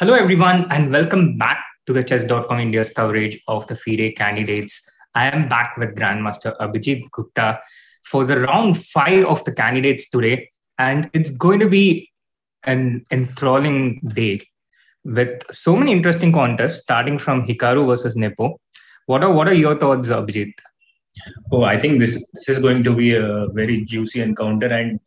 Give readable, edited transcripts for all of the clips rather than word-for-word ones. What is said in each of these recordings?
Hello, everyone, and welcome back to the Chess.com India's coverage of the FIDE candidates. I am back with Grandmaster Abhijeet Gupta for the round 5 of the candidates today, and it's going to be an enthralling day with so many interesting contests, starting from Hikaru versus Nepo. What are your thoughts, Abhijeet? Oh, I think this is going to be a very juicy encounter, and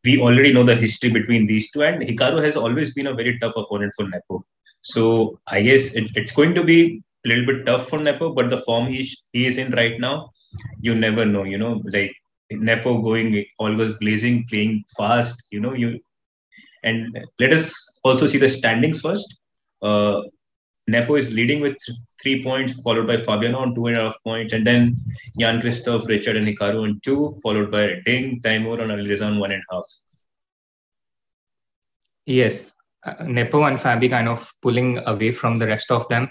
we already know the history between these two. And Hikaru has always been a very tough opponent for Nepo. So I guess it's going to be a little bit tough for Nepo, but the form he is in right now, you never know. Like Nepo going always blazing, playing fast. And let us also see the standings first. Nepo is leading with 3 points, followed by Fabiano on 2.5 points, and then Jan Christoph, Richard, and Hikaru on 2, followed by Ding, Taimur, and Alireza on 1.5. Yes, Nepo and Fabi kind of pulling away from the rest of them.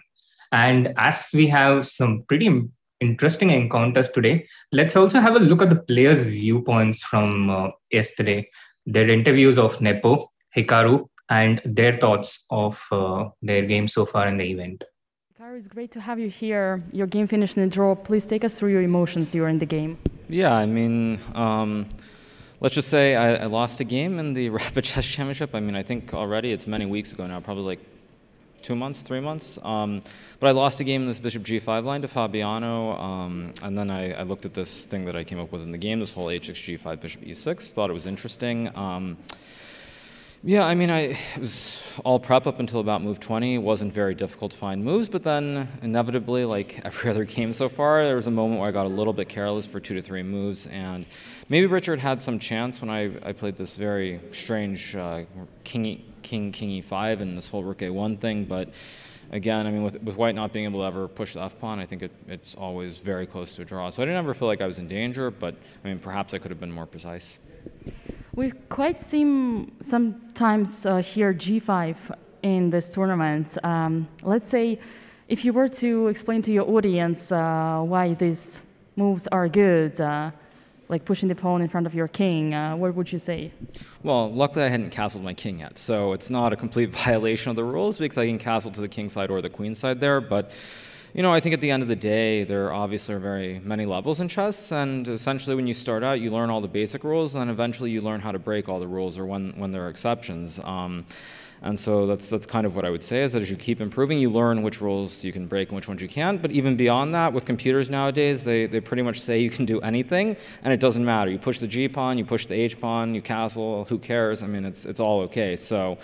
And as we have some pretty interesting encounters today, let's also have a look at the players' viewpoints from yesterday. Their interviews of Nepo, Hikaru, and their thoughts of their game so far in the event. Hikaru, it's great to have you here. Your game finished in a draw. Please take us through your emotions during the game. Yeah, I mean, let's just say I lost a game in the Rapid Chess Championship. I mean, I think already it's many weeks ago now, probably like 2 months, 3 months. But I lost a game in this Bishop G5 line to Fabiano, and then I looked at this thing that I came up with in the game, this whole H6, G5, Bishop E6, thought it was interesting. Yeah, I mean, it was all prep up until about move 20. It wasn't very difficult to find moves, but then inevitably, like every other game so far, there was a moment where I got a little bit careless for 2 to 3 moves, and maybe Richard had some chance when I played this very strange king e5 and this whole rook a1 thing, but again, I mean, with white not being able to ever push the f-pawn, I think it's always very close to a draw. So I didn't ever feel like I was in danger, but I mean, perhaps I could have been more precise. We've quite seen sometimes here G5 in this tournament. Let's say if you were to explain to your audience why these moves are good, like pushing the pawn in front of your king, what would you say? Well, luckily I hadn't castled my king yet, so it's not a complete violation of the rules because I can castle to the king side or the queen side there, but you know, I think at the end of the day, there obviously are very many levels in chess, and essentially when you start out, you learn all the basic rules, and then eventually you learn how to break all the rules or when there are exceptions. And so that's kind of what I would say, is that as you keep improving, you learn which rules you can break and which ones you can't. But even beyond that, with computers nowadays, they pretty much say you can do anything, and it doesn't matter. You push the G pawn, you push the H pawn, you castle, who cares? I mean, it's all okay. So.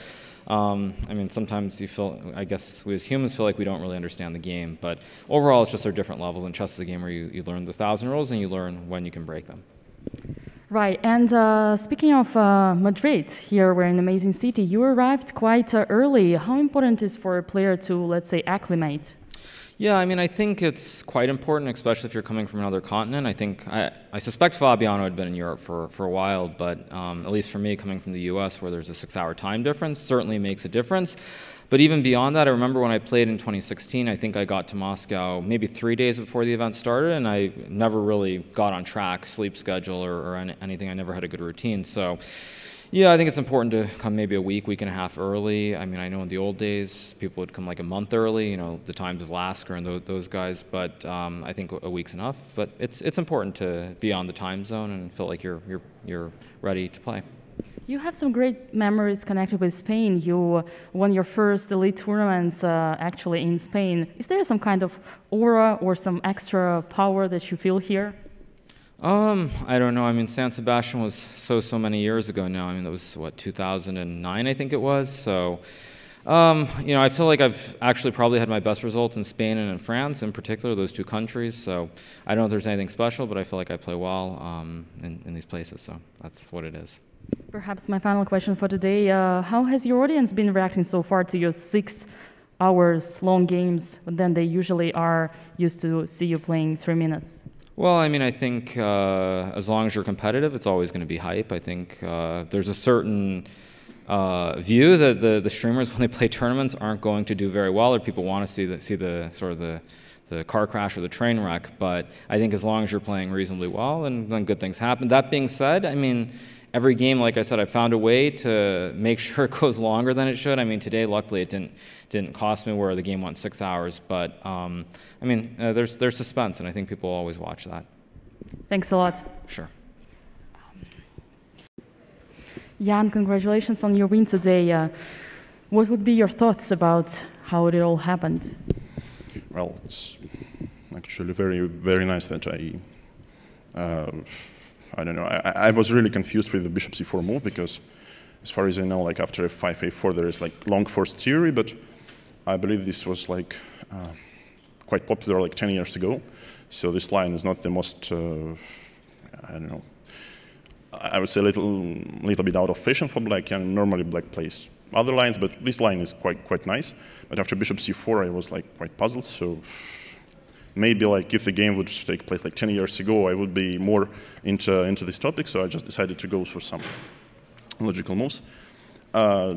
I mean, sometimes you feel, I guess we as humans feel like we don't really understand the game, but overall it's just there are different levels, and chess is a game where you learn the 1,000 rules and you learn when you can break them. Right, and speaking of Madrid, here we're in an amazing city, you arrived quite early. How important is for a player to, let's say, acclimate? Yeah, I mean, I think it's quite important, especially if you're coming from another continent. I think, I suspect Fabiano had been in Europe for a while, but at least for me, coming from the US, where there's a 6-hour time difference, certainly makes a difference. But even beyond that, I remember when I played in 2016, I think I got to Moscow maybe 3 days before the event started, and I never really got on track, sleep schedule, or anything. I never had a good routine. So. Yeah, I think it's important to come maybe a week and a half early. I mean, I know in the old days, people would come like a month early, you know, the times of Lasker and those guys, but I think a week's enough. But it's important to be on the time zone and feel like you're ready to play. You have some great memories connected with Spain. You won your first elite tournament actually in Spain. Is there some kind of aura or some extra power that you feel here? I don't know. I mean, San Sebastian was so many years ago now. I mean, that was, what, 2009, I think it was. So, you know, I feel like I've actually probably had my best results in Spain and in France, in particular, those 2 countries. So I don't know if there's anything special, but I feel like I play well in these places. So that's what it is. Perhaps my final question for today. How has your audience been reacting so far to your 6 hours long games, but then they usually are used to see you playing 3 minutes? Well, I mean, I think as long as you're competitive, it's always going to be hype. I think there's a certain view that the streamers, when they play tournaments, aren't going to do very well, or people want to see the sort of the car crash or the train wreck. But I think as long as you're playing reasonably well, then good things happen. That being said, I mean, every game, like I said, I found a way to make sure it goes longer than it should. I mean, today, luckily, it didn't cost me where the game went 6 hours. But I mean, there's suspense, and I think people always watch that. Thanks a lot. Sure. Jan, congratulations on your win today. What would be your thoughts about how it all happened? Well, it's actually very, very nice that I don't know. I was really confused with the bishop c4 move because, as far as I know, like after f5, a4, there is like long force theory, but I believe this was like quite popular like 10 years ago. So this line is not the most, I don't know, I would say a little bit out of fashion for black, and normally black plays other lines, but this line is quite nice. But after bishop c4, I was like quite puzzled. So maybe like if the game would take place like 10 years ago, I would be more into this topic. So I just decided to go for some logical moves.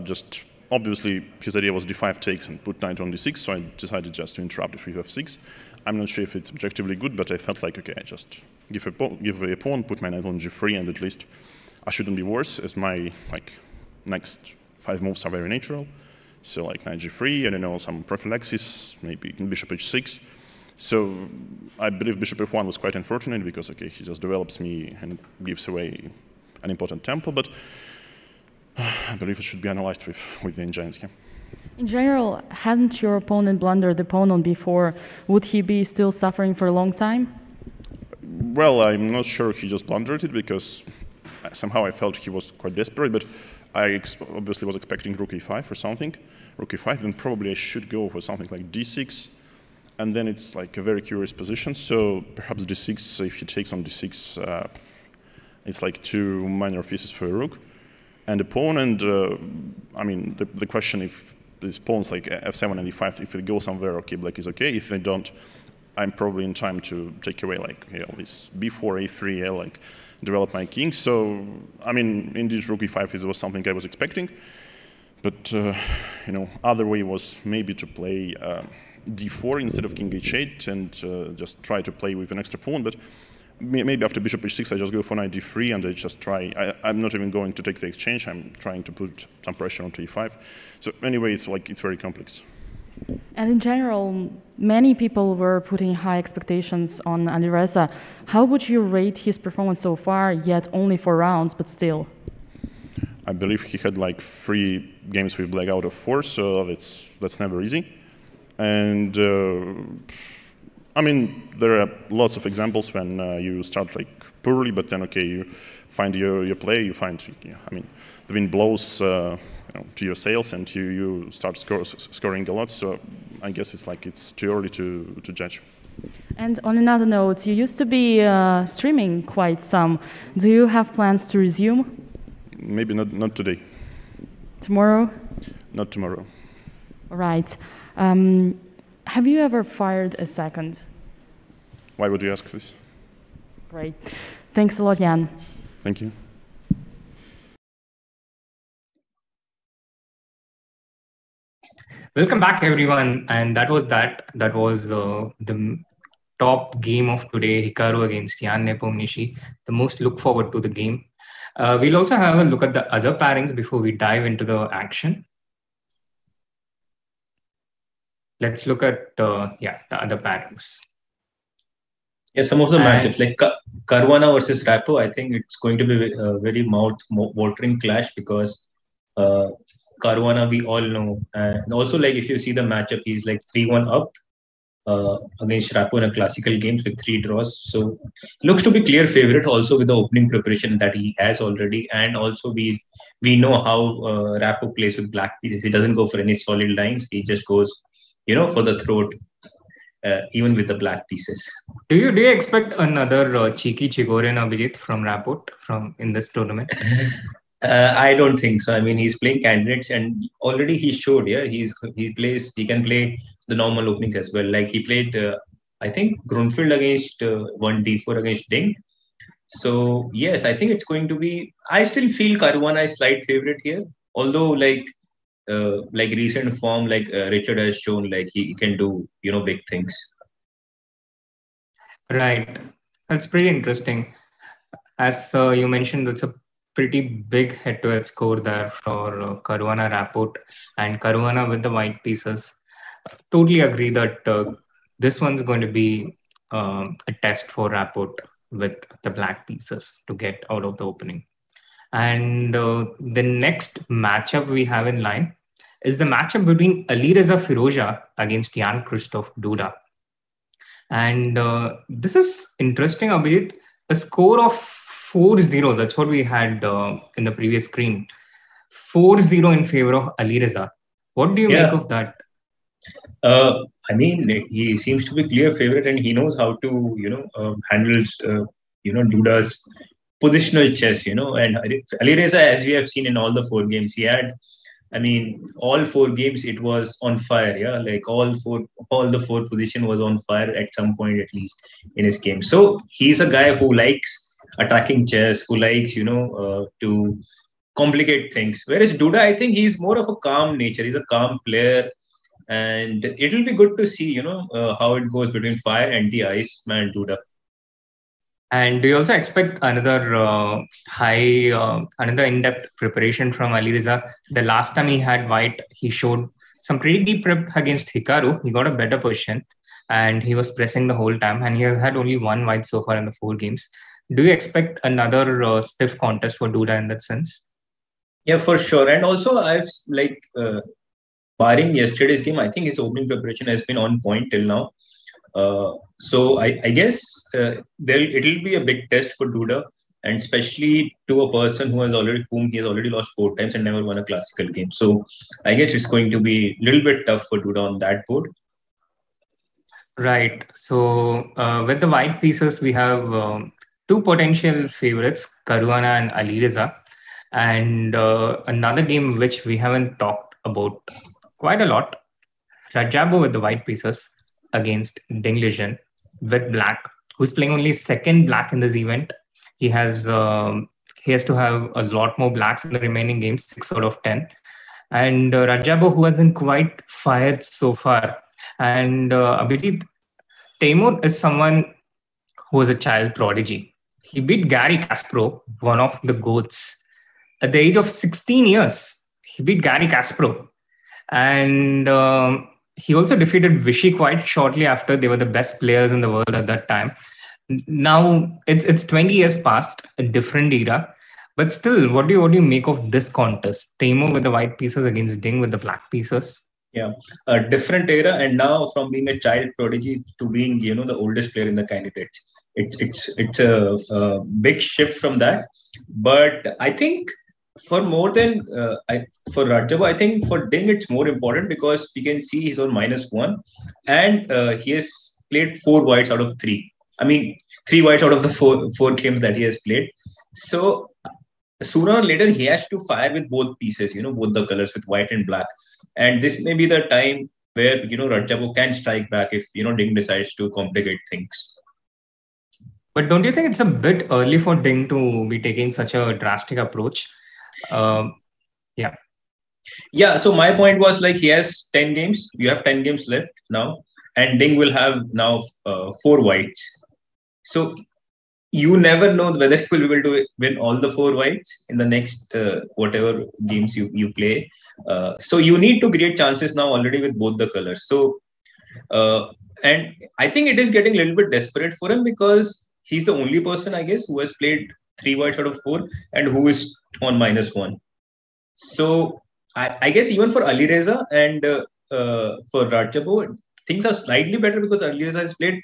Just obviously his idea was d5 takes and put knight on d6. So I decided just to interrupt it with f6. I'm not sure if it's objectively good, but I felt like, okay, I just give a pawn, put my knight on g3, and at least I shouldn't be worse, as my like next 5 moves are very natural. So like knight g3, I don't know, some prophylaxis, maybe bishop h6. So I believe bishop f1 was quite unfortunate because, okay, he just develops me and gives away an important tempo, but I believe it should be analyzed with the engines here. In general, hadn't your opponent blundered the pawn on b4, would he be still suffering for a long time? Well, I'm not sure he just blundered it because somehow I felt he was quite desperate, but I obviously was expecting rook e5 or something. Rook e5, then probably I should go for something like d6, and then it's like a very curious position, so perhaps d6, if he takes on d6, it's like 2 minor pieces for a rook. And the pawn, and I mean, the question if these pawns like f7 and e5, if it goes somewhere, okay, black is okay. If they don't, I'm probably in time to take away like this b4, a3, like develop my king. So I mean, indeed, rook e5 was something I was expecting, but you know, other way was maybe to play d4 instead of king h8 and just try to play with an extra pawn. But maybe after bishop h6, I just go for knight d3 and I just try. I'm not even going to take the exchange. I'm trying to put some pressure onto e5. So anyway, it's very complex. And in general, many people were putting high expectations on Alireza. How would you rate his performance so far, yet only 4 rounds, but still? I believe he had like 3 games with black out of 4, so that's never easy. And I mean, there are lots of examples when you start like poorly, but then okay, you find your play, you find, I mean, the wind blows to your sails, and you start scoring a lot. So I guess it's too early to judge. And on another note, you used to be streaming quite some. Do you have plans to resume? Maybe not today. Tomorrow? Not tomorrow. All right. Have you ever fired a second? Why would you ask this? Great. Thanks a lot, Jan. Thank you. Welcome back, everyone. And that was the top game of today, Hikaru against Jan Nepomniachtchi. The most look forward to the game. We'll also have a look at the other pairings before we dive into the action. Let's look at the other pairings. Yeah, some of the matchups like Caruana versus Rapport, I think it's going to be a very mouth-watering clash because Caruana, we all know, and also like if you see the matchup, he's like 3-1 up against Rapport in a classical games with 3 draws. So looks to be clear favorite also with the opening preparation that he has already, and also we know how Rapport plays with black pieces. He doesn't go for any solid lines. He just goes, for the throat, even with the black pieces. Do you expect another cheeky Chigorin Abhijeet from Rapport in this tournament? I don't think so. I mean, he's playing candidates, and already he showed. Yeah, he can play the normal openings as well. Like he played, I think Grunfeld against 1d4 against Ding. So yes, I think it's going to be. I still feel Caruana is slight favorite here, although like recent form, Richard has shown, like he can do big things. Right, that's pretty interesting. As you mentioned, that's a pretty big head-to-head score there for Caruana Rapport and Caruana with the white pieces. Totally agree that this one's going to be a test for Rapport with the black pieces to get out of the opening. And the next matchup we have in line is the matchup between Alireza Firouzja against Jan-Christoph Duda. And this is interesting, Abhijeet. A score of 4-0, that's what we had in the previous screen. 4-0 in favor of Alireza. What do you make of that? I mean, he seems to be clear favorite, and he knows how to, handle, Duda's positional chess, And Alireza, as we have seen in all the 4 games, he had, all 4 games, it was on fire. Yeah, like all the 4 position was on fire at some point, at least in his game. So he's a guy who likes attacking chess, who likes, to complicate things. Whereas Duda, I think he's more of a calm nature. He's a calm player. And it will be good to see, how it goes between fire and the ice man Duda. And do you also expect another another in-depth preparation from Alireza? The last time he had white, he showed some pretty deep prep against Hikaru. He got a better position and he was pressing the whole time. And he has had only 1 white so far in the 4 games. Do you expect another stiff contest for Duda in that sense? Yeah, for sure. And also, I've barring yesterday's game, I think his opening preparation has been on point till now. So I guess it'll be a big test for Duda, and especially to a person whom he has already lost 4 times and never won a classical game. So I guess it's going to be a little bit tough for Duda on that board. Right. So with the white pieces, we have 2 potential favorites, Caruana and Alireza, and another game which we haven't talked about quite a lot, Radjabov with the white pieces against Liren with black, who's playing only 2nd black in this event. He has to have a lot more blacks in the remaining games, 6 out of 10. And Radjabov, who has been quite fired so far. And Abhijeet, Timur is someone who was a child prodigy. He beat Garry Kasparov, one of the GOATs. At the age of 16 years, he beat Garry Kasparov. And he also defeated Vishy quite shortly after. They were the best players in the world at that time. Now it's 20 years past, a different era. But still, what do you make of this contest? Timur with the white pieces against Ding with the black pieces. Yeah, a different era, and now from being a child prodigy to being, the oldest player in the candidates. It's a big shift from that. But I think for more than for Radjabov, I think for Ding it's more important because we can see he's on -1, and he has played 4 whites out of 3. 3 whites out of the four games that he has played. So sooner or later he has to fire with both pieces, both the colors, with white and black. And this may be the time where Radjabov can strike back if Ding decides to complicate things. But don't you think it's a bit early for Ding to be taking such a drastic approach? Yeah, so my point was he has 10 games. You have 10 games left now, and Ding will have now 4 whites. So you never know whether you will be able to win all the 4 whites in the next whatever games you play. So you need to create chances now already with both the colors. So and I think it is getting a little bit desperate for him because he's the only person, I guess, who has played 3 whites out of 4 and who is on -1. So I guess even for Alireza and for Radjabov, things are slightly better because Alireza has played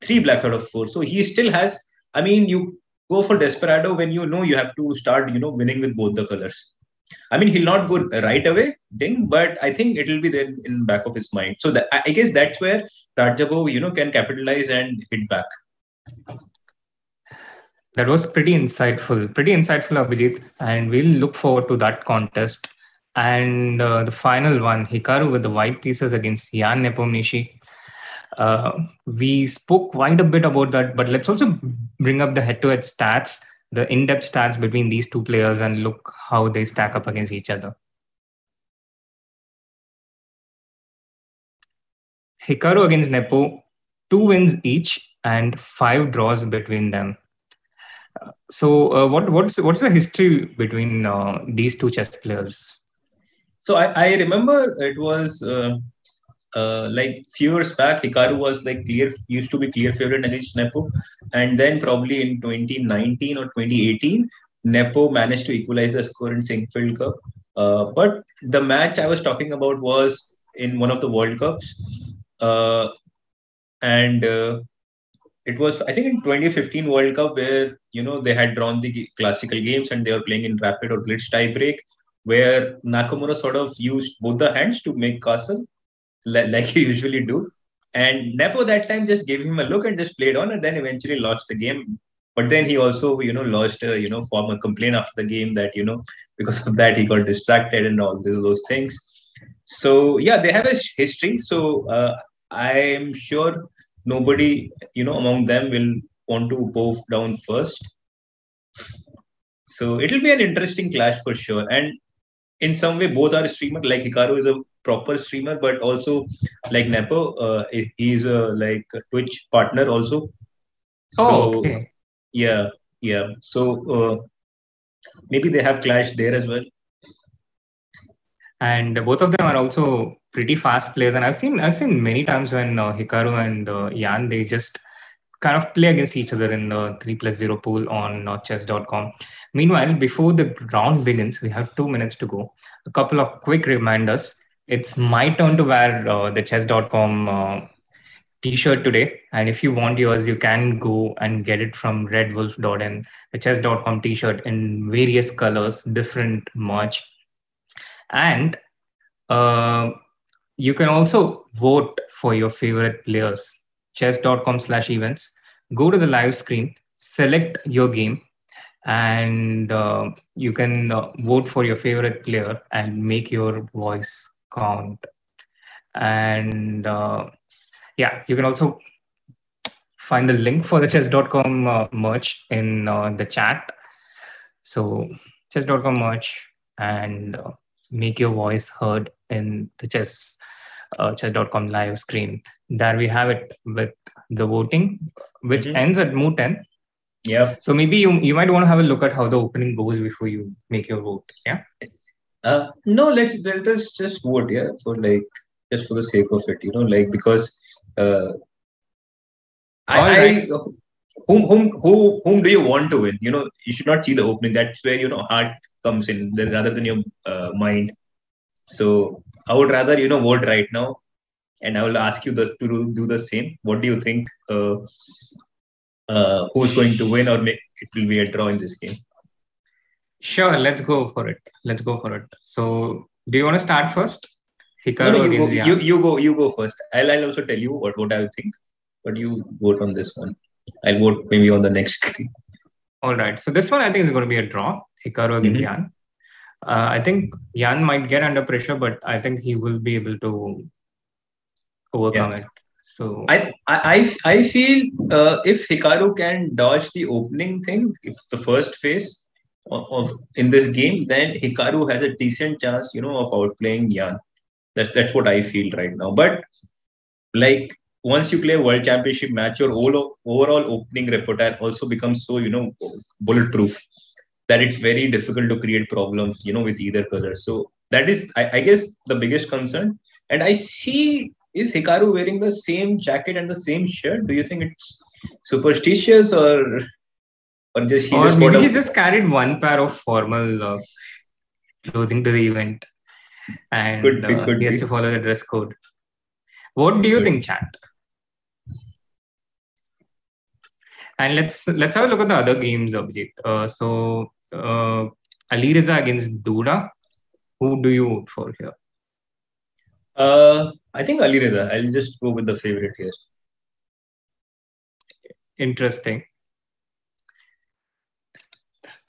3 black out of 4. So he still has, you go for Desperado when you have to start, winning with both the colors. He'll not go right away, Ding, but I think it will be there in the back of his mind. So I guess that's where Radjabov, can capitalize and hit back. That was pretty insightful, Abhijeet. And we'll look forward to that contest. And the final one, Hikaru with the white pieces against Jan Nepomniachtchi. We spoke quite a bit about that, but let's also bring up the head-to-head stats, the in-depth stats between these 2 players and look how they stack up against each other. Hikaru against Nepo, 2 wins each and 5 draws between them. So what's the history between these two chess players? So I remember it was like few years back, Hikaru was like used to be clear favorite against Nepo, and then probably in 2019 or 2018, Nepo managed to equalize the score in Singfield Cup. But the match I was talking about was in one of the World Cups, and it was, I think, in 2015 World Cup, where they had drawn the classical games and they were playing in rapid or blitz tiebreak, where Nakamura sort of used both the hands to make castle, like he usually do. And Nepo that time just gave him a look and just played on, and then eventually lost the game. But then he also, lost, form a complaint after the game that, because of that he got distracted and all those things. So yeah, they have a history. So I'm sure nobody, among them will want to bow down first. So it'll be an interesting clash for sure. And in some way, both are streamer. Like Hikaru is a proper streamer, but also like Nepo, he's a Twitch partner also. So okay. yeah. So maybe they have clashed there as well. And both of them are also pretty fast players. And I've seen many times when Hikaru and Jan, they just kind of play against each other in the 3+0 pool on chess.com. Meanwhile, before the round begins, we have 2 minutes to go. A couple of quick reminders. It's my turn to wear the chess.com t-shirt today. And if you want yours, you can go and get it from redwolf.in, the chess.com t-shirt in various colors, different merch. And you can also vote for your favorite players. Chess.com/events. Go to the live screen, select your game, and you can vote for your favorite player and make your voice count. And yeah, you can also find the link for the chess.com merch in the chat. So chess.com merch, and make your voice heard in the chess.com live screen. There we have it with the voting, which ends at Moot 10. Yeah. So maybe you might want to have a look at how the opening goes before you make your vote. Yeah. No, let us just vote. Yeah, for just for the sake of it. Because whom do you want to win? You should not see the opening. That's where heart comes in rather than your mind. So I would rather vote right now, and I will ask you to do the same. What do you think? Who's going to win, or it will be a draw in this game? Sure, let's go for it. So, do you want to start first? Hikaru you go first. I'll also tell you what I think, but you vote on this one. I'll vote maybe on the next screen. All right. So this one I think is going to be a draw. Hikaru against Jan. I think Jan might get under pressure, but I think he will be able to overcome it. So I feel if Hikaru can dodge the opening thing, if the first phase of in this game, then Hikaru has a decent chance, of outplaying Jan. That's what I feel right now. But once you play a world championship match, your overall opening repertoire also becomes so bulletproof that it's very difficult to create problems with either color. So that is, I guess, the biggest concern. And I see, is Hikaru wearing the same jacket and the same shirt? Do you think it's superstitious or just he just carried one pair of formal clothing to the event, and he has to follow the dress code. What do you think, chat? And let's have a look at the other games, Abhijeet. So Alireza against Duda. Who do you vote for here? I think Alireza. I'll just go with the favorite here. Interesting.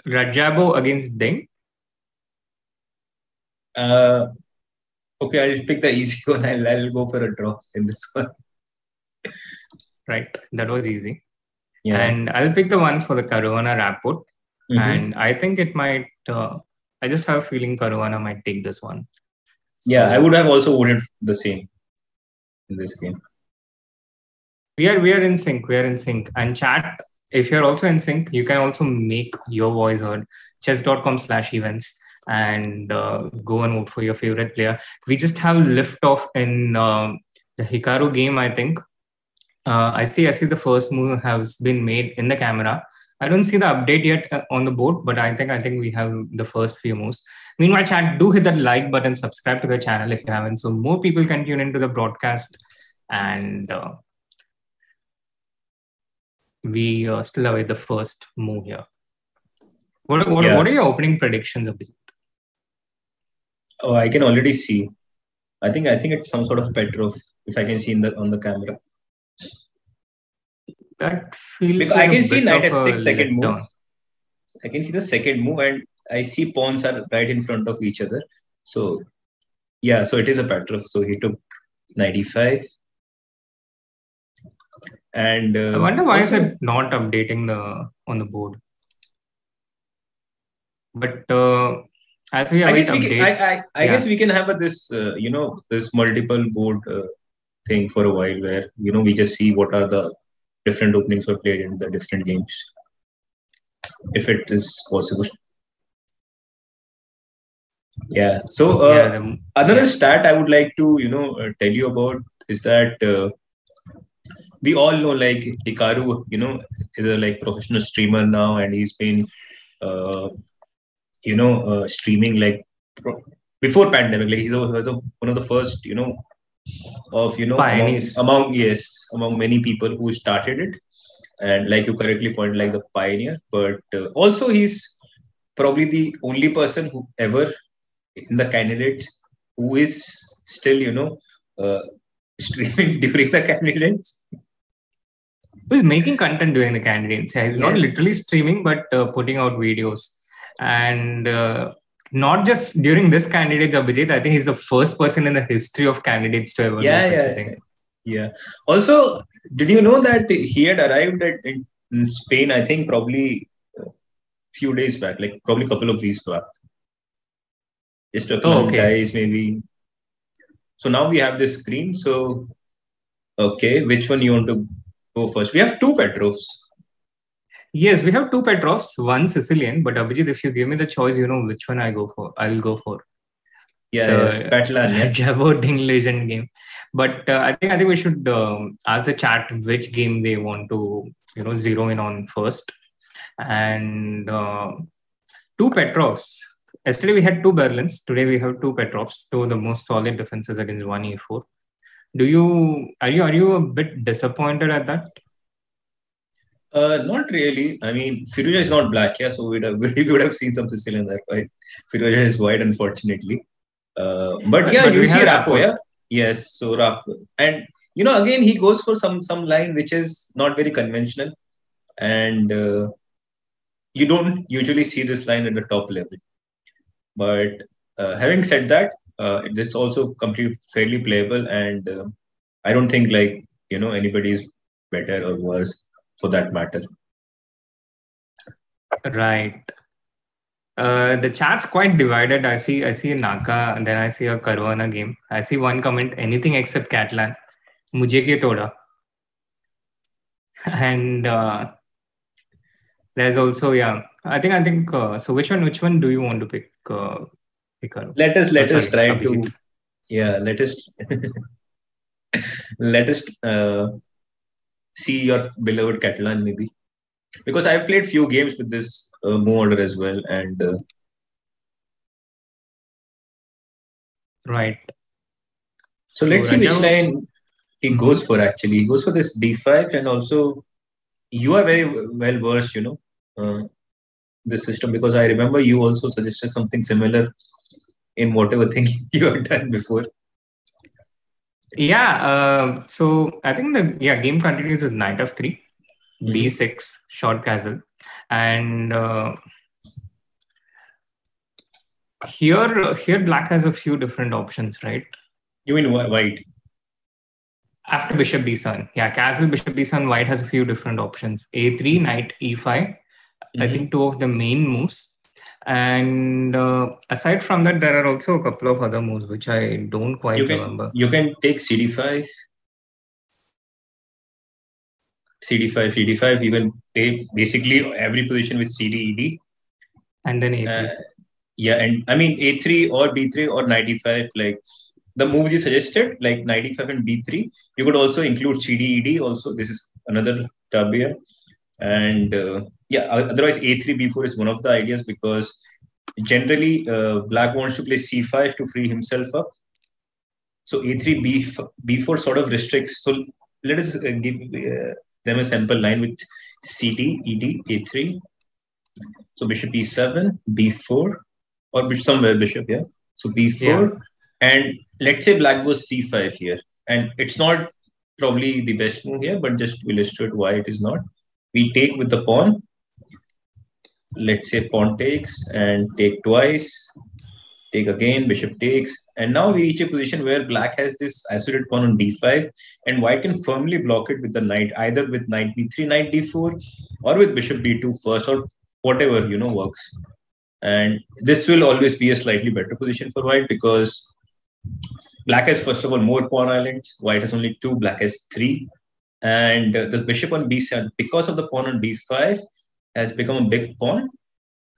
Radjabov against Deng. Okay, I'll pick the easy one. I'll go for a draw in this one. Right, that was easy. Yeah. And I'll pick the one for the Caruana Rapport. And I think it might. I just have a feeling Caruana might take this one. So, yeah, I would have also voted the same in this game. We are in sync. And chat, if you're also in sync, you can also make your voice heard. Chess.com/events and go and vote for your favorite player. We just have liftoff in the Hikaru game, I think. I see the first move has been made in the camera. I don't see the update yet on the board, but I think we have the first few moves. Meanwhile, chat, do hit that like button, subscribe to the channel if you haven't, so more people can tune into the broadcast. And we still await the first move here. What are your opening predictions, Abhijeet? Oh, I can already see. I think it's some sort of Petrov, if I can see on the camera. That feels because like I can see knight f6 second move. down. I can see the second move, and I see pawns are right in front of each other. So yeah, so it is a Petrov. So he took knight e5. And I wonder why is it not updating on the board. But as we await update, I guess we can have this this multiple board thing for a while, where we just see what are the different openings were played in the different games, if it is possible. Yeah. So another stat I would like to tell you about is that we all know, like, Hikaru is a professional streamer now, and he's been streaming before pandemic. Like, he's one of the first pioneers among many people who started it, and like you correctly pointed, like the pioneer. But also he's probably the only person who ever in the candidates who is still streaming during the candidates. Who's making content during the candidates? He's not literally streaming, but putting out videos. And not just during this candidates, Abhijeet, I think he's the first person in the history of candidates to ever do such a thing. Yeah. Also, did you know that he had arrived in Spain, I think probably a few days back, like probably a couple of weeks back. Just a couple of days maybe. So now we have this screen. So, okay, which one you want to go first? We have two Petrovs. Yes, we have two Petrovs, one Sicilian. But Abhijeet, if you give me the choice, which one I'll go for. Radjabov Ding Legend game. But I think we should ask the chat which game they want to zero in on first. And two Petrovs. Yesterday we had two Berlins. Today we have two Petrovs. Two of the most solid defenses against one e4. Are you a bit disappointed at that? Not really. I mean, Firouzja is not black, so we would have seen some Sicilian there. Right? Firouzja is white, unfortunately. But you see Rapport, yeah? Yes, so Rapport. And, again, he goes for some line which is not very conventional. And you don't usually see this line at the top level. But having said that, it's also completely fairly playable. And I don't think, anybody is better or worse for that matter. Right. The chat's quite divided. I see a Naka, and then I see a Caruana game. I see one comment, anything except Catalan. Mujhe ke toda. And there's also I think so. Which one do you want to pick, Hikaru? Let us try Abhijeet. Let us see your beloved Catalan maybe, because I've played few games with this move order as well, and right. So let's see which line he goes for. Actually, he goes for this d5, and also you are very well versed, this system, because I remember you also suggested something similar in whatever thing you have done before. Yeah. So I think the game continues with knight f3, b6, short castle, and here black has a few different options, right? You mean white? After bishop d7, castle, bishop d7, white has a few different options. a3, knight e5. I think two of the main moves. And aside from that, there are also a couple of other moves which I don't quite remember. You can take cd5. CD5, CD5. You can play basically every position with CD, ED. And then A3. Yeah, and I mean A3 or B3 or 95, like the moves you suggested, like 95 and B3. You could also include CD, ED also. This is another tab here. And yeah, otherwise A3, B4 is one of the ideas because generally black wants to play C5 to free himself up. So A3, B4 sort of restricts. So let us give them a sample line with CD, ED, A3. So bishop E7, B4, or somewhere bishop, yeah. So B4, yeah. And let's say black goes C5 here. And it's not probably the best move here, but just to illustrate why it is not. We take with the pawn. Let's say pawn takes and take twice. Take again, bishop takes. And now we reach a position where black has this isolated pawn on D5 and white can firmly block it with the knight, either with knight B3, knight D4, or with bishop B2 first, or whatever, works. And this will always be a slightly better position for white because black has, first of all, more pawn islands. White has only 2, black has 3. And the bishop on B7, because of the pawn on D5, has become a big pawn.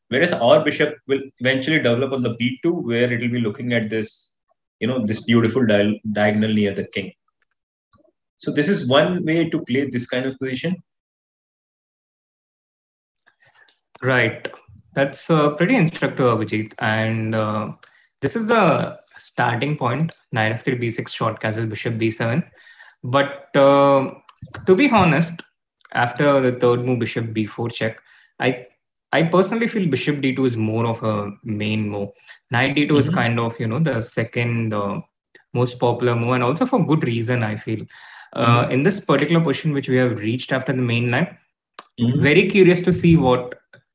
Whereas our bishop will eventually develop on the B2, where it will be looking at this, this beautiful diagonal near the king. So this is one way to play this kind of position. Right. That's pretty instructive, Abhijeet. And this is the starting point, knight f3, b6, short castle, bishop b7. But to be honest, after the third move, bishop b4 check, I personally feel bishop d2 is more of a main move. Knight d2 is kind of, the second most popular move, and also for good reason, I feel. In this particular position, which we have reached after the main line, very curious to see what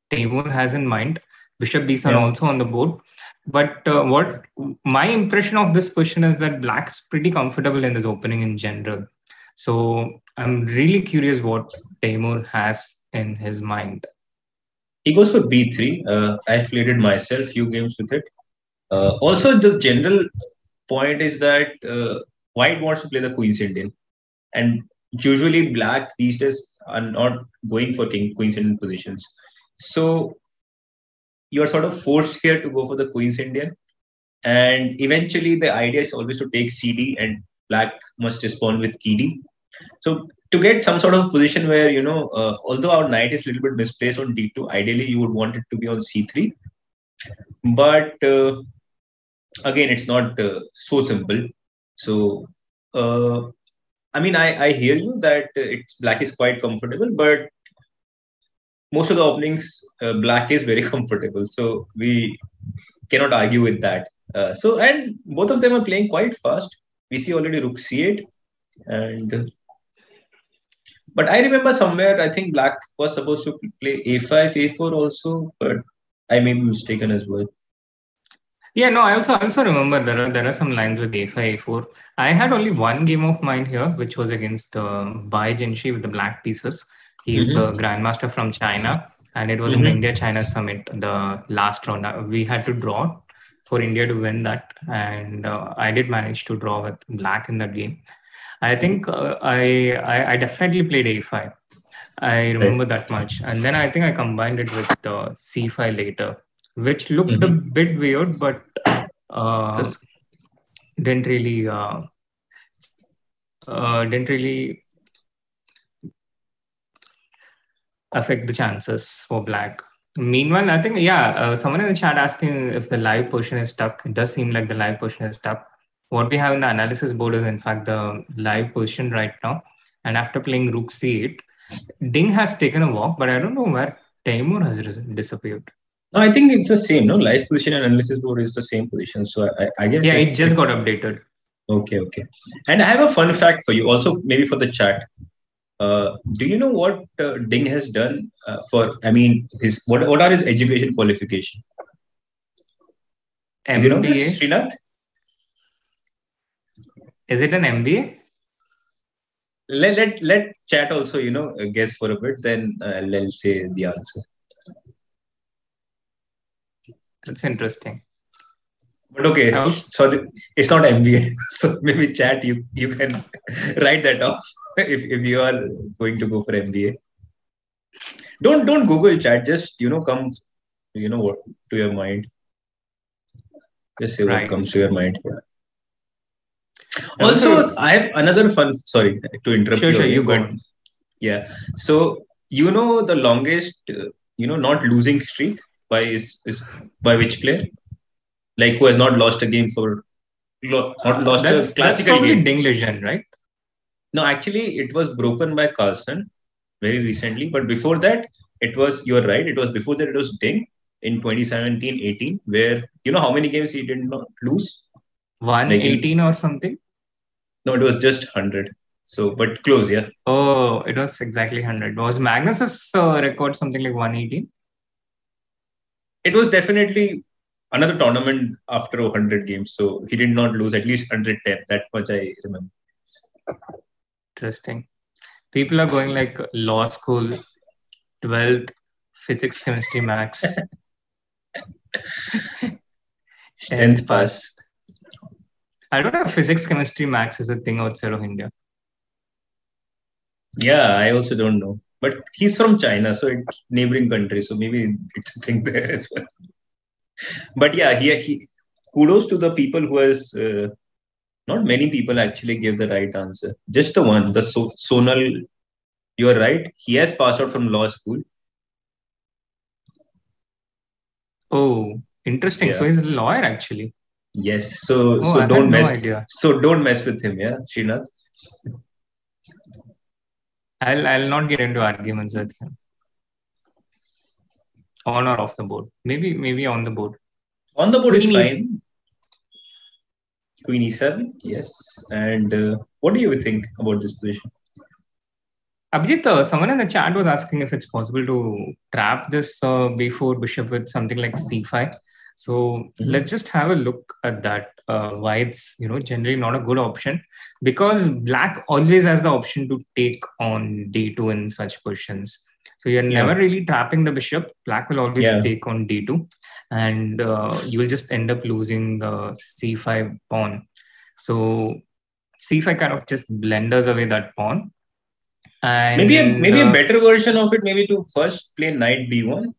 Temur has in mind. Bishop b7 also on the board. But what my impression of this position is that black is pretty comfortable in this opening in general. So I'm really curious what Temur has in his mind. He goes for b3. I've played it myself, few games with it. Also, the general point is that white wants to play the Queen's Indian. And usually black these days are not going for Queen's Indian positions. So you are sort of forced here to go for the Queen's Indian. And eventually the idea is always to take CD and black must respond with ED. So to get some sort of position where, although our knight is a little bit misplaced on D2, ideally you would want it to be on C3. But again, it's not so simple. So, I mean, I hear you that black is quite comfortable, but most of the openings, black is very comfortable. So we cannot argue with that. And both of them are playing quite fast. We see already rook C8. But I remember somewhere, I think black was supposed to play A5, A4 also, but I may be mistaken as well. Yeah, no, I also remember there are some lines with A5, A4. I had only one game of mine here, which was against Bai Jinshi with the black pieces. He's a grandmaster from China, and it was in the India-China summit, the last round. We had to draw for India to win that, and I did manage to draw with black in that game. I think I definitely played A5. I remember that much. And then I think I combined it with C5 later, which looked a bit weird, but didn't really affect the chances for black. Meanwhile, I think, someone in the chat asking if the live position is stuck. It does seem like the live position is stuck. What we have in the analysis board is, in fact, the live position right now. And after playing rook c8, Ding has taken a walk, but I don't know where Temur has disappeared. No, I think it's the same, no? Live position and analysis board is the same position. So I guess... Yeah, it just got updated. Okay. And I have a fun fact for you, also maybe for the chat. Do you know what Ding has done what are his education qualifications? MBA? Do you know this, Srinath? Is it an MBA? Let chat also, guess for a bit, then I'll say the answer. That's interesting. But okay, sorry, it's not MBA. So maybe chat, you can write that off if you are going to go for MBA. Don't Google chat. Just come what to your mind. Just say what comes to your mind. Yeah. Also, I have another fun. Sorry to interrupt you. Sure, you go on. Yeah. So the longest not losing streak by which player? Like who has not lost a game for not lost a classical game? That's probably Liren, right? No, actually, it was broken by Carlsen very recently. But before that, you're right. It was before that, it was Ding in 2017-18, where how many games he did not lose? 118 or something? No, it was just 100. So, but close, yeah. Oh, it was exactly 100. Was Magnus's record something like 118? It was definitely another tournament after 100 games. So he did not lose at least 110. That much I remember. Interesting. People are going like law school, 12th, physics, chemistry, max. 10th pass. I don't know if physics, chemistry, max is a thing outside of India. Yeah, I also don't know. But he's from China, so it's neighboring country. So maybe it's a thing there as well. But yeah, he kudos to the people who has... not many people actually gave the right answer. Just the one, the Sonal. You're right. He has passed out from law school. Oh, interesting. Yeah. So he's a lawyer actually. Yes. So don't mess. No so don't mess with him. Yeah, Srinath. I'll not get into arguments with him. On or off the board. Maybe on the board. On the board is fine. Queen E7, yes. And what do you think about this position? Abhijeet, someone in the chat was asking if it's possible to trap this B4 bishop with something like C5. So let's just have a look at that. Why it's generally not a good option, because black always has the option to take on D2 in such positions. So you're never really trapping the bishop. Black will always take on D2, and you will just end up losing the C5 pawn. So C5 kind of just blenders away that pawn. And maybe a better version of it, maybe to first play knight B1,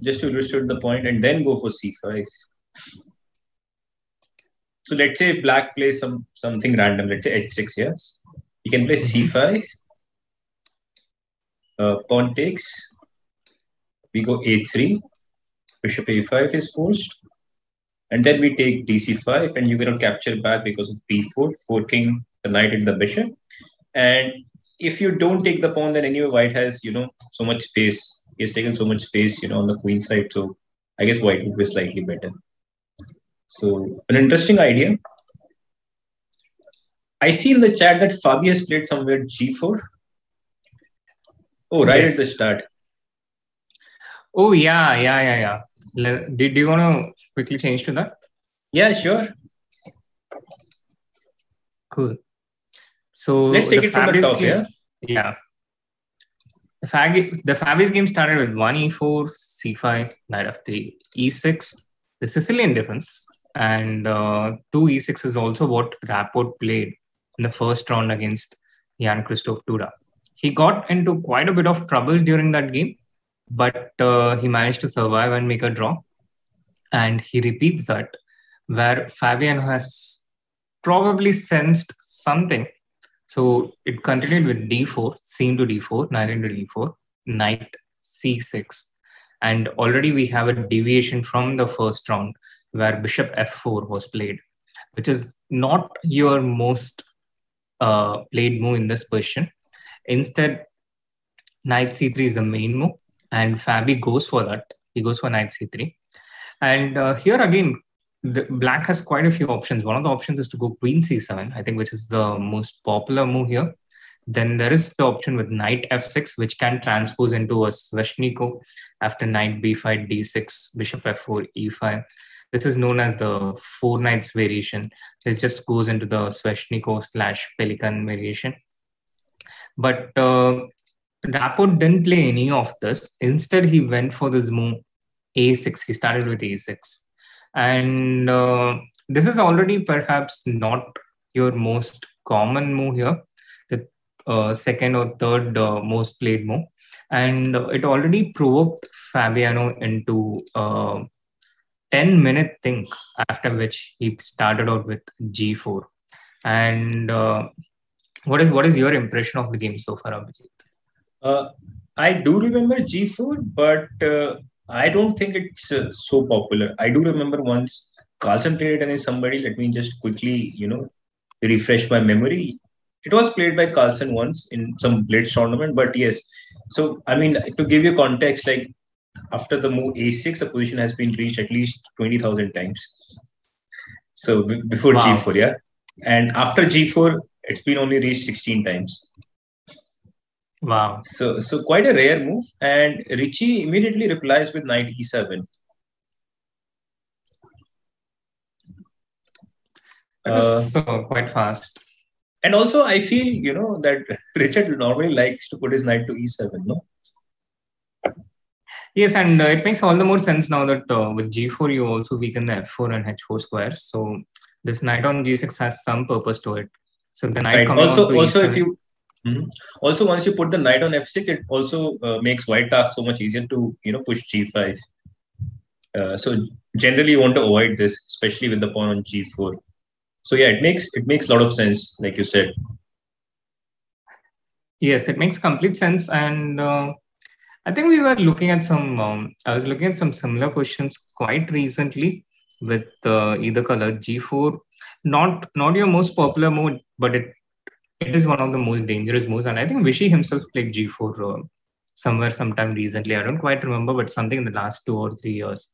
just to illustrate the point, and then go for C5. So let's say if black plays something random, let's say H6, yes, you can play C5. Pawn takes. We go A3. Bishop A5 is forced. And then we take DC5, and you cannot capture back because of B4, forking the knight and the bishop. And if you don't take the pawn, then anyway, white has, so much space. He has taken so much space, on the queen side. So I guess white would be slightly better. So an interesting idea. I see in the chat that Fabi has played somewhere G4. Oh, right at the start. Oh, yeah. Did you want to quickly change to that? Yeah, sure. Cool. So let's take it from the top, yeah? Yeah. The Fabi's game started with 1 E4, C5, knight f3, E6, the Sicilian defense, and 2 E6 is also what Rapport played in the first round against Jan-Christoph Duda. He got into quite a bit of trouble during that game, but he managed to survive and make a draw. And he repeats that, where Fabiano has probably sensed something. So it continued with D4, C into D4, knight into D4, knight C6. And already we have a deviation from the first round where bishop F4 was played, which is not your most played move in this position. Instead, knight C3 is the main move, and Fabi goes for that. He goes for knight C3. And here again, the black has quite a few options. One of the options is to go queen C7, I think, which is the most popular move here. Then there is the option with knight F6, which can transpose into a Sveshnikov after knight B5, D6, bishop F4, E5. This is known as the 4 knights variation. This just goes into the Sveshnikov / Pelican variation. But Rapport didn't play any of this. Instead, he went for this move A6. He started with A6. And this is already perhaps not your most common move here, the second or third most played move. And it already provoked Fabiano into 10-minute think, after which he started out with G4. And what is your impression of the game so far, Abhijeet? I do remember G4, but I don't think it's so popular. I do remember once Carlsen played it against somebody. Let me just quickly, refresh my memory. It was played by Carlsen once in some Blitz tournament, but yes. So, I mean, to give you context, like after the move A6, the position has been reached at least 20,000 times. So before G4, yeah. And after G4, it's been only reached 16 times. Wow. So quite a rare move. And Richie immediately replies with knight E7. It was quite fast. And also, I feel, that Richard normally likes to put his knight to E7, no? Yes, and it makes all the more sense now that with G4, you also weaken the F4 and H4 squares. So this knight on G6 has some purpose to it. So the knight coming also, on to also E7. if you also once you put the knight on F6, it also makes white task so much easier to push G5. So generally, you want to avoid this, especially with the pawn on G4. So yeah, it makes a lot of sense, like you said. Yes, it makes complete sense, and I think we were looking at some. I was looking at some similar questions quite recently with either color. G4, not your most popular move, but it is one of the most dangerous moves. And I think Vishy himself played G4 sometime recently. I don't quite remember, but something in the last 2 or 3 years.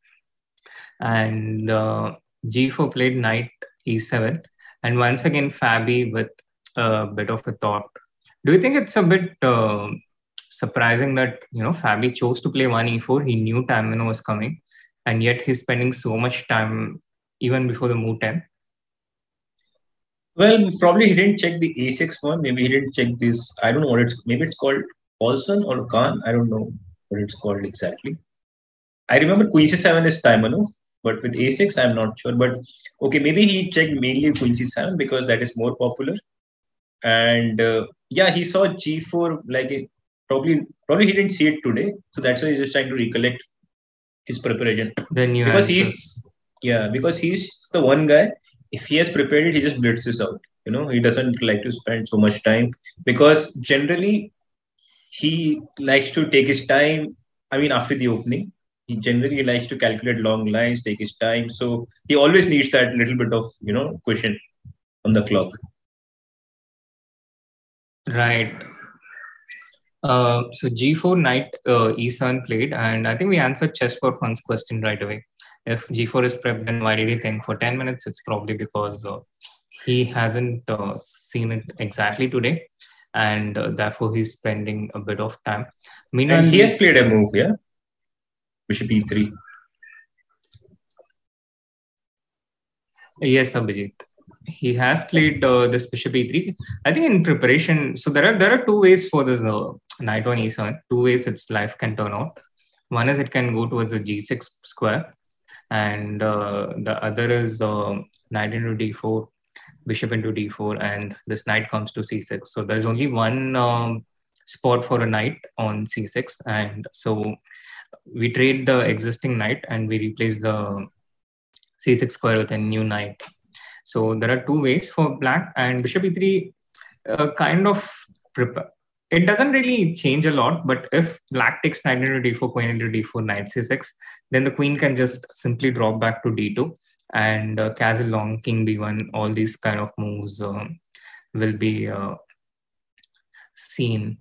And G4 played knight E7, and once again Fabi with a bit of a thought. Do you think it's a bit surprising that Fabi chose to play one E4? He knew time was coming, and yet he's spending so much time even before the move 10. Well, probably he didn't check the A6 one. Maybe he didn't check this. I don't know what maybe it's called Olsen or Khan. I don't know what it's called exactly. I remember Queen C7 is Taimanov, but with A6, I'm not sure. But okay, maybe he checked mainly Queen C7 because that is more popular. And yeah, he saw G4 like probably he didn't see it today, so that's why he's just trying to recollect his preparation. Because he's the one guy. If he has prepared it, he just blitzes out. He doesn't like to spend so much time because generally he likes to take his time. I mean, after the opening, he generally likes to calculate long lines, take his time. So he always needs that little bit of, cushion on the clock. Right. So G4 knight E7 played, and I think we answered Chess for Fun's question right away. If G4 is prepped, then why did he think for 10 minutes? It's probably because he hasn't seen it exactly today, and therefore he's spending a bit of time. Meanwhile, and he has played a move, yeah? Bishop E3. Yes, Abhijeet. He has played this Bishop E3. I think in preparation, so there are two ways for this knight on E7. Two ways its life can turn out. One is it can go towards the G6 square, and the other is knight into D4, bishop into D4, and this knight comes to C6. So there is only one spot for a knight on C6, and so we trade the existing knight and we replace the C6 square with a new knight. So there are two ways for black, and bishop E3 kind of prepare. It doesn't really change a lot, but if black takes knight into D4, queen into D4, knight C6, then the queen can just simply drop back to D2 and castle long, king B1, all these kind of moves will be seen.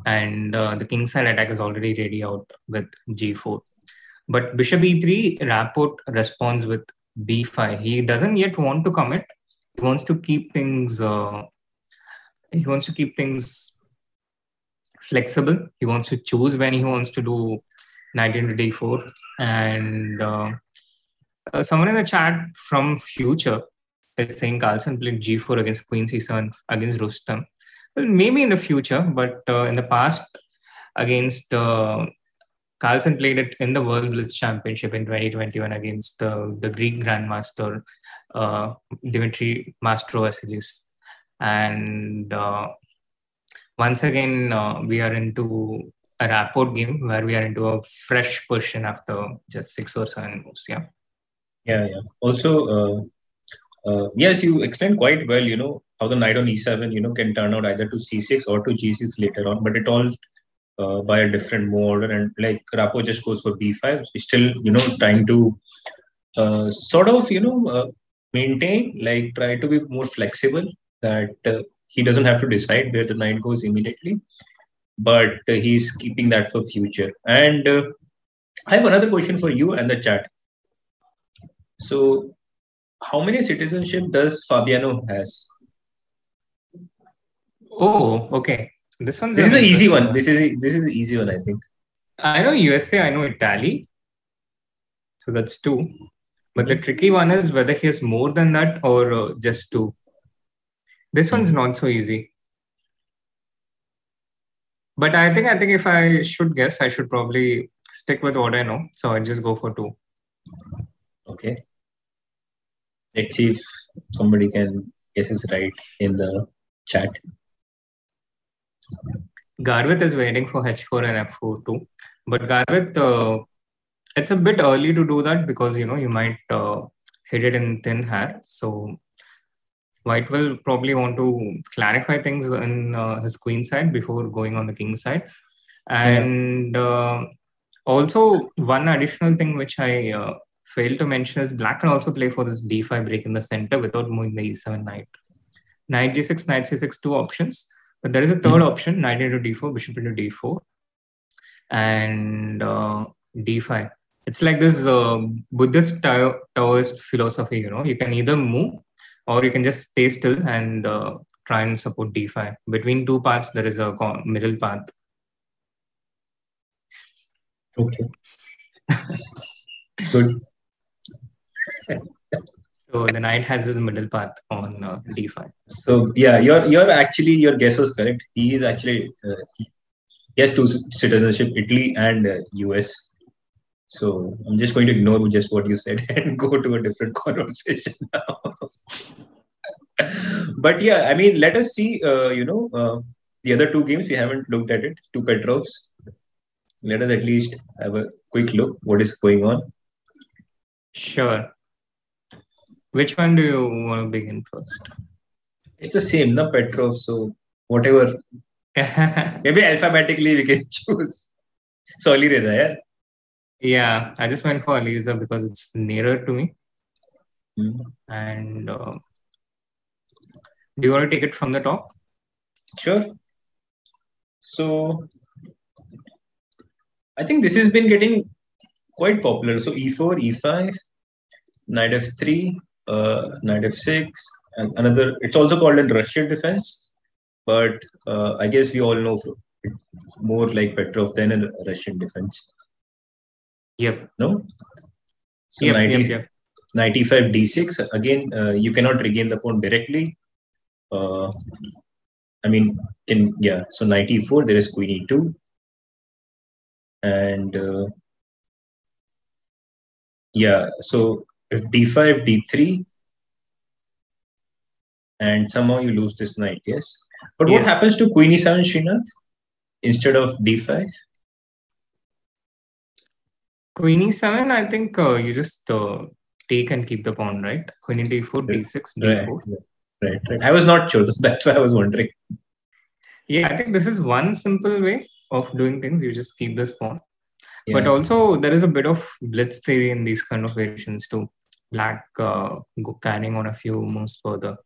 And the kingside attack is already ready out with G4. But bishop E3, Rapport responds with B5. He doesn't yet want to commit. He wants to keep things. Flexible. He wants to choose when he wants to do knight into D4. And someone in the chat from Future is saying Carlsen played G4 against Queen C7 against Rustam. Well, maybe in the future, but in the past against Carlsen played it in the World Blitz Championship in 2021 against the Greek Grandmaster Dimitri Mastrou-Vasilis. And once again, we are into a Rapport game where we are into a fresh position after just 6 or 7 moves. Yeah. Also, yes, you explained quite well, how the knight on e7, can turn out either to c6 or to g6 later on, but it all by a different move order. And like Rapport just goes for b5, still, trying to sort of, maintain, like try to be more flexible, that he doesn't have to decide where the knight goes immediately, but he's keeping that for future. And I have another question for you and the chat. So, how many citizenship does Fabiano has? Oh, okay. This is an easy one. This is an easy one, I think. I know USA, I know Italy. So that's 2. But the tricky one is whether he has more than that or just 2. This one's not so easy. But I think if I should guess, I should probably stick with what I know. So I'll just go for 2. Okay. Let's see if somebody can guess it right in the chat. Garvit is waiting for h4 and f4 too. But Garvit, it's a bit early to do that because, you might hit it in thin hair. So White will probably want to clarify things in his queen side before going on the king side. And also one additional thing which I failed to mention is Black can also play for this d5 break in the center without moving the e7 knight. Knight g6, knight c6, 2 options. But there is a third option, knight into d4, bishop into d4, and d5. It's like this Buddhist Taoist philosophy, you can either move or you can just stay still and try and support d5. Between 2 paths, there is a middle path. Okay. Good. So the knight has his middle path on d5. So yeah, your guess was correct. He is actually he has 2 citizenship, Italy and US. So I'm just going to ignore just what you said and go to a different conversation now. But yeah, I mean, let us see. The other 2 games we haven't looked at it. 2 Petrovs. Let us at least have a quick look what is going on. Sure. Which one do you want to begin first? It's the same, no, Petrov. So whatever. Maybe alphabetically we can choose. So Alireza, yeah? Yeah, I just went for Alireza because it's nearer to me. And do you want to take it from the top? Sure. So I think this has been getting quite popular. So e4, e5, knight f3, knight f6, and another. It's also called in Russian defense, but I guess we all know more like Petrov than a Russian defense. Yep. No? So yep. Knight e5, d6. Again, you cannot regain the pawn directly. So knight e4, there is queen e2. And so if d5, d3, and somehow you lose this knight, yes? But what happens to queen e7, Srinath, instead of d5? Queen e7, I think you just take and keep the pawn, right? Queen into e4, d6, d4. Right. I was not sure. That's why I was wondering. Yeah, I think this is one simple way of doing things. You just keep this pawn. Yeah. But also, there is a bit of blitz theory in these kind of variations too. Black carrying on a few moves further.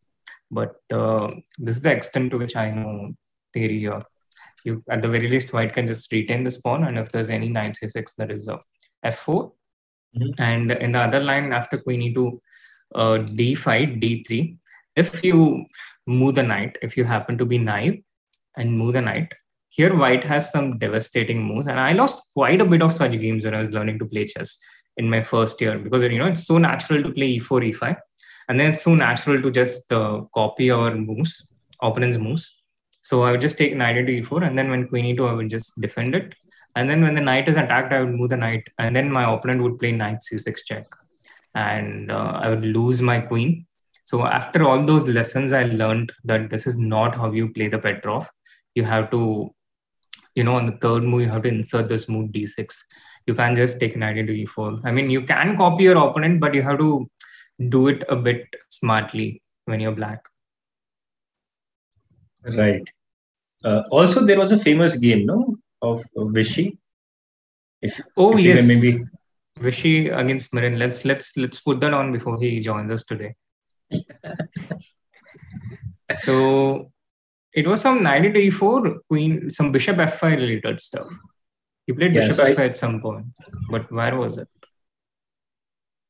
But this is the extent to which I know theory here. You, at the very least, White can just retain this pawn, and if there's any knight c6, there is a f4. And in the other line, after queen e2, d5, d3, if you move the knight, if you happen to be naive and move the knight, here White has some devastating moves. And I lost quite a bit of such games when I was learning to play chess in my first year, because it's so natural to play e4, e5. And then it's so natural to just copy our moves, opponent's moves. So I would just take knight into e4, and then when queen e2, I would just defend it. And then when the knight is attacked, I would move the knight. And then my opponent would play knight c6 check. And I would lose my queen. So after all those lessons, I learned that this is not how you play the Petrov. You have to, on the third move, you have to insert this move d6. You can't just take knight into e4. I mean, you can copy your opponent, but you have to do it a bit smartly when you're black. Right. Also, there was a famous game, no, of Vishy. If yes, maybe Vishy against Liren. Let's put that on before he joins us today. So it was some knight into e4, queen, some bishop f5 related stuff. He played bishop f5 at some point, but where was it?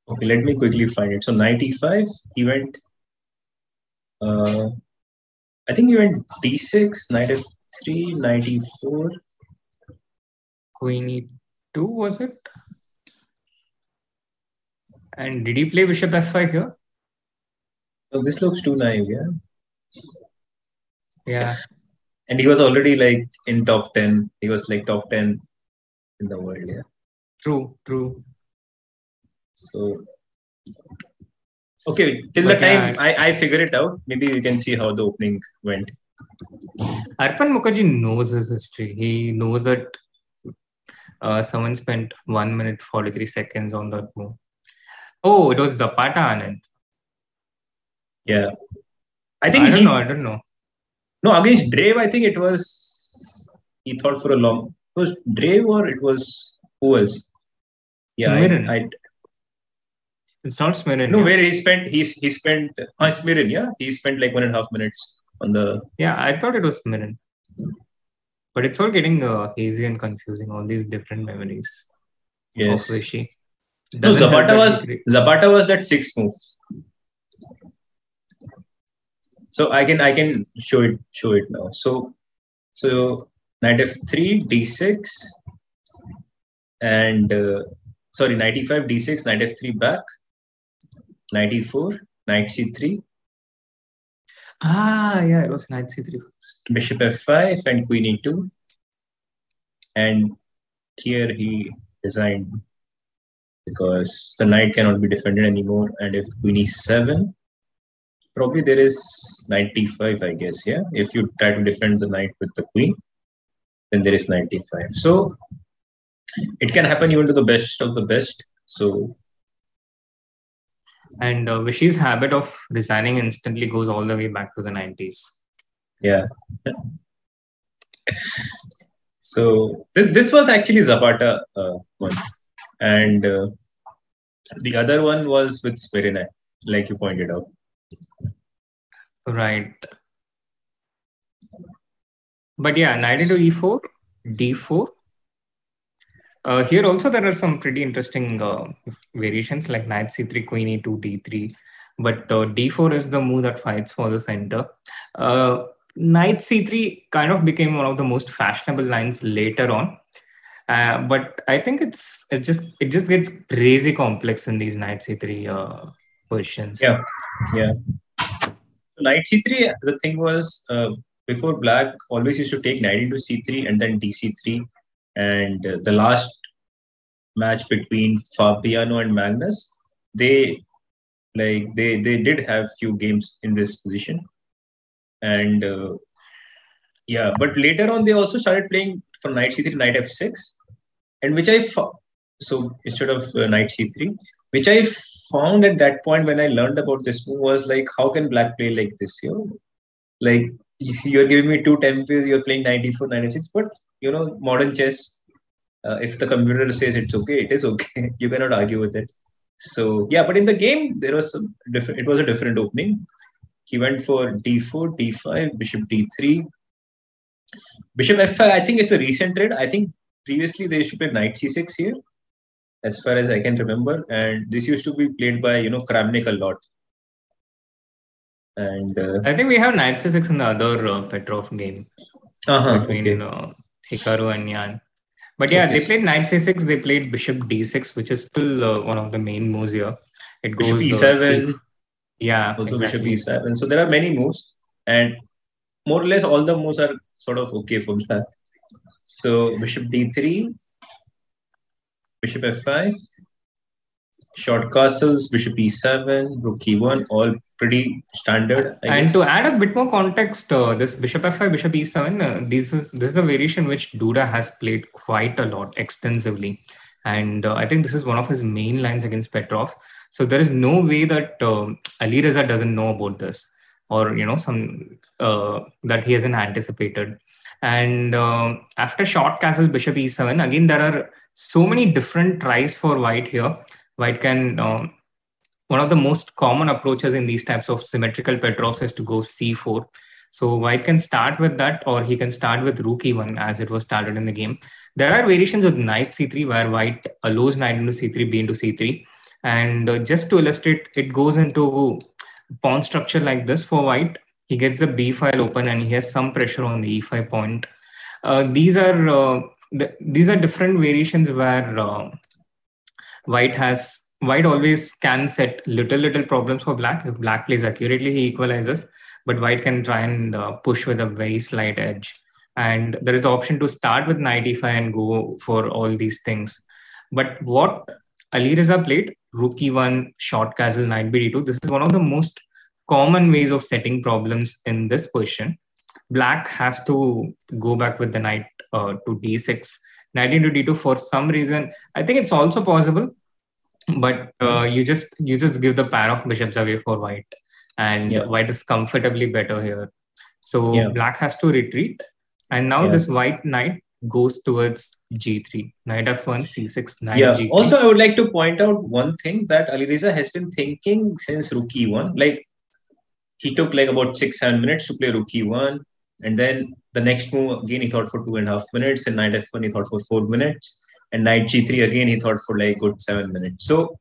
Okay, let me quickly find it. So knight e5, he went. I think he went d6, knight f3, knight e4, queen e2, was it? And did he play bishop f5 here? Oh, this looks too naive, yeah. Yeah. And he was already like in top 10. He was like top 10 in the world, yeah. True. So, okay, till the time I figure it out, maybe we can see how the opening went. Arpan Mukherjee knows his history. He knows that someone spent 1 minute 43 seconds on that move. Oh, it was Zapata Anand. Yeah. I don't know. No, against Drave, I think it was, he thought for a long, it was Drave or it was who else? Yeah, it's not Smirin. No, where he spent Smirin, yeah? He spent like 1.5 minutes on the... Yeah, I thought it was Smirin. But it's all getting hazy and confusing, all these different memories of Vishy. No, Zapata was that 6th move. So I can show it now. So knight f3, d6, and knight e5, d6, knight f3 back, knight e4, knight c3. Yeah, it was knight c3 first. Bishop f5 and queen e2. And here he resigned because the knight cannot be defended anymore. And if queen e7, probably there is knight d5, I guess, yeah? If you try to defend the knight with the queen, then there is knight d5. So it can happen even to the best of the best. So, and Vishy's habit of resigning instantly goes all the way back to the 90s. Yeah. So this was actually Zapata one. And the other one was with Smirina, like you pointed out. Right. But yeah, knight into e4, d4. Here also there are some pretty interesting variations like knight c3, queen e2, d3. But d4 is the move that fights for the center. Knight c3 kind of became one of the most fashionable lines later on. But I think it just gets crazy complex in these knight c3 positions. Yeah. Knight c3, the thing was, before black always used to take knight into c3 and then dc3. And the last match between Fabiano and Magnus, they did have few games in this position. And but later on they also started playing for knight c3, knight f6, and which I found, so instead of knight c3, which I found at that point when I learned about this move was like, how can black play like this? Like you're giving me two tempos, you're playing knight d4, knight f6, but modern chess, if the computer says it's okay, it is okay. You cannot argue with it. So yeah, but in the game there was some different. It was a different opening. He went for d4, d5, bishop d3, bishop f5. I think it's the recent trade. I think previously they used to play knight c6 here, as far as I can remember, and this used to be played by Kramnik a lot. And I think we have knight c6 in the other Petrov game between Hikaru and Jan. But yeah, they played knight c6. They played bishop d6, which is still one of the main moves here. It bishop goes e7. Yeah, also exactly. Bishop e7. So there are many moves, and more or less all the moves are sort of okay for black. So bishop d3, bishop f5, short castles, bishop e7, rook e1, all pretty standard, I And guess. to add a bit more context, this bishop f5, bishop e7, this is a variation which Duda has played quite a lot, extensively. And I think this is one of his main lines against Petrov. So there is no way that Alireza doesn't know about this, or some that he hasn't anticipated. And after short castle, bishop e7, again there are so many different tries for white here. White can one of the most common approaches in these types of symmetrical Petrovs is to go c4. So white can start with that, or he can start with rook e1 as it was started in the game. There are variations with knight c3 where white allows knight into c3, b into c3. And just to illustrate, it goes into pawn structure like this for white. He gets the b file open and he has some pressure on the e5 point. These are different variations where White always can set little problems for black. If black plays accurately, he equalizes, but white can try and push with a very slight edge. And there is the option to start with knight e5 and go for all these things. But what Alireza played, rook e1, short castle, knight b d2, this is one of the most common ways of setting problems in this position. Black has to go back with the knight to d6, knight into d2 for some reason. I think it's also possible, but you just give the pair of bishops away for white, and white is comfortably better here. So black has to retreat, and now this white knight goes towards g3, knight f1, c6, knight g3. Also, I would like to point out one thing that Alireza has been thinking since rook e1. Like, he took like about 6-7 minutes to play rook e1, and then the next move again he thought for 2.5 minutes, and knight f1 he thought for 4 minutes. And knight g3 again, he thought for like good 7 minutes. So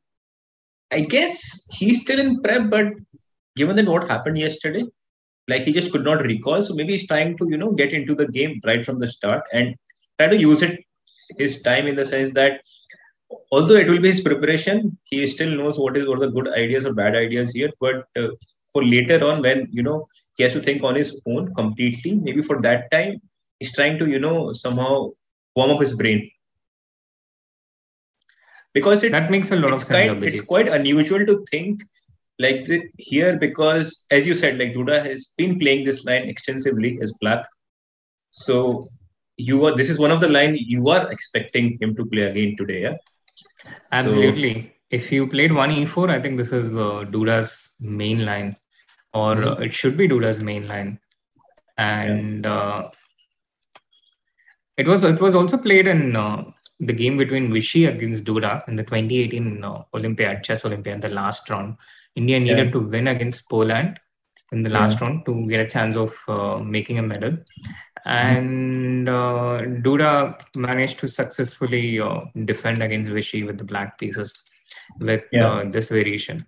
I guess he's still in prep, but given that what happened yesterday, like he just could not recall. So maybe he's trying to, get into the game right from the start and try to use his time in the sense that although it will be his preparation, he still knows what are the good ideas or bad ideas here. But for later on, when, he has to think on his own completely, maybe for that time, he's trying to, somehow warm up his brain. Because that makes a lot of sense. It's quite unusual to think like here, because as you said, like Duda has been playing this line extensively as black. So this is one of the line you are expecting him to play again today, yeah? Absolutely. So, if you played 1e4, I think this is Duda's main line, or it should be Duda's main line. And it was also played in the game between Vishy against Duda in the 2018 Chess Olympiad, the last round. India needed to win against Poland in the last round to get a chance of making a medal. And Duda managed to successfully defend against Vishy with the black pieces with this variation.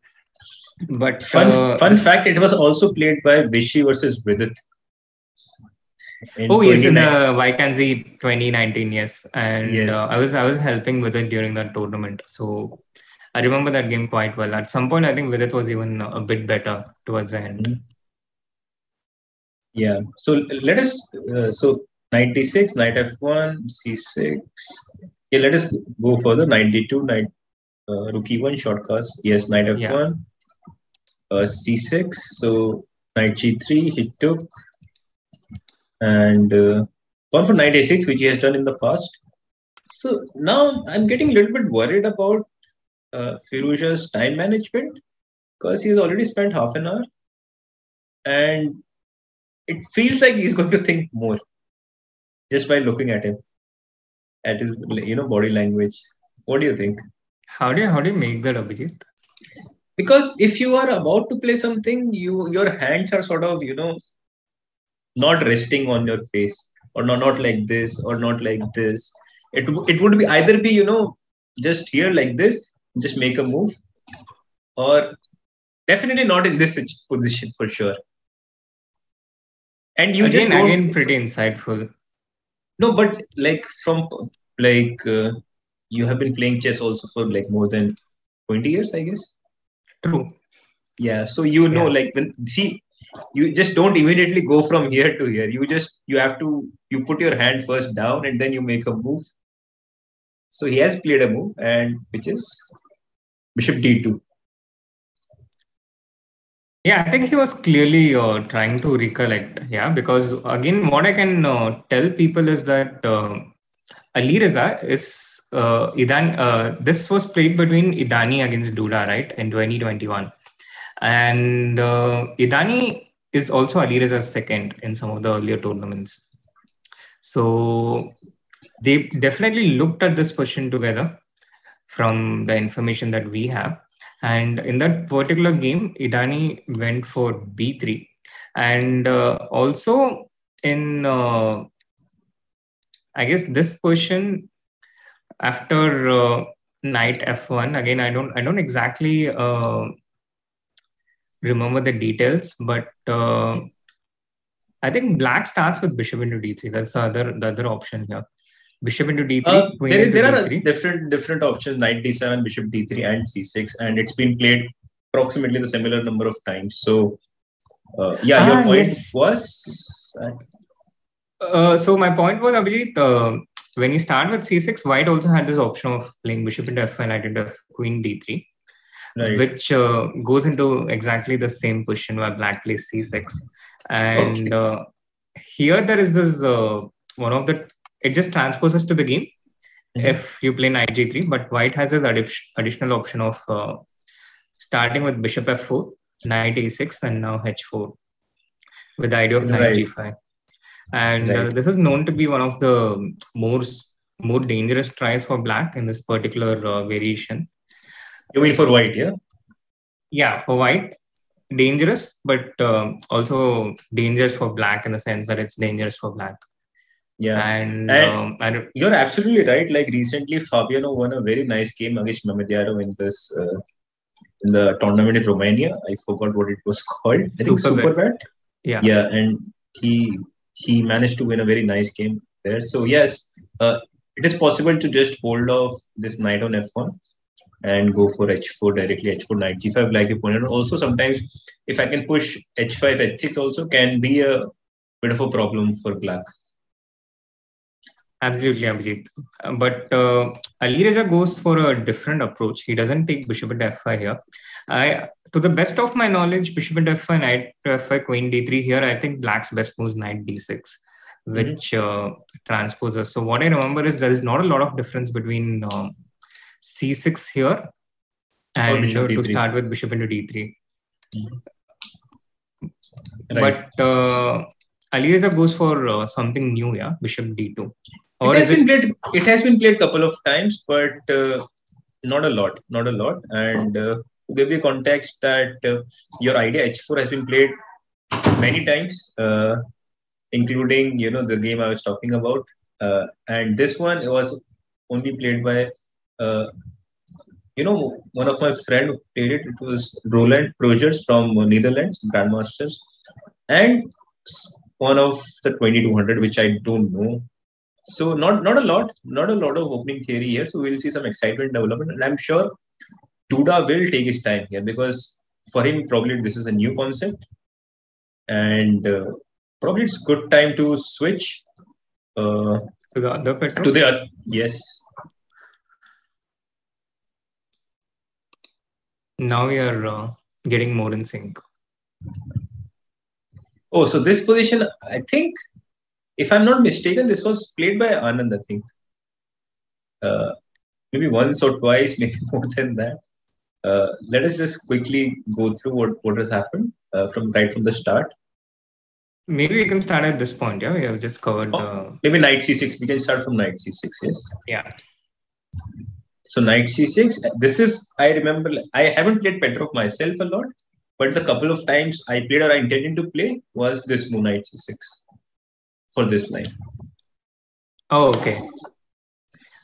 But fun fact, it was also played by Vishy versus Vidit. In the Vacancy 2019, yes. And I was helping with it during that tournament. So I remember that game quite well. At some point, I think Vidit was even a bit better towards the end. Yeah. So let us, knight d6, knight f1, c6. Yeah, let us go further. Knight d2, knight rook e1, short cast. Yes, knight f1, c6. So knight g3, he took. And gone for knight a6, which he has done in the past. So now I'm getting a little bit worried about Firouzja's time management, because he's already spent half an hour. And it feels like he's going to think more just by looking at him, at his body language. What do you think? How do you make that, Abhijeet? Because if you are about to play something, your hands are sort of not resting on your face, or not like this, or not like this. It would be either be just here like this, just make a move, or definitely not in this position for sure. And you again pretty insightful. No, but like you have been playing chess also for like more than 20 years, I guess. True. Yeah, so like you just don't immediately go from here to here. You put your hand first down and then you make a move. So he has played a move, and which is bishop d2. Yeah, I think he was clearly trying to recollect. Yeah, because again, what I can tell people is that Alireza is this was played between Idani against Duda, right, in 2021, and Idani is also Alireza's second in some of the earlier tournaments. So they definitely looked at this question together from the information that we have. And in that particular game, Idani went for b3. And also in, I guess, this question after knight f1, again, I don't exactly remember the details, but I think black starts with bishop into d3. That's the other option here. Bishop into d3. There are different options: knight d7, bishop d3, and c6, and it's been played approximately the similar number of times. So, your point was. So my point was, Abhijeet, when you start with c6, white also had this option of playing bishop into f5, knight into f, queen d3, right, which goes into exactly the same position where black plays c6, and here there is this one of the. It just transposes to the game if you play knight g3, but white has this additional option of starting with bishop f4, knight a6, and now h4 with the idea of knight g5. And this is known to be one of the more dangerous tries for black in this particular variation. You mean for white, yeah? Yeah, for white, dangerous, but also dangerous for black in the sense that it's dangerous for black. Yeah, and you're absolutely right. Like recently, Fabiano won a very nice game against Mamediaro in the tournament in Romania. I forgot what it was called. I think Superbet. Yeah, and he managed to win a very nice game there. So yes, it is possible to just hold off this knight on f1 and go for h4 directly, h4 knight g5 like you pointed out. Also, sometimes if I can push h5 h6 also can be a bit of a problem for black. Absolutely, Abhijeet. But Alireza goes for a different approach. He doesn't take bishop into f5 here. To the best of my knowledge, bishop into f5, knight to f5, queen d3 here, I think black's best move is knight d6, which transposes. So what I remember is there is not a lot of difference between c6 here and to start with bishop into d3. Right. But Alireza goes for something new, yeah, bishop d2. It has been played a couple of times, but not a lot. And to give you context that your idea h4 has been played many times, including the game I was talking about, and this one was only played by one of my friend who played it. It was Roland Projers from Netherlands, Grandmasters, and one of the 2200, which I don't know. So not a lot of opening theory here. So we'll see some excitement development, and I'm sure Duda will take his time here because for him probably this is a new concept, and probably it's good time to switch to the other pattern. Yes. Now we are getting more in sync. Oh, so this position, I think, if I'm not mistaken, this was played by Anand, I think. Maybe once or twice, maybe more than that. Let us just quickly go through what has happened from the start. Maybe we can start at this point, yeah? We have just covered maybe knight c6. We can start from knight c6, yes? Yeah. So knight c6, this is, I remember, I haven't played Petrov myself a lot, but the couple of times I played or I intended to play was this move, knight c6, for this line. Oh, okay.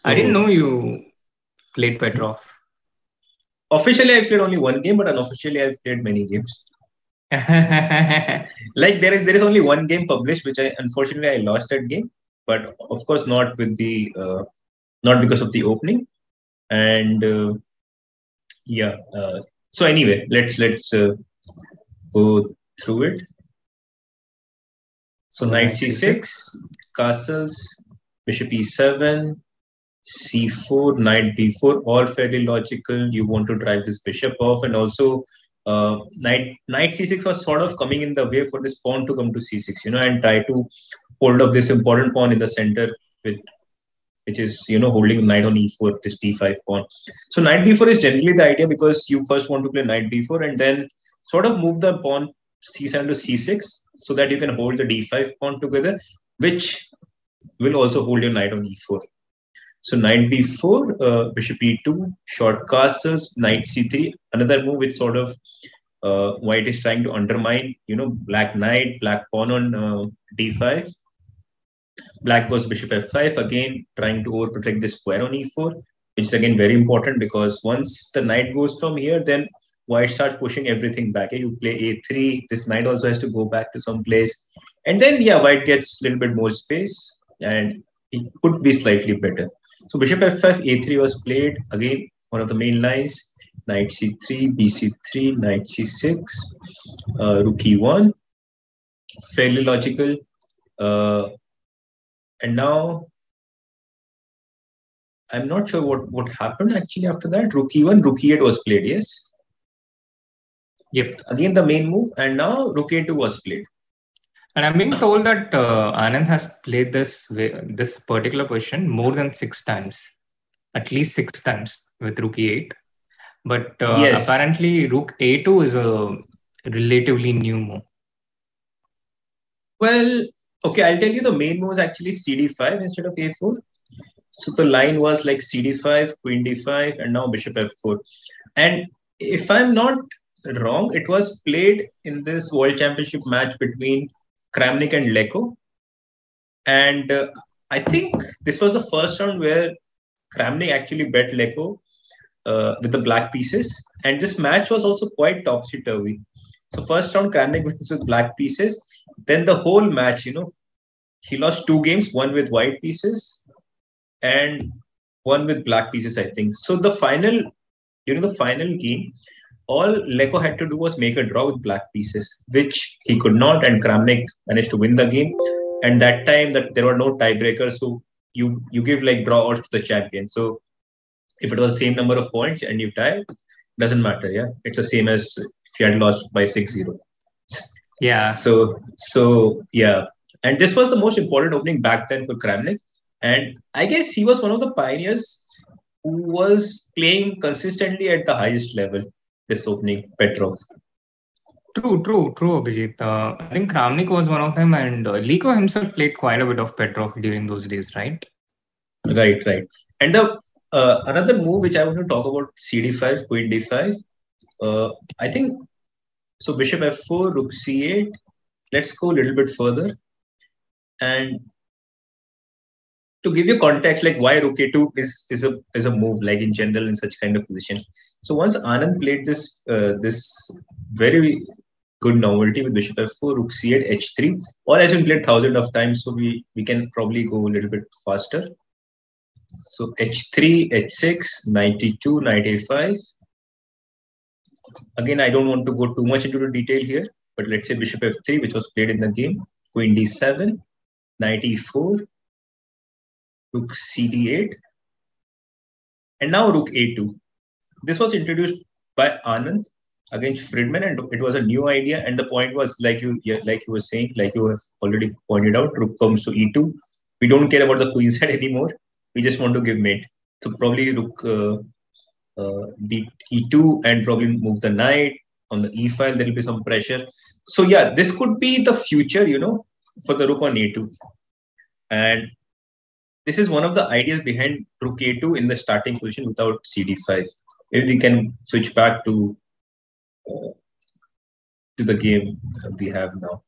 I didn't know you played Petrov. Officially, I played only one game, but unofficially, I've played many games. Like there is only one game published, which unfortunately I lost that game, but of course not with the not because of the opening. And so anyway, let's go through it. So knight c6, castles, bishop e7, c4, knight b4, all fairly logical. You want to drive this bishop off, and also knight c6 was sort of coming in the way for this pawn to come to c6, and try to hold up this important pawn in the center, which is holding knight on e4, this d5 pawn. So knight b4 is generally the idea, because you first want to play knight b4 and then sort of move the pawn c7 to c6, so that you can hold the d5 pawn together, which will also hold your knight on e4. So knight b4, bishop e2, short castles, knight c3. Another move which sort of white is trying to undermine, black knight, black pawn on d5. Black goes bishop f5, again trying to overprotect the square on e4, which is again very important, because once the knight goes from here, then white starts pushing everything back. You play a3, this knight also has to go back to some place. And then, white gets a little bit more space, and it could be slightly better. So bishop f5, a3 was played. Again, one of the main lines. Knight c3, bc3, knight c6, rook e1. Fairly logical. And now, I'm not sure what happened actually after that. Rook e1, rook e8 was played, yes? Yep. Again, the main move. And now rook a2 was played. And I'm being told that Anand has played this particular position more than 6 times. At least 6 times with rook e8. But yes, apparently rook a2 is a relatively new move. Well, okay, I'll tell you the main move was actually cd5 instead of a4. So the line was like cd5, queen d5, and now bishop f4. And if I'm not wrong, it was played in this World Championship match between Kramnik and Leko. And I think this was the first round where Kramnik actually bet Leko with the black pieces. And this match was also quite topsy-turvy. So first round, Kramnik wins with black pieces. Then the whole match, he lost 2 games, one with white pieces and one with black pieces, I think. So during the final game, all Leko had to do was make a draw with black pieces, which he could not, and Kramnik managed to win the game. And that time that there were no tiebreakers, so you give like draw odds to the champion. So if it was the same number of points and you tie, doesn't matter, yeah? It's the same as if you had lost by 6-0. Yeah. So yeah. And this was the most important opening back then for Kramnik. And I guess he was one of the pioneers who was playing consistently at the highest level, this opening, Petrov. True, Abhijeet. I think Kramnik was one of them, and Leko himself played quite a bit of Petrov during those days, right? Right. And the another move which I want to talk about, cd5, queen d5. I think, so bishop f4, rook c8. Let's go a little bit further. And to give you context, like why rook a2 is a move, like in general in such kind of position. So once Anand played this very good novelty with bishop f4, rook c8, h3, or has been played thousands of times, so we can probably go a little bit faster. So h3, h6, knight e2, knight a5. Again, I don't want to go too much into the detail here, but let's say bishop f3, which was played in the game, queen d7, knight e4, rook cd8, and now rook a2. This was introduced by Anand against Friedman, and it was a new idea. And the point was, like you were saying, like you have already pointed out, rook comes to e2. We don't care about the queen side anymore. We just want to give mate. So probably rook beat e2 and probably move the knight on the e file. There will be some pressure. So yeah, this could be the future, for the rook on a2. And this is one of the ideas behind rook a2 in the starting position without cd5. Maybe we can switch back to the game we have now.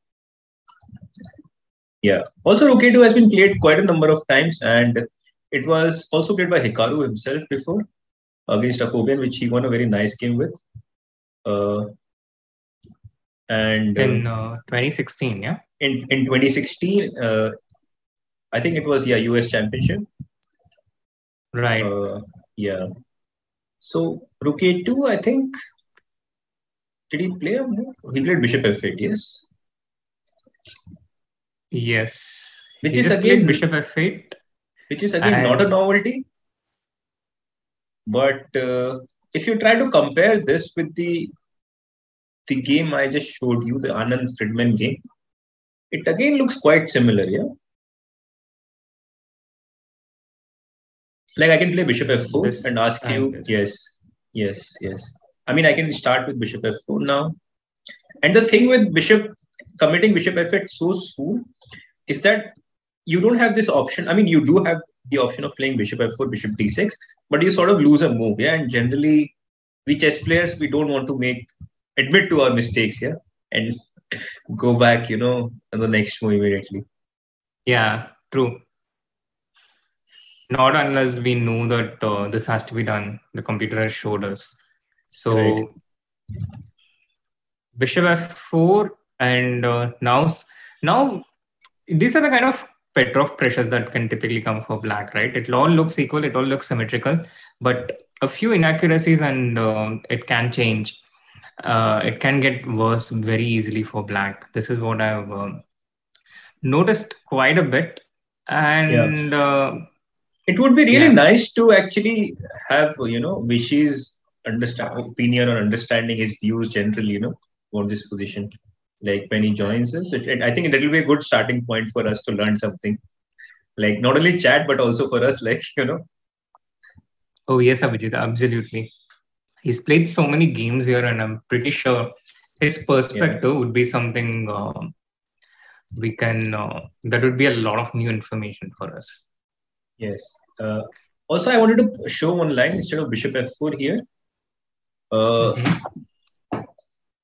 Yeah. Also, rook a2 has been played quite a number of times, and it was also played by Hikaru himself before against Jacobian, which he won a very nice game with. And in 2016, yeah. In 2016, I think it was US Championship. Right. Yeah. So rook a2, I think Did he play a move? He played bishop f8, yes? Yes. Which He is just again played bishop f8. Which is again not a novelty. But if you try to compare this with the game I just showed you, the Anand Friedman game, it again looks quite similar, yeah? Like I can play bishop f4 and ask you, yes. I mean, I can start with bishop f4 now. And the thing with committing bishop f8 so soon is that you don't have this option. I mean, you do have the option of playing bishop f4, bishop d6, but you sort of lose a move, yeah? And generally, we chess players, we don't want to admit to our mistakes, yeah? And go back, on the next move immediately. Yeah, true. Not unless we know that this has to be done. The computer has showed us. So, right. Bishop f4 and now these are the kind of Petrov pressures that can typically come for black, right? It all looks equal, it all looks symmetrical, but a few inaccuracies and it can change. It can get worse very easily for black. This is what I've noticed quite a bit. And it would be really nice to actually have, Vishy's opinion or understanding his views generally, on this position. Like when he joins us, I think that will be a good starting point for us to learn something. Like not only chat, but also for us, Oh, yes, Abhijeet, absolutely. He's played so many games here, and I'm pretty sure his perspective would be something we can, that would be a lot of new information for us. Yes. Also, I wanted to show one line instead of bishop f4 here.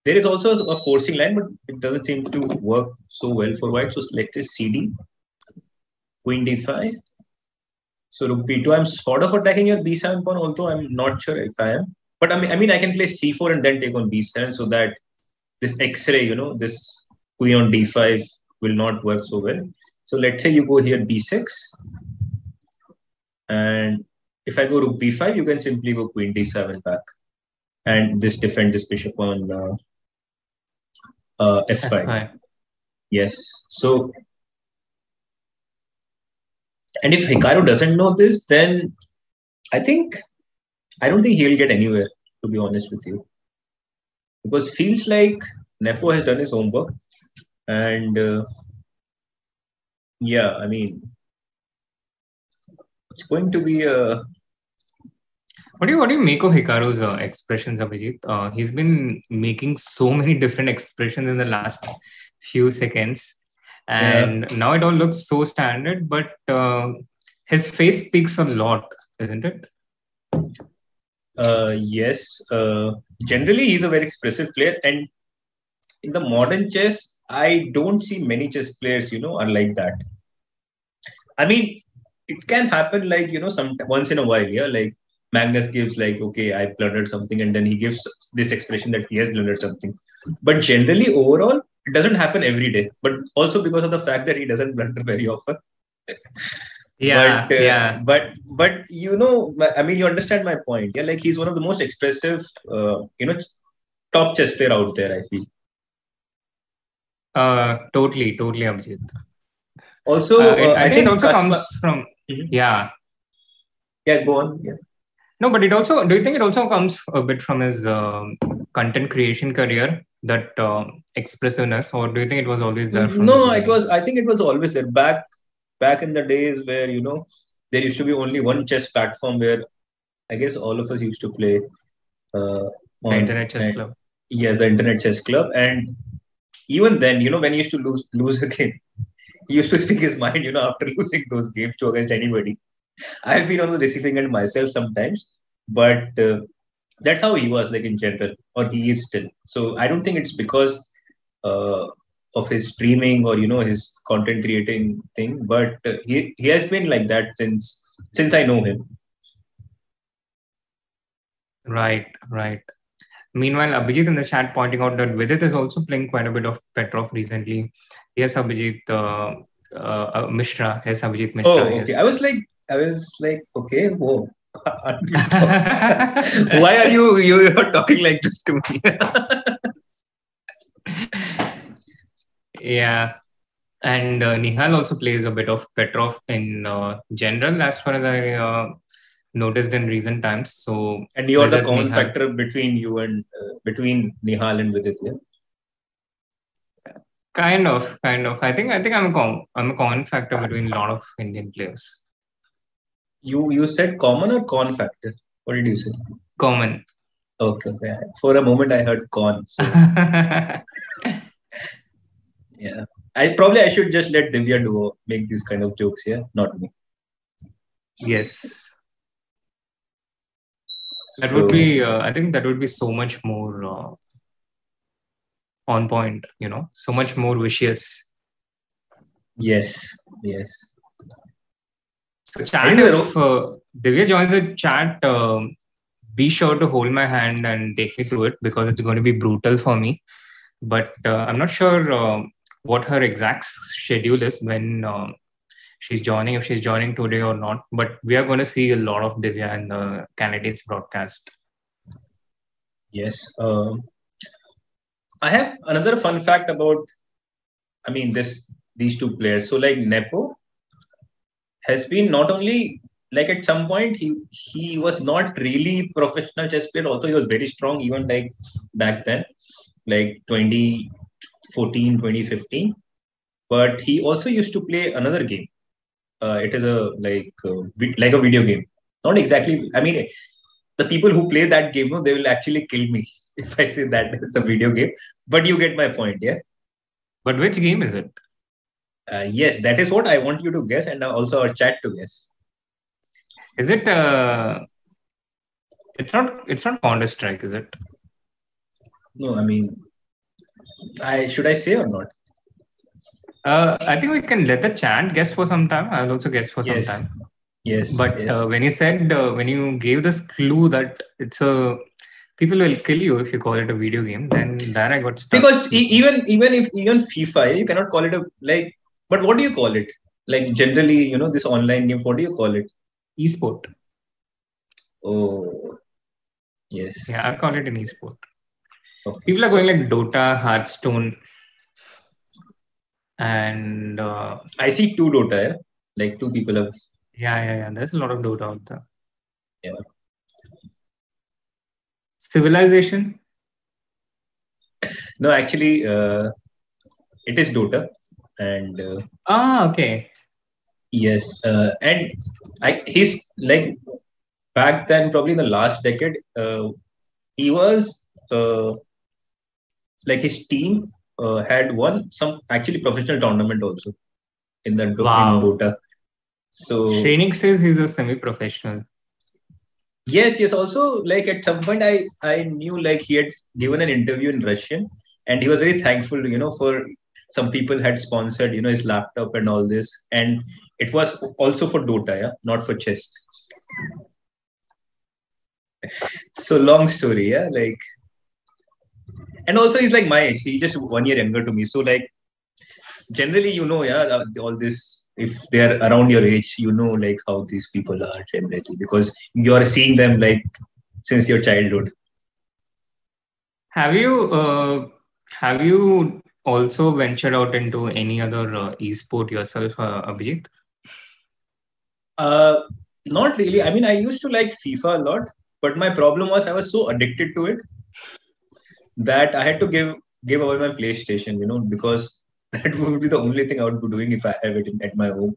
There is also a forcing line, but it doesn't seem to work so well for white. So let's say cd, queen d5. So rook b2. I'm sort of attacking your b7 pawn, although I'm not sure if I am. But I mean, I can play c4 and then take on b7 so that this x-ray, this queen on d5 will not work so well. So let's say you go here b6. And if I go rook b5, you can simply go queen d7 back. And this defend this bishop on f5. Yes. So, and if Hikaru doesn't know this, then I don't think he'll get anywhere, to be honest with you. Because feels like Nepo has done his homework. And I mean, it's going to be a... What do you make of Hikaru's expressions, Abhijeet? He's been making so many different expressions in the last few seconds. And now it all looks so standard, but his face speaks a lot, isn't it? Yes. Generally, he's a very expressive player. And in the modern chess, I don't see many chess players, are like that. I mean, it can happen like, once in a while, yeah? Like Magnus gives like, okay, I blundered something. And then he gives this expression that he has blundered something. But generally, overall, it doesn't happen every day. But also because of the fact that he doesn't blunder very often. But I mean, you understand my point. Yeah, like he's one of the most expressive, top chess player out there, I feel. Totally, Abhijeet. Also, I think it also comes from, Yeah, go on. Yeah. No, but do you think it also comes a bit from his content creation career, that expressiveness, or do you think it was always there? I think it was always there. Back in the days where, there used to be only one chess platform where I guess all of us used to play the Internet Chess Club. Yes, the Internet Chess Club. And even then, when he used to lose a game, he used to speak his mind, after losing those games against anybody. I've been on the receiving end myself sometimes, but that's how he was, like in general, or he is still. So I don't think it's because of his streaming or his content creating thing, but he has been like that since I know him. Right. Meanwhile, Abhijeet in the chat pointing out that Vidit is also playing quite a bit of Petrov recently. Yes, Abhijeet Mishra. Yes, Abhijeet Mishra. Oh, okay. Yes. I was like, okay, whoa. Why are you talking like this to me? Yeah. And Nihal also plays a bit of Petrov in general, as far as I noticed in recent times. So, And you are the whether common Nihal, factor between you and between Nihal and Vidit. Yeah? kind of. I think I'm a common factor between a lot of Indian players. You said common or con factor? What did you say? Common. Okay. For a moment, I heard con. So yeah, I should just let Divya make these kind of jokes. Yeah, not me. Yes. That So would be. I think that would be so much more on point. So much more vicious. yes. So chat, if Divya joins the chat, be sure to hold my hand and take me through it, because it's going to be brutal for me. But I'm not sure what her exact schedule is when she's joining, if she's joining today or not. But we are going to see a lot of Divya in the candidates broadcast. Yes. I have another fun fact about, these two players. So like Nepo has been not only like at some point he was not really professional chess player, although he was very strong even like back then, like 2014, 2015. But he also used to play another game. It is like a video game. Not exactly. I mean, the people who play that game, they will actually kill me if I say that it's a video game. But you get my point, yeah? But which game is it? Yes, that is what I want you to guess, and also our chat to guess. Is it? It's not Counter-Strike, is it? No, I mean, should I say or not? I think we can let the chat guess for some time. I'll also guess for some time. Yes. But when you said, when you gave this clue that people will kill you if you call it a video game, then there I got stuck. Because even FIFA, you cannot call it but what do you call it? Like generally, this online game, what do you call it? Esport. Oh, yes. Yeah, I call it an esport. Okay. People are going like Dota, Hearthstone, and I see two Dota. Yeah? Like two people have. Yeah. There's a lot of Dota out there. Yeah. Civilization? No, actually, it is Dota, and okay. Yes, and he's like back then, probably in the last decade, he was like his team had won some actually professional tournament also in the in Dota. So Shainik says he's a semi-professional. Yes. Also, like at some point, I knew like he had given an interview in Russian, and he was very thankful, for some people had sponsored, his laptop and all this, and it was also for Dota, yeah, not for chess. So long story, yeah, like, and also he's like my age. He's just 1 year younger to me. So like, generally, yeah, all this. If they're around your age, like how these people are generally, because you're seeing them like since your childhood. Have you also ventured out into any other esport yourself, Abhijeet? Not really. I mean, I used to like FIFA a lot, but my problem was I was so addicted to it that I had to give away my PlayStation, because that would be the only thing I would be doing if I have it at my home.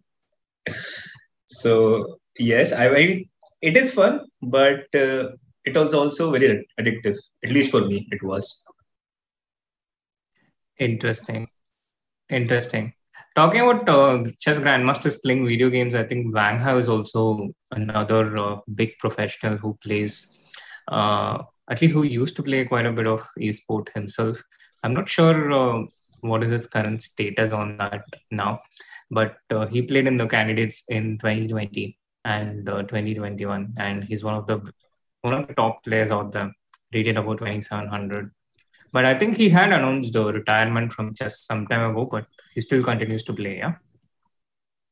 So yes, I mean, it is fun, but it was also very addictive. At least for me, it was. Interesting. Talking about chess grandmasters playing video games, I think Wang Hao is also another big professional who plays, at least who used to play quite a bit of esport himself. I'm not sure what is his current status on that now, but he played in the candidates in 2020 and 2021, and he's one of the top players out there, rated about 2700. But I think he had announced retirement from chess some time ago, but he still continues to play, yeah?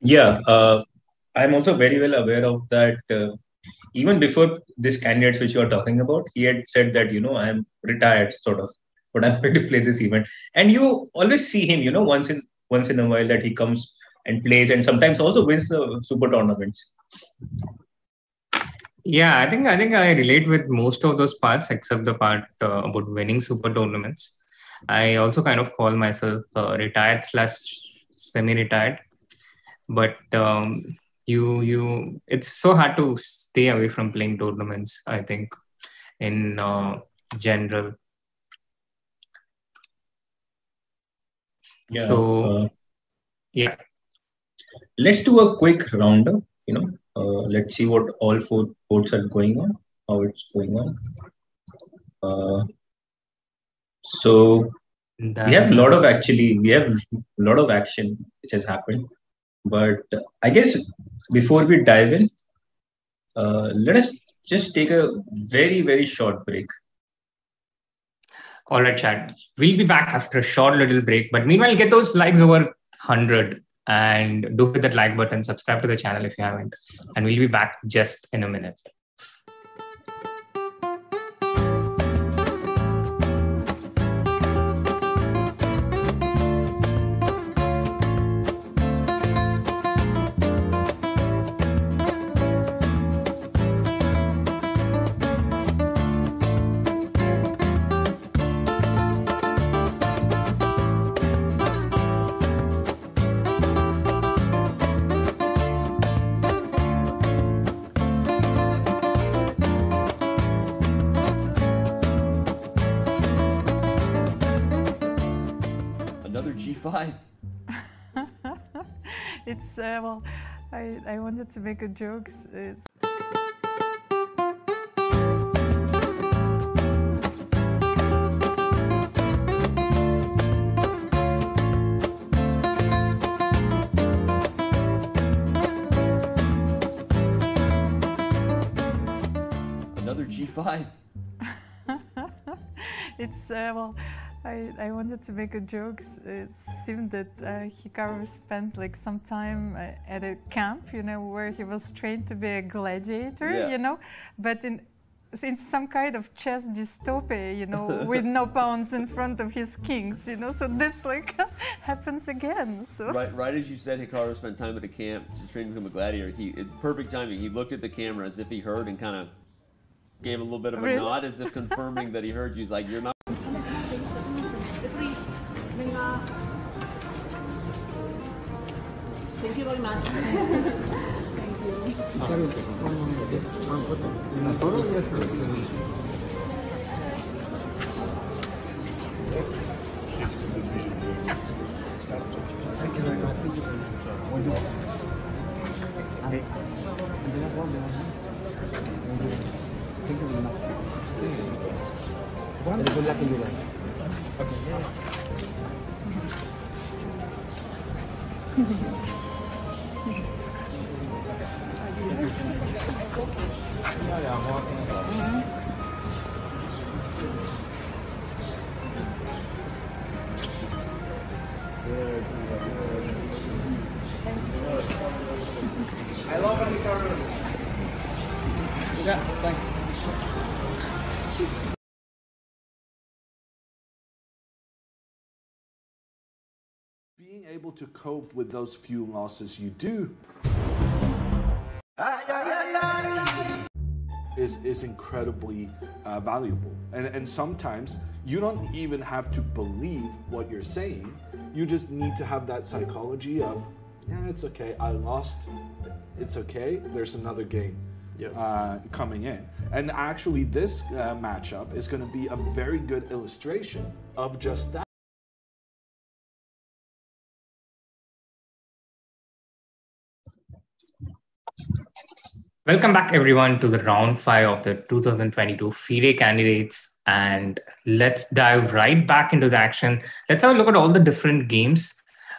Yeah, I'm also very well aware of that. Even before this candidates which you are talking about, he had said that, I'm retired, sort of. but I'm going to play this event. And you always see him, once in a while that he comes and plays, and sometimes also wins the super tournaments. Yeah, I think I relate with most of those parts except the part about winning super tournaments. I also kind of call myself retired / semi-retired, but it's so hard to stay away from playing tournaments, I think, in general. Yeah. So yeah, let's do a quick roundup. Let's see what all 4 boards are going on, how it's going on. So we have a lot of action which has happened. But I guess before we dive in, let us just take a very, very short break. All right, chat. We'll be back after a short little break. But meanwhile, get those likes over 100 and do hit that like button. Subscribe to the channel if you haven't. And we'll be back just in a minute. It's well, I wanted to make a joke. Another G5. It's well, I wanted to make a joke. It seemed that Hikaru spent like some time at a camp, where he was trained to be a gladiator, but in some kind of chess dystopia, with no pawns in front of his kings, so this like happens again. So right as you said, Hikaru spent time at a camp training to become a gladiator. Perfect timing. He looked at the camera as if he heard and kind of gave a little bit of a nod as if confirming that he heard you. He's like, you're not. Thank you very much. Thank I love Hikaru. Yeah, thanks. Being able to cope with those few losses you do is incredibly valuable. And sometimes you don't even have to believe what you're saying. You just need to have that psychology of, yeah, it's okay, I lost, it's okay, there's another game coming in. And actually this matchup is going to be a very good illustration of just that. Welcome back, everyone, to the round 5 of the 2022 FIDE Candidates. And let's dive right back into the action. Let's have a look at all the different games,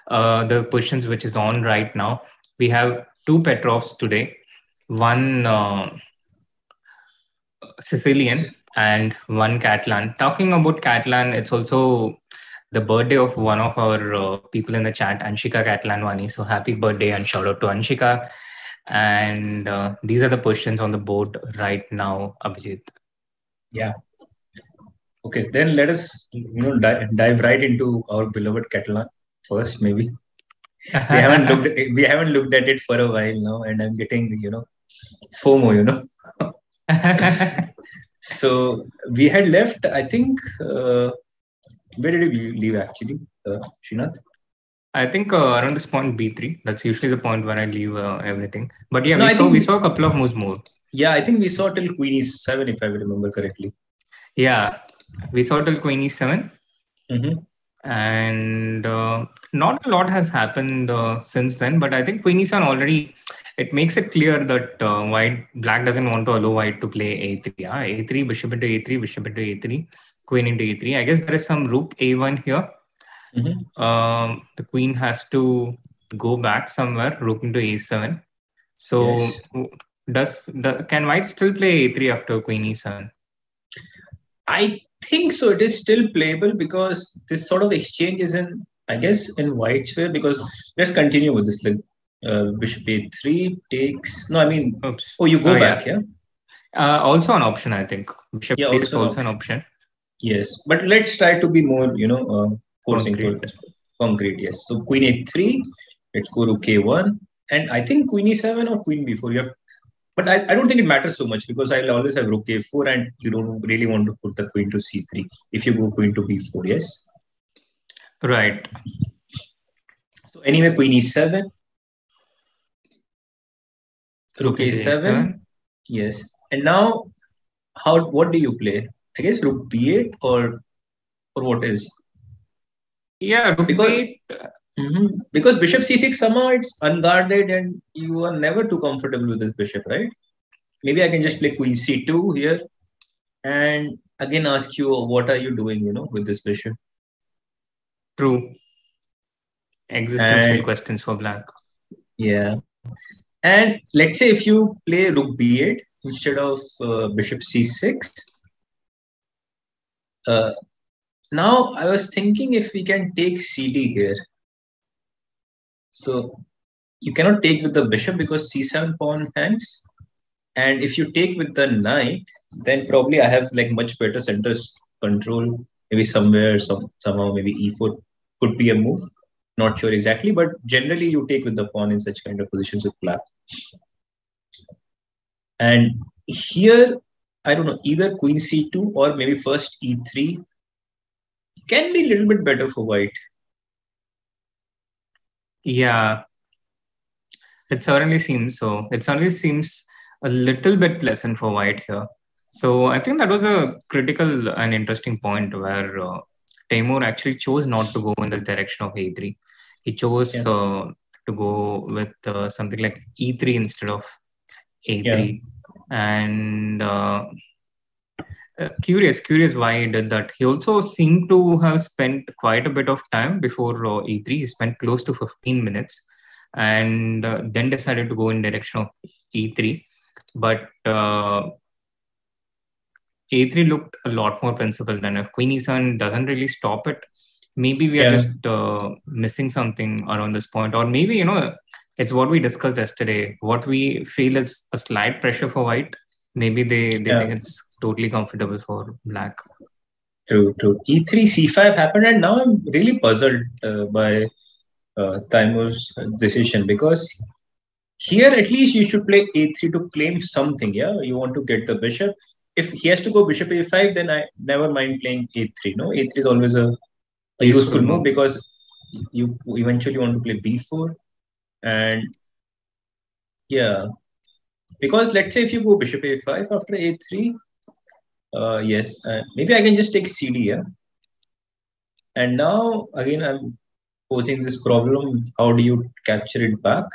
the positions which is on right now. We have 2 Petrovs today, 1 Sicilian and 1 Catalan. Talking about Catalan, it's also the birthday of one of our people in the chat, Anshika Catalanwani. So happy birthday and shout out to Anshika. And these are the positions on the board right now, Abhijeet. Yeah. Okay, then let us dive right into our beloved Catalan first, maybe. We haven't looked at it for a while now, and I'm getting FOMO, So we had left, I think, where did we leave actually, Srinath? I think around this point B3. That's usually the point where I leave everything. But yeah, we saw a couple of moves more. Yeah, I think we saw till Queen E7, if I remember correctly. Yeah, we saw till Queen E7. And not a lot has happened since then. But I think Queen E7 already, it makes it clear that black doesn't want to allow white to play A3. A3, bishop into A3, bishop into A3, queen into E3. I guess there is some rook A1 here. The queen has to go back somewhere, rook into A7. So yes. Can white still play A3 after queen E7? I think so. It is still playable because this sort of exchange is in white's favor. Because let's continue with this. Bishop A3 takes. No, I mean. Oops. Oh, you go back, yeah. Also an option, I think. Bishop A is also an option. Yes, but let's try to be more, forcing concrete. Yes. So queen A3. Let's go rook A1, and I think queen E7 or queen B4. You have. But I don't think it matters so much because I'll always have rook A4 and you don't really want to put the queen to C3 if you go queen to B4, yes? Right. So anyway, queen E7. Rook A7. Yes. And now, what do you play? I guess rook B8 or what is? Yeah, rook B8. Because bishop c6 somehow it's unguarded and you are never too comfortable with this bishop, right? Maybe I can just play queen c2 here and again ask you what are you doing, with this bishop. True. Existential questions for black. Yeah. And let's say if you play rook b8 instead of bishop c6. Now I was thinking if we can take cd here. So you cannot take with the bishop because c7 pawn hangs. And if you take with the knight, then probably I have much better center control. Maybe somehow maybe e4 could be a move. Not sure exactly, but generally you take with the pawn in such kind of positions with black. And here, I don't know, either queen c2 or maybe first e3 can be a little bit better for white. Yeah, it certainly seems so. It certainly seems a little bit pleasant for white here. So I think that was a critical and interesting point where Timur actually chose not to go in the direction of A3. He chose to go with something like E3 instead of A3. Yeah. And curious why he did that. He also seemed to have spent quite a bit of time before E3. He spent close to 15 minutes and then decided to go in direction of E3. But A3 looked a lot more principled, and if queen E7 doesn't really stop it, maybe we are just missing something around this point. Or maybe, it's what we discussed yesterday. What we feel is a slight pressure for white. Maybe they think it's totally comfortable for black. True. E3, C5 happened, and now I'm really puzzled by Timur's decision, because here at least you should play A3 to claim something. Yeah, you want to get the bishop. If he has to go bishop A5, then I never mind playing A3. No, A3 is always a useful move because you eventually want to play B4, and because let's say if you go bishop A5 after A3, maybe I can just take CD, yeah. And now again I'm posing this problem: how do you capture it back?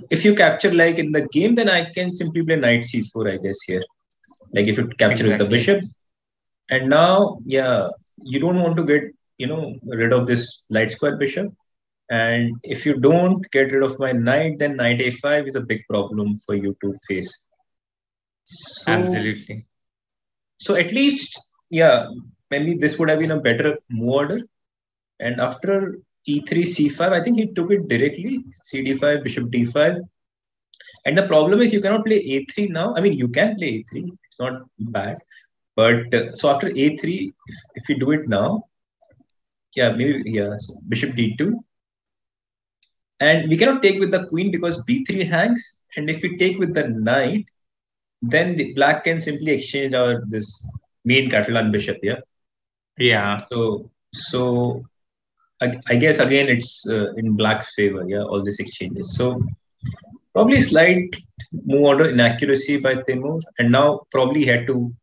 If you capture like in the game, then I can simply play knight C4, I guess here. Like if you capture with the bishop, and now you don't want to get rid of this light square bishop. And if you don't get rid of my knight, then knight A5 is a big problem for you to face. So, absolutely. So at least, maybe this would have been a better move order. And after E3, C5, I think he took it directly. CD5, bishop D5. And the problem is you cannot play A3 now. I mean, you can play A3. It's not bad. But so after a3, if we do it now, yeah, maybe, yeah, so bishop d2. And we cannot take with the queen because b3 hangs. And if we take with the knight, then the black can simply exchange our this main Catalan bishop, yeah? Yeah. So I guess again it's in black's favor, yeah, all these exchanges. So probably slight move order inaccuracy by Timur, and now probably had to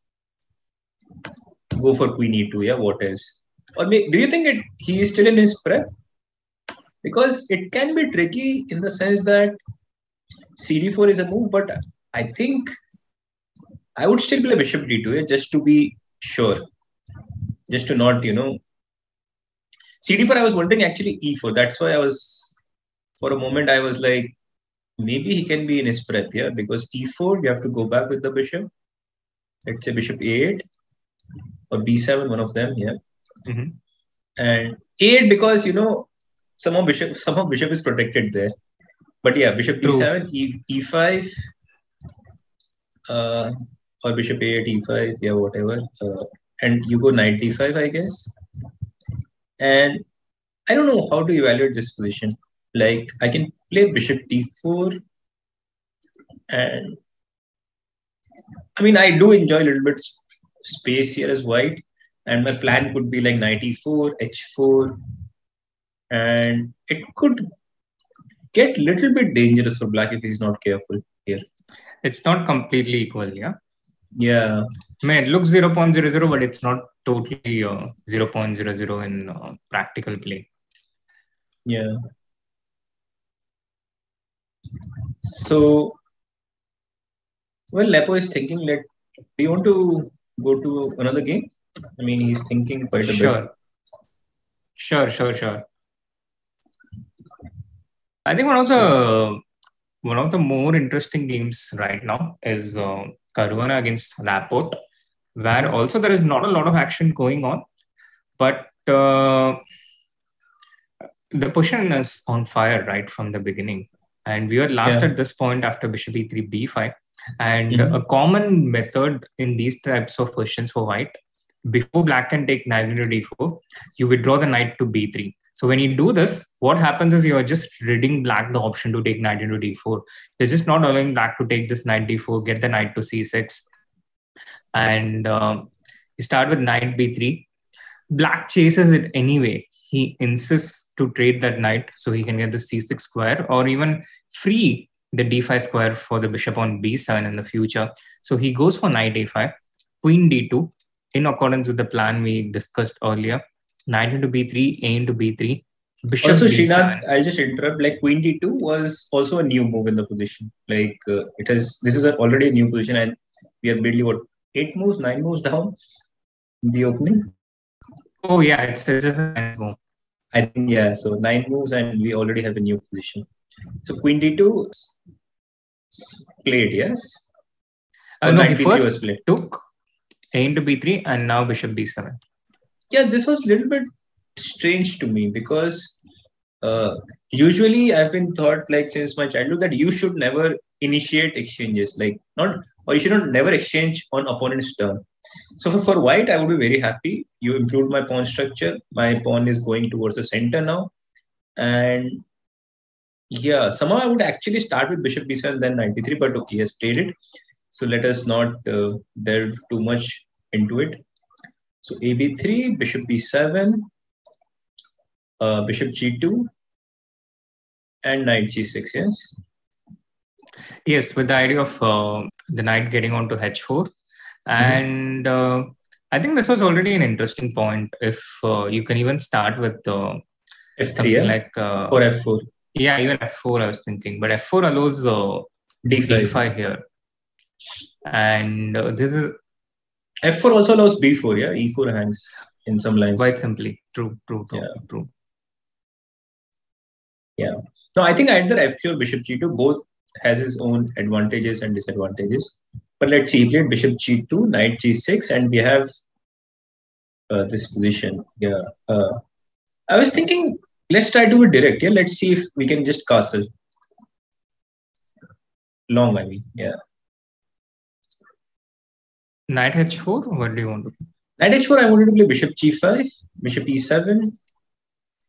go for queen e2, yeah, what else? Or do you think he is still in his prep? Because it can be tricky in the sense that cd4 is a move, but I think I would still play bishop d2, yeah, just to be sure. Just to not, cd4 I was wondering actually e4. That's why for a moment I was like, maybe he can be in his prep, yeah, because e4, you have to go back with the bishop. Let's say bishop a8 or b7, one of them, yeah. Mm-hmm. And a8 because, somehow bishop is protected there. But yeah, bishop b7, e5, or bishop a8, e5, yeah, whatever. And you go knight d5, I guess. And I don't know how to evaluate this position. Like, I can play bishop d4. And I mean, I do enjoy a little bit space here as white. And my plan could be like knight e4, h4. And it could get a little bit dangerous for black if he's not careful here. It's not completely equal, yeah? Yeah. I mean, it looks 0.00, but it's not totally 0.00 in practical play. Yeah. So, well, Lepo is thinking, do you want to go to another game? I mean, he's thinking quite a bit. Sure. I think one of the more interesting games right now is Caruana against Rapport, where also there is not a lot of action going on, but the position is on fire right from the beginning. And we were last at this point after bishop e3, b5. And a common method in these types of positions for white, before black can take knight into d4, you withdraw the knight to b3. So when you do this, what happens is you're just ridding black the option to take knight into d4. You're just not allowing black to take this knight d4, get the knight to c6. And you start with knight b3. Black chases it anyway. He insists to trade that knight so he can get the c6 square or even free the d5 square for the bishop on b7 in the future. So he goes for knight a5, queen d2, in accordance with the plan we discussed earlier. Knight into b3, a into b3, bishop also, b7. Srinath, I'll just interrupt. Like queen d2 was also a new move in the position. Like this is already a new position, and we are barely 9 moves down in the opening. Oh yeah, it's just a 9 move. I think so 9 moves, and we already have a new position. So queen d2 played, yes. No, he first took a into b3 and now bishop b7. Yeah, this was a little bit strange to me because usually I've been taught like since my childhood that you should never initiate exchanges, you should not never exchange on opponent's turn. So for white, I would be very happy. You improved my pawn structure. My pawn is going towards the center now. And yeah, somehow I would actually start with bishop b7, then knight b3, but okay, he has played it. So let us not delve too much into it. So a b3, bishop b7, bishop g2, and knight g6, yes? Yes, with the idea of the knight getting onto h4. And I think this was already an interesting point. If you can even start with f3, something like or f4. Yeah, even f4 I was thinking, but f4 allows d5 here, and this is f4 also allows b4. Yeah, e4 hangs in some lines. Quite simply, true. Yeah. No, I think either f3 or bishop g2 both has its own advantages and disadvantages. But let's see, he played bishop g2, knight g6, and we have this position. Yeah. I was thinking, let's try to do it direct. Yeah, let's see if we can just castle. Long, I mean, yeah. Knight h4? What do you want to do? Knight h4, I wanted to play bishop g5, bishop e7,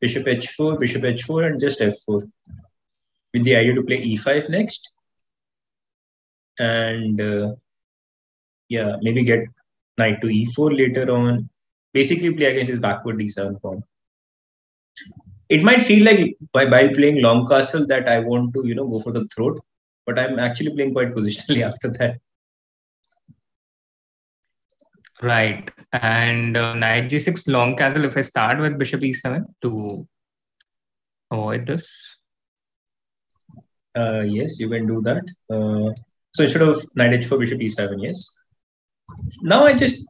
bishop h4, bishop h4, and just f4. With the idea to play e5 next. And yeah, maybe get knight to e4 later on. Basically play against his backward d7 pawn. It might feel like by playing long castle that I want to, go for the throat. But I'm actually playing quite positionally after that. Right. And knight g6 long castle, if I start with bishop e7 to avoid this. Yes, you can do that. So instead of knight h4, bishop e7, yes. Now I just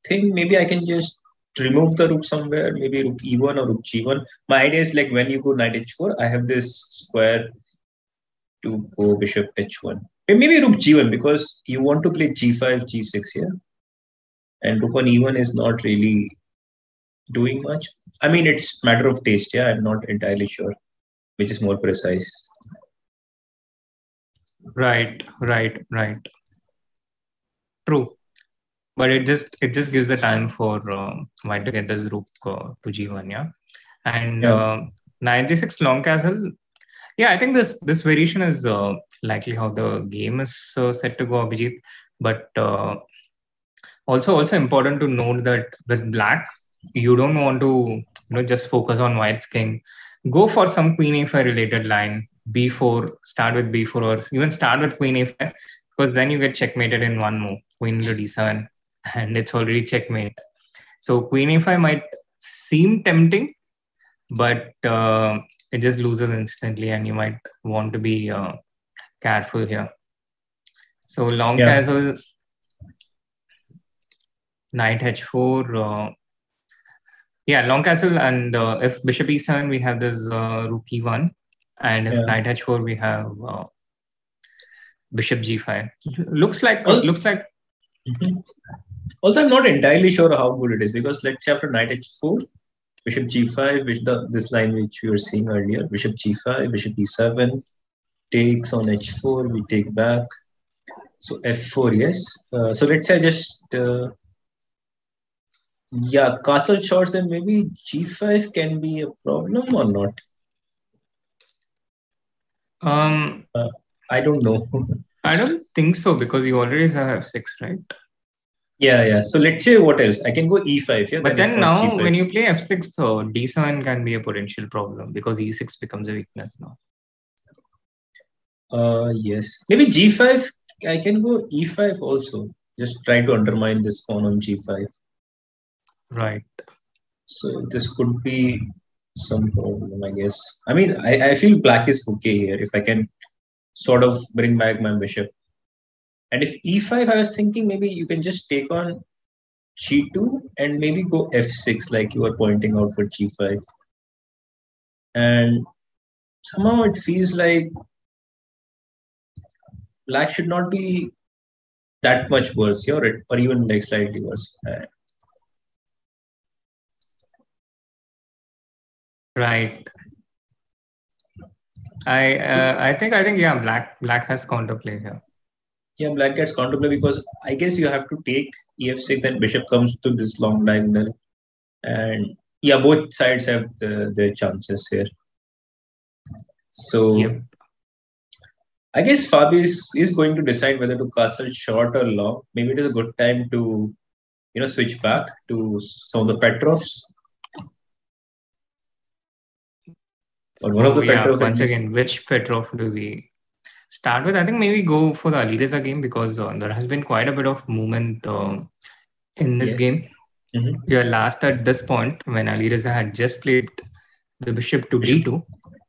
think maybe I can just remove the rook somewhere, maybe rook e1 or rook g1. My idea is like when you go knight h4, I have this square to go bishop h1. Maybe rook g1 because you want to play g5, g6 here. And rook on e1 is not really doing much. I mean, it's matter of taste. Yeah, I'm not entirely sure which is more precise. Right. True. But it just gives the time for white to get this rook to g1, yeah. And knight g6 long castle. Yeah, I think this variation is likely how the game is set to go, Abhijeet. But also important to note that with black, you don't want to just focus on white's king. Go for some queen a5 related line, b4, start with b4, or even start with queen a5, because then you get checkmated in one move, queen into d7, and it's already checkmate. So queen a5 might seem tempting, but it just loses instantly, and you might want to be careful here. So long castle, knight h4. Long castle, and if bishop e7, we have this rook e1, and if knight h4, we have bishop g5. Looks like. Mm-hmm. Also, I'm not entirely sure how good it is because let's say after knight h4, bishop g5, this line which we were seeing earlier, bishop g5, bishop e7, takes on h4, we take back. So f4, yes. So let's say I just castle shots, and maybe g5 can be a problem or not. I don't know. I don't think so because you already have f6, right? Yeah. So let's say what else? I can go e5. Yeah. But then now g5. When you play f6, d7 can be a potential problem because e6 becomes a weakness now. Yes. Maybe g5. I can go e5 also. Just trying to undermine this pawn on g5. Right. So this could be some problem, I guess. I mean, I feel black is okay here if I can sort of bring back my bishop. And if e5, I was thinking maybe you can just take on g2 and maybe go f6 like you were pointing out for g5. And somehow it feels like black should not be that much worse here, or even like slightly worse. Right. I think black has counterplay here. Yeah, black gets counterplay because I guess you have to take ef6 and bishop comes to this long diagonal, and both sides have their chances here. So I guess Fabi is going to decide whether to castle short or long. Maybe it is a good time to switch back to some of the Petrovs. Or one of the Petrov. Once again, which Petrov do we start with? I think maybe go for the Alireza game because there has been quite a bit of movement in this game. Mm-hmm. We are last at this point when Alireza had just played the bishop to d2.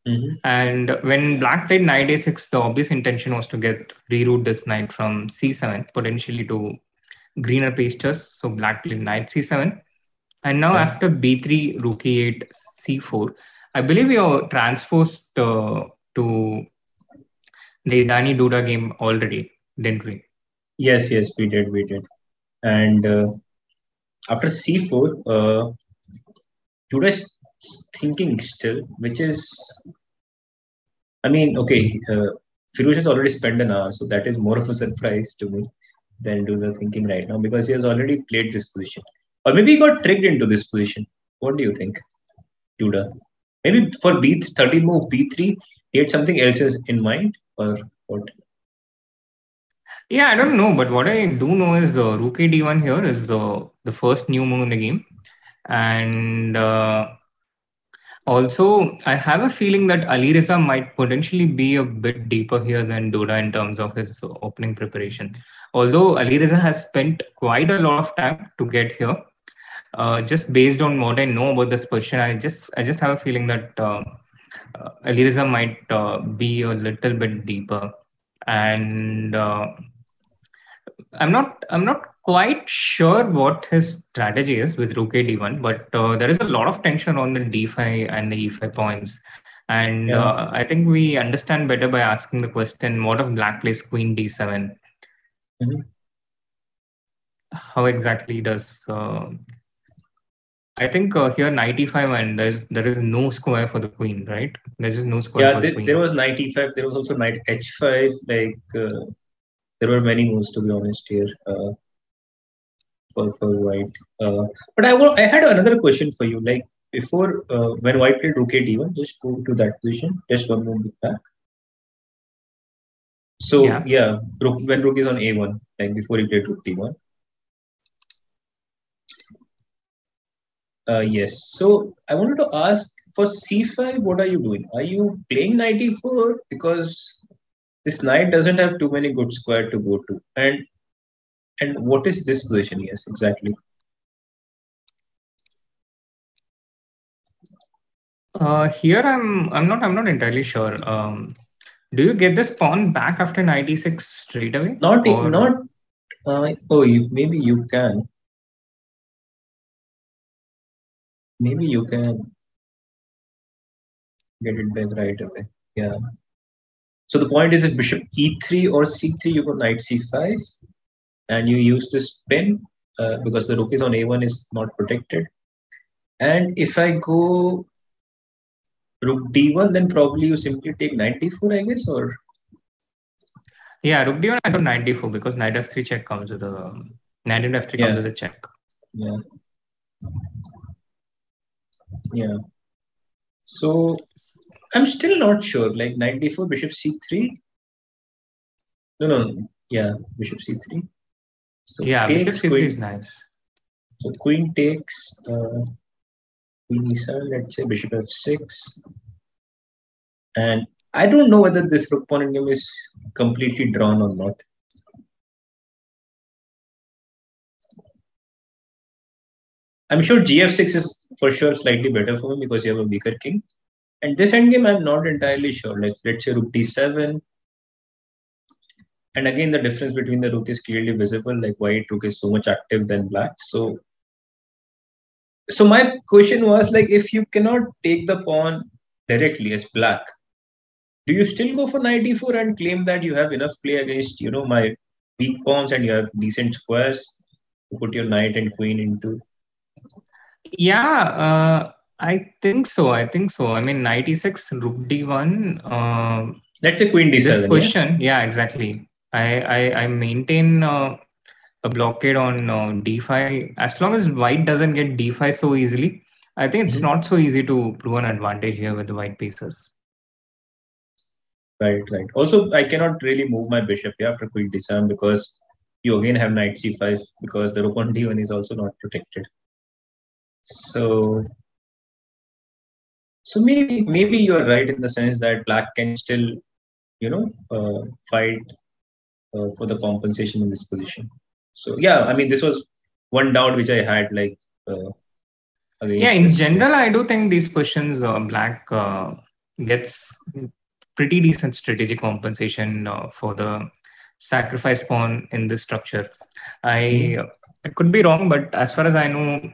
Mm-hmm. And when black played knight a6, the obvious intention was to reroute this knight from c7, potentially to greener pastures. So black played knight c7. And now after b3, rook e8, c4, I believe we are transposed to the Idani Duda game already, didn't we? Yes, we did. And after c4, Duda is thinking still, which is, I mean, okay, Firouzja has already spent an hour, so that is more of a surprise to me. than Duda thinking right now because he has already played this position. Or maybe he got tricked into this position. What do you think, Duda? Maybe for B13 move B3, he had something else in mind, or what? Yeah, I don't know, but what I do know is the Rook D1 here is the first new move in the game, and also I have a feeling that Alireza might potentially be a bit deeper here than Duda in terms of his opening preparation. Although Alireza has spent quite a lot of time to get here, just based on what I know about this position, I just have a feeling that Alireza might be a little bit deeper, and I'm not quite sure what his strategy is with Rook D1, but there is a lot of tension on the D5 and the E5 points, and I think we understand better by asking the question: what if Black plays Queen D7? How exactly does I think here Knight E5, and there is no square for the queen, right? There's just no square for the queen. There was Knight E5. There was also Knight H5. Like there were many moves, to be honest, here for White. But I had another question for you. Like before, when White played Rook D1, just go to that position. Just one move back. So when Rook is on A1, like before he played Rook D1. Yes. So I wanted to ask for C5, what are you doing? Are you playing Knight E4? Because this knight doesn't have too many good square to go to. And what is this position? Yes, exactly. Here I'm not entirely sure. Do you get this pawn back after Knight E6 straight away? Maybe you can. Maybe you can get it back right away. Yeah. So the point is, if bishop E3 or C3, you go Knight C5, and you use this pin because the rook is on A1 is not protected. And if I go Rook D1, then probably you simply take Knight D4, I guess, or? Yeah, Rook D1, I thought Knight D4 because Knight F3 check comes with a Knight into F3 comes with a check. Yeah. Yeah. So I'm still not sure. Like Knight D4, Bishop C3. No. Yeah, Bishop C3. So yeah, Bishop C3 queen. Is nice. So Queen takes Queen E7. Let's say Bishop F6. And I don't know whether this rook pawn game is completely drawn or not. I'm sure GF6 is for sure slightly better for me because you have a weaker king. And this endgame, I'm not entirely sure. Let's say Rook D7. And again, the difference between the rook is clearly visible. Like white rook is so much active than black. So my question was like, if you cannot take the pawn directly as black, do you still go for Knight D4 and claim that you have enough play against, my weak pawns and you have decent squares to put your knight and queen into? Yeah, I think so. I mean, Knight E6, Rook D1. Let's say Queen D7. This question, yeah exactly. I maintain a blockade on D5. As long as white doesn't get D5 so easily, I think it's not so easy to prove an advantage here with the white pieces. Right. Also, I cannot really move my bishop here after Queen D7 because you again have Knight C5 because the rook on D1 is also not protected. So maybe you're right in the sense that black can still, fight for the compensation in this position. So yeah, I mean, this was one doubt which I had, like in general, I do think these positions black gets pretty decent strategic compensation for the sacrifice pawn in this structure. I could be wrong, but as far as I know,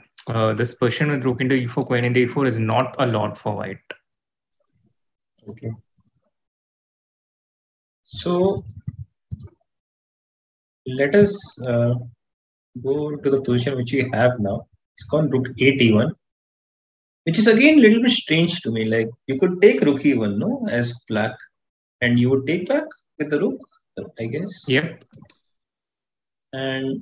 this position with rook into e4, queen into e4 is not a lot for white. Okay. So let us go to the position which we have now. It's called rook a1, which is again a little bit strange to me. Like you could take rook e1, no, as black, and you would take back with the rook, I guess. Yep. And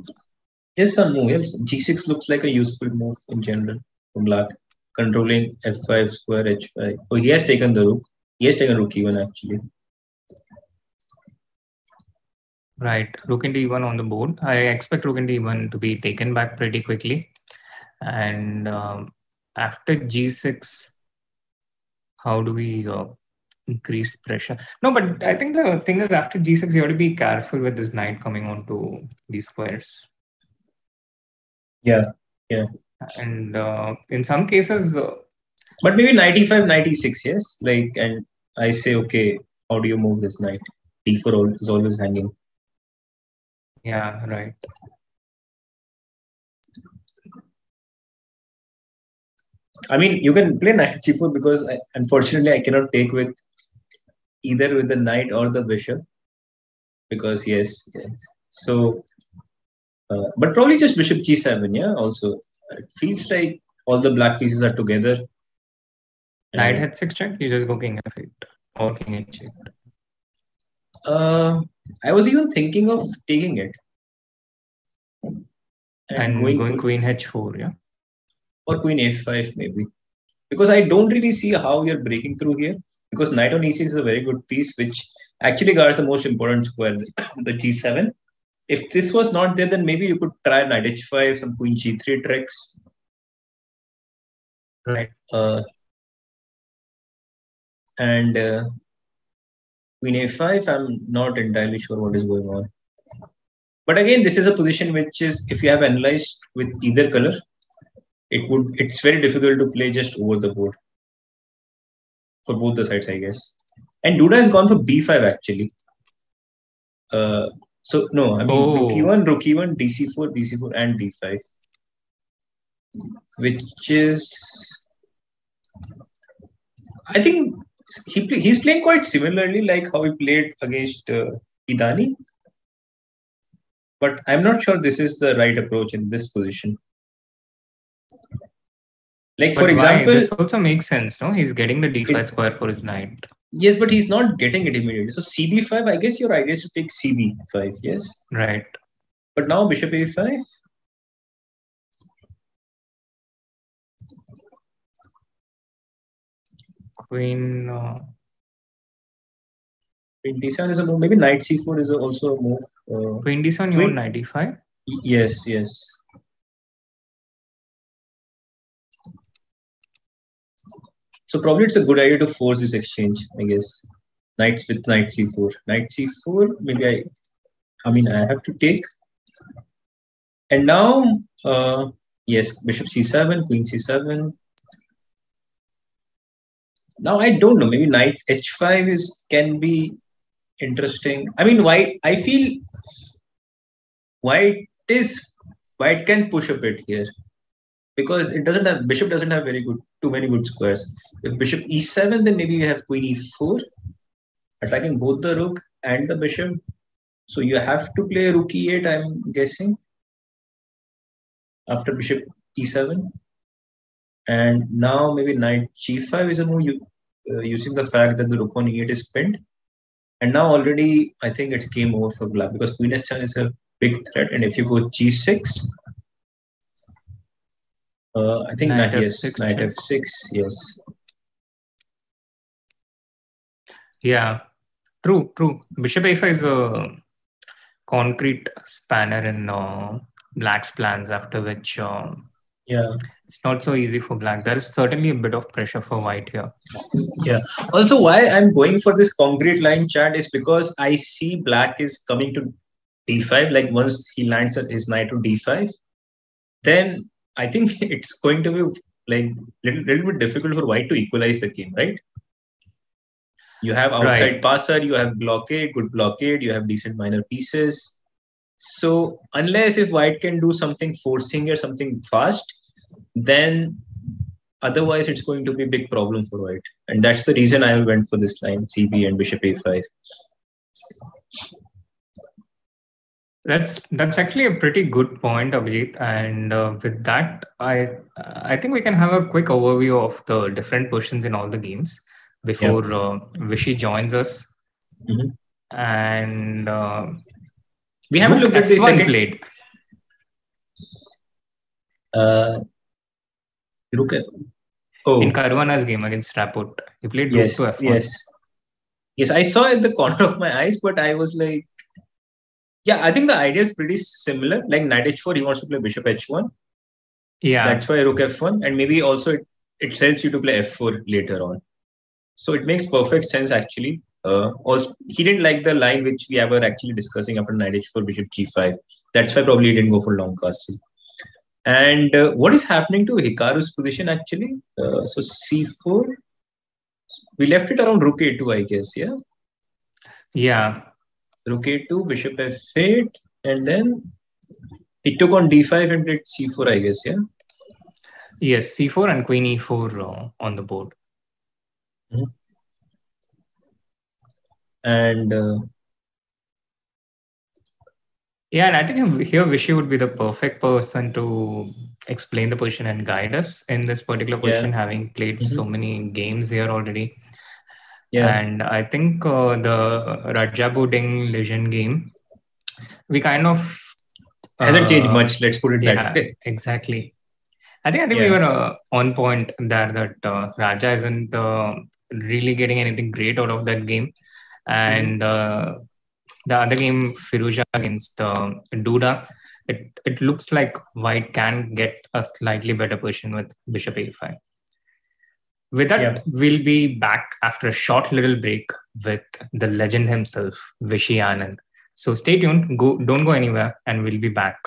just some move. Yes, G6 looks like a useful move in general for black. Controlling F5 square H5. Oh, he has taken the rook. He has taken rook E1 actually. Right, rook into E1 on the board. I expect rook into E1 to be taken back pretty quickly. And after G6, how do we increase pressure? No, but I think the thing is after G6, you have to be careful with this knight coming onto these squares. Yeah, yeah. And in some cases... but maybe 95, 96, yes? Like, and I say, okay, how do you move this knight? D4 is always hanging. Yeah, right. I mean, you can play knight G4 because unfortunately I cannot take with either with the knight or the bishop. Because yes. So, but probably just bishop G7, yeah, also. It feels like all the black pieces are together. Knight h6 check, you just go king f8 or king h8. I was even thinking of taking it. And going queen h4, yeah? Or queen f5 maybe. Because I don't really see how you're breaking through here. Because knight on e6 is a very good piece, which actually guards the most important square, the g7. If this was not there, then maybe you could try knight h5, some queen g3 tricks. Right. And queen a5, I'm not entirely sure what is going on. But again, this is a position which is, if you have analyzed with either color, it's very difficult to play just over the board. For both the sides, I guess. And Duda has gone for b5 actually. So no, I mean rook e1, dc4, and d5, which is, I think he's playing quite similarly like how he played against Idani. But I'm not sure this is the right approach in this position. Like but for example, this also makes sense, no? He's getting the d5 square for his knight. Yes, but he's not getting it immediately. So cb5, I guess your idea is to take cb5, yes? Right. But now bishop a5. Queen d7 is a move. Maybe knight c4 is also a move. Queen d7, you want knight d5? Yes. So probably it's a good idea to force this exchange, I guess. Knights with knight c4. Knight c4, maybe I mean, I have to take. And now, yes, bishop c7, queen c7. Now, I don't know. Maybe knight h5 can be interesting. I mean, I feel white can push a bit here. Because bishop doesn't have too many good squares. If bishop e7, then maybe you have queen e4, attacking both the rook and the bishop. So you have to play rook e8, I'm guessing, after bishop e7. And now maybe knight g5 is a move using the fact that the rook on e8 is pinned. And now already, I think it's game over for black because queen h7 is a big threat. And if you go g6, I think knight f6, yes. Yeah, true. Bishop a5 is a concrete spanner in black's plans, after which it's not so easy for black. There is certainly a bit of pressure for white here. Yeah. Also, why I'm going for this concrete line chart is because I see black is coming to d5. Like once he lands his knight to d5, then I think it's going to be like little bit difficult for white to equalize the game, right? You have outside passer, you have good blockade, you have decent minor pieces. So unless if white can do something forcing or something fast, then otherwise it's going to be a big problem for white. And that's the reason I went for this line, CB and bishop a5. That's actually a pretty good point, Abhijeet. And with that, I think we can have a quick overview of the different positions in all the games before Vishy joins us. Mm-hmm. And We haven't looked at the F1 second. played. Rook F. Oh, In Caruana's game against Rapport, he played yes, rook to F1. yes. I saw at the corner of my eyes, but I was like, yeah, I think the idea is pretty similar. Like knight h4, he wants to play bishop h1. Yeah. That's why rook f1, and maybe also it helps you to play f4 later on. So it makes perfect sense actually. Also, he didn't like the line which we were actually discussing after knight h4, bishop g5. That's why probably he didn't go for long castle. And what is happening to Hikaru's position actually? So c4. We left it around rook a2, I guess. Yeah. Yeah. Rook a2, bishop f8, and then he took on d5 and played c4, I guess. Yeah. Yes, c4 and queen e4 on the board. Mm-hmm. And yeah, and I think here Vishy would be the perfect person to explain the position and guide us in this particular position, having played so many games here already. Yeah. And I think the Radjabov Liren game, we kind of hasn't changed much. Let's put it that way. Exactly. I think we were on point there that Raja isn't really getting anything great out of that game. And the other game, Firouzja against Duda, it looks like White can get a slightly better position with bishop a5. With that, we'll be back after a short little break with the legend himself, Vishy Anand. So stay tuned, don't go anywhere, and we'll be back.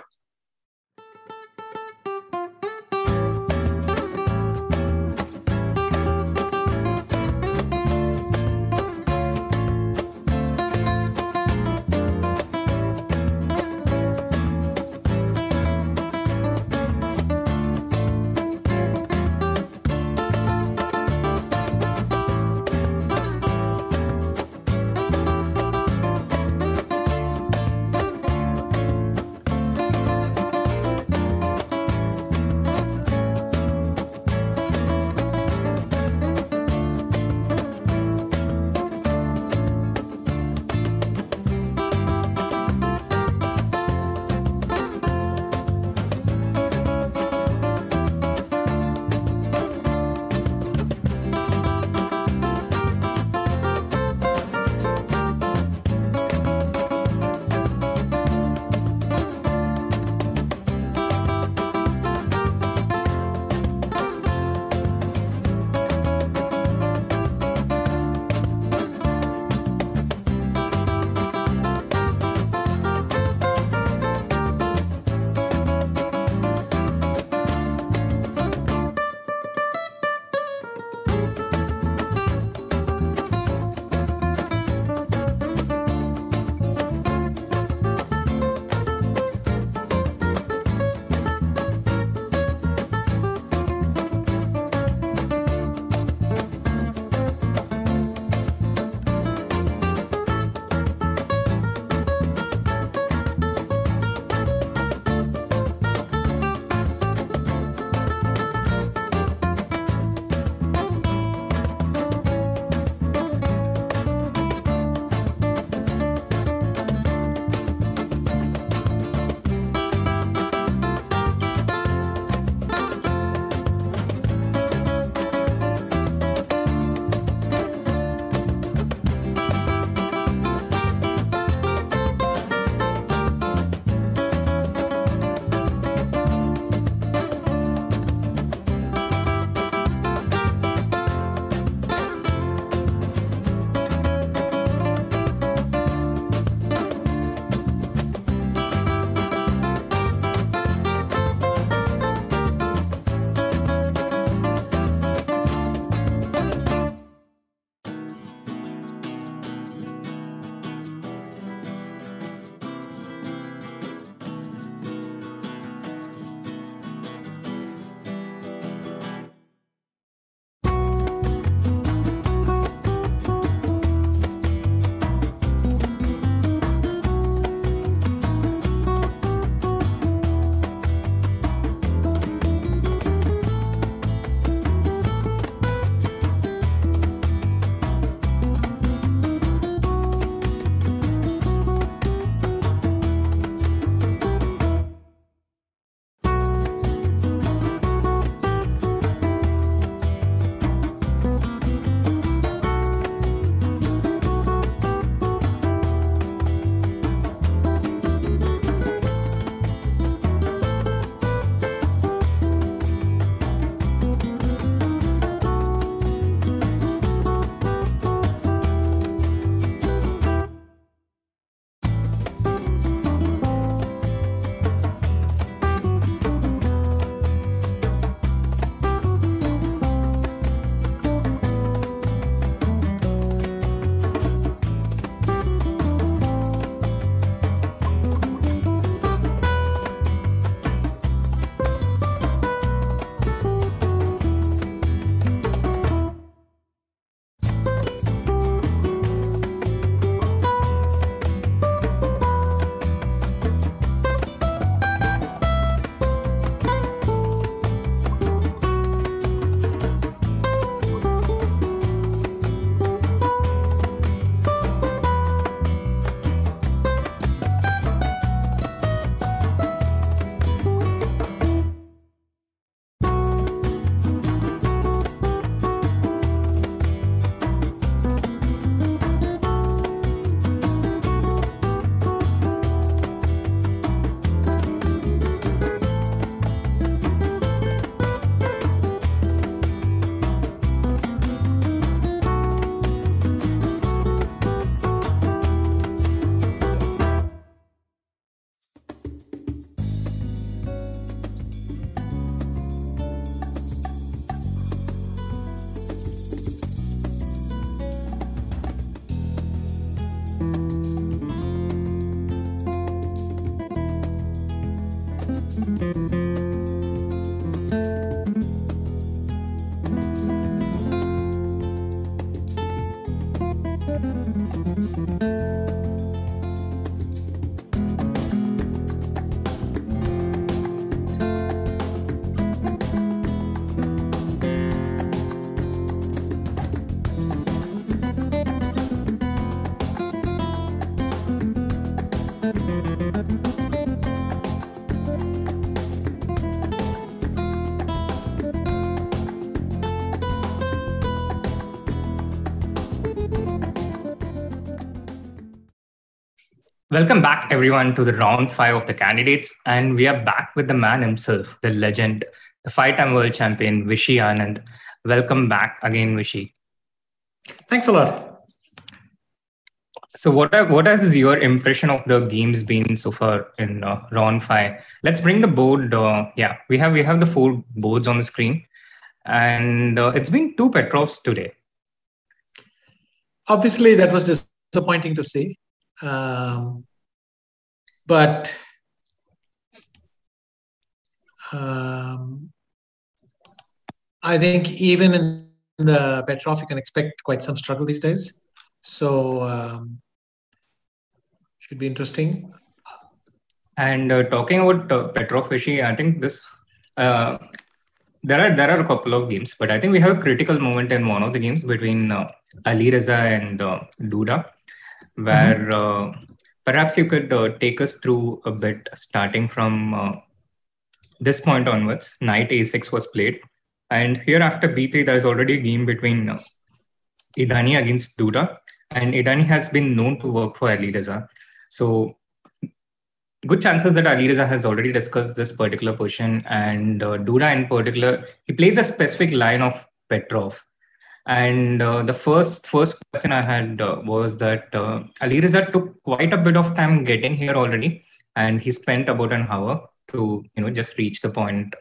Welcome back, everyone, to the round 5 of the candidates. And we are back with the man himself, the legend, the 5-time world champion, Vishy Anand. Welcome back again, Vishy. Thanks a lot. So what has your impression of the games been so far in round 5? Let's bring the board. We have the 4 boards on the screen. And it's been 2 Petrovs today. Obviously, that was disappointing to see. But I think even in the Petrov, you can expect quite some struggle these days. So should be interesting. And talking about Petrov, Vishy, I think this there are a couple of games, but I think we have a critical moment in one of the games between Alireza and Duda, where perhaps you could take us through a bit, starting from this point onwards. Knight a6 was played, and here after b3, there is already a game between Idani against Duda, and Idani has been known to work for Alireza. So good chances that Alireza has already discussed this particular position, and Duda in particular, he plays a specific line of Petrov. And the first question I had was that Alireza took quite a bit of time getting here already, and he spent about an hour to just reach the point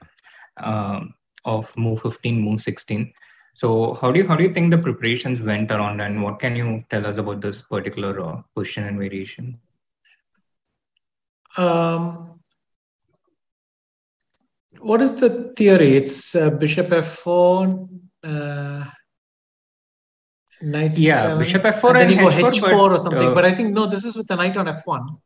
of move 15, move 16. So how do you think the preparations went around, and what can you tell us about this particular position and variation? What is the theory? It's bishop f4, knight c7. Yeah, bishop f4 and then you go h4 or something. But I think, no, this is with the knight on f1.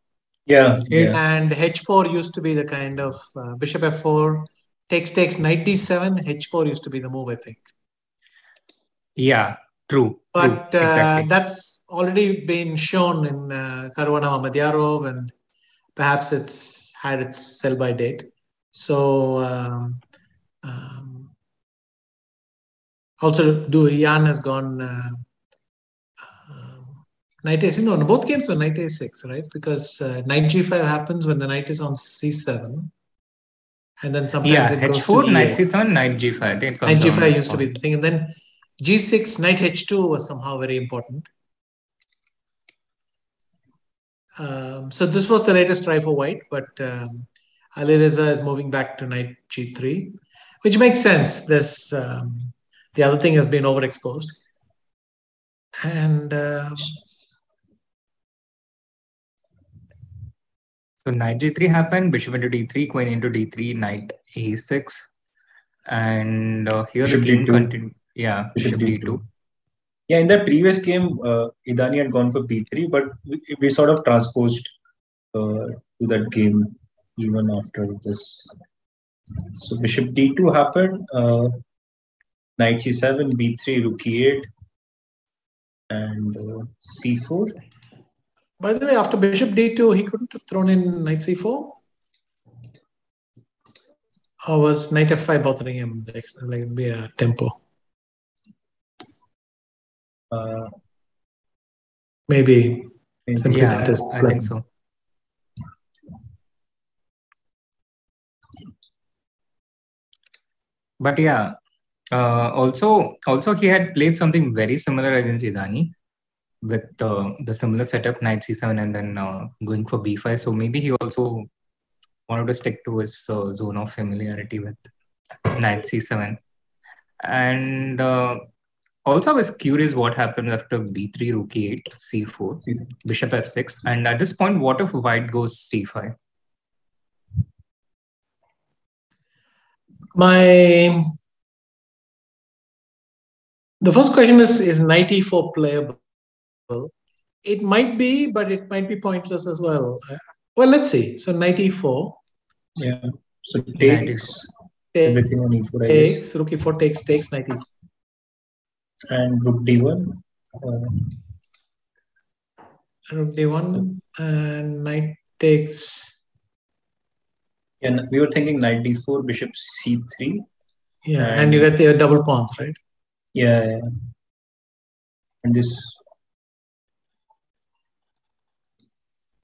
Yeah. And h4 used to be the kind of bishop f4, takes, knight d7, h4 used to be the move, I think. Yeah, true. But exactly. That's already been shown in Caruana Mamadyarov, and perhaps it's had its sell-by date. So also Jan has gone knight a6. No, both games were knight a6, right? Because knight g5 happens when the knight is on c7. And then sometimes it goes h4, to knight e8. c7, knight g5. I think knight g5 used to be the thing. And then g6, knight h2 was somehow very important. So this was the latest try for white, but Alireza is moving back to knight g3, which makes sense. This the other thing has been overexposed. And so knight g3 happened, bishop into d3, queen into d3, knight a6. And here bishop the king d2. continued. Yeah, bishop d2. Yeah, in the previous game, Idani had gone for b3, but we sort of transposed to that game even after this. So bishop d2 happened, knight c7, b3, rook e8, and c4. By the way, after bishop d2, he couldn't have thrown in knight c4? Or was knight f5 bothering him? Like be a tempo. Maybe. Simply Yeah, I think so. But yeah, also he had played something very similar against Idani with the similar setup, knight c7, and then going for b5. So maybe he also wanted to stick to his zone of familiarity with knight c7. And also I was curious what happened after b3, rook e8, c4, bishop f6. And at this point, what if white goes c5? The first question is knight e4 playable? It might be, but it might be pointless as well. Well, let's see. So knight e4. Yeah. So takes everything on e4. Takes, rook e4 takes knight e6. And rook d1. Rook d1 and knight takes. Yeah, we were thinking knight d4, bishop c3. Yeah, and you get the double pawns, right? Yeah. And this.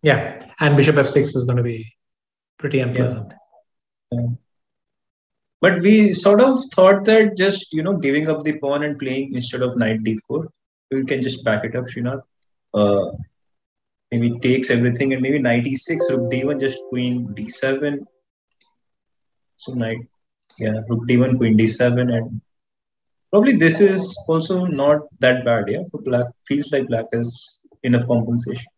Yeah, and bishop f6 is going to be pretty unpleasant. Yeah. But we sort of thought that just, giving up the pawn and playing instead of knight d4, we can just back it up, Srinath. Maybe takes everything and maybe knight e6, rook d1, just queen d7. So rook d1, queen d7, and probably this is also not that bad, yeah, for black. Feels like black has enough compensation.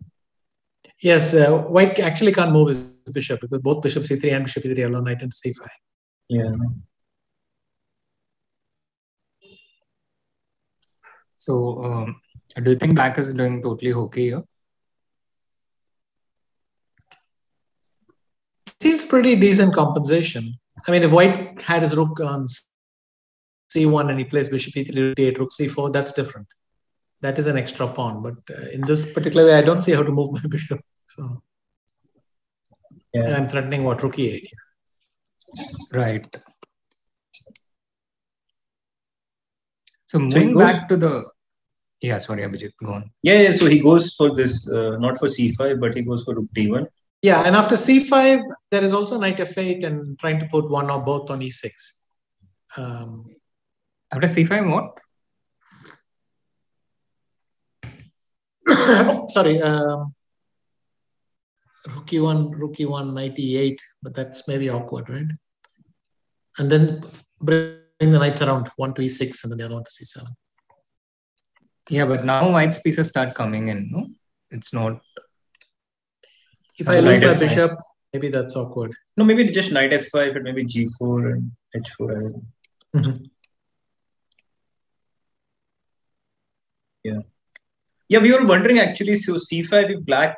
Yes, white actually can't move his bishop because both bishop c3 and bishop e3 allow knight into c5. Yeah. So, do you think black is doing totally okay here? Seems pretty decent compensation. I mean, if white had his rook on c1 and he plays bishop e3, rook d8, rook c4, that's different. That is an extra pawn. But in this particular way, I don't see how to move my bishop. So, and I'm threatening what, rook e8 here. Right. So moving back to the... Yeah, sorry, Abhijeet, go on. Yeah, so he goes for this, not for c5, but he goes for rook d1. Yeah, and after c5, there is also knight f8 and trying to put one or both on e6. After c5, what? Sorry, rook e1, knight e8, but that's maybe awkward, right? And then bring the knights around, one to e6 and then the other one to c7. Yeah, but now white's pieces start coming in, no? It's not... If I lose my bishop, maybe that's awkward. No, maybe just knight f5 and maybe g4 and h4. I don't know. Yeah. Yeah, we were wondering actually, so c5, if black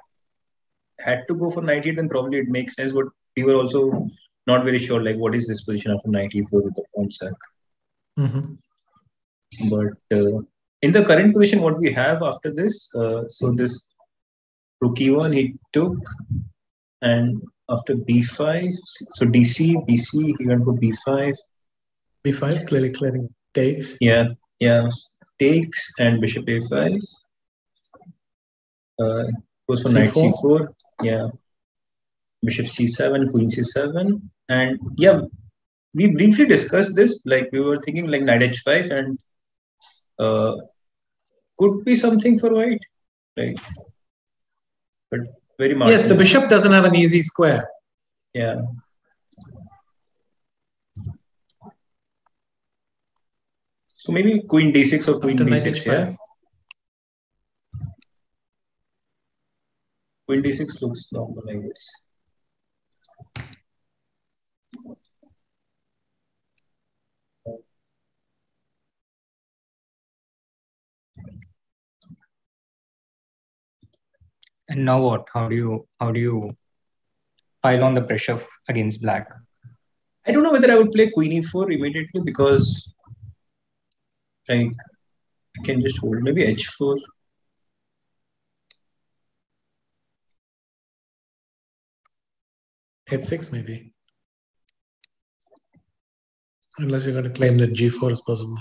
had to go for knight e8, then probably it makes sense. But we were also not very sure, like, what is this position after knight e4 with the pawn sack? But in the current position, what we have after this, so this rook e1 he took, and after b5, so dc, bc, he went for b5. b5, clearly takes. Yeah, takes, and bishop a5. Goes for knight c4. Yeah, bishop c7, queen c7, and yeah, we briefly discussed this. Like we were thinking like knight h5 and could be something for white, like, but very marginal. Yes, the bishop doesn't have an easy square. Yeah. So maybe queen d6 or queen d6. Yeah. Queen d6 looks normal, I guess. And now what? How do you pile on the pressure against black? I don't know whether I would play queen e4 immediately because like I can just hold maybe h4. H6 maybe. Unless you're going to claim that g4 is possible.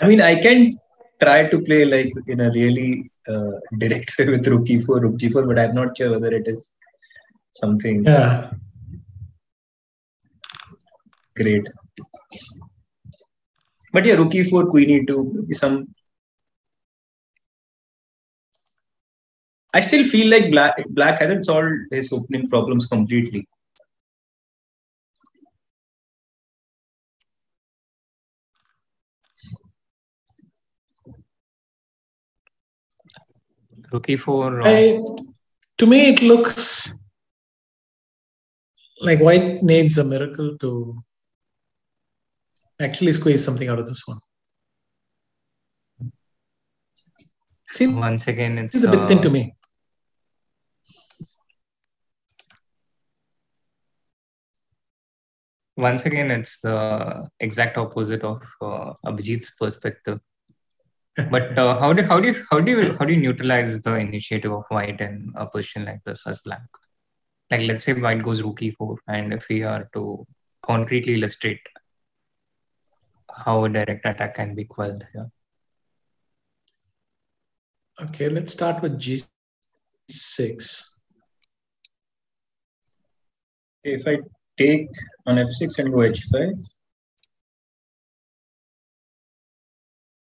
I mean, I can try to play like in a really direct way with rook e4, rook g4, but I'm not sure whether it is something great. But yeah, rook e4, queen e2, maybe some. I still feel like black hasn't solved his opening problems completely. Rook e4. To me, it looks like white needs a miracle to actually squeeze something out of this one. Once again, it's a bit thin to me. Once again, it's the exact opposite of Abhijeet's perspective. But how do you neutralize the initiative of white in a position like this as black? Like let's say white goes rook e4, and if we are to concretely illustrate how a direct attack can be quelled here. Okay, let's start with G6. If I take on F6 and go H5.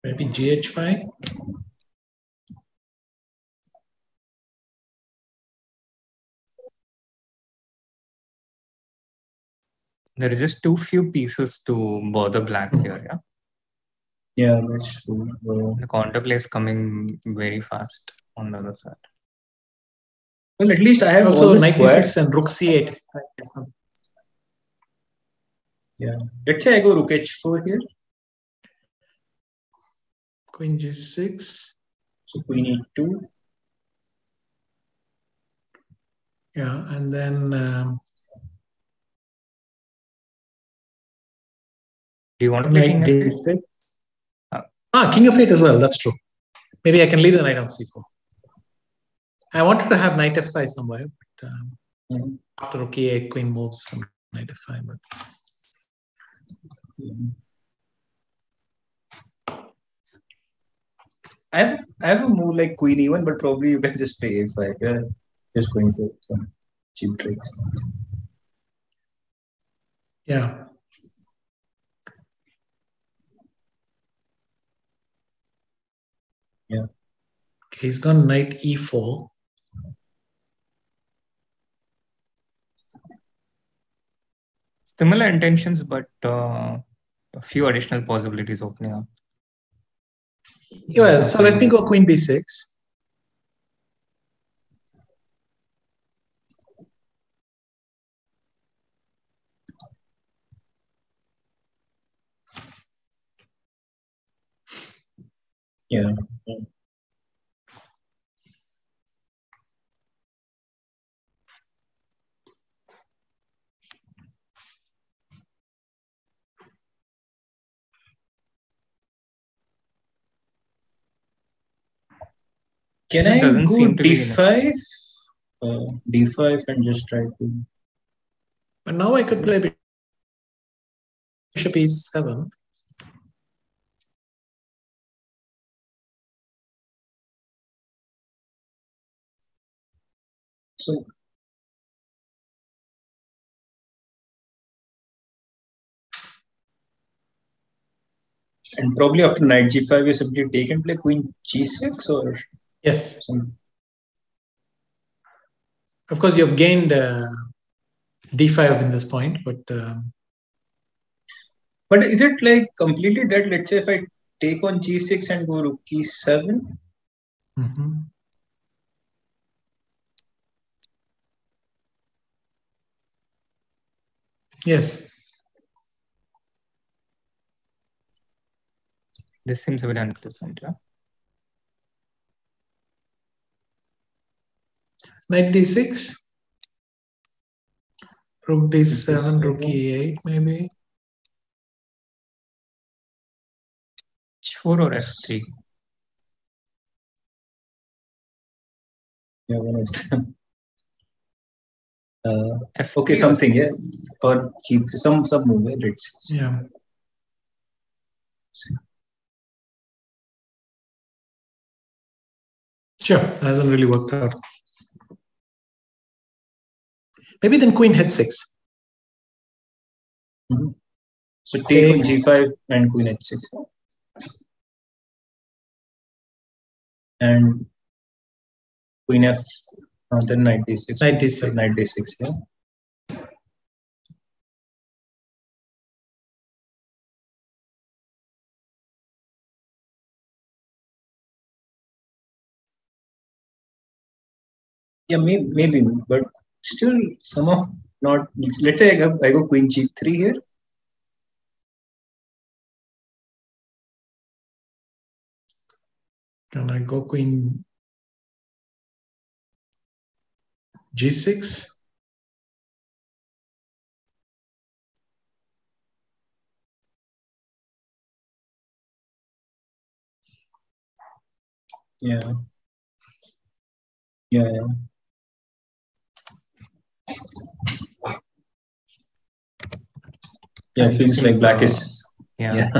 Maybe GH5. There is just too few pieces to bother black here, yeah? Yeah, that's true. The counterplay is coming very fast on the other side. Well, at least I have also all the knight squares. D6 and rook C8. Yeah. Let's say I go rook H4 here. Queen G6. So Queen E2. Yeah, and then do you want to play King F8? King F8 as well. That's true. Maybe I can leave the knight on C4. I wanted to have knight F5 somewhere, but after rook E8, queen moves, some knight F5. But I have a move like Queen E1, but probably you can just play A5. Yeah, just going for some cheap tricks. Yeah. Yeah. Okay, he's gone knight E4. Similar intentions, but a few additional possibilities opening up. Well, so let me go Queen B6. Yeah. Can I go D5? D5 and just try to... But now I could play Bishop E7. So... And probably after knight G5, you simply take and play Queen G6 or... Yes. Of course, you've gained D5 in this point, but... But is it like completely dead? Let's say if I take on G6 and go rook E7? Yes. This seems a bit unpleasant, yeah? Knight D6. Rook D7, rook E8, maybe. H4 or F3? Yeah, one of them. F3 okay, something, yeah. Or G3, some move, yeah. Yeah. Sure, that hasn't really worked out. Maybe then Queen H6. So take on G5 and Queen H6. And Queen F, then Knight D6. Knight D6. Knight D6, yeah. Yeah, maybe, but still somehow not. Let's say I go Queen G3 here. Can I go Queen G6? Yeah. Yeah. Yeah, feels like black is. Yeah.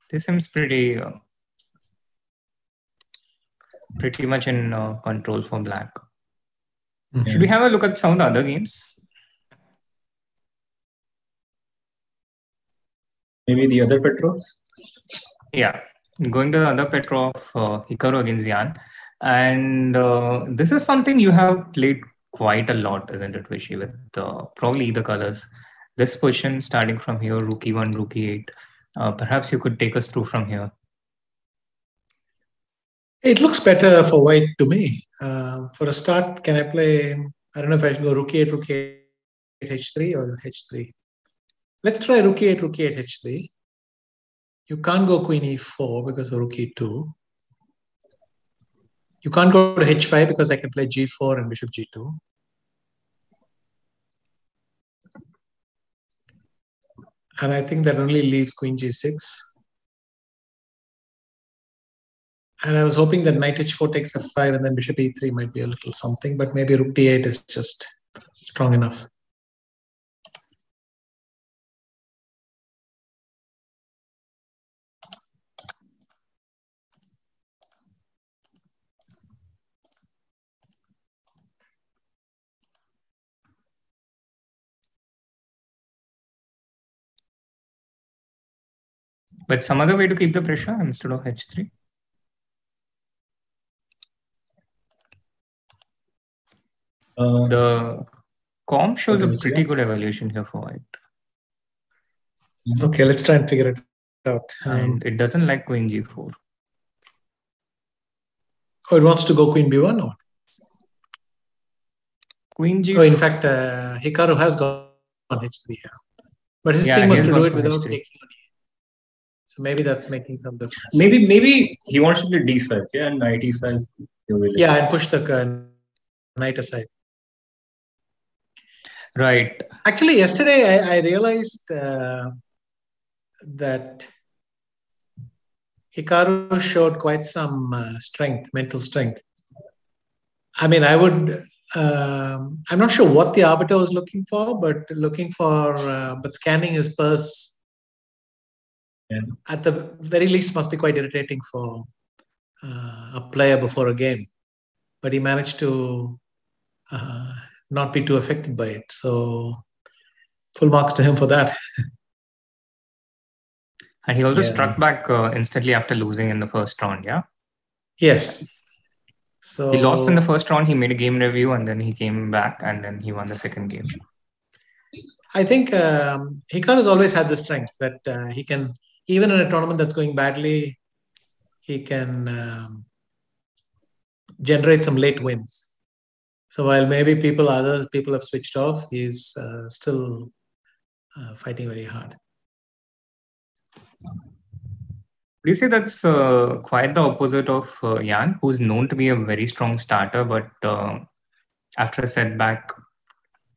This seems pretty pretty much in control for black. Mhm. Should we have a look at some of the other games? Maybe the other Petrov? Yeah, going to the other Petrov, Hikaru against Jan. And this is something you have played quite a lot, isn't it, Vishy, with probably the colors. This position starting from here, rook e1, rook e8. Perhaps you could take us through from here. It looks better for white to me. For a start, can I play, I don't know if I should go rook e8, h3 or h3. Let's try rook e8, h3. You can't go queen e4 because of rook e2. You can't go to h5 because I can play g4 and bishop g2. And I think that only leaves queen g6. And I was hoping that knight h4 takes f5 and then bishop e3 might be a little something, but maybe rook d8 is just strong enough. But some other way to keep the pressure instead of h3? The comp shows a pretty good evaluation here for white. Okay, let's try and figure it out. And it doesn't like queen g4. Oh, it wants to go queen b1 or? Queen g4. Oh, in fact, Hikaru has gone on h3 here. But his thing was to do it without taking on e8. So maybe that's making some difference. Maybe he wants to play d5, yeah, and knight e5. Yeah, and push the knight aside. Right. Actually, yesterday I realized that Hikaru showed quite some strength, mental strength. I mean, I would, I'm not sure what the arbiter was looking for, but but scanning his purse at the very least must be quite irritating for a player before a game. But he managed to not be too affected by it. So full marks to him for that. And he also struck back instantly after losing in the first round, yeah? Yes. So he lost in the first round, he made a game review, and then he came back, and then he won the second game. I think Hikaru's always had the strength that he can, even in a tournament that's going badly, he can generate some late wins. So while maybe other people have switched off, he's still fighting very hard. Would you say that's quite the opposite of Jan, who's known to be a very strong starter, but after a setback,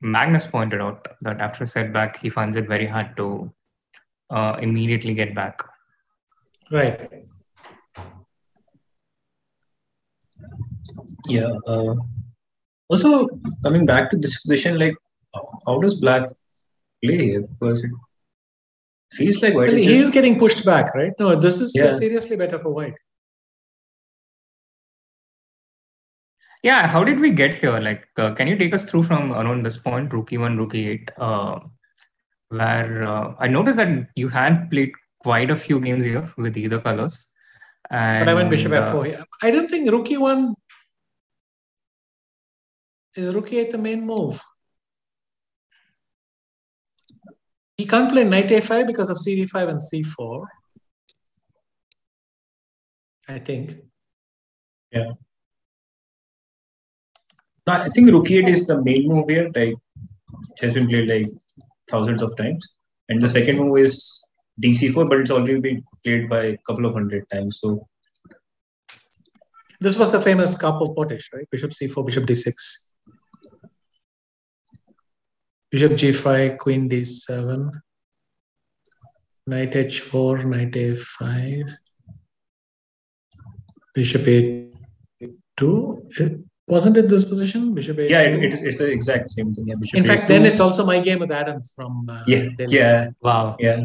Magnus pointed out that after a setback, he finds it very hard to immediately get back. Right. Yeah. Also, coming back to this position, like, how does black play here? Because it feels like white. Well, he is getting pushed back, right? No, this is seriously better for white. Yeah, how did we get here? Like, can you take us through from around this point, rook e1, rook e8, where I noticed that you had played quite a few games here with either colors. And, but I went bishop f4 here. I don't think rook e1 is rook e8 the main move. He can't play knight a5 because of cd5 and c4. I think. Yeah. No, I think rook e8 is the main move here. Like, it has been played like thousands of times. And the second move is dc4, but it's already been played by a couple of hundred times. So this was the famous Karpov-Potish, right? Bishop c4, bishop d6. Bishop g5, queen d7, knight h4, knight a5, bishop a2. Wasn't it this position? Bishop a2? Yeah, it's the exact same thing. Yeah, in fact, then it's also my game with Adams from Delhi. Wow. Yeah.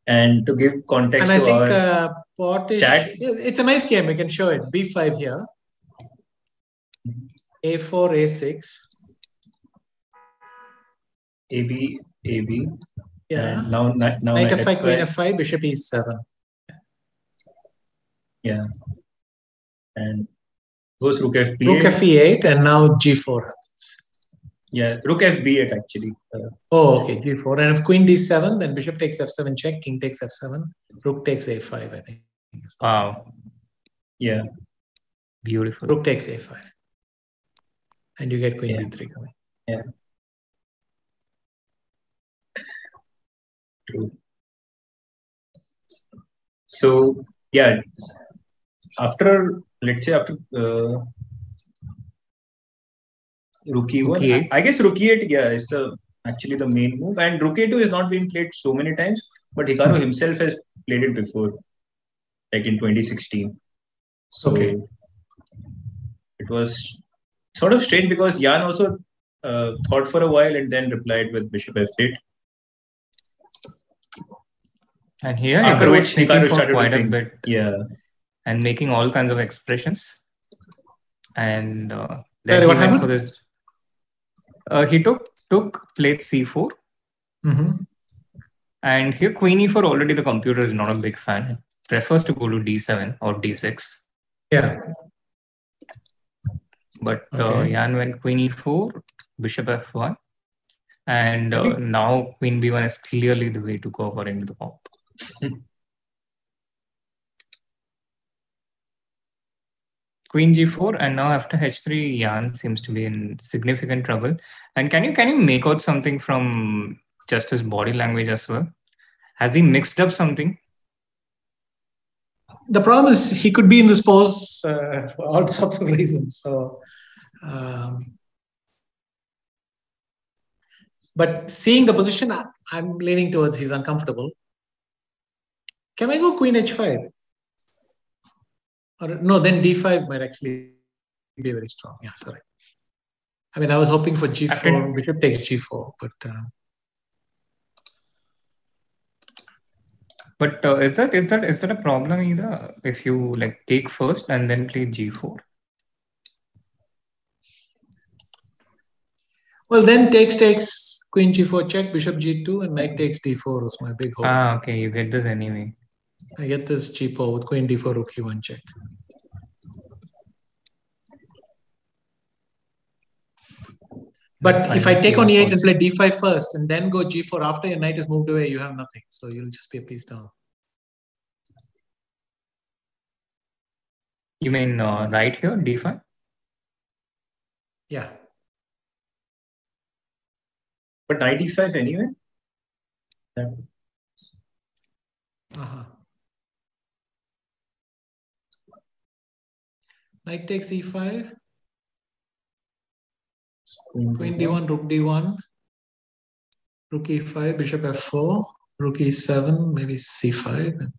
And to give context and I think Pottish. Chat. It's a nice game. We can show it. B5 here. A4, A6. AB, AB. Yeah. And now Knight F5, Queen F5, Bishop E7. Yeah. And goes Rook FB8. Rook Fe8, and now G4 happens. Yeah, Rook FB8 actually. Oh, okay, G4. And if Queen D7, then Bishop takes F7 check, King takes F7, Rook takes A5, I think. Wow. Yeah. Beautiful. Rook takes A5. And you get Queen D3 coming. Yeah. True. So, yeah, after, let's say after Rook E1, I guess Rook E8, yeah, is actually the main move. And Rook A2 is not being played so many times, but Hikaru himself has played it before, like in 2016. So it was sort of strange because Jan also thought for a while and then replied with Bishop F8. And here after which Hikaru started quite a bit. Yeah. And making all kinds of expressions. And then he went for this. He took played C4. And here Queen E4, already the computer is not a big fan. It prefers to go to D7 or D6. Yeah. But Jan went Queen E4, Bishop F1. And now Queen B1 is clearly the way to go according to the comp. Queen G4, and now after H3, Jan seems to be in significant trouble. And can you make out something from just his body language as well? Has he mixed up something? The problem is he could be in this pose for all sorts of reasons. So, but seeing the position, I'm leaning towards he's uncomfortable. Can I go Queen H5? Or no, then D5 might actually be very strong. Yeah, sorry. I mean, I was hoping for G4, Bishop takes G4, but. But is that a problem either? If you like take first and then play G4. Well, then takes Queen G4 check, Bishop G2, and Knight takes D4 was my big hope. Ah, okay, you get this anyway. I get this cheaper with Queen D4, Rook E1 check. But if I take on E8 and play D5 first and then go G4 after your knight is moved away, you have nothing. So you'll just be a piece down. You mean right here, D5? Yeah. But knight D5 anyway? Knight takes E5. Queen D1, Rook D1. Rook E5, Bishop F4. Rook E7, maybe C5. And...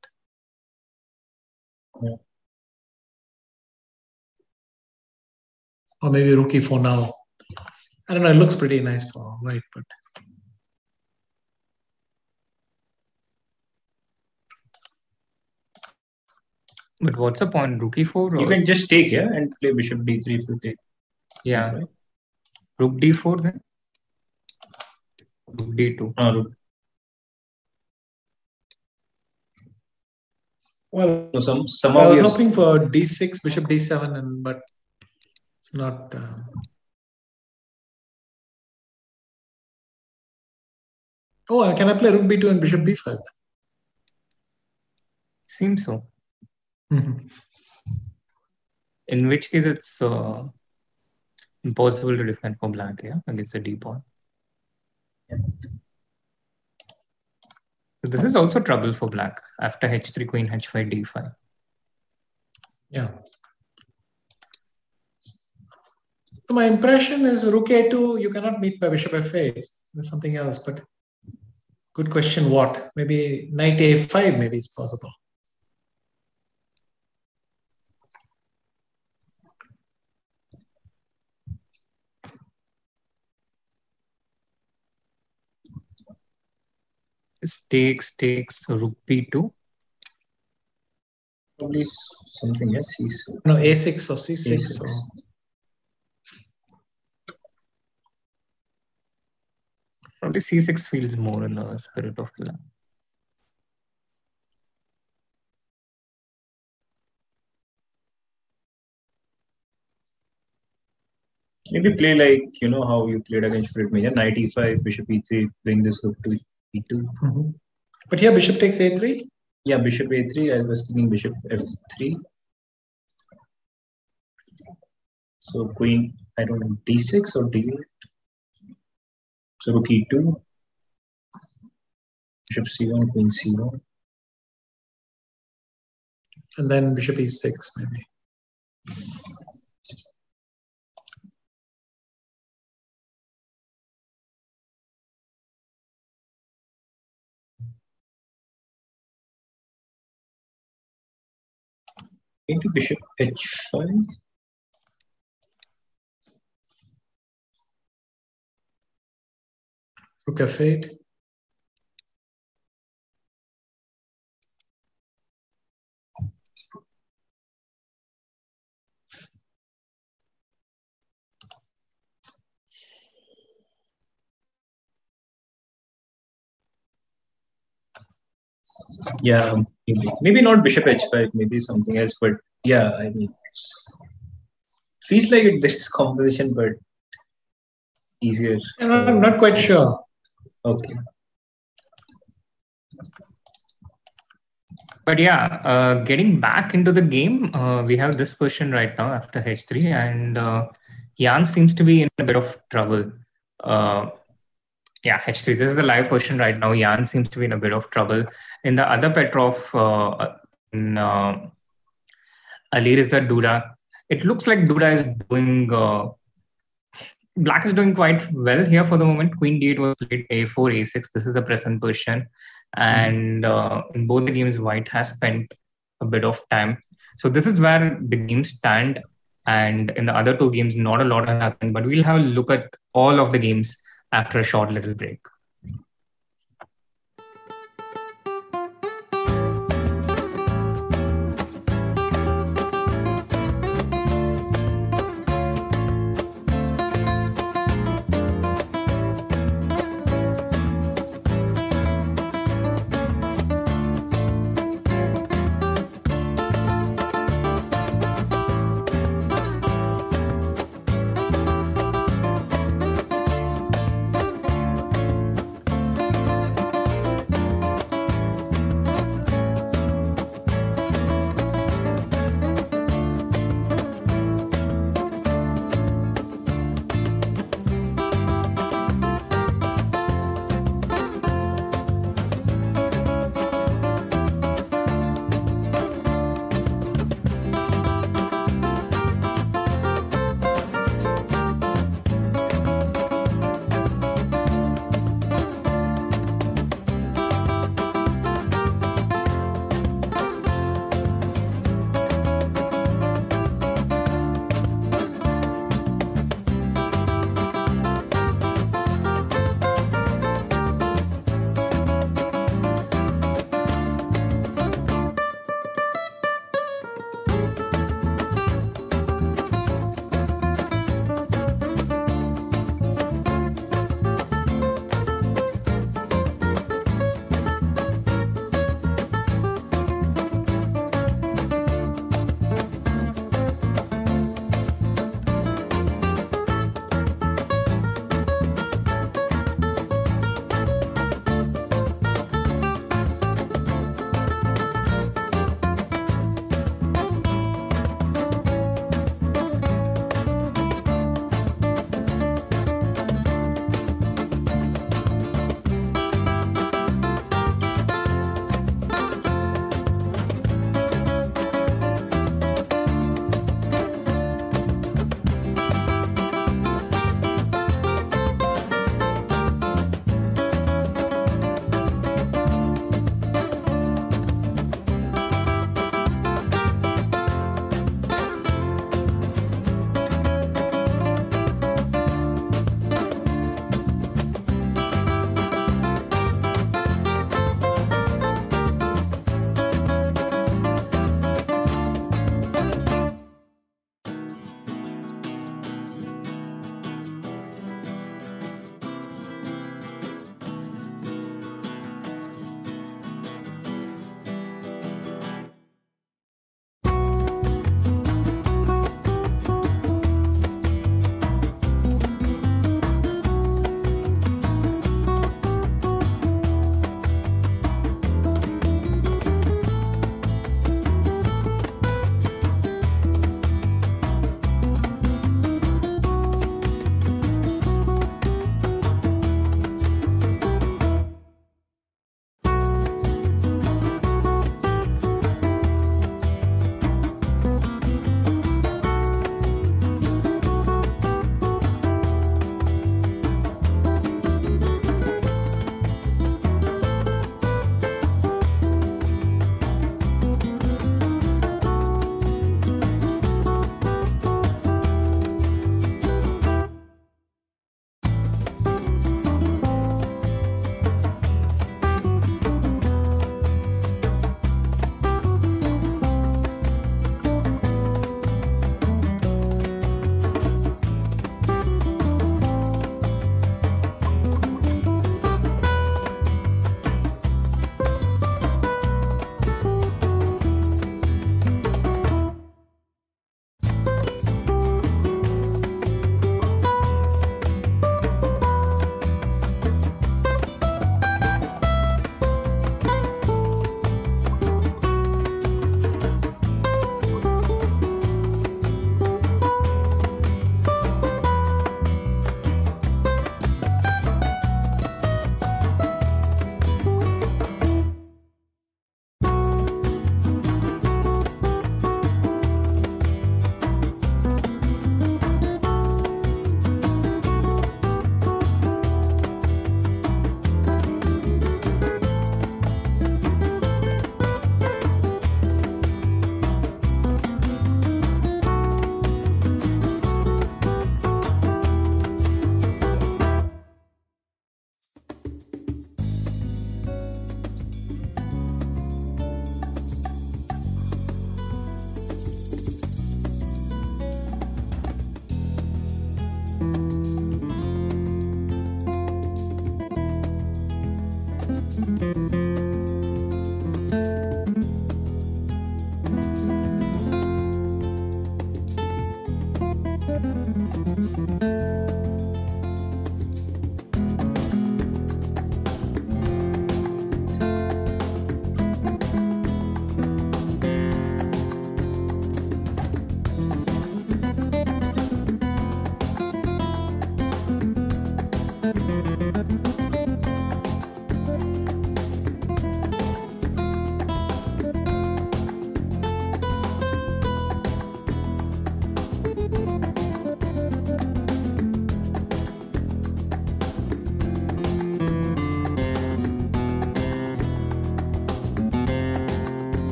Yeah. Or maybe Rook E4 now. I don't know, it looks pretty nice for white, but... But what's the point? Rook E4? You can just take here and play Bishop D3 if you take. Yeah. C5. Rook D4 then? Rook D2. Rook. Well, so I was hoping for D6, Bishop D7, but it's not... Oh, can I play Rook B2 and Bishop B5? Seems so. In which case it's impossible to defend for black, yeah, against the D pawn. Yeah. So this is also trouble for black after H3, Queen H5, D5. Yeah. So my impression is Rook A2, you cannot meet by Bishop F8. There's something else, but good question. What? Maybe Knight A5, maybe it's possible. This takes Rook B2. Probably something, yes, C6. No, A6 or C6. A6. Or... Probably C6 feels more in the spirit of the land. Maybe play like, how you played against Fred Major, knight e5, bishop e3, bring this rook to e2. Mm-hmm. But here bishop takes a3? Yeah, bishop a3. I was thinking bishop f3. So queen, I don't know, d6 or d8. So rook e2. Bishop c1, queen c1. And then bishop e6 maybe. Maybe bishop h5. Rook f8. Yeah, maybe not bishop h5, maybe something else, but yeah, I mean, feels like there is composition, but easier. I'm not quite sure. Okay. But yeah, getting back into the game, we have this question right now after h3, and Jan seems to be in a bit of trouble. Yeah, h3. This is the live question right now. Jan seems to be in a bit of trouble. In the other Petrov, Alireza Duda, it looks like Duda is doing. Black is doing quite well here for the moment. Queen d8 was played, a4, a6. This is the present position. And in both the games, White has spent a bit of time. So this is where the games stand. And in the other two games, not a lot has happened. But we'll have a look at all of the games after a short little break.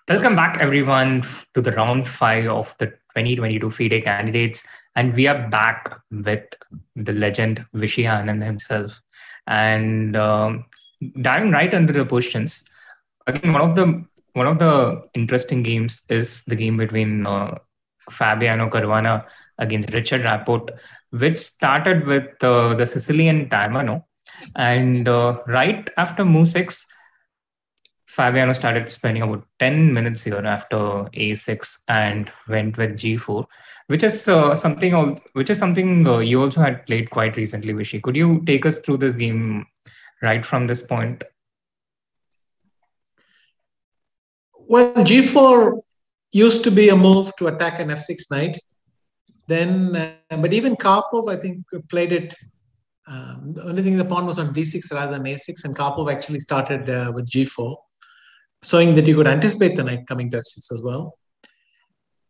Welcome back, everyone, to the round 5 of the 2022 FIDE Candidates. And we are back with the legend Vishy Anand himself. And diving right into the questions, again, one of the interesting games is the game between Fabiano Caruana against Richard Rapport, which started with the Sicilian Taimano. And right after move 6, Fabiano started spending about 10 minutes here after A6 and went with G4, which is something you also had played quite recently, Vishy. Could you take us through this game right from this point? Well, G4 used to be a move to attack an F6 knight. Then, but even Karpov, I think, played it. The only thing the pawn was on D6 rather than A6, and Karpov actually started with G4, showing that you could anticipate the knight coming to F6 as well.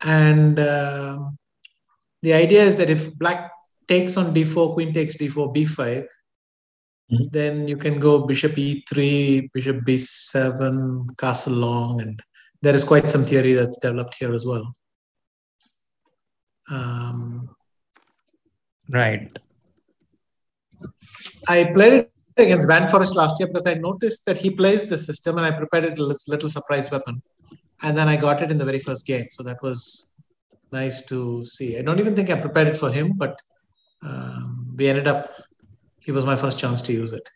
And the idea is that if black takes on D4, queen takes D4, B5, then you can go bishop E3, bishop B7, castle long, and there is quite some theory that's developed here as well. Right. I played it against Van Forest last year because I noticed that he plays the system, and I prepared it as a little surprise weapon. And then I got it in the very first game. So that was nice to see. I don't even think I prepared it for him, but we ended up, he was my first chance to use it.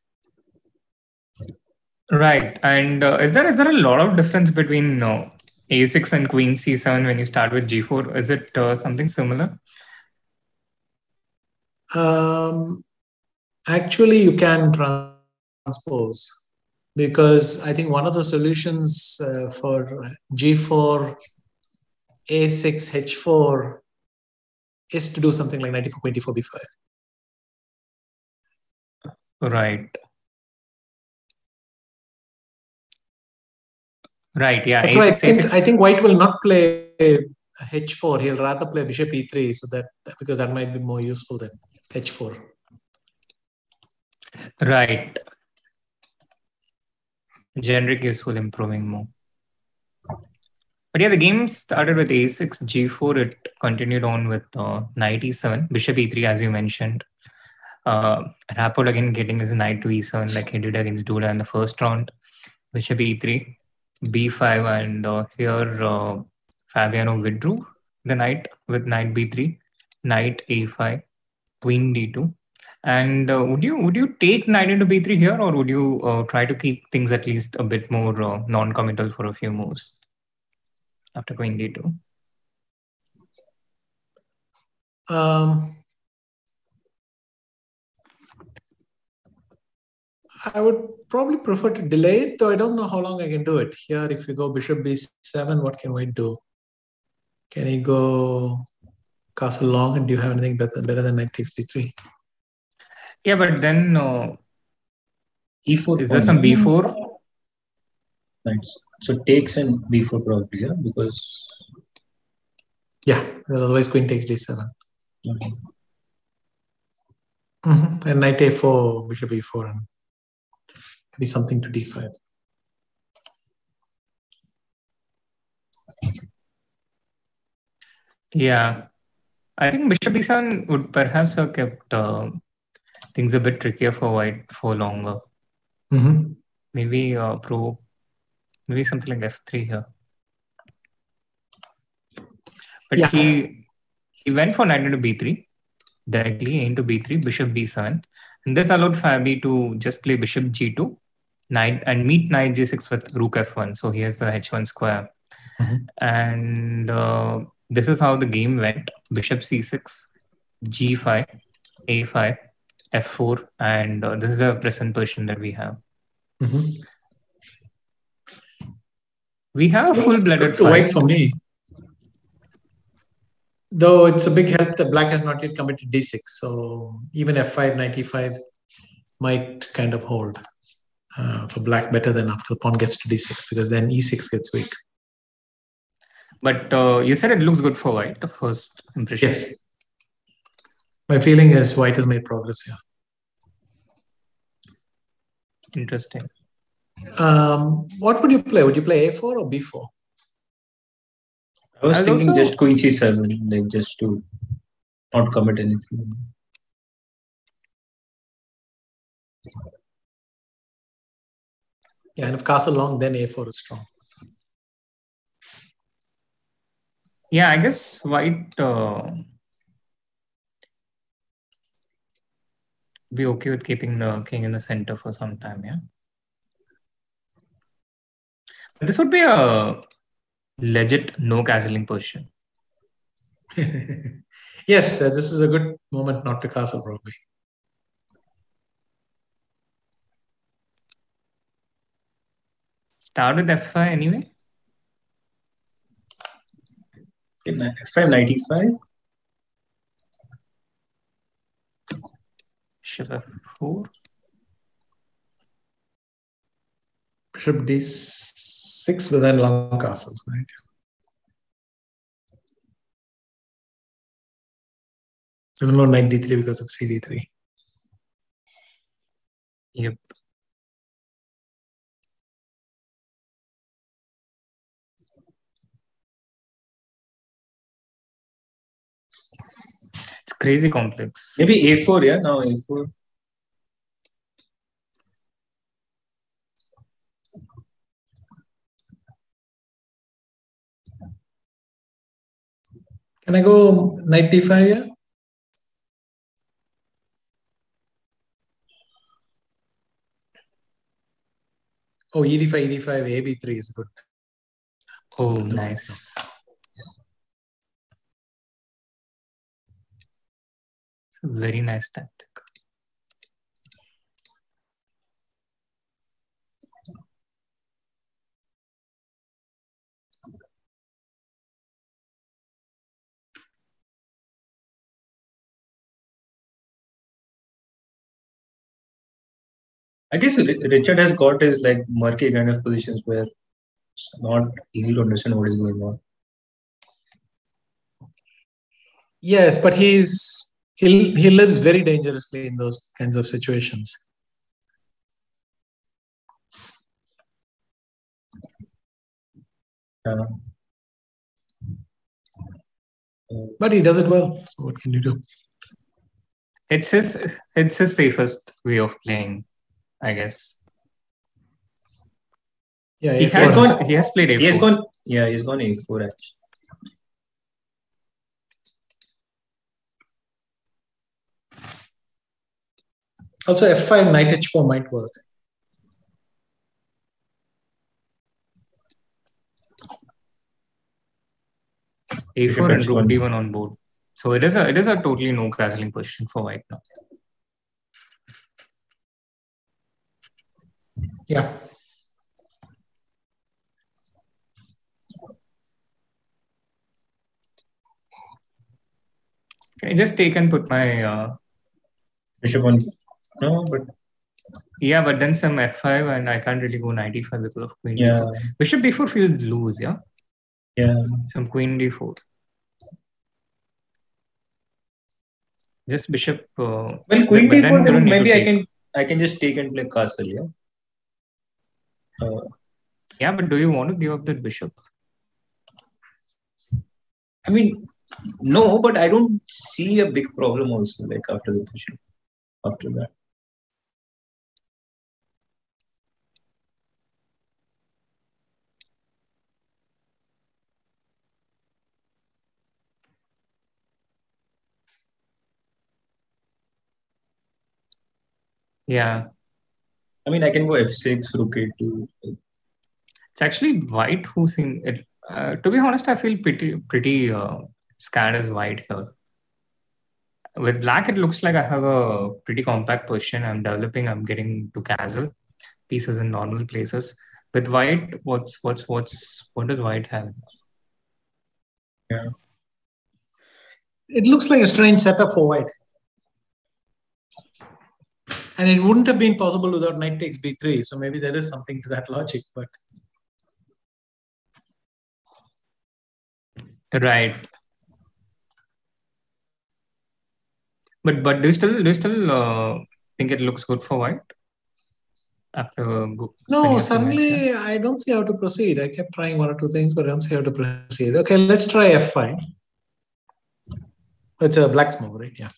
Right. And is there a lot of difference between A6 and Queen C7 when you start with G4? Is it something similar? Actually, you can transpose, because I think one of the solutions for G4, A6, H4 is to do something like knight e4, queen d4, b5. Right. Right, yeah. So I think White will not play H4. He'll rather play bishop E3, so that because that might be more useful than H4. Right. Generic useful improving move. But yeah, the game started with A6, G4. It continued on with knight E7, bishop E3, as you mentioned. Rapport again getting his knight to E7 like he did against Duda in the first round. Bishop E3, B5, and here Fabiano withdrew the knight with knight B3, knight A5, queen D2. And would you take knight into B3 here, or would you try to keep things at least a bit more non-committal for a few moves after queen D2? I would probably prefer to delay it, though I don't know how long I can do it. Here, if you go bishop B7, what can White do? Can he go castle long, and do you have anything better than knight takes B3? Yeah, but then E4. Is there some B4? Nice. So takes and B4 probably, yeah, because yeah, otherwise queen takes D7. And knight A4, bishop E4, and maybe something to D5. Yeah, I think bishop B7 would perhaps have kept things a bit trickier for White for longer. Maybe maybe something like F3 here. But yeah, he went for knight into B3, directly into B3, bishop B7. And this allowed Fabi to just play bishop G2, knight, and meet knight G6 with rook F1. So he has the H1 square. And this is how the game went. Bishop C6, G5, A5, F4, and this is the present position that we have. We have a full-blooded fight. White for me. Though it's a big help that black has not yet committed D6. So even F5, knight E5 might kind of hold for black better than after the pawn gets to D6, because then E6 gets weak. But you said it looks good for White, the first impression. Yes. My feeling is White has made progress here. Interesting. What would you play? Would you play A4 or B4? I was thinking also, just queen c7, like just to not commit anything. Yeah, and if castle long, then a4 is strong. yeah, I guess white be okay with keeping the king in the center for some time, yeah. But this would be a legit no castling position. Yes, this is a good moment not to castle, probably. Start with f5 anyway. f5, knight e5. Bishop f4. Bishop d6 with then long castles, right? There's no knight d3 because of cd3. Yep. It's crazy complex. Maybe a4, yeah? Now a4. Can I go knight d5 here? Oh, ed5, ed5, ab3 is good. Oh, nice. It's a very nice tactic. I guess Richard has got his like murky kind of positions where it's not easy to understand what is going on. Yes, but he lives very dangerously in those kinds of situations. But he does it well. So what can you do? It's his safest way of playing, I guess. Yeah, he has played a4. He's gone a4 actually. Also, f5 knight h4 might work. a4 and rook d1 on board. So it is a totally no castling position for white now. Yeah. Can I just take and put my bishop on? No, but yeah, but then some f5 and I can't really go knight e5 because of queen yeah. d4. Bishop d4 feels loose, yeah. Yeah. Some queen d4. Just bishop. Well, queen d4. Then maybe I can just take and play castle, yeah. Yeah, but do you want to give up that bishop? I mean, no, but I don't see a big problem also, like after the bishop, after that. Yeah. I mean, I can go f6, rook a2. It's actually white who's in it. To be honest, I feel pretty scared as white here. With black, it looks like I have a pretty compact position. I'm developing. I'm getting to castle pieces in normal places. With white, what does white have? Yeah. It looks like a strange setup for white. And it wouldn't have been possible without knight takes b3. So maybe there is something to that logic, but right. But do you still think it looks good for white? after No, spending a few minutes suddenly here? I don't see how to proceed. I kept trying one or two things, but I don't see how to proceed. Okay, let's try F5. It's a black's move, right? Yeah.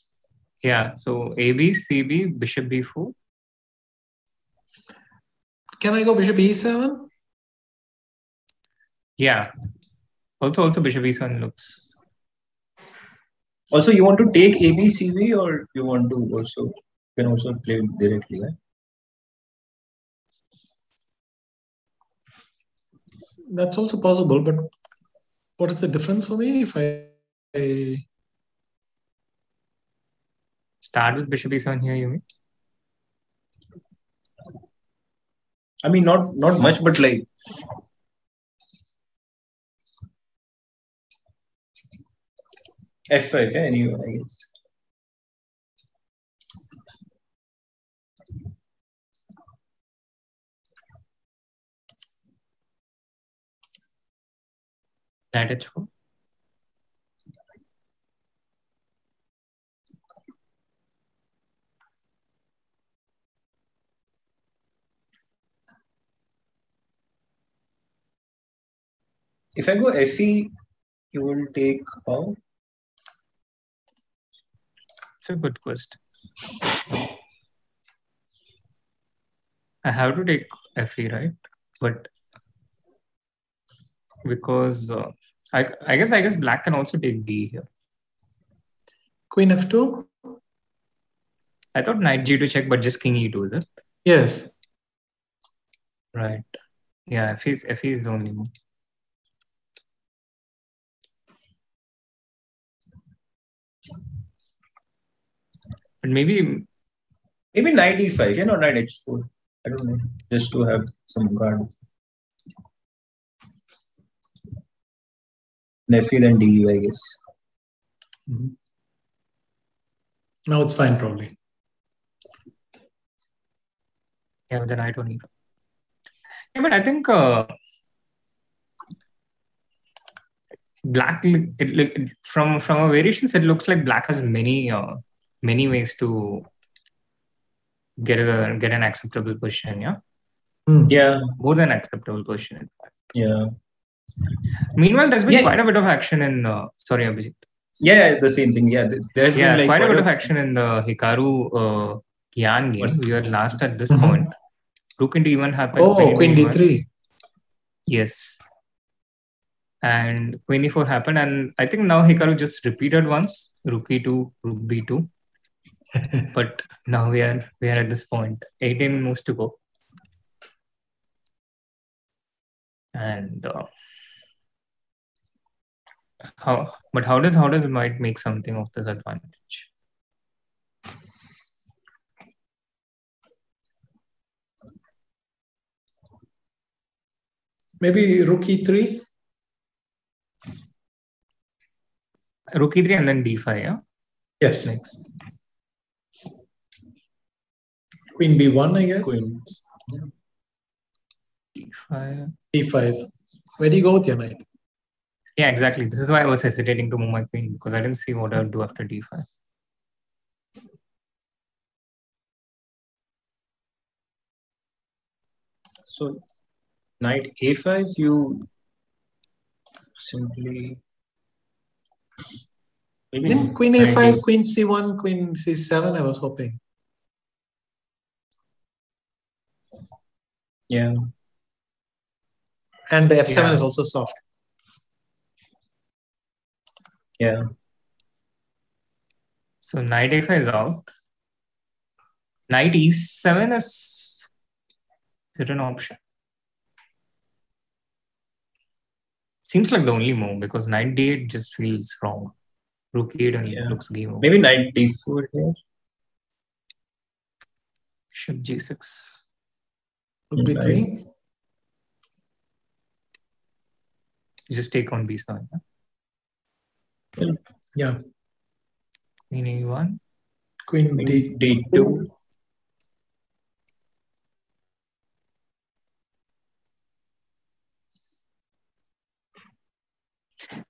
Yeah, so AB, CB, bishop B4. Can I go bishop E7? Yeah. Also bishop E7 looks. Also, you want to take AB, CB, or you want to also, you can also play directly, right? That's also possible, but what is the difference for me if I Start with bishop E7 here, you mean? I mean, not much, but like F5, yeah, anyway, I guess. Knight H4. If I go FE, you will take how? It's a good question. I have to take FE, right? But because I guess black can also take D here. Queen F2? I thought knight G2 check, but just king E2, is it? Yes. Right. Yeah, FE is the only move. But maybe knight E5, yeah, or knight H4. I don't know, just to have some card. FE then DE, I guess. Mm-hmm. Now it's fine, probably. Yeah, with the knight on E5. Yeah, but I think black, from a variations, it looks like black has many ways to get an acceptable position. Yeah. Yeah. More than acceptable position, in fact. Yeah. Meanwhile, there's been quite a bit of action in. Sorry, Abhijeet. Yeah, the same thing. Yeah, there's been like quite a bit of action in the Hikaru Yan game. We were last at this point. Rook into E1 happened. Oh, Queen D3. Yes. And Queen E4 happened, and I think now Hikaru just repeated once. Rook E2, Rook B2. But now we are at this point. 18 moves to go. And how does white make something of this advantage? Maybe Rook E3. Rook E3 and then D5, yeah? Yes. Next. Queen B1, I guess. Queen. D5. D5. Where do you go with your knight? Yeah, exactly. This is why I was hesitating to move my queen, because I didn't see what I would do after D5. So, knight A5, you simply... Maybe then Queen A5, Queen C1, Queen C7, I was hoping. Yeah. And the F7 is also soft. Yeah. So knight A5 is out. Knight E7 is it an option? Seems like the only move, because knight D8 just feels wrong. Rook E8 looks game over. Maybe knight D4 here. Bishop G6. Rook B3. Just take on B7. Yeah. Queen A1. Queen D2.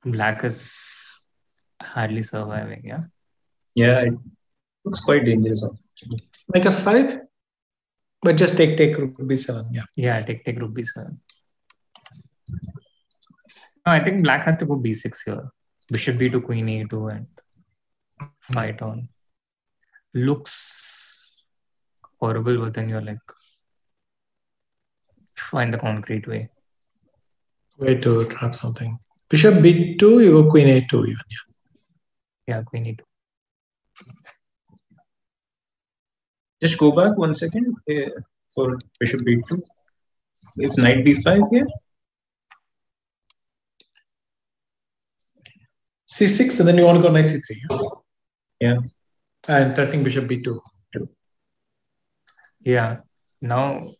Black is hardly surviving, yeah? Yeah, it looks quite dangerous actually. Like F5? But just take rook b7, yeah. Yeah, take rook b7. No, I think black has to go b6 here. Bishop b2, queen a2, and fight on. Looks horrible, but then you're like, find the concrete way. Way to trap something. Bishop b2, you go queen a2 even, yeah. Yeah, queen e2. Just go back 1 second for bishop b2. If knight b5 here. c6, and then you want to go knight c3, yeah? Yeah. And threatening bishop b2. Yeah. Now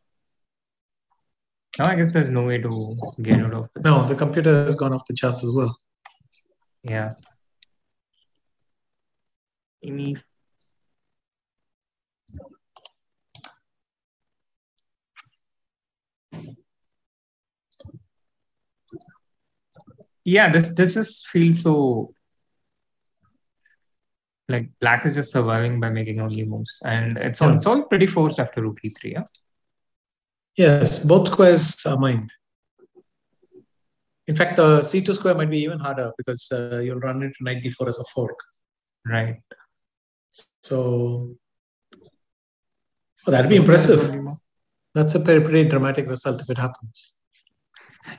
I guess there's no way to get rid of it. No, the computer has gone off the charts as well. Yeah. Yeah, this feels so like black is just surviving by making only moves, and it's all pretty forced after rook e3. Yeah. Yes, both squares are mined. In fact, the c2 square might be even harder because you'll run into knight d4 as a fork. Right. So, that'd be impressive. That's a pretty dramatic result if it happens.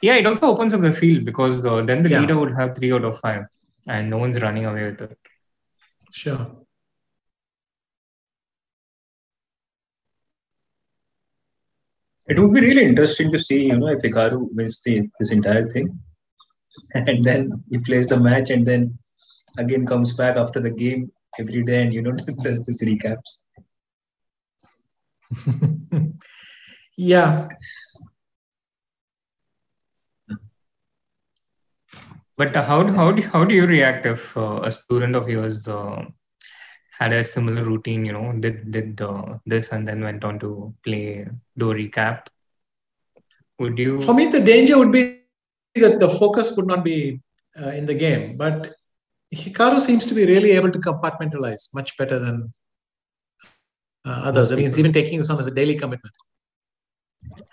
Yeah, it also opens up the field because then the leader would have 3 out of 5 and no one's running away with it. Sure. It would be really interesting to see, if Hikaru wins this entire thing. And then he plays the match and then again comes back after the game every day and, does this recaps. Yeah. But how do you react if a student of yours had a similar routine, did this and then went on to do a recap? Would you? For me, the danger would be that the focus would not be in the game. But Hikaru seems to be really able to compartmentalize much better than others. I mean, he's even taking this on as a daily commitment.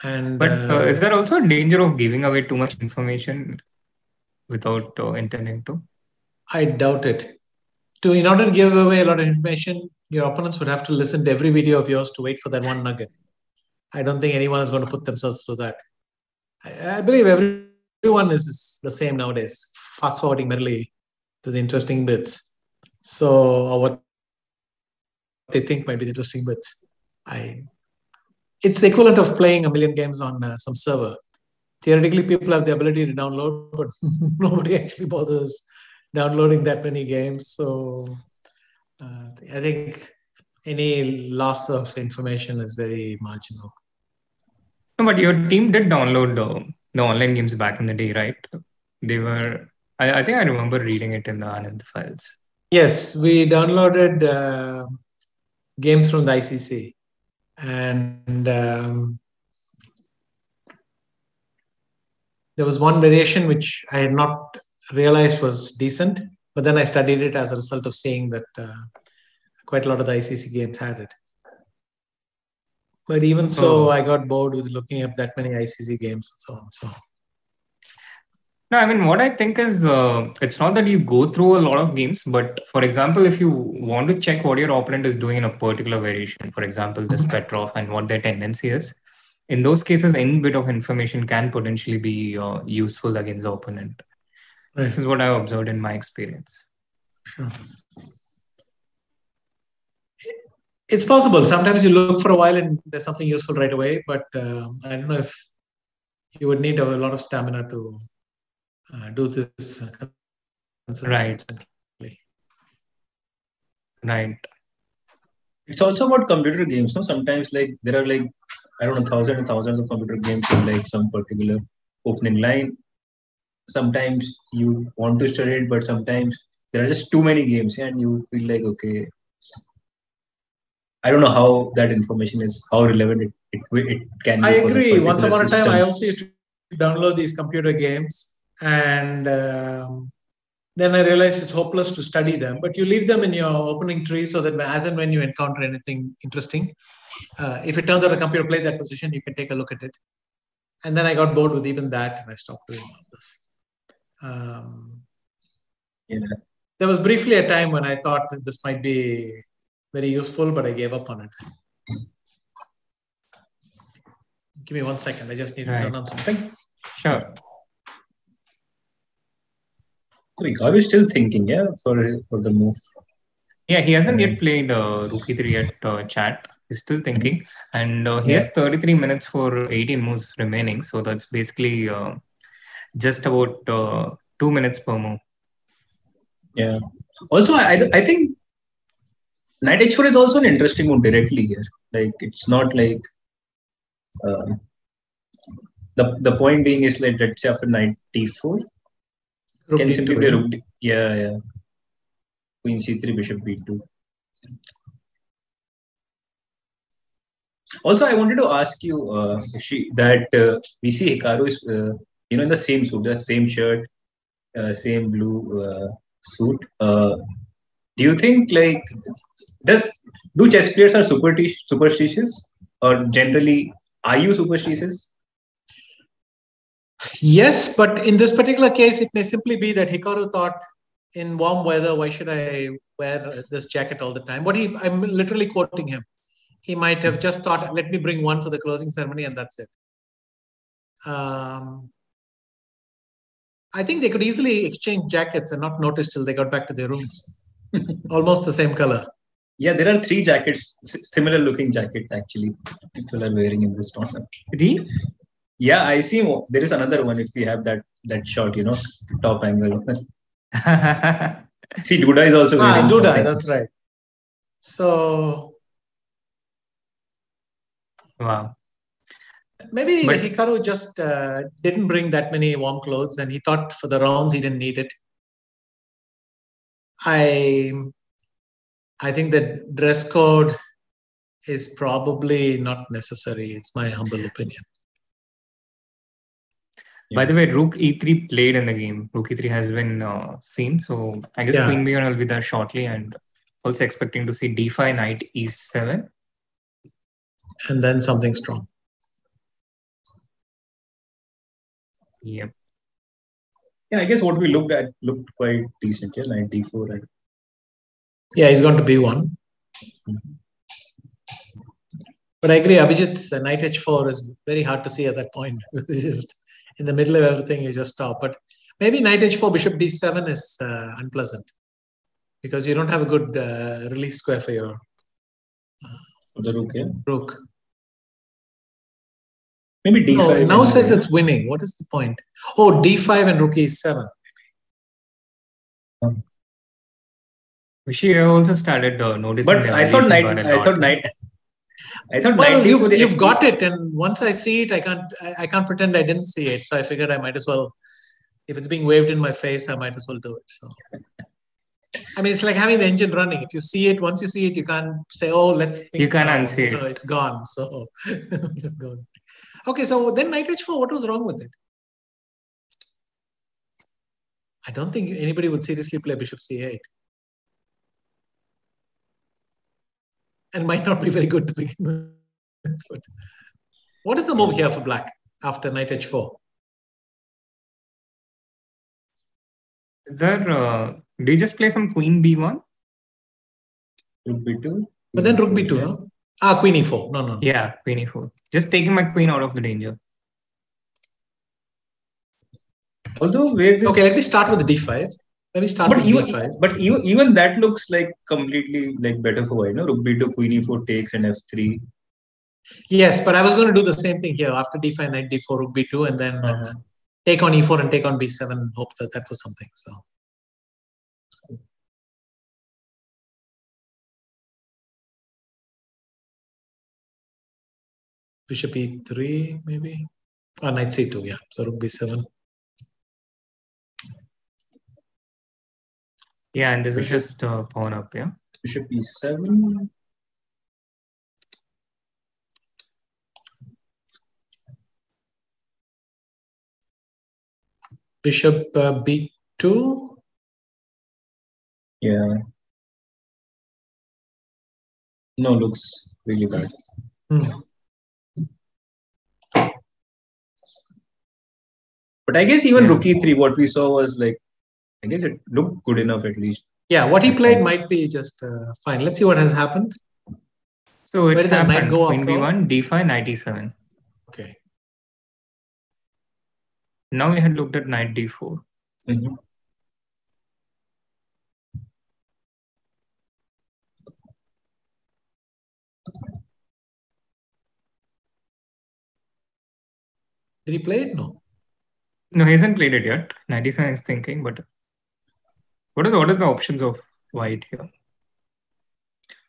But is there also a danger of giving away too much information without intending to? I doubt it. In order to give away a lot of information, your opponents would have to listen to every video of yours to wait for that one nugget. I don't think anyone is going to put themselves through that. I believe everyone is the same nowadays, fast forwarding merrily to the interesting bits. Or what they think might be the interesting bits. It's the equivalent of playing a million games on some server. Theoretically, people have the ability to download, but nobody actually bothers downloading that many games. So I think any loss of information is very marginal. No, but your team did download the online games back in the day, right? They were, I think I remember reading it in the Anand files. Yes, we downloaded games from the ICC. And there was one variation which I had not realized was decent, but then I studied it as a result of seeing that quite a lot of the ICC games had it. But even so, I got bored with looking at that many ICC games and so on. So, no, I mean, what I think is it's not that you go through a lot of games, but for example, if you want to check what your opponent is doing in a particular variation, for example, this Petrov and what their tendency is, in those cases, any bit of information can potentially be useful against the opponent. Right. This is what I've observed in my experience. Sure. It's possible. Sometimes you look for a while and there's something useful right away, but I don't know if you would need a lot of stamina to do this. Right. It's also about computer games. No, sometimes there are I don't know, thousands and thousands of computer games in some particular opening line. Sometimes you want to study it, but sometimes there are just too many games and you feel like, okay, I don't know how that information is, how relevant it can be. I agree. Once upon a time, I also used to download these computer games and then I realized it's hopeless to study them, but you leave them in your opening tree so that as and when you encounter anything interesting, if it turns out a computer played that position, you can take a look at it. And then I got bored with even that, and I stopped doing all this. There was briefly a time when I thought that this might be very useful, but I gave up on it. Give me 1 second. I just need to run on something. Sure. So Hikaru is still thinking, yeah, for the move. Yeah, he hasn't yet played Rook E3 at chat. He's still thinking. And he has 33 minutes for 18 moves remaining. So that's basically just about 2 minutes per move. Yeah. Also, I think Knight H4 is also an interesting move directly here. Like, it's not like the point being is like, let's say after Knight D4, can simply play Rook D. Yeah. Queen C3, Bishop B2. Also, I wanted to ask you, that we see Hikaru is, in the same suit, the same shirt, same blue suit. Do you think, like, do chess players are superstitious, or generally are you superstitious? Yes, but in this particular case, it may simply be that Hikaru thought, in warm weather, why should I wear this jacket all the time? I'm literally quoting him. He might have just thought, let me bring one for the closing ceremony, and that's it. I think they could easily exchange jackets and not notice till they got back to their rooms. Almost the same color. Yeah, there are 3 jackets, similar looking jacket actually, people are wearing in this tournament. 3? Yeah, I see. There is another one if we have that shot, top angle. See, Duda is also wearing Duda, that's right. So, wow. Maybe Hikaru just didn't bring that many warm clothes, and he thought for the rounds he didn't need it. I think that dress code is probably not necessary. It's my humble opinion. By the way, Rook E3 played in the game. Rook E3 has been seen. So I guess Queen B1 will be there shortly, and also expecting to see D5, Knight E7. And then something strong. Yep. Yeah, I guess what we looked quite decent. Yeah, Knight D4. Right? Yeah, he's going to B1. But I agree, Abhijeet's Knight H4 is very hard to see at that point. Just in the middle of everything, you just stop. But maybe Knight H4, Bishop D7 is unpleasant because you don't have a good release square for your the rook. Yeah. Rook. Maybe D5. No, now says it's winning. What is the point? Oh, D5 and Rook E7. Vishy also started noticing. But I thought Knight. Well, you've got it, and once I see it, I can't pretend I didn't see it. So I figured I might as well, if it's being waved in my face, I might as well do it. So, I mean, it's like having the engine running. If you see it, once you see it, you can't say, "Oh, let's think." You can't unsee it. It's gone. So, it's gone. Okay, so then Knight H4. What was wrong with it? I don't think anybody would seriously play Bishop C8. And might not be very good to begin with. But what is the move here for black after Knight H4? Is there, do you just play some Queen B1? Rook B2? But then Rook B2, no? Queen E4. No. Yeah, Queen E4. Just taking my queen out of the danger. Although, okay, let me start with the D5. Let me start with D5. But even that looks like completely like better for white, no? Rook B2, Queen E4 takes, and F3. Yes, but I was going to do the same thing here after D5, Knight D4, Rook B2, and then take on E4 and take on B7 and hope that was something. So. Bishop E3, maybe? Or Knight C2, yeah. So Rook B7. Yeah, and this is just pawn up, yeah. Bishop E7. Bishop B2. Yeah. No, looks really bad. But I guess even Rookie 3, what we saw was like, I guess it looked good enough at least. Yeah, what he played might be just fine. Let's see what has happened. So it Where did that knight happened. go Queen after all? B1, D5, knight E7. Okay. Now we had looked at knight D4. Mm-hmm. Did he play it? No. No, he hasn't played it yet. Knight E7 is thinking, but what are the options of white here?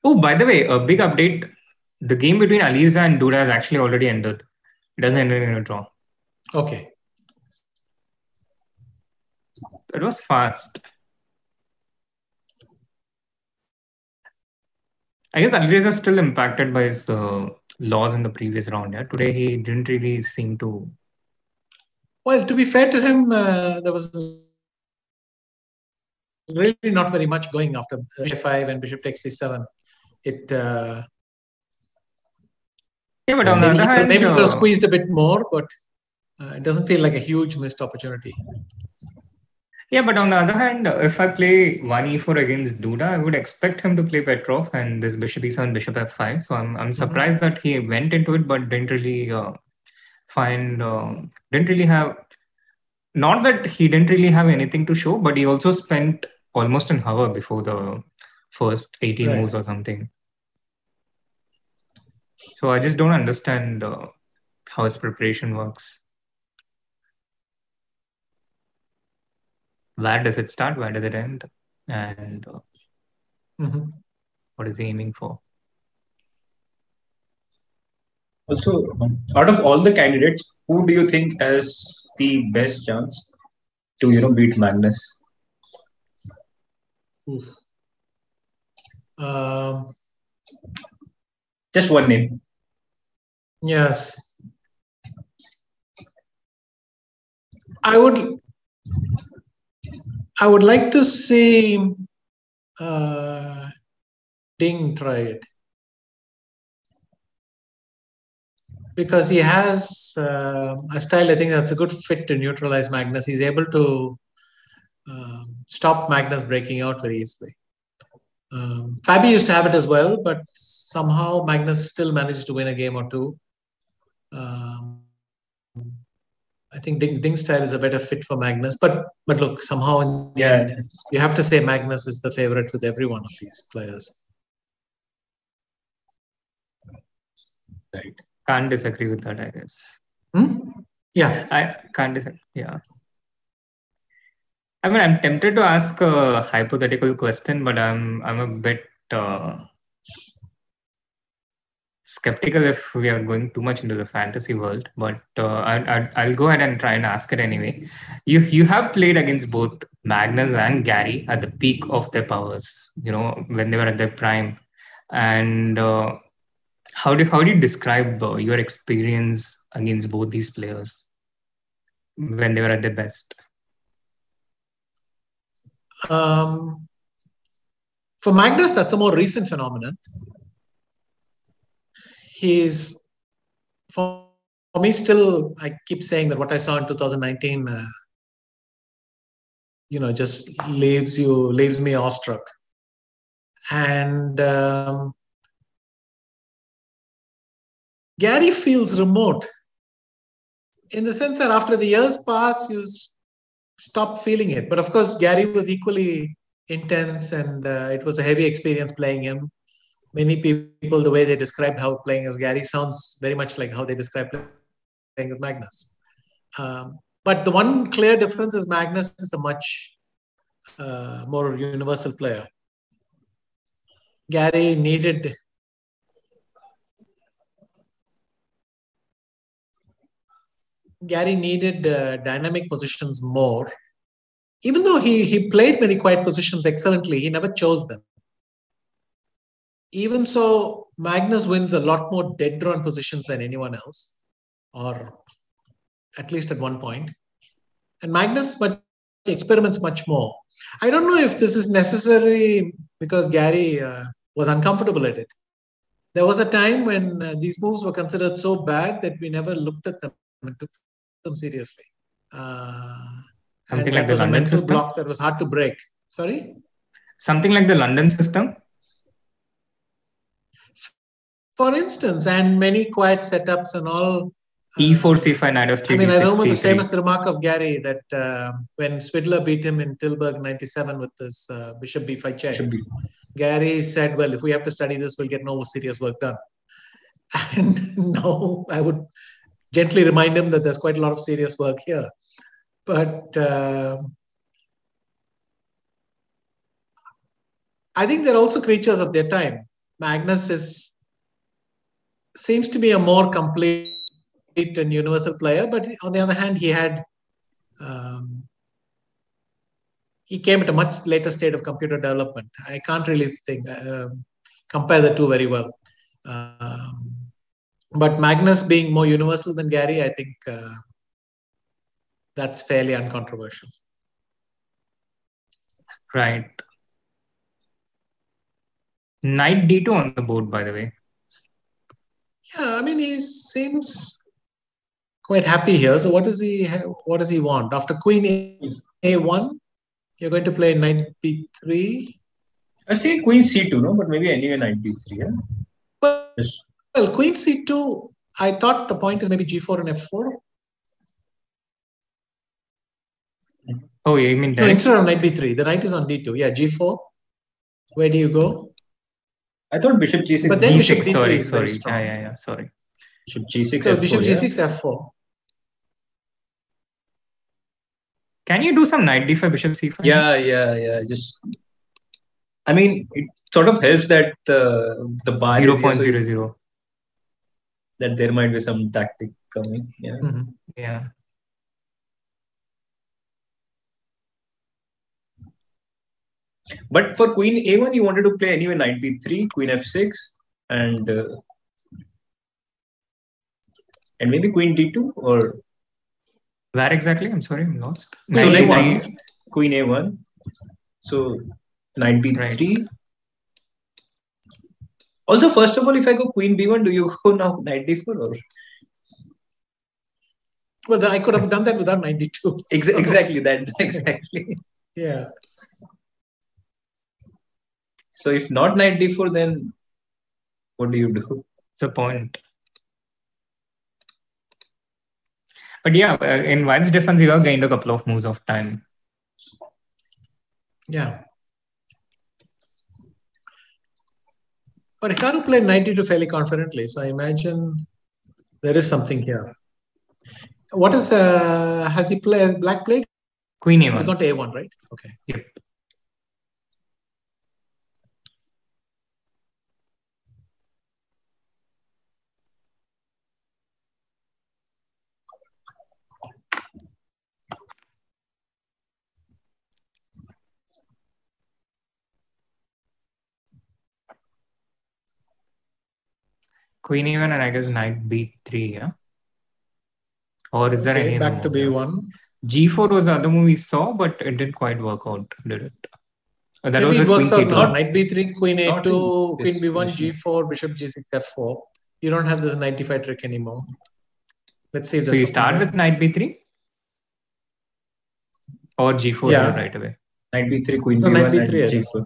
Oh, by the way, a big update. The game between Alireza and Duda has actually already ended. It doesn't end in a draw. Okay. It was fast. I guess Alireza is still impacted by his loss in the previous round. Yeah, today he didn't really seem to. Well, to be fair to him, there was really not very much going after bishop 5 and bishop takes c7. It Yeah, but on the other hand, maybe it was squeezed a bit more, but it doesn't feel like a huge missed opportunity. Yeah, but on the other hand, if I play 1 e4 against Duda, I would expect him to play Petrov and this bishop e7, bishop f5. So I'm surprised that he went into it, but didn't really didn't really have. Not that he didn't really have anything to show, but he also spent almost an hour before the first 18 moves or something. So I just don't understand how his preparation works. Where does it start? Where does it end? And what is he aiming for? Also, out of all the candidates, who do you think has the best chance to beat Magnus? Just one name. Yes. I would like to see Ding try it. Because he has a style, I think that's a good fit to neutralize Magnus. He's able to stop Magnus breaking out very easily. Fabi used to have it as well, but somehow Magnus still managed to win a game or two. I think Ding's style is a better fit for Magnus, but look, somehow in the end, you have to say Magnus is the favorite with every one of these players. Right. Can't disagree with that, I guess. Yeah. I can't disagree. Yeah. I mean, I'm tempted to ask a hypothetical question, but I'm a bit skeptical if we are going too much into the fantasy world. But I'll go ahead and try and ask it anyway. You have played against both Magnus and Gary at the peak of their powers. When they were at their prime, and how do you describe your experience against both these players when they were at their best? For Magnus, that's a more recent phenomenon. He's, for me, still, I keep saying that what I saw in 2019, just leaves me awestruck. And Gary feels remote in the sense that after the years pass, you stop feeling it. But of course, Gary was equally intense, and it was a heavy experience playing him. Many people, the way they described how playing as Gary sounds very much like how they describe playing with Magnus. But the one clear difference is Magnus is a much more universal player. Gary needed dynamic positions more. Even though he played many quiet positions excellently, he never chose them. Even so, Magnus wins a lot more dead-drawn positions than anyone else, or at least at one point. And Magnus experiments much more. I don't know if this is necessary because Gary was uncomfortable at it. There was a time when these moves were considered so bad that we never looked at them and took them seriously. Something and like that the was a London mental system? block that was hard to break. Sorry? Something like the London system? For instance, and many quiet setups and all. E4, C5, knight of 3, I mean, D6, I remember this C3. famous remark of Gary that when Swidler beat him in Tilburg 97 with this bishop b5 check, Gary said, well, if we have to study this, we'll get no serious work done. And now I would gently remind him that there's quite a lot of serious work here. But I think they're also creatures of their time. Magnus seems to be a more complete and universal player, but on the other hand, he came at a much later state of computer development. I can't really compare the two very well. But Magnus being more universal than Gary, I think that's fairly uncontroversial. Right. Knight D2 on the board, by the way. Yeah, I mean, he seems quite happy here. So what does he want? After Queen A1, you're going to play Knight B3? I say Queen C2, no? But maybe anyway Knight B3, yeah? Well, Queen C2, I thought the point is maybe G4 and F4. Oh, you mean no, instead of Knight B3, the Knight is on D2. Yeah, G4. Where do you go? I thought Bishop G6. But then G6, Bishop D3 sorry, is very strong. Yeah, sorry. Bishop G6, so F4, Bishop G6, yeah? F4. Can you do some Knight D5, Bishop C5? Yeah. Just, I mean, it sort of helps that the bar 0.00. That there might be some tactic coming. Yeah. Mm-hmm. Yeah. But for Queen A1, you wanted to play anyway Knight B3, Queen F6, and maybe Queen D2 or where exactly? I'm sorry, I'm lost. So like Queen A1. So Knight B3. Right. Also, first of all, if I go Queen B1, do you go now Knight D4 or? Well, I could have done that without Knight D2. Exactly that. Exactly. Yeah. So if not Knight D4, then what do you do? It's a point. But yeah, in White's defense, you have gained a couple of moves of time. Yeah. But Hikaru played Knight D2 fairly confidently, so I imagine there is something here. What is, has he played, Black played? Queen A1. He's gone to A1, right? Okay. Yep. Queen A1 and I guess Knight B3, yeah? Or is there any back to B1? G4 was the other move we saw, but it didn't quite work out, did it? That maybe was it works out now. Knight B3, Queen A2, Queen B1, G4, Bishop G6, F4. You don't have this Knight D5 trick anymore. Let's see if so you start with Knight B3? Or G4 right away? Knight B3, Queen B1, Knight B3 and G4.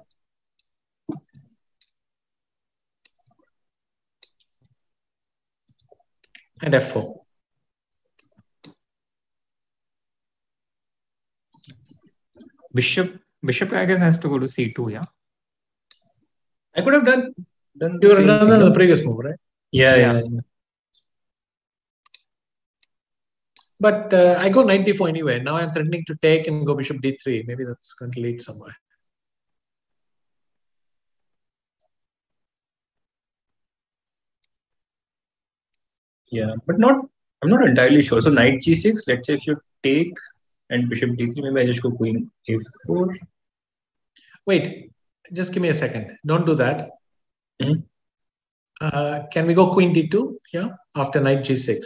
And F4. Bishop, I guess, has to go to C2, yeah? I could have done you would have done the previous move, right? Yeah. But I go Knight D4 anyway. Now I'm threatening to take and go Bishop D3. Maybe that's going to lead somewhere. Yeah, but I'm not entirely sure. So Knight G6, let's say if you take and Bishop D3, maybe I just go Queen A4. Wait, just give me a second. Don't do that. Mm-hmm. Can we go Queen D2? Yeah, after Knight G6.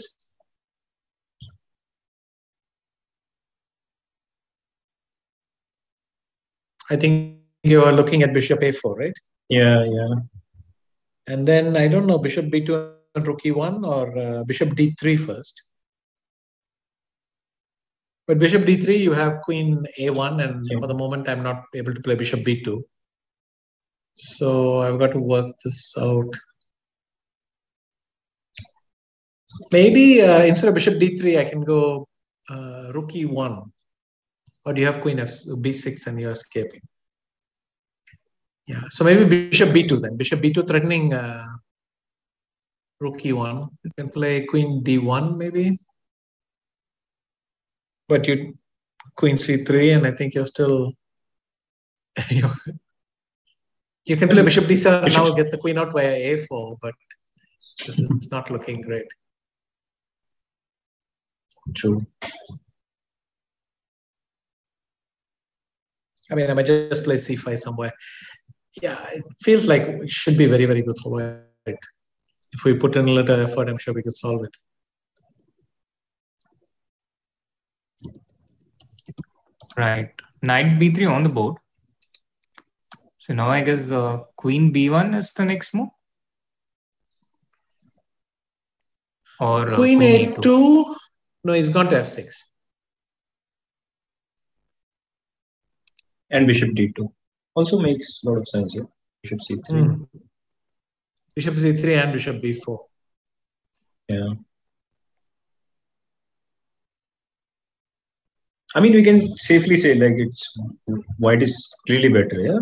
I think you are looking at Bishop A4, right? Yeah. And then, I don't know, bishop b2 and rook e1 or bishop d3 first. But bishop d3, you have queen a1, and for the moment, I'm not able to play bishop b2. So I've got to work this out. Maybe instead of bishop d3, I can go rook e1. Or do you have queen b6 and you're escaping? Yeah, so maybe bishop b2 then. Bishop b2 threatening rook e1. You can play queen d1 maybe. But you queen c3, and I think you're still... you can play bishop d7 and now get the queen out via a4, but it's not looking great. True. I mean, I might just play c5 somewhere. Yeah, it feels like it should be very, very good for white. If we put in a little effort, I'm sure we could solve it. Right. Knight b3 on the board. So now I guess queen b1 is the next move. Or queen a2. No, he's gone to f6. And bishop d2 also makes a lot of sense here. Bishop c3. Bishop c3 and bishop b4. Yeah. I mean, we can safely say like it's white is clearly better, yeah?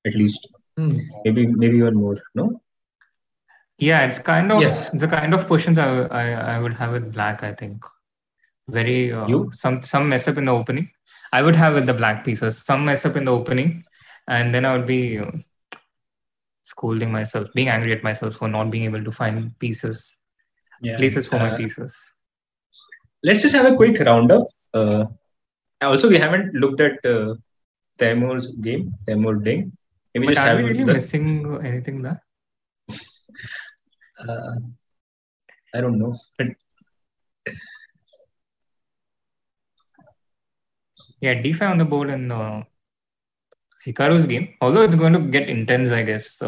At least. Maybe even more, no? Yeah, it's kind of the kind of positions I would have with black, I think. Very some mess up in the opening. I would have with the black pieces, some mess up in the opening, and then I would be scolding myself, being angry at myself for not being able to find places for my pieces. Let's just have a quick roundup. Also, we haven't looked at Taimur's game, Taimur Ding. Maybe But just are we really missing anything there? I don't know. Yeah, d5 on the board in Hikaru's game. Although it's going to get intense, I guess.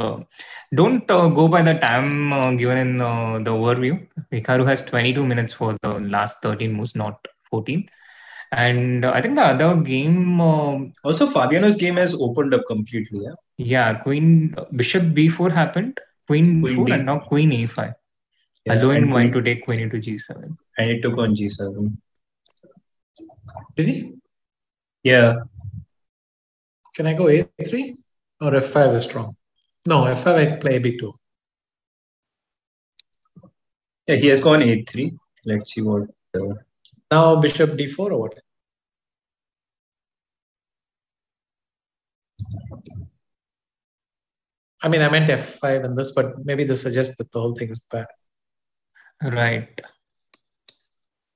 Don't go by the time given in the overview. Hikaru has 22 minutes for the last 13 moves, not 14. And I think the other game... also, Fabiano's game has opened up completely, yeah? Yeah, bishop b4 happened, queen b4, and now queen a5. Yeah, allowing white to take queen into g7. And it took on g7. Did he? Yeah. Can I go a3? Or f5 is strong? No, f5 I play b2. Yeah, he has gone a3. Let's see what... Now bishop d4 or what? I mean, I meant f5 in this, but maybe this suggests that the whole thing is bad. Right.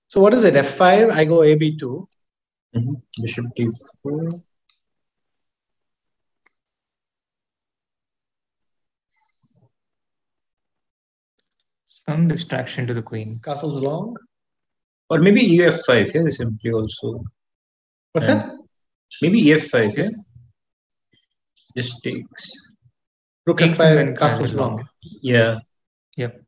So what is it? f5, I go ab2. Bishop d4. Some distraction to the queen. Castle's long. Or maybe ef5, yeah, simply also. What's that? Maybe ef5, yeah? Just takes. Rook f5, castle's long. Yeah. Yep.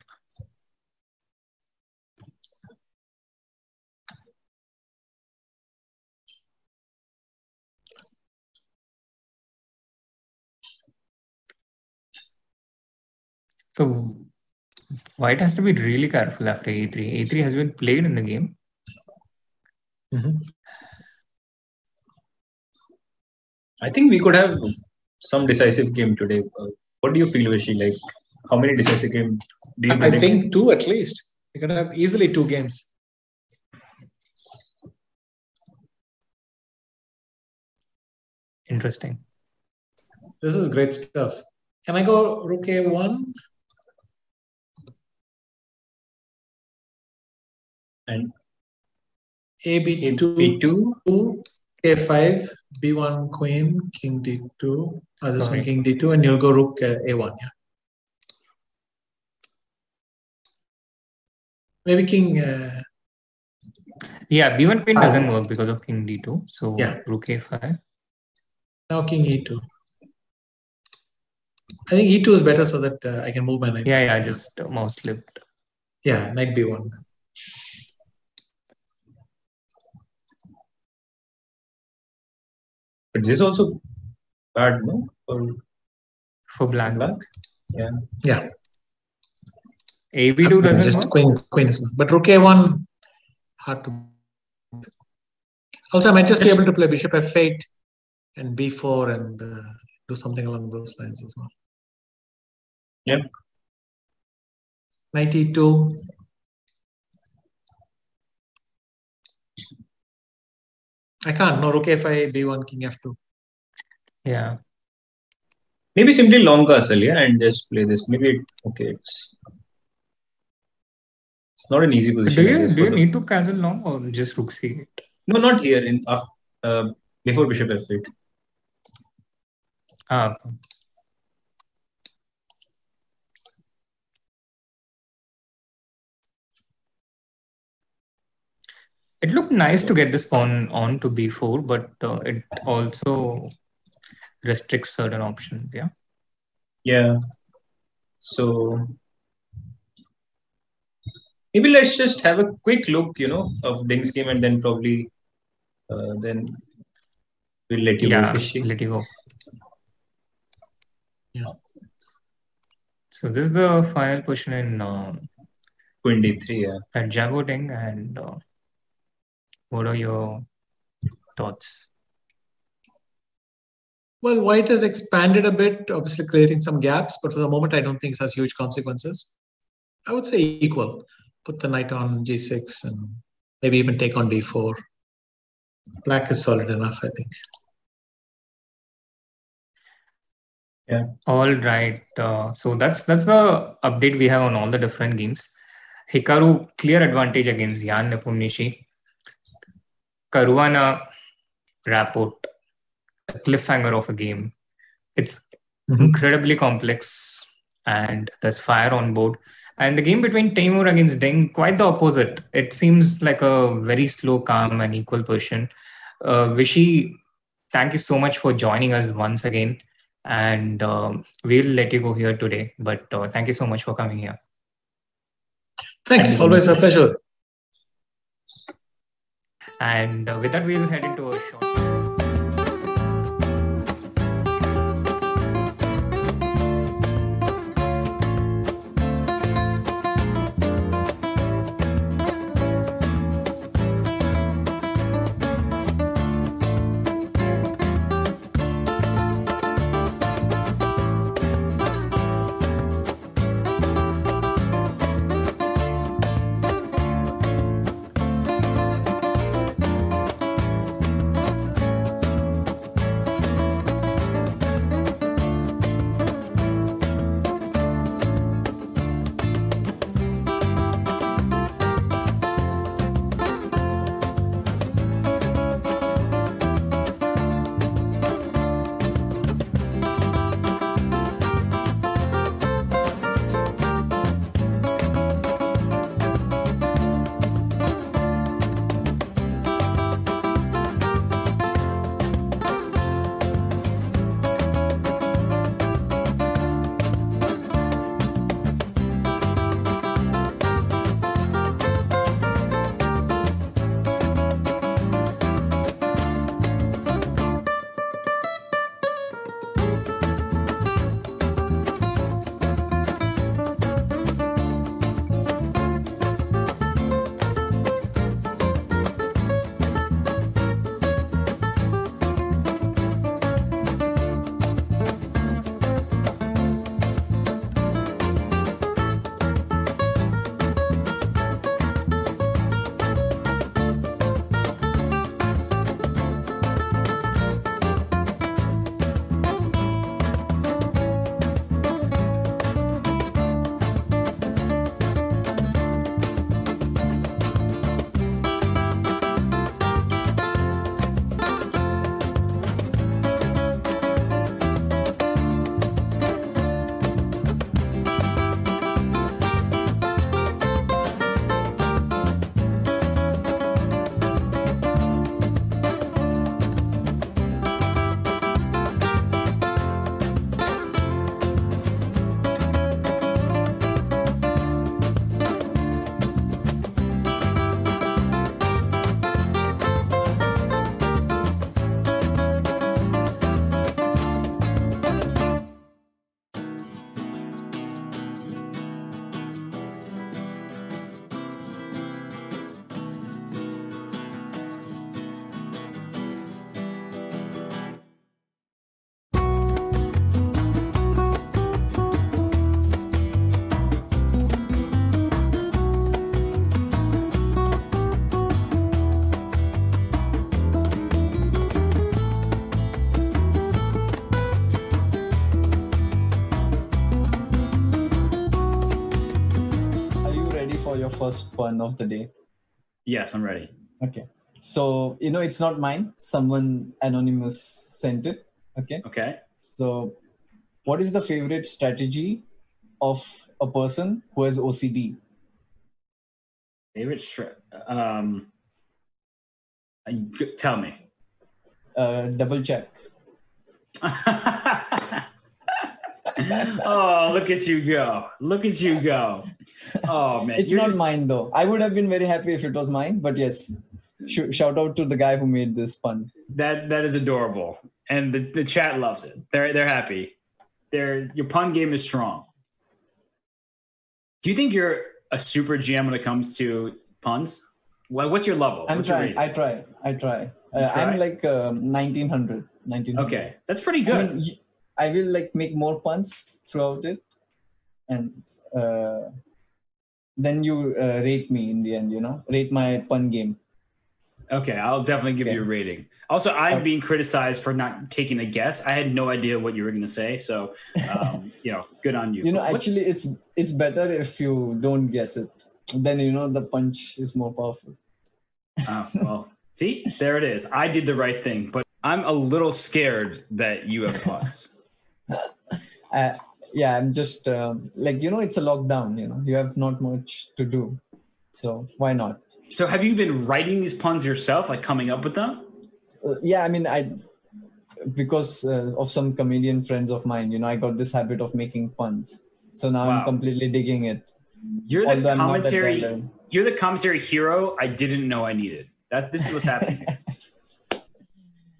So white has to be really careful after a3. a3 has been played in the game. I think we could have some decisive game today. What do you feel, Vishy? Like, how many decisive games do you predict? I think 2 at least. We're going to have easily 2 games. Interesting. This is great stuff. Can I go rook a1? And ab2, a5, b1 queen, king d2. This one king d2, and you'll go rook a1. Yeah. Maybe king. Yeah, b1 queen doesn't work because of king d2. So yeah. Rook a5. Now king e2. I think E2 is better so that I can move my knight. Yeah, I just mouse slipped. Yeah, knight B1. But this is also bad, no? For black. Yeah. Yeah. AB2 doesn't just work? Queen is not. But Rook A1, hard to. Also, I might just be able to play Bishop F8 and B4 and do something along those lines as well. Yep. Knight E2. I can't. No, Rook A5, B1, King F2. Yeah. Maybe simply long castle, yeah, and just play this. Maybe it's not an easy position. Do you need to castle long or just Rook C8? No, not here. Before Bishop F8. Ah. It looked nice to get this pawn on to B4, but it also restricts certain options. Yeah. Yeah. So maybe let's just have a quick look, of Ding's game, and then probably then we'll let you go, Vishy. Let you go. Yeah. So this is the final position in Queen D3, yeah. Radjabov, and what are your thoughts? Well, white has expanded a bit, obviously creating some gaps, but for the moment, I don't think it has huge consequences. I would say equal. Put the knight on G6 and maybe even take on D4. Black is solid enough, I think. Yeah. All right. So that's the update we have on all the different games. Hikaru, clear advantage against Jan Nepomniachtchi. Caruana, Rapport, a cliffhanger of a game. It's incredibly complex and there's fire on board. And the game between Timur against Ding, quite the opposite. It seems like a very slow, calm and equal position. Vishy, thank you so much for joining us once again. And we'll let you go here today. But thank you so much for coming here. Thanks. Always a pleasure. And with that, we'll head into a short. first pun of the day? Yes, I'm ready. Okay. So, it's not mine. Someone anonymous sent it. Okay. Okay. So, what is the favorite strategy of a person who has OCD? Favorite tell me. Double check. Oh, look at you go. Look at you go. Oh, man. It's not mine, though. I would have been very happy if it was mine, but yes. Shout out to the guy who made this pun. That is adorable. And the chat loves it. They're happy. Your pun game is strong. Do you think you're a super GM when it comes to puns? What's your level? I try. I'm like 1900. Okay, that's pretty good. I will like make more puns throughout it, and then you rate me in the end. Rate my pun game. Okay, I'll definitely give you a rating. Also, I'm being criticized for not taking a guess. I had no idea what you were going to say, so good on you. Actually, it's better if you don't guess it. Then the punch is more powerful. Well, see, there it is. I did the right thing, but I'm a little scared that you have puns. Yeah, I'm just it's a lockdown. You have not much to do, so why not? So have you been writing these puns yourself, like coming up with them? Yeah, I mean, because of some comedian friends of mine, I got this habit of making puns. So now I'm completely digging it. You're the commentary hero I didn't know I needed. This is what's happening.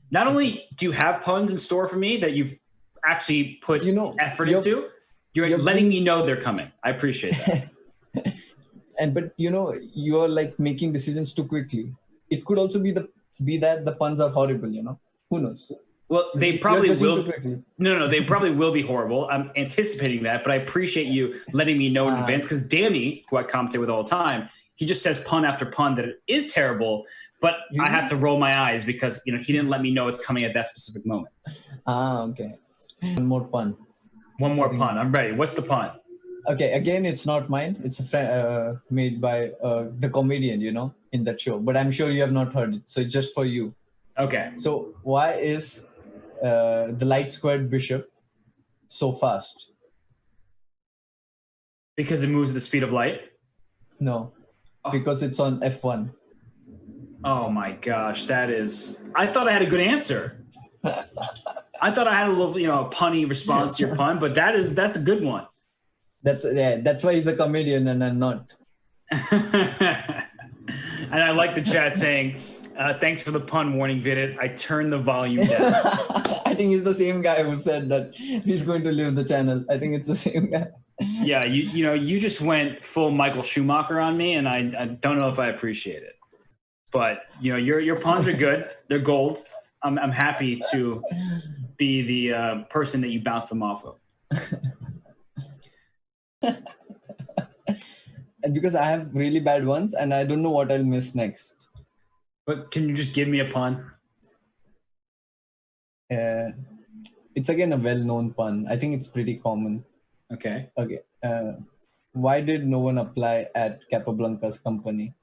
Not only do you have puns in store for me that you've actually put effort into, you're letting me know they're coming. I appreciate that. But you're like making decisions too quickly. It could also be that the puns are horrible. Who knows? Well, they probably will. No, they probably will be horrible. I'm anticipating that, but I appreciate you letting me know in advance, because Danny, who I commentate with all the time, he just says pun after pun that it is terrible, but I have to roll my eyes because he didn't let me know it's coming at that specific moment. Okay. One more pun. I'm ready. What's the pun? Okay, again, it's not mine. It's made by the comedian, in that show. But I'm sure you have not heard it. So it's just for you. Okay. So why is the light squared bishop so fast? Because it moves at the speed of light? No, because it's on F1. Oh my gosh, I thought I had a good answer. I thought I had a little, punny response to your pun, but that's a good one. That's why he's a comedian and I'm not. And I like the chat saying, thanks for the pun warning, Vidit. I turned the volume down. I think he's the same guy who said that he's going to leave the channel. I think it's the same guy. Yeah, you just went full Michael Schumacher on me, and I don't know if I appreciate it. But your puns are good. They're gold. I'm happy to be the person that you bounce them off of. And because I have really bad ones and I don't know what I'll miss next. But can you just give me a pun? It's again a well-known pun. I think it's pretty common. Okay. Why did no one apply at Capablanca's company?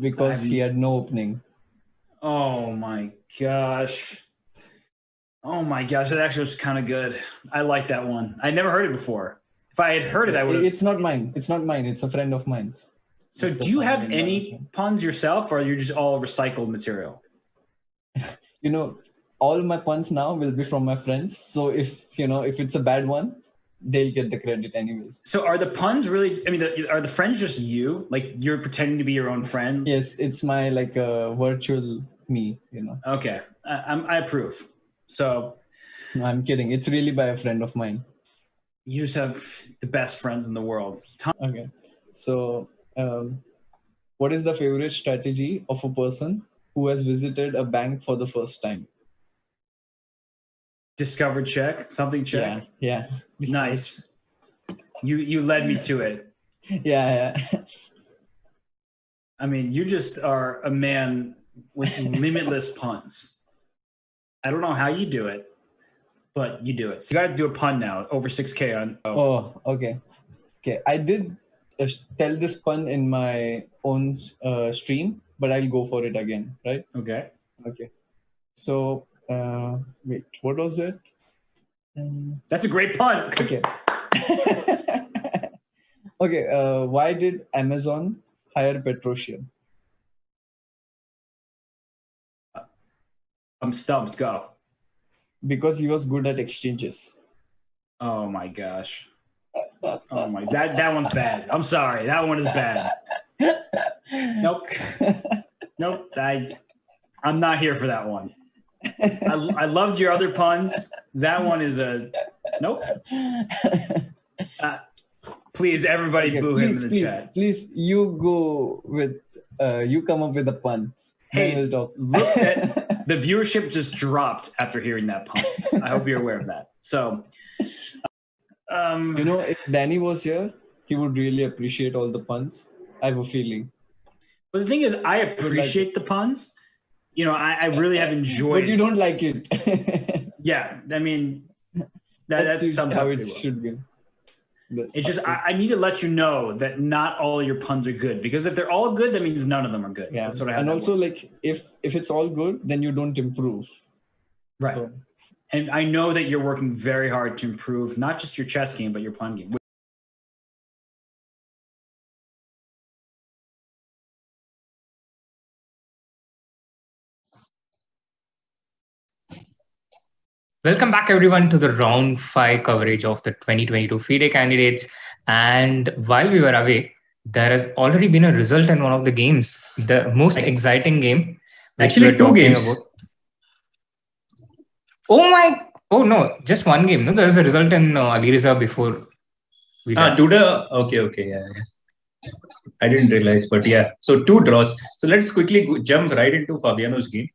Because he had no opening. Oh my gosh. That actually was kind of good. I like that one. I never heard it before. If I had heard it, I would have. It's not mine. It's a friend of mine's. So do you have any puns yourself, or are you just all recycled material? All my puns now will be from my friends. So if it's a bad one, they'll get the credit anyways. So are the puns really, are the friends just you? Like you're pretending to be your own friend? Yes, it's my virtual me, Okay, I approve. So no, I'm kidding. It's really by a friend of mine. You just have the best friends in the world. Okay. So what is the favorite strategy of a person who has visited a bank for the first time? Discover check, something check. Yeah. Nice. You led me to it. Yeah. You just are a man with limitless puns. I don't know how you do it, but you do it. So you got to do a pun now. Over 6K on. Oh, okay. Okay, I did tell this pun in my own stream, but I'll go for it again, right? Okay. Okay. So, wait, what was it? That's a great pun. Okay. Okay, why did Amazon hire Petrosian? I'm stumped. Go. Because he was good at exchanges. Oh my gosh. Oh my, that one's bad. I'm sorry. That one is bad. Nope. Nope. I'm not here for that one. I loved your other puns. That one is a nope. Please, everybody, okay, boo him in the chat. Please, you go with. You come up with a pun. Hey, we'll talk. Look at the viewership just dropped after hearing that pun. I hope you're aware of that. So, you know, if Danny was here, he would really appreciate all the puns. I have a feeling. But the thing is, I appreciate the puns. You know, I really have enjoyed. But you don't like it. Yeah, I mean, that's how it should be. It's just I need to let you know that not all your puns are good, because if they're all good, that means none of them are good. Yeah, that's what I have. And also, like, if it's all good, then you don't improve. Right. So. And I know that you're working very hard to improve not just your chess game, but your pun game. Welcome back, everyone, to the round 5 coverage of the 2022 FIDE Candidates. And while we were away, there has already been a result in one of the games, the most exciting game. Actually, 2 games. Oh no, just one game. No, there was a result in Alireza before. Duda. Okay, yeah. I didn't realize, but yeah. So 2 draws. So let's quickly jump right into Fabiano's game.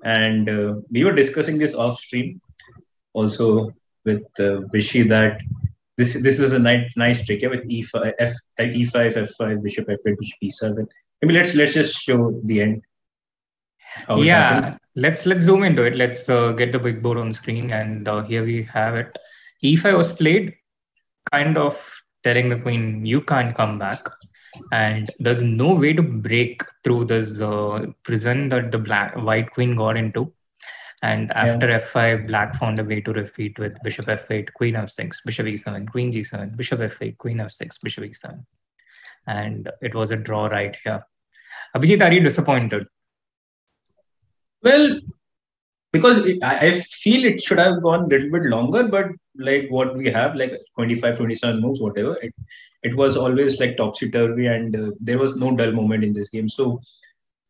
And we were discussing this off stream. Also with Vishy, that this is a nice trick, yeah, with e5, f5, bishop f8, bishop e7. Maybe let's just show the end. Yeah, let's zoom into it. Let's get the big board on screen, and here we have it. e5 was played, kind of telling the queen you can't come back, and there's no way to break through this prison that the white queen got into. And after f5, black found a way to defeat with bishop f8, queen f6, bishop e7, queen g7, bishop f8, queen f6, bishop e7. And it was a draw right here. Abhijeet, are you disappointed? Well, because I feel it should have gone a little bit longer, but like what we have, like 25, 27 moves, whatever, it was always like topsy-turvy, and there was no dull moment in this game. So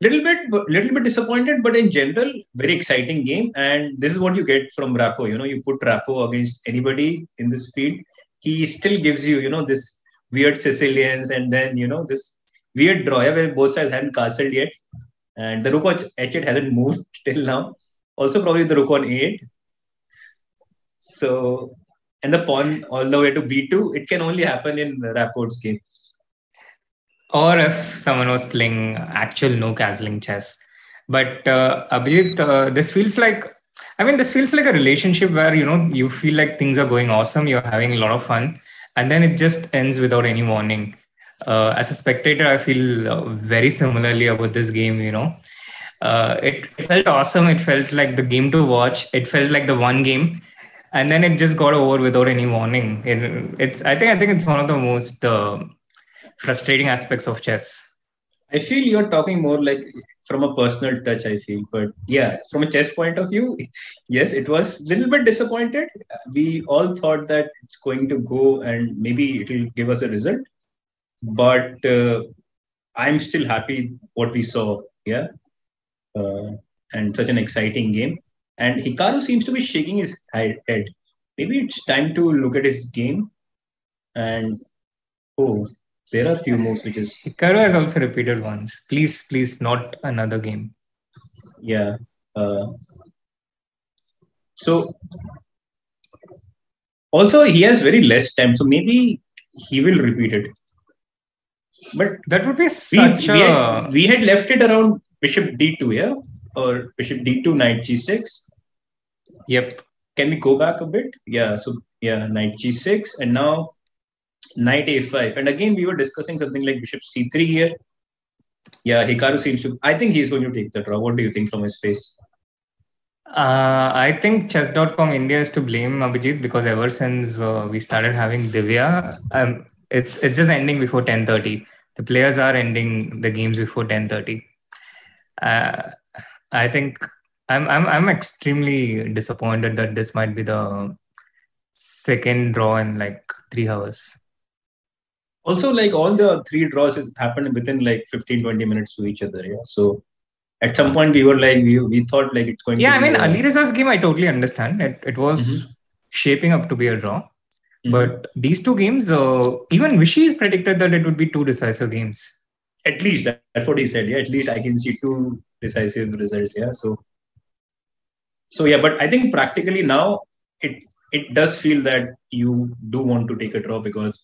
little bit disappointed, but in general, very exciting game. And this is what you get from Rapport. You know, you put Rapport against anybody in this field, he still gives you, you know, this weird Sicilians, and then, you know, this weird draw where both sides hadn't castled yet. And the rook on h8 hasn't moved till now. Also, probably the rook on a8. So, and the pawn all the way to b2, it can only happen in Rapport's game. Or if someone was playing actual no-castling chess. But Abhijeet, this feels like a relationship where, you know, you feel like things are going awesome, you're having a lot of fun, and then it just ends without any warning. As a spectator, I feel very similarly about this game, you know. It felt awesome. It felt like the game to watch. It felt like the one game. And then it just got over without any warning. I think it's one of the most frustrating aspects of chess. I feel you're talking more like from a personal touch, I feel. But yeah, from a chess point of view, yes, it was a little bit disappointed. We all thought that it's going to go and maybe it will give us a result. But I'm still happy what we saw. Yeah. And such an exciting game. And Hikaru seems to be shaking his head. Maybe it's time to look at his game. And there are a few moves which is... Hikaru has also repeated once. Please, not another game. Yeah. So, also he has very less time. So maybe he will repeat it. But that would be we had left it around bishop d2, yeah? Or bishop d2, knight g6. Yep. can we go back a bit? Yeah. So yeah, knight g6, and now knight a5. And again, we were discussing something like bishop c3 here. Yeah, Hikaru seems to. I think he's going to take the draw. What do you think from his face? I think chess.com India is to blame, Abhijeet, because ever since we started having Divya, it's just ending before 10:30. The players are ending the games before 10:30. I think I'm extremely disappointed that this might be the second draw in like 3 hours. Also, like all the 3 draws happened within like 15-20 minutes to each other. Yeah. So at some point we were like, we thought like it's going to be... Yeah, I mean, Alireza's game, I totally understand. It was shaping up to be a draw. But these 2 games, even Vishy predicted that it would be 2 decisive games. At least that's what he said. Yeah, at least I can see 2 decisive results. Yeah. So yeah, but I think practically now it does feel that you do want to take a draw, because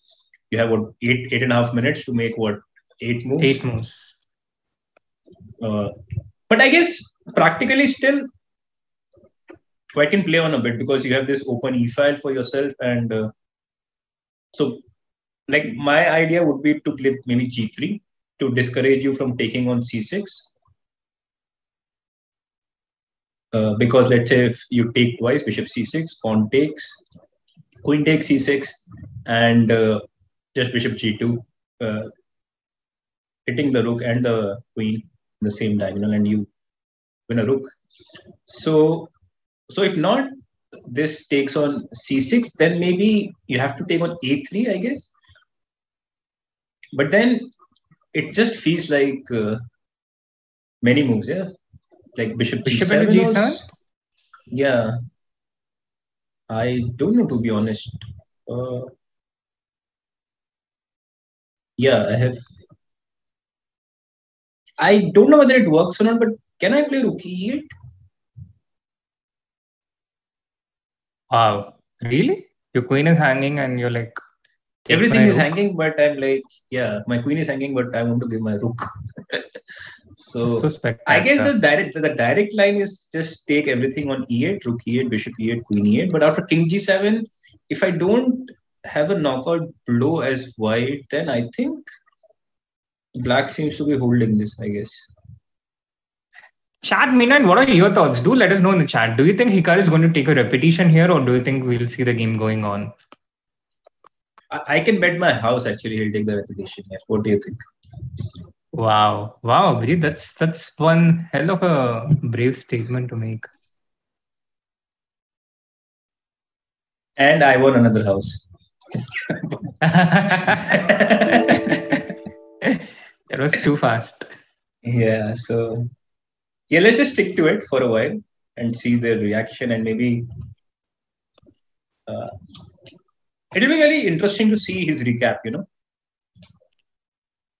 you have what, 8.5 minutes to make what, 8 moves? 8 moves. But I guess practically still I can play on a bit, because you have this open e-file for yourself, and so like my idea would be to play maybe g3 to discourage you from taking on c6. Because let's say if you take twice, bishop c6, pawn takes, queen takes c6, and just bishop g2, hitting the rook and the queen in the same diagonal, and you win a rook. So if not, this takes on c6, then maybe you have to take on a3, I guess. But then it just feels like many moves, yeah. Like bishop g7. G7? Yeah. I don't know, to be honest. Yeah, I don't know whether it works or not, but can I play rook e8? Wow, really? Your queen is hanging and you're like... Everything is hanging, but I'm like, yeah, my queen is hanging, but I want to give my rook. So I guess the direct line is just take everything on e8, rook e8, bishop e8, queen e8. But after king g7, if I don't have a knockout blow as white, then I think black seems to be holding this, I guess. Chat, meanwhile, what are your thoughts? Do let us know in the chat. Do you think Hikaru is going to take a repetition here, or do you think we'll see the game going on? I can bet my house actually he'll take the repetition here. What do you think? Wow, Abhijeet, that's one hell of a brave statement to make. And I won another house. It was too fast. Yeah, so yeah, let's just stick to it for a while and see their reaction, and maybe it'll be very interesting to see his recap, you know.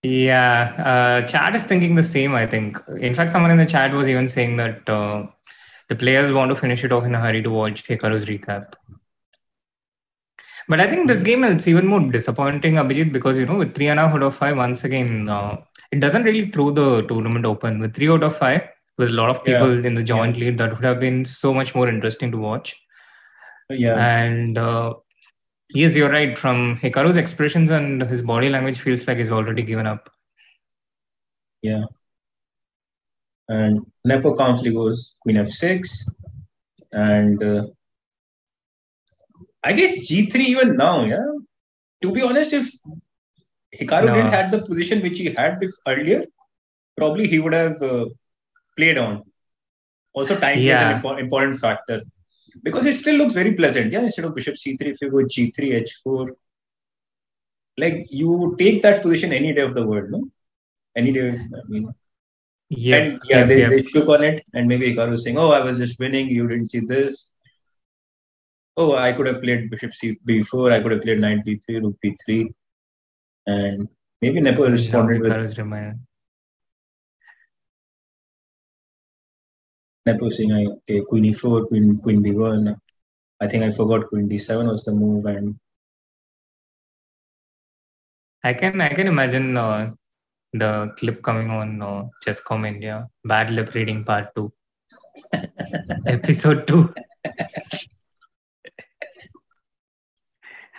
Yeah, chat is thinking the same, I think. In fact, someone in the chat was even saying that the players want to finish it off in a hurry to watch Hikaru's recap. But I think this game is even more disappointing, Abhijeet, because, you know, with 3.5 out of 5, once again, it doesn't really throw the tournament open. With 3 out of 5, with a lot of people in the joint lead, that would have been so much more interesting to watch. Yeah. And yes, you're right. From Hikaru's expressions and his body language, feels like he's already given up. Yeah. And Nepo calmly goes queen f6. And I guess g3 even now, yeah. To be honest, if Hikaru didn't have the position which he had earlier, probably he would have played on. Also, time is an important factor. Because it still looks very pleasant, yeah. Instead of bishop c3, if you go g3, h4, like you take that position any day of the world, no? Any day, I mean. They shook on it, and maybe Hikaru was saying, "Oh, I was just winning. You didn't see this. Oh, I could have played bishop b4. I could have played knight b3, rook b3, and maybe Nepo responded with Nepo saying, okay, queen e4, queen b1. I think I forgot queen d7 was the move, and I can imagine the clip coming on Chess.com India, Bad Lip Reading Part 2, Episode 2.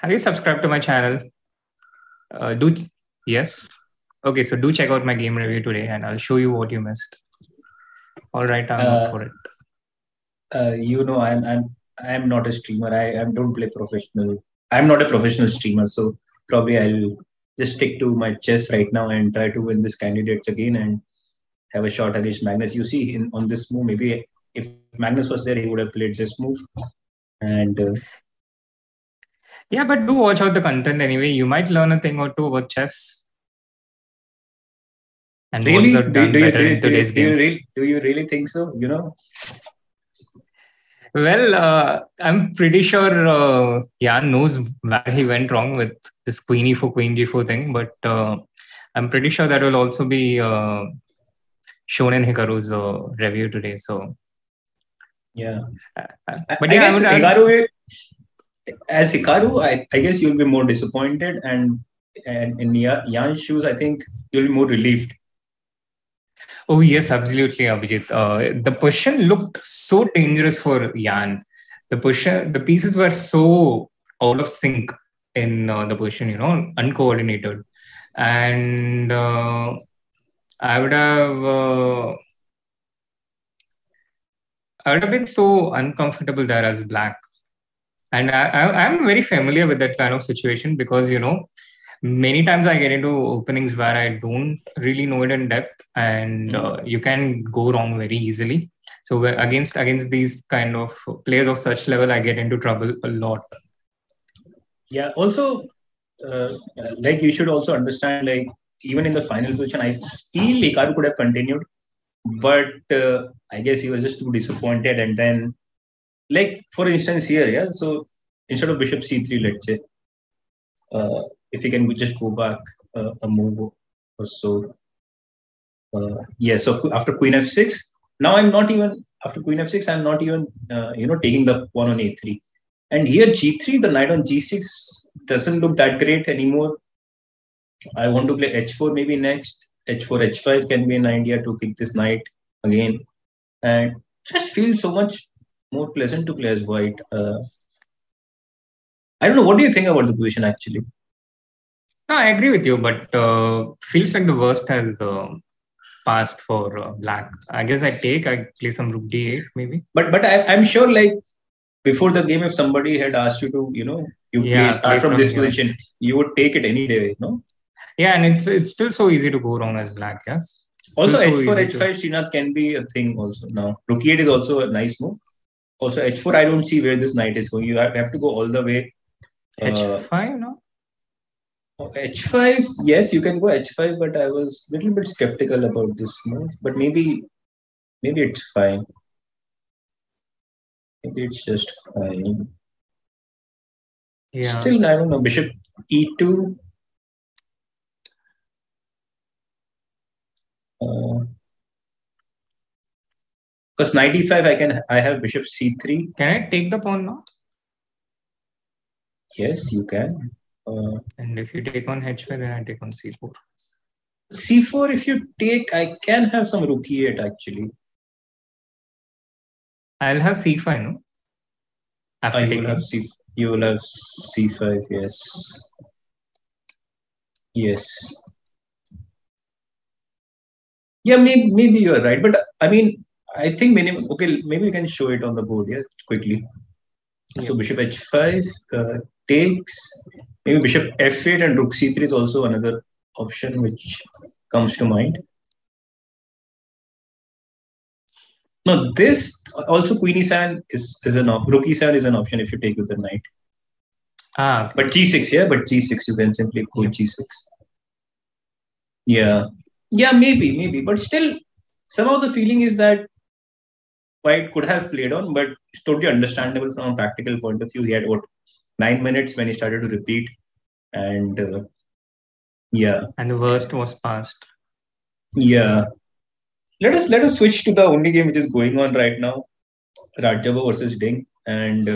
Have you subscribed to my channel? Yes. Okay, so do check out my game review today, and I'll show you what you missed. All right, I'm up for it. I'm not a streamer. I don't play professional. I'm not a professional streamer, so probably I'll just stick to my chess right now and try to win this candidates again and have a shot against Magnus. You see, on this move, maybe if Magnus was there, he would have played this move. And yeah, but do watch out the content anyway. You might learn a thing or two about chess. And really, do you really think so? You know. Well, I'm pretty sure Jan knows where he went wrong with this queen e4, queen g4 thing, but I'm pretty sure that will also be shown in Hikaru's review today. So, yeah. But yeah, as Hikaru, I guess you'll be more disappointed, and in Jan's shoes, I think you'll be more relieved. Oh, yes, absolutely, Abhijeet. The position looked so dangerous for Jan. The pieces were so out of sync in the position, uncoordinated. And I would have been so uncomfortable there as black. And I'm very familiar with that kind of situation because, many times I get into openings where I don't really know it in depth, and you can go wrong very easily. So against these kind of players of such level, I get into trouble a lot. Yeah. Also, like you should also understand, like even in the final position, I feel Hikaru could have continued, but I guess he was just too disappointed. And then, like for instance here, yeah. So instead of bishop c3, let's say. If you can just go back a move or so. So after queen f6, now after queen f6, I'm not even, taking the pawn on a3. And here g3, the knight on g6 doesn't look that great anymore. I want to play h4 maybe next. h4, h5 can be an idea to kick this knight again. And just feels so much more pleasant to play as white. I don't know. What do you think about the position actually? No, I agree with you, but feels like the worst has passed for black. I guess I play some rook d8 maybe. But I'm sure, like before the game, if somebody had asked you to start from this position, you would take it any day, Yeah, and it's still so easy to go wrong as black. Yes. Also, h4, h5, Srinath can be a thing also now. Rook e8 is also a nice move. Also, h4, I don't see where this knight is going. You have to go all the way. h5, no? h5, yes, you can go h5, but I was a little bit skeptical about this move. But maybe it's fine. Maybe it's just fine. Yeah. Still, I don't know. Bishop e2. Because knight e5, I have bishop c3. Can I take the pawn now? Yes, you can. And if you take on h5, then I take on c4. c4, if you take, I can have some rook e8 actually. I'll have c5, no? After you will have c5, yes. Yes. Yeah, maybe you're right. But I mean, I think maybe we can show it on the board, quickly. So bishop h5 takes. Maybe bishop f8 and rook c3 is also another option which comes to mind. No, this also queen e7 is an option. Rook e7 is an option if you take with the knight. Okay. But g6, yeah. But g6 you can simply go g6. Yeah, maybe. But still, somehow the feeling is that white could have played on, but it's totally understandable from a practical point of view. He had 9 minutes when he started to repeat, and and the worst was passed. Yeah. Let us switch to the only game which is going on right now, Radjabov versus Ding. And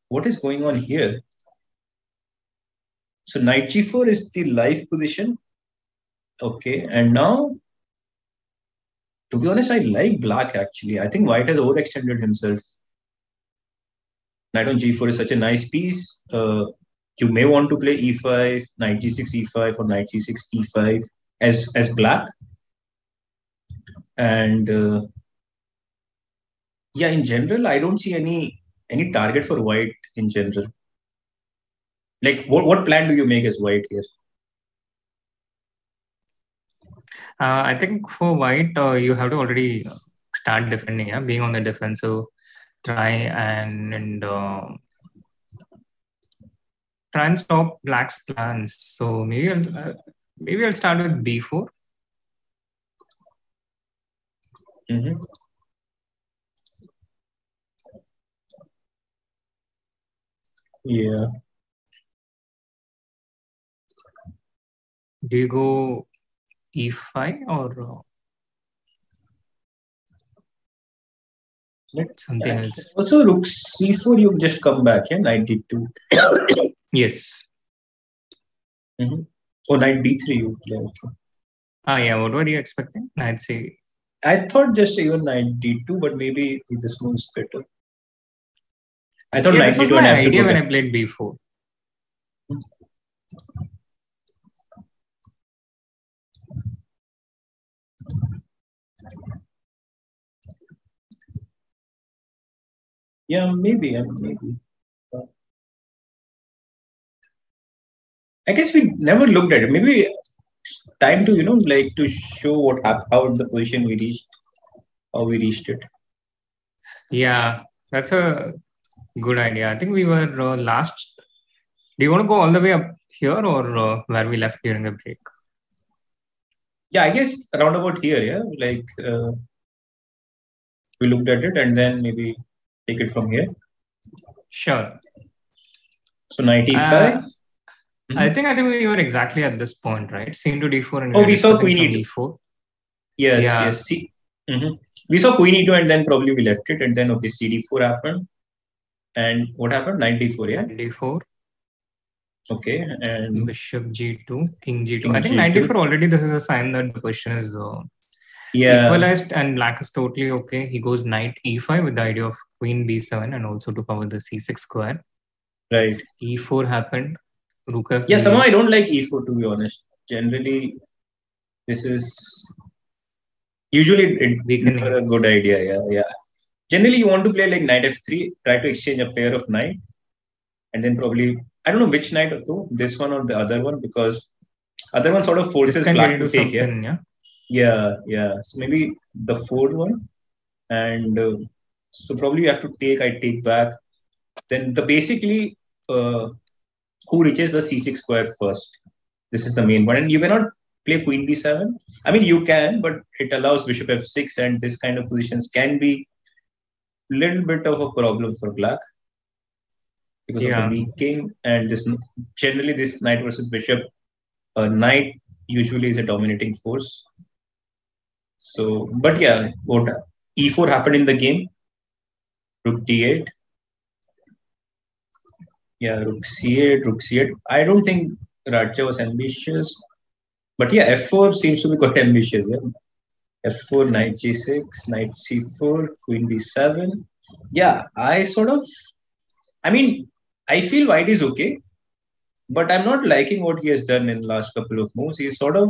what is going on here? So knight g4 is the live position. Okay, and now, to be honest, I like black actually. I think white has overextended himself. Knight on g4 is such a nice piece. You may want to play e5, knight g6, e5, or knight c6, e5 as black. And yeah, in general, I don't see any target for white in general. Like, what plan do you make as white here? I think for white, you have to already start defending, yeah, being on the defensive. Try and stop black's plans. So maybe I'll start with b4. Mm-hmm. Yeah. Do you go e5 or something else? Also, rook c4, you just come back, yeah? Knight d2. Yes. Mm-hmm. Oh, knight b3 you play. Okay. Yeah. What were you expecting? Knight c. I thought just even knight d2, but maybe this one's better. I thought knight this was d2 my idea when I played b4. Yeah, maybe. I guess we never looked at it. Maybe time to, like to show how the position we reached, how we reached it. Yeah, that's a good idea. I think we were last. Do you want to go all the way up here or where we left during the break? Yeah, I guess around about here, yeah. Like we looked at it and then maybe take it from here. Sure. So knight e5. I think we were exactly at this point, right? Queen to d4 and we saw queen e4. Yes. See, we saw queen e2 and then probably we left it and then cd4 happened. And what happened? Knight d4, yeah. Knight d4. Okay, and bishop g2, king g2. I think knight d4 already. This is a sign that the position is equalized and black is totally okay. He goes knight e5 with the idea of queen b7 and also to cover the c6 square. Right. e4 happened. Rook f. Yeah, somehow I don't like e4 to be honest. Generally, this is usually never a good idea. Yeah. Generally, you want to play like knight f3, try to exchange a pair of knight, and then probably I don't know which knight or two, this one or the other one, because other one sort of forces black to take it. Yeah. So maybe the fourth one, and so probably you have to take. I take back. Then basically. Who reaches the c6 square first? This is the main one. And you cannot play queen b7. I mean, you can, but it allows bishop f6 and this kind of positions can be a little bit of a problem for black because of the weak king. And generally this knight versus bishop, knight usually is a dominating force. So, but yeah, what e4 happened in the game? Rook d8. Yeah, rook c8. I don't think Radja was ambitious. But yeah, f4 seems to be quite ambitious. Yeah? f4, knight g6, knight c4, queen b7. Yeah, I feel white is okay. But I'm not liking what he has done in the last couple of moves. He's sort of...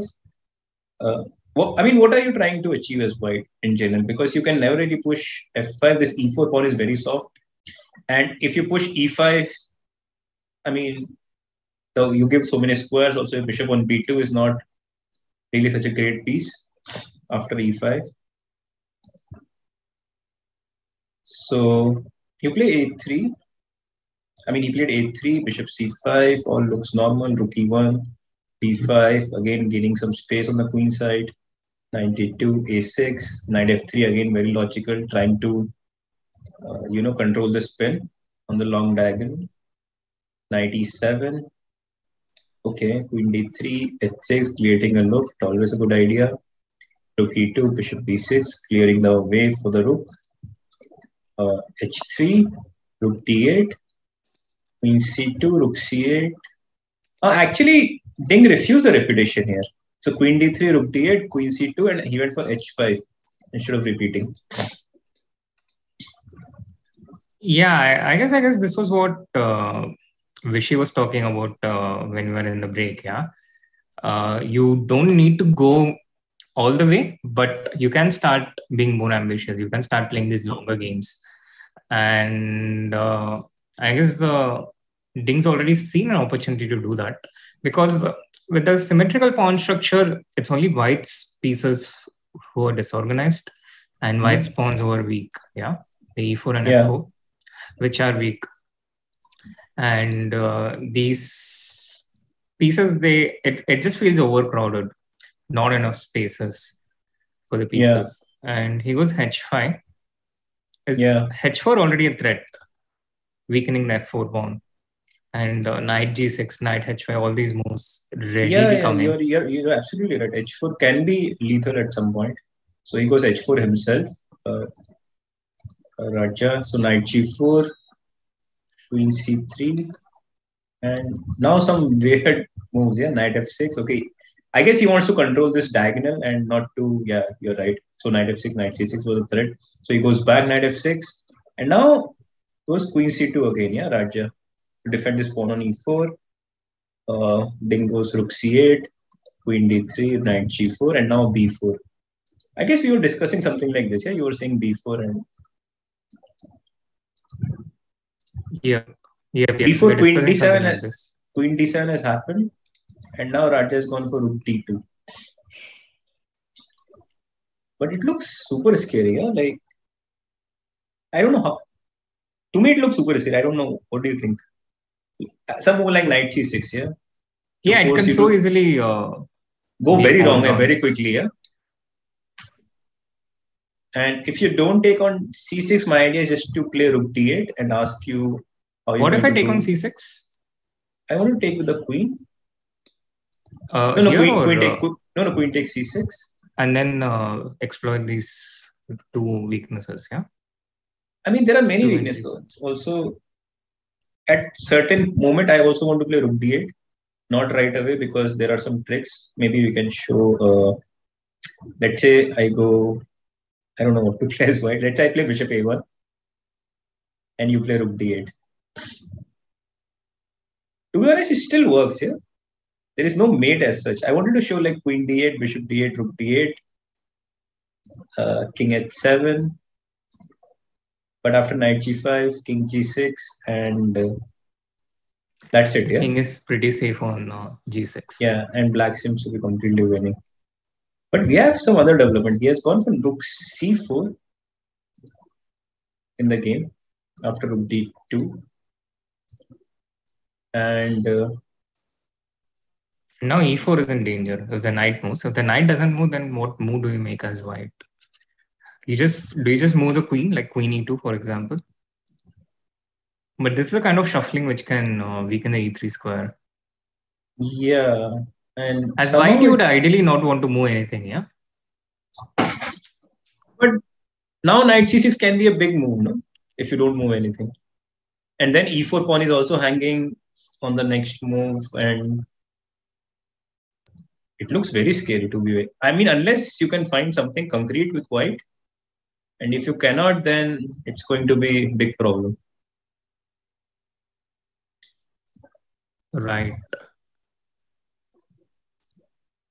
what are you trying to achieve as white in general? Because you can never really push f5. This e4 pawn is very soft. And if you push e5... so you give so many squares. Also, bishop on b2 is not really such a great piece after e5. So you play a3. He played a3, bishop c5. All looks normal. Rook e1, b5. Again, gaining some space on the queen side. Knight d2, a6. Knight f3. Again, very logical. Trying to, control the spin on the long diagonal. Knight e7. Okay, queen d3, h6, creating a loft, always a good idea. Rook e2, bishop b6, clearing the way for the rook. h3, rook d8, queen c2, rook c8. Actually, Ding refused the repetition here. So queen d3, rook d8, queen c2, and he went for h5 instead of repeating. Yeah, I guess this was what Vishy was talking about when we were in the break. Yeah, you don't need to go all the way, but you can start being more ambitious. You can start playing these longer games, and I guess the Ding's already seen an opportunity to do that, because with the symmetrical pawn structure, it's only White's pieces who are disorganized and White's pawns who are weak. Yeah, the E4 and F4, which are weak, and these pieces, it just feels overcrowded, not enough spaces for the pieces. And he goes H5. Is H4 already a threat, weakening the F4 pawn? And knight G6, knight H5, all these moves readily come in. You're absolutely right. H4 can be lethal at some point. So he goes H4 himself. Raja. So knight G4, queen C3, and now some weird moves. Yeah, knight F6. Okay, I guess he wants to control this diagonal and not to. Yeah, you're right. So knight F6, knight C6 was a threat. So he goes back knight F6, and now goes queen C2 again. Yeah, Raja, to defend this pawn on E4. Ding goes rook C8, queen D3, knight G4, and now B4. I guess we were discussing something like this. Yeah, you were saying B4 and B4, queen D7. Queen D7 has happened, and now Raja has gone for rook D2. But it looks super scary. Yeah, like I don't know how. To me, it looks super scary. I don't know. What do you think? Some more like knight C6. Yeah. Yeah, it can so easily go very wrong very quickly. Yeah. And if you don't take on C6, my idea is just to play rook D8 and ask you how you. What if I take on C6? I want to take with the queen. Queen takes C6. And then exploit these two weaknesses, yeah? I mean, there are many weaknesses. Also, at certain moment, I also want to play rook D8. Not right away, because there are some tricks. Maybe we can show, let's say I go, I don't know what to play as white. Let's say I play bishop A1 and you play rook D8. To be honest, it still works here. There is no mate as such. I wanted to show like queen D8, bishop D8, rook D8, king H7. But after knight G5, king G6, and that's it. Yeah, king is pretty safe on G6. Yeah, and black seems to be completely winning. But we have some other development. He has gone from rook C4 in the game after rook D2. And now E4 is in danger if the knight moves. If the knight doesn't move, then what move do you make as white? Do you just move the queen, like queen E2, for example? But this is a kind of shuffling which can weaken the E3 square. Yeah. And as white, you would ideally not want to move anything, yeah? But now knight C6 can be a big move, no? If you don't move anything. And then E4 pawn is also hanging on the next move, and it looks very scary to be. I mean, unless you can find something concrete with white, and if you cannot, then it's going to be a big problem. Right.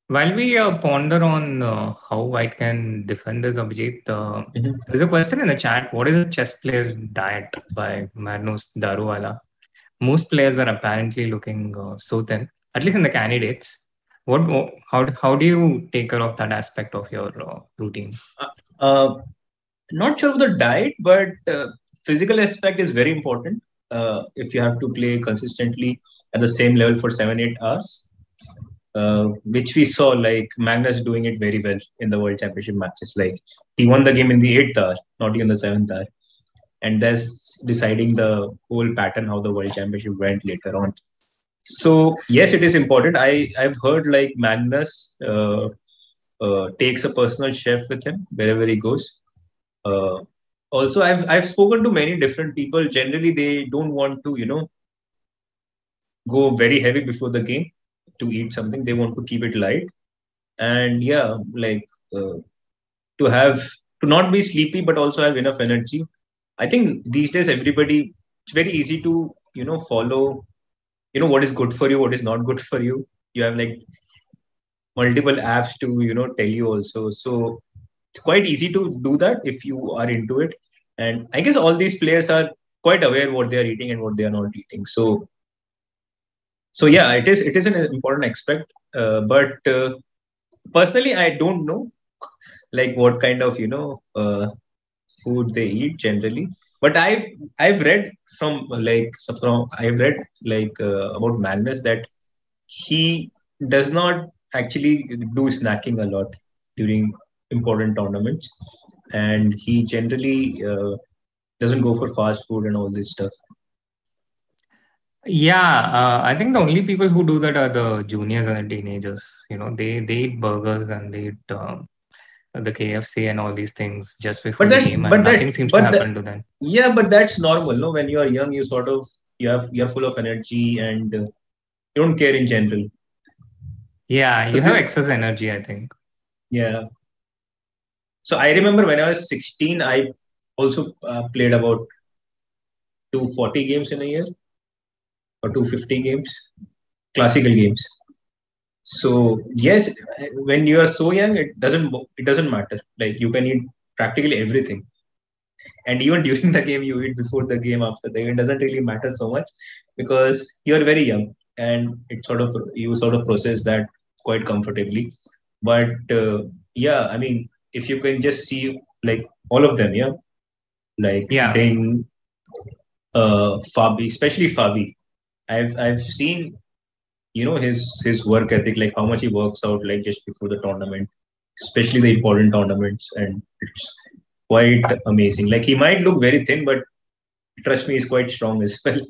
While we ponder on how white can defend this, Abhijeet, there's a question in the chat. What is a chess player's diet by Magnus Daruwala? Most players are apparently looking so thin, at least in the candidates. How do you take care of that aspect of your routine? Not sure of the diet, but physical aspect is very important. If you have to play consistently at the same level for 7-8 hours, which we saw like Magnus doing it very well in the World Championship matches. Like he won the game in the 8th hour, not even the 7th hour. And that's deciding the whole pattern how the World Championship went later on. So yes, it is important. I've heard like Magnus takes a personal chef with him wherever he goes. Also, I've spoken to many different people. Generally, they don't want to go very heavy before the game to eat something. They want to keep it light, and yeah, like to not be sleepy but also have enough energy I think these days everybody, it's very easy to, follow, what is good for you, what is not good for you. You have like multiple apps to, tell you also. So it's quite easy to do that if you are into it. And I guess all these players are quite aware what they are eating and what they are not eating. So yeah, it is an important aspect. But personally, I don't know like what kind of food they eat generally. But I've read I've read about Magnus that he does not actually do snacking a lot during important tournaments, and he generally doesn't go for fast food and all this stuff. Yeah, I think the only people who do that are the juniors and the teenagers. They eat burgers and they eat the KFC and all these things just before the game, and nothing seems to happen to them. Yeah, but that's normal, no? When you are young, you're full of energy and you don't care in general. Yeah, so you have excess energy, I think. Yeah. So I remember when I was 16, I also played about 240 games in a year or 250 games, classical games. So yes, when you are so young, it doesn't matter. Like you can eat practically everything, and even during the game, you eat before the game, after the game. It doesn't really matter so much because you are very young, and you sort of process that quite comfortably. But yeah, I mean, if you can just see like all of them, Ding, Fabi, especially Fabi. I've seen his work ethic, like how much he works out like just before the tournament, especially the important tournaments, and it's quite amazing. Like he might look very thin, but trust me, he's quite strong as well.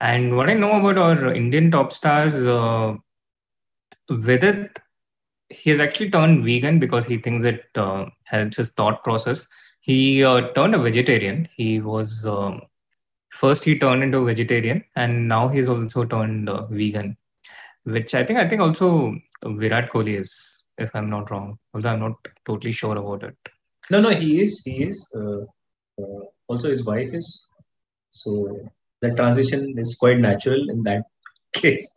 And what I know about our Indian top stars, Vidit, he has actually turned vegan because he thinks it helps his thought process. He turned a vegetarian. He was first he turned into a vegetarian, and now he's also turned vegan, which I think also Virat Kohli is, if I'm not wrong. Although I'm not totally sure about it. No, he is. Also, his wife is. So the transition is quite natural in that case.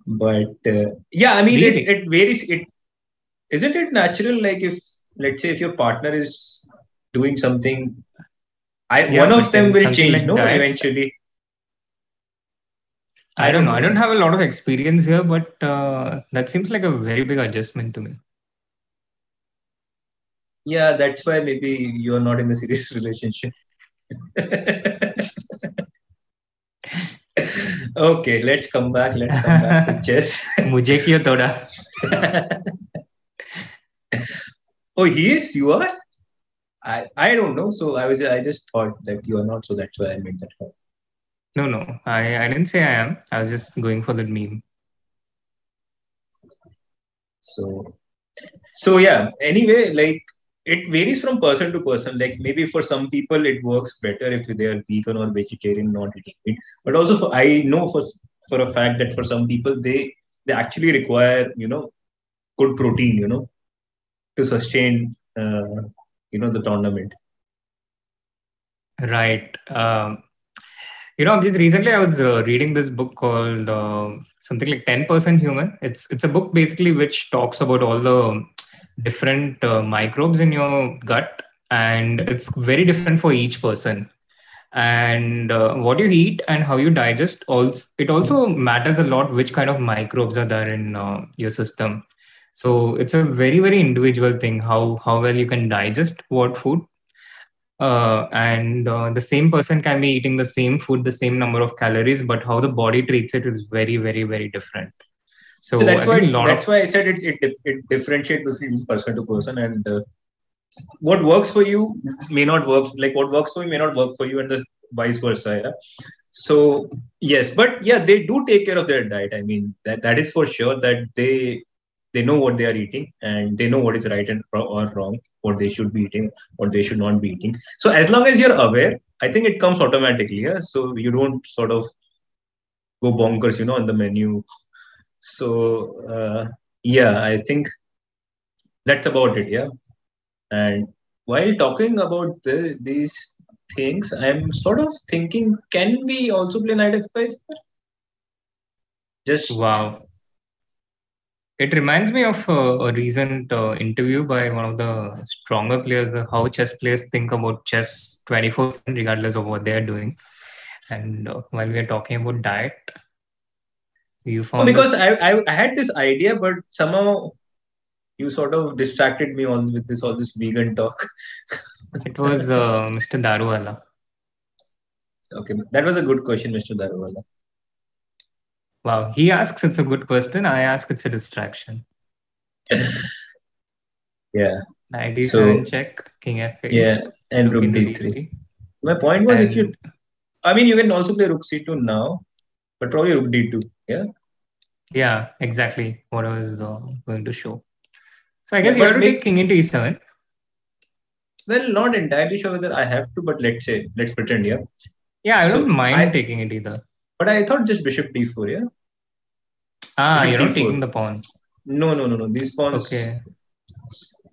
But yeah, I mean, really? it varies. Isn't it natural? Like if, let's say, if your partner is doing something, one of them will change, like eventually. I don't know. I don't have a lot of experience here, but that seems like a very big adjustment to me. Yeah, that's why maybe you are not in a serious relationship. Okay, let's come back to chess. Mujhe kiyo thoda. Oh, he is? You are? I don't know. So I just thought that you are not. So that's why I made that call. No. I didn't say I am. I was just going for the meme. So yeah. Anyway, like it varies from person to person. Like maybe for some people it works better if they are vegan or vegetarian, not eating meat. But also I know for a fact that for some people they actually require good protein to sustain the tournament. Right. Abhijeet, recently I was reading this book called something like 10% Human. It's a book basically which talks about all the different microbes in your gut, and it's very different for each person. And what you eat and how you digest, it also matters a lot which kind of microbes are there in your system. So it's a very, very individual thing how well you can digest what food. And the same person can be eating the same food, the same number of calories, but how the body treats it is very, very, very different. So that's why I said it differentiates between person to person, and what works for you may not work. Like what works for you may not work for you, and the vice versa. Yeah? So yes, but yeah, they do take care of their diet. I mean, that is for sure that they know what they are eating and they know what is right or wrong, what they should be eating, what they should not be eating. So as long as you're aware, I think it comes automatically. Yeah. So you don't sort of go bonkers, on the menu. So yeah, I think that's about it. Yeah. And while talking about these things, I'm sort of thinking, can we also play knight f5? Just wow. It reminds me of a recent interview by one of the stronger players, how chess players think about chess 24/7, regardless of what they are doing. And while we are talking about diet, you found because I had this idea, but somehow you sort of distracted me with all this vegan talk. It was Mr. Daruwala. Okay, that was a good question, Mr. Daruwala. Wow, he asks it's a good question. I ask it's a distraction. Yeah. Knight d7 check, king f8. Yeah, and rook d3. My point was, if you, I mean, you can also play rook c2 now, but probably rook d2. Yeah. Yeah, exactly what I was going to show. So I guess you have to take king into e7. Well, not entirely sure whether I have to, but let's pretend, yeah. Yeah, I don't mind taking it either. But I thought just bishop d4, yeah? Ah, you're not taking the pawn. No. These pawns. Okay.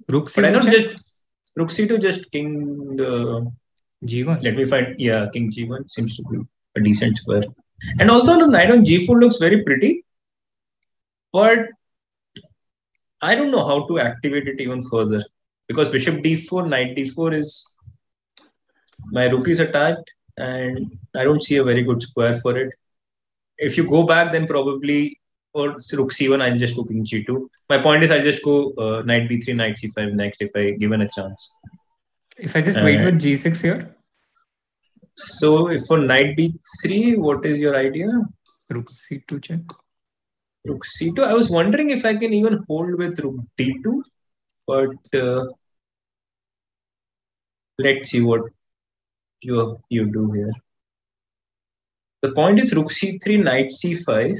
Rook c2. But I thought just rook c2, just king g1. Let me find. Yeah, king g1 seems to be a decent square. And although the knight on g4 looks very pretty, but I don't know how to activate it even further, because bishop d4, knight d4 is, my rook is attacked, and I don't see a very good square for it. If you go back, then probably, or rook c1, I'll just go king g2. My point is, I'll just go knight b3, knight c5 next if I given a chance. If I just wait with g6 here? So if for knight b3, what is your idea? Rook c2 check. Rook c2. I was wondering if I can even hold with rook d2, but let's see what you do here. The point is rook c3, knight c5,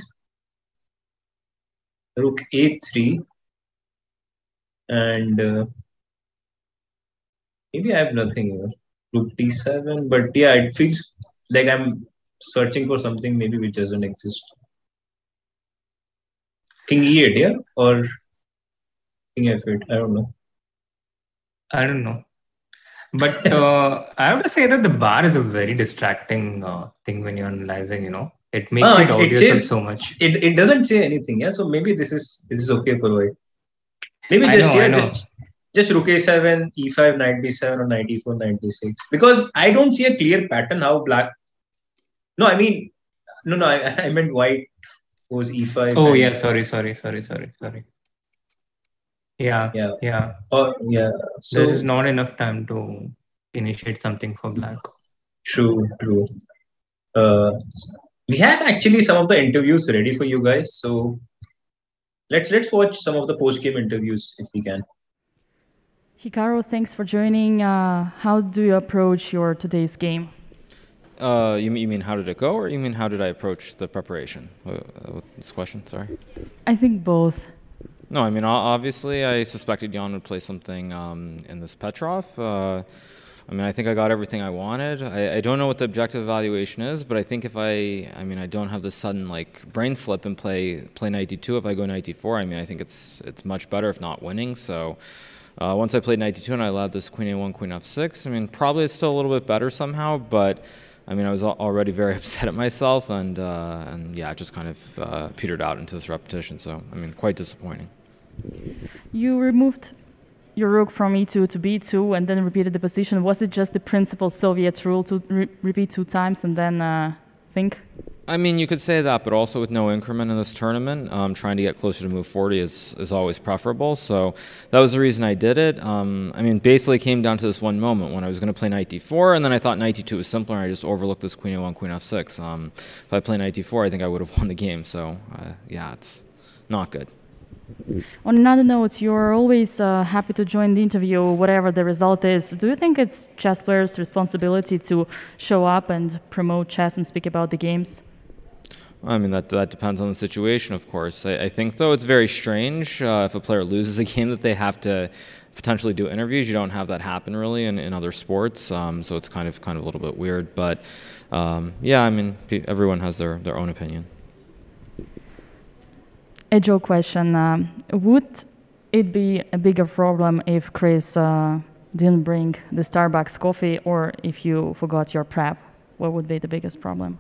rook a3, and maybe I have nothing here. Rook d7, but yeah, it feels like I'm searching for something maybe which doesn't exist. King e8, yeah? Or king f8, I don't know. I don't know. But I have to say that the bar is a very distracting thing when you're analyzing, It makes it out yourself so much. It doesn't say anything, yeah? So maybe this is okay for white. Maybe just rook a7, e5, knight b7, or knight e4, knight d6. Because I don't see a clear pattern how black... No, I mean... No, I meant white goes e5. Oh, yeah, sorry. Yeah. So this is not enough time to initiate something for black. True. We have actually some of the interviews ready for you guys. So let's watch some of the post-game interviews if we can. Hikaru, thanks for joining. How do you approach your today's game? You mean how did it go, or you mean how did I approach the preparation? This question, sorry. I think both. No, I mean, obviously, I suspected Jan would play something in this Petrov. I mean, I think I got everything I wanted. I don't know what the objective evaluation is, but I think if I don't have this sudden brain slip and play knight d2. If I go knight d4, I think it's much better if not winning. So once I played knight d2 and I allowed this queen a1, queen f6, probably it's still a little bit better somehow, but I was already very upset at myself, and yeah, it just kind of petered out into this repetition. So quite disappointing. You removed your rook from e2 to b2 and then repeated the position. Was it just the principal Soviet rule to repeat 2 times and then think? You could say that, but also with no increment in this tournament, trying to get closer to move 40 is always preferable. So that was the reason I did it. Basically it came down to this one moment when I was going to play knight d4, and then I thought knight d2 was simpler, and I just overlooked this queen a1, queen f6. If I play knight d4, I think I would have won the game. So yeah, it's not good. On another note, you're always happy to join the interview, whatever the result is. Do you think it's chess players' responsibility to show up and promote chess and speak about the games? That depends on the situation, of course. I think, though, it's very strange if a player loses a game that they have to potentially do interviews. You don't have that happen really in other sports, so it's kind of a little bit weird. But yeah, everyone has their own opinion. A joke question. Would it be a bigger problem if Chris didn't bring the Starbucks coffee, or if you forgot your prep, what would be the biggest problem?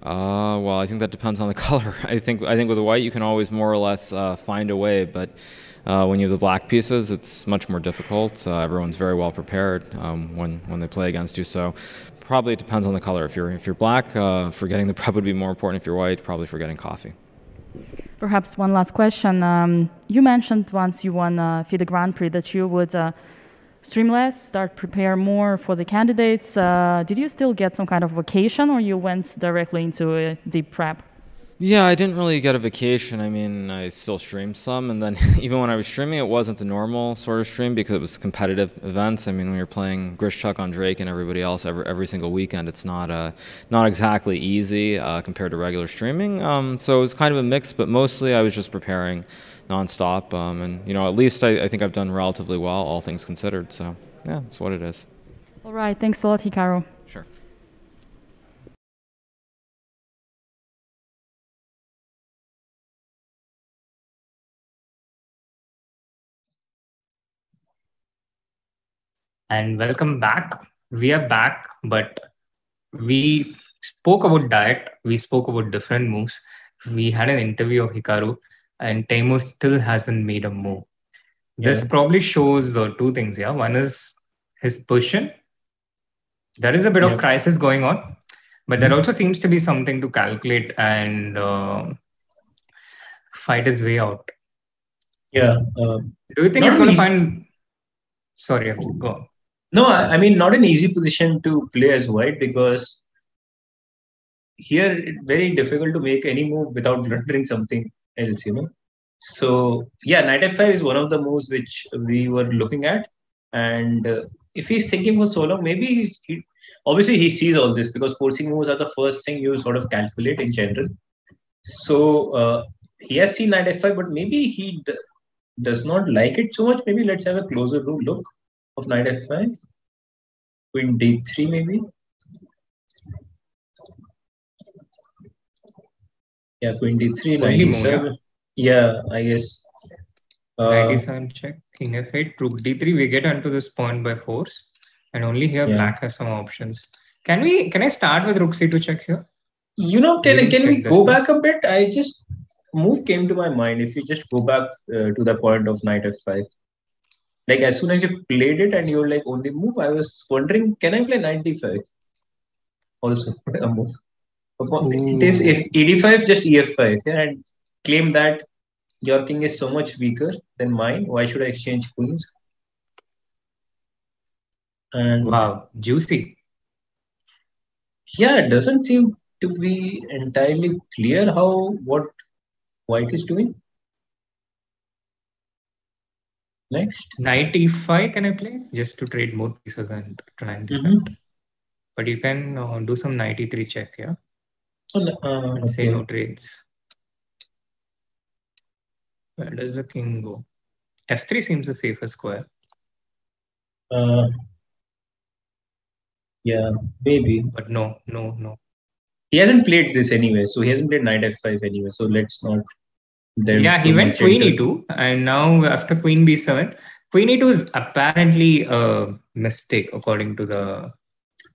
Well, I think that depends on the color. I think with the white you can always more or less find a way, but when you have the black pieces, it's much more difficult. Everyone's very well prepared when they play against you. So probably it depends on the color. If you're black, forgetting the prep would be more important. If you're white, probably forgetting coffee. Perhaps one last question. You mentioned once you won FIDE Grand Prix that you would stream less, start prepare more for the candidates. Did you still get some kind of vacation, or you went directly into a deep prep? Yeah, I didn't really get a vacation. I mean, I still streamed some, and then even when I was streaming, it wasn't the normal sort of stream because it was competitive events. I mean, when you're playing Grishchuk on Drake and everybody else every single weekend, it's not exactly easy compared to regular streaming. So it was kind of a mix, but mostly I was just preparing nonstop. And at least I think I've done relatively well, all things considered. So yeah, that's what it is. All right, thanks a lot, Hikaru. Sure. And welcome back. We are back, but we spoke about diet. We spoke about different moves. We had an interview of Hikaru, and Teemu still hasn't made a move. This probably shows two things. Yeah, one is his position. There is a bit of crisis going on, but there also seems to be something to calculate and fight his way out. Yeah. Do you think he's going to find? Sorry, go on. No, I mean, not an easy position to play as white, because here it's very difficult to make any move without blundering something else, So yeah, knight f5 is one of the moves which we were looking at, and if he's thinking for so long, maybe obviously he sees all this, because forcing moves are the first thing you sort of calculate in general. So he has seen knight f5, but maybe he does not like it so much. Maybe let's have a closer look of knight f5, queen d3 maybe. Yeah, queen d3, knight d7. Yeah, I guess. Knight d7 check, king f8, rook d3. We get onto this point by force, and only here black has some options. Can I start with rook c2 check here? Can we go back a bit? Move came to my mind. If you just go back to the point of knight f5. Like as soon as you played it and you were like only move, I was wondering, can I play knight d5? Also a move. It is if ed5, just ef5, and claim that your king is so much weaker than mine. Why should I exchange queens? And wow, juicy. Yeah, it doesn't seem to be entirely clear what white is doing. Next. Knight e5 can I play? Just to trade more pieces and try and defend. But you can do some knight e3 check, yeah? And say no trades. Where does the king go? f3 seems the safest square. Yeah, maybe. But no. He hasn't played this anyway, so he hasn't played knight f5 anyway, so let's not. Yeah, he went queen e2, and now after queen b7, queen e2 is apparently a mistake according to the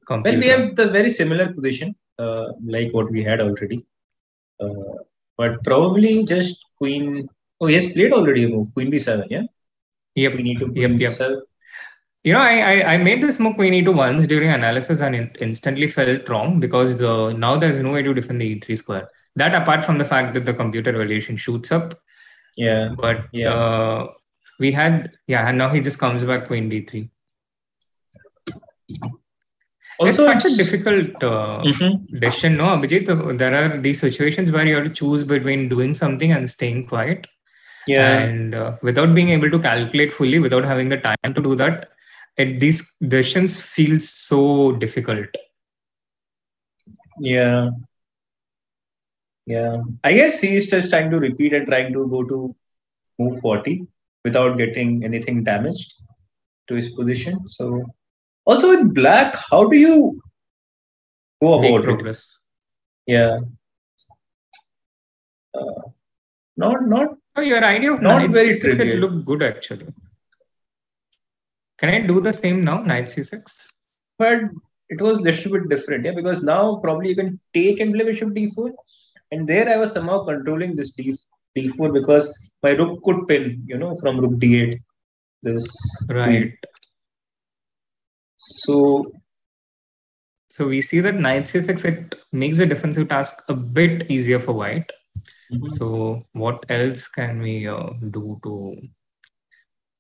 computer. Well, we have the very similar position, like what we had already, but probably just queen. Oh, he has played already a move, queen b7, yeah. Yep. Queen e2, queen b7. I made this move queen e2 once during analysis, and it instantly felt wrong because now there's no way to defend the e3 square. That apart from the fact that the computer evaluation shoots up. Yeah. But we had, and now he just comes back queen d3. Also, it's such a difficult decision, no, Abhijeet? There are these situations where you have to choose between doing something and staying quiet. Yeah. And without being able to calculate fully, without having the time to do that, these decisions feel so difficult. Yeah. Yeah, I guess he's just trying to repeat and trying to go to move 40 without getting anything damaged to his position. So, also with black, how do you go about progress? Yeah. Not. Oh, your idea of not very trivial. It looked good actually. Can I do the same now, knight c6? But it was a little bit different, yeah, because now probably you can take and play bishop d4. And there I was somehow controlling this d4 because my rook could pin, from rook d8. This right. So we see that knight c6, it makes the defensive task a bit easier for white. So what else can we do to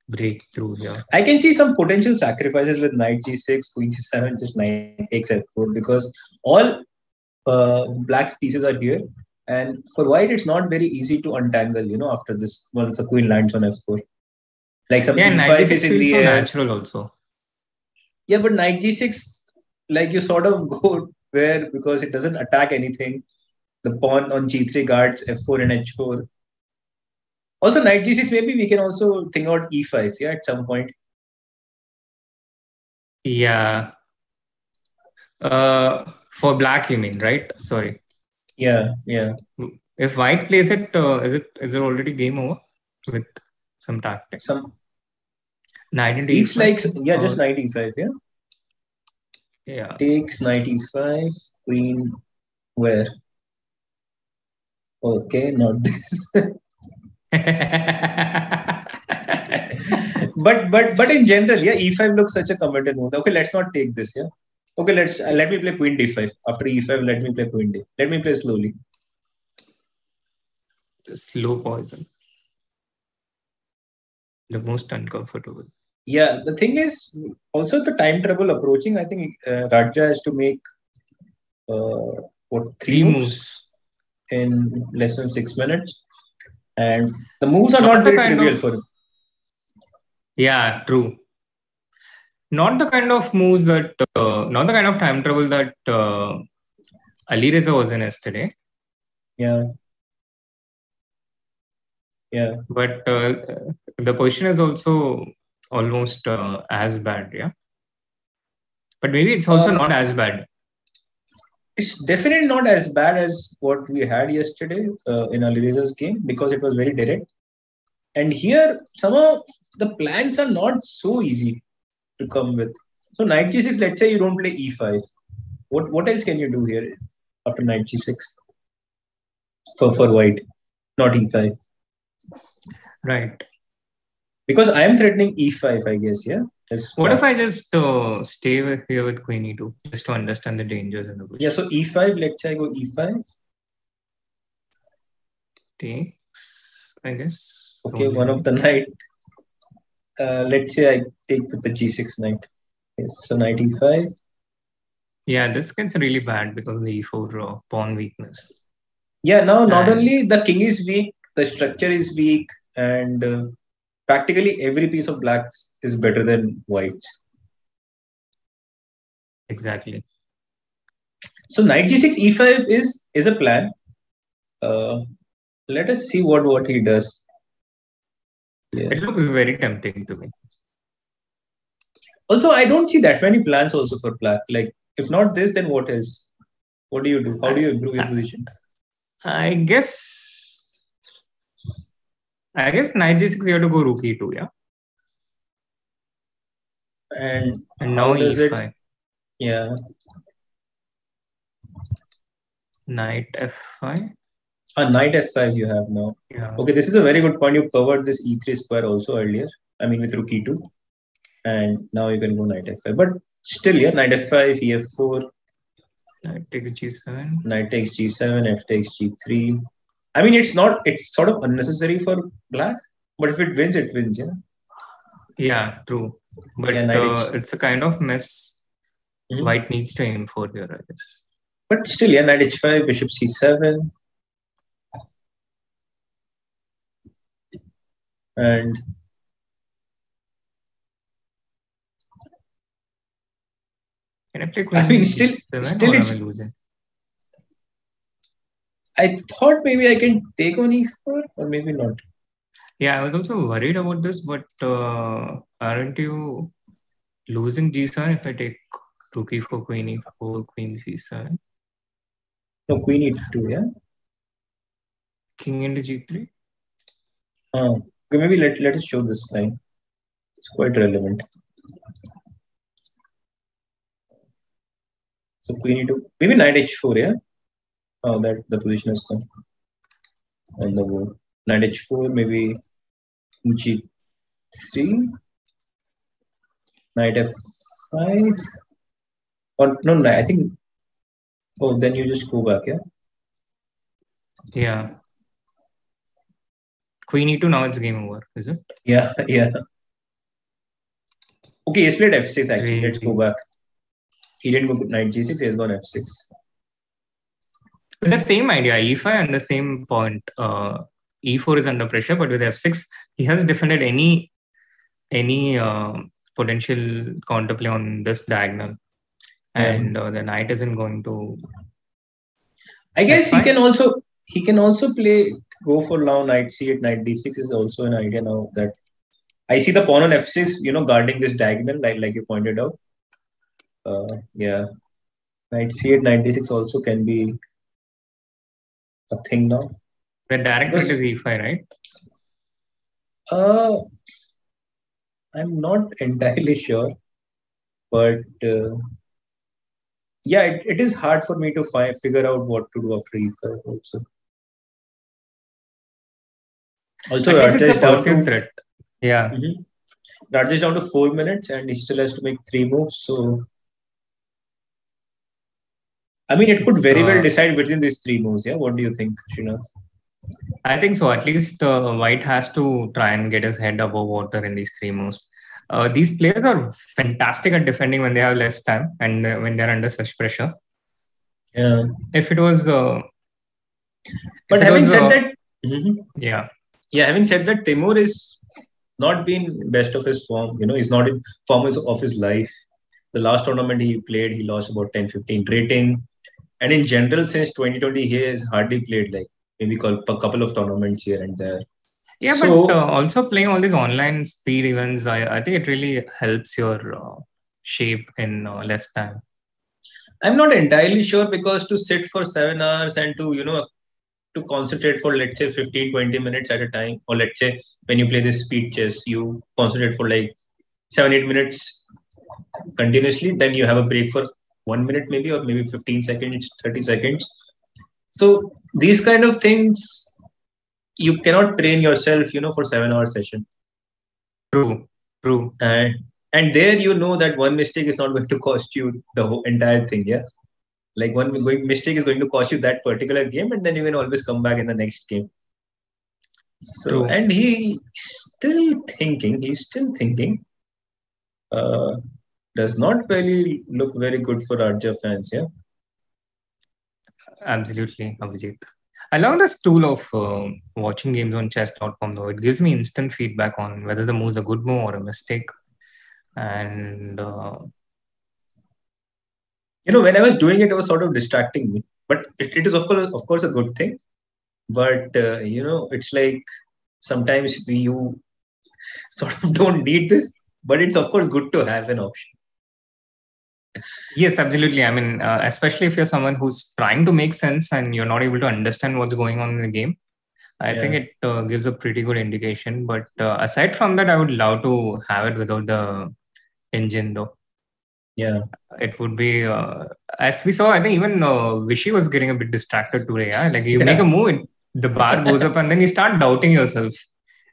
break through here? I can see some potential sacrifices with knight g6, queen c7, just knight takes f4 because all black pieces are here. And for white, it's not very easy to untangle, after this, once the queen lands on f4. Like some e5 is in the air. Natural also. Yeah, but knight g6, like you sort of go where because it doesn't attack anything. The pawn on g3 guards f4 and h4. Also, knight g6, maybe we can also think about e5, yeah, at some point. Yeah. For black, you mean, right? Sorry. Yeah. If white plays it, is it already game over with some tactics? Knight into e5. Like, yeah, just knight e5, yeah? Yeah. Takes knight e5, queen where? Okay, not this. but in general, yeah, e5 looks such a committed move. Okay, let's not take this, yeah. Okay, let me play queen d5. After e5, let me play queen d. Let me play slowly. The slow poison. The most uncomfortable. Yeah, the thing is, also the time trouble approaching. I think Radja has to make three moves in less than 6 minutes, and the moves are not very trivial for him. Yeah, true. Not the kind of moves that, not the kind of time trouble that Alireza was in yesterday. Yeah. But the position is also almost as bad, yeah. But maybe it's also not as bad. It's definitely not as bad as what we had yesterday in Alireza's game because it was very direct. And here, somehow the plans are not so easy to come with. So knight g6, let's say you don't play e5. What else can you do here after knight g6 for white, not e5? Right. Because I am threatening e5, I guess, yeah? What if I just stay here with queen e2, just to understand the dangers in the position? Yeah, so e5, let's say I go e5. Takes, I guess. Okay, one of the knight. Let's say I take with the g6 knight. Yes, so knight e5. Yeah, this gets really bad because of the e4 pawn weakness. Yeah, now not only the king is weak, the structure is weak, and practically every piece of black is better than white's. Exactly. So knight g6 e5 is a plan. Let us see what he does. Yeah. It looks very tempting to me. Also, I don't see that many plans also for black. Like, if not this, then what else? What do you do? How do you improve your position? I guess knight g6 you have to go rook e2, yeah. And now does e5. It? Yeah. Knight f5. Knight f5 you have now. Yeah. Okay, this is a very good point. You covered this e3 square also earlier. I mean with rook e2. And now you can go knight f5. But still, yeah, knight f5, ef4. Knight takes g7. Knight takes g7, f takes g3. I mean, it's sort of unnecessary for black. But if it wins, yeah. Yeah, true. But yeah, it's a kind of mess white needs to aim for here, I guess. But still, yeah, knight h5, bishop c7. And can I play queen? I mean, still it's losing. I thought maybe I can take on e4 or maybe not. Yeah, I was also worried about this, but aren't you losing g7 if I take rook e4, queen e4, queen c7? No, queen e2, yeah. King into g3. Okay, maybe let us show this line. It's quite relevant. So queen e2, maybe knight h4, yeah? Oh, that the position has come on the board. Knight h4, maybe g3, knight f5, or no, I think, oh, then you just go back, yeah? Yeah. Queen e2, now it's game over, is it? Yeah, yeah. Okay, he's played f6 actually. Crazy. Let's go back. He didn't go knight g6, he has gone f6. With the same idea, e5 and the same point. E4 is under pressure, but with f6, he has defended any potential counterplay on this diagonal. And the knight isn't going to. I guess he can also go for now knight c8, knight d6 is also an idea now that I see the pawn on f6, guarding this diagonal like you pointed out. Yeah, knight c8, knight d6 also can be a thing now. The direct route is e5, right? I'm not entirely sure, but yeah, it is hard for me to figure out what to do after e5 also. Also, Radja is down to threat. Yeah. Radja is down to 4 minutes and he still has to make 3 moves. So, I mean, it could very well decide between these 3 moves. Yeah, what do you think, Srinath? I think so. At least White has to try and get his head above water in these 3 moves. These players are fantastic at defending when they have less time and when they're under such pressure. Yeah. If it was, but having said that, yeah, having said that, Timur is not been best of his form. He's not in form of his life. The last tournament he played, he lost about 10-15 rating, and in general, since 2020, he has hardly played like maybe a couple of tournaments here and there. Yeah, so, but also playing all these online speed events, I think it really helps your shape in less time. I'm not entirely sure because to sit for 7 hours and to concentrate for let's say 15-20 minutes at a time, or let's say when you play this speed chess, you concentrate for like 7-8 minutes continuously, then you have a break for 1 minute maybe, or maybe 15 seconds, 30 seconds. So these kind of things, you cannot train yourself, for 7-hour session. True. And there that one mistake is not going to cost you the whole entire thing, yeah? Like one mistake is going to cost you that particular game, and then you can always come back in the next game. So, True. And he's still thinking. Does not really look very good for Radja fans, yeah? Absolutely, Abhijeet. I love this tool of watching games on chess.com though. It gives me instant feedback on whether the move is a good move or a mistake. And when I was doing it, it was sort of distracting me. But it is of course a good thing. But it's like sometimes you sort of don't need this, but it's of course good to have an option. Yes, absolutely. I mean, especially if you're someone who's trying to make sense and you're not able to understand what's going on in the game, I think it gives a pretty good indication. But aside from that, I would love to have it without the engine though. Yeah. It would be, as we saw, I think even Vishy was getting a bit distracted today. Yeah? Like you make a move, the bar goes up and then you start doubting yourself.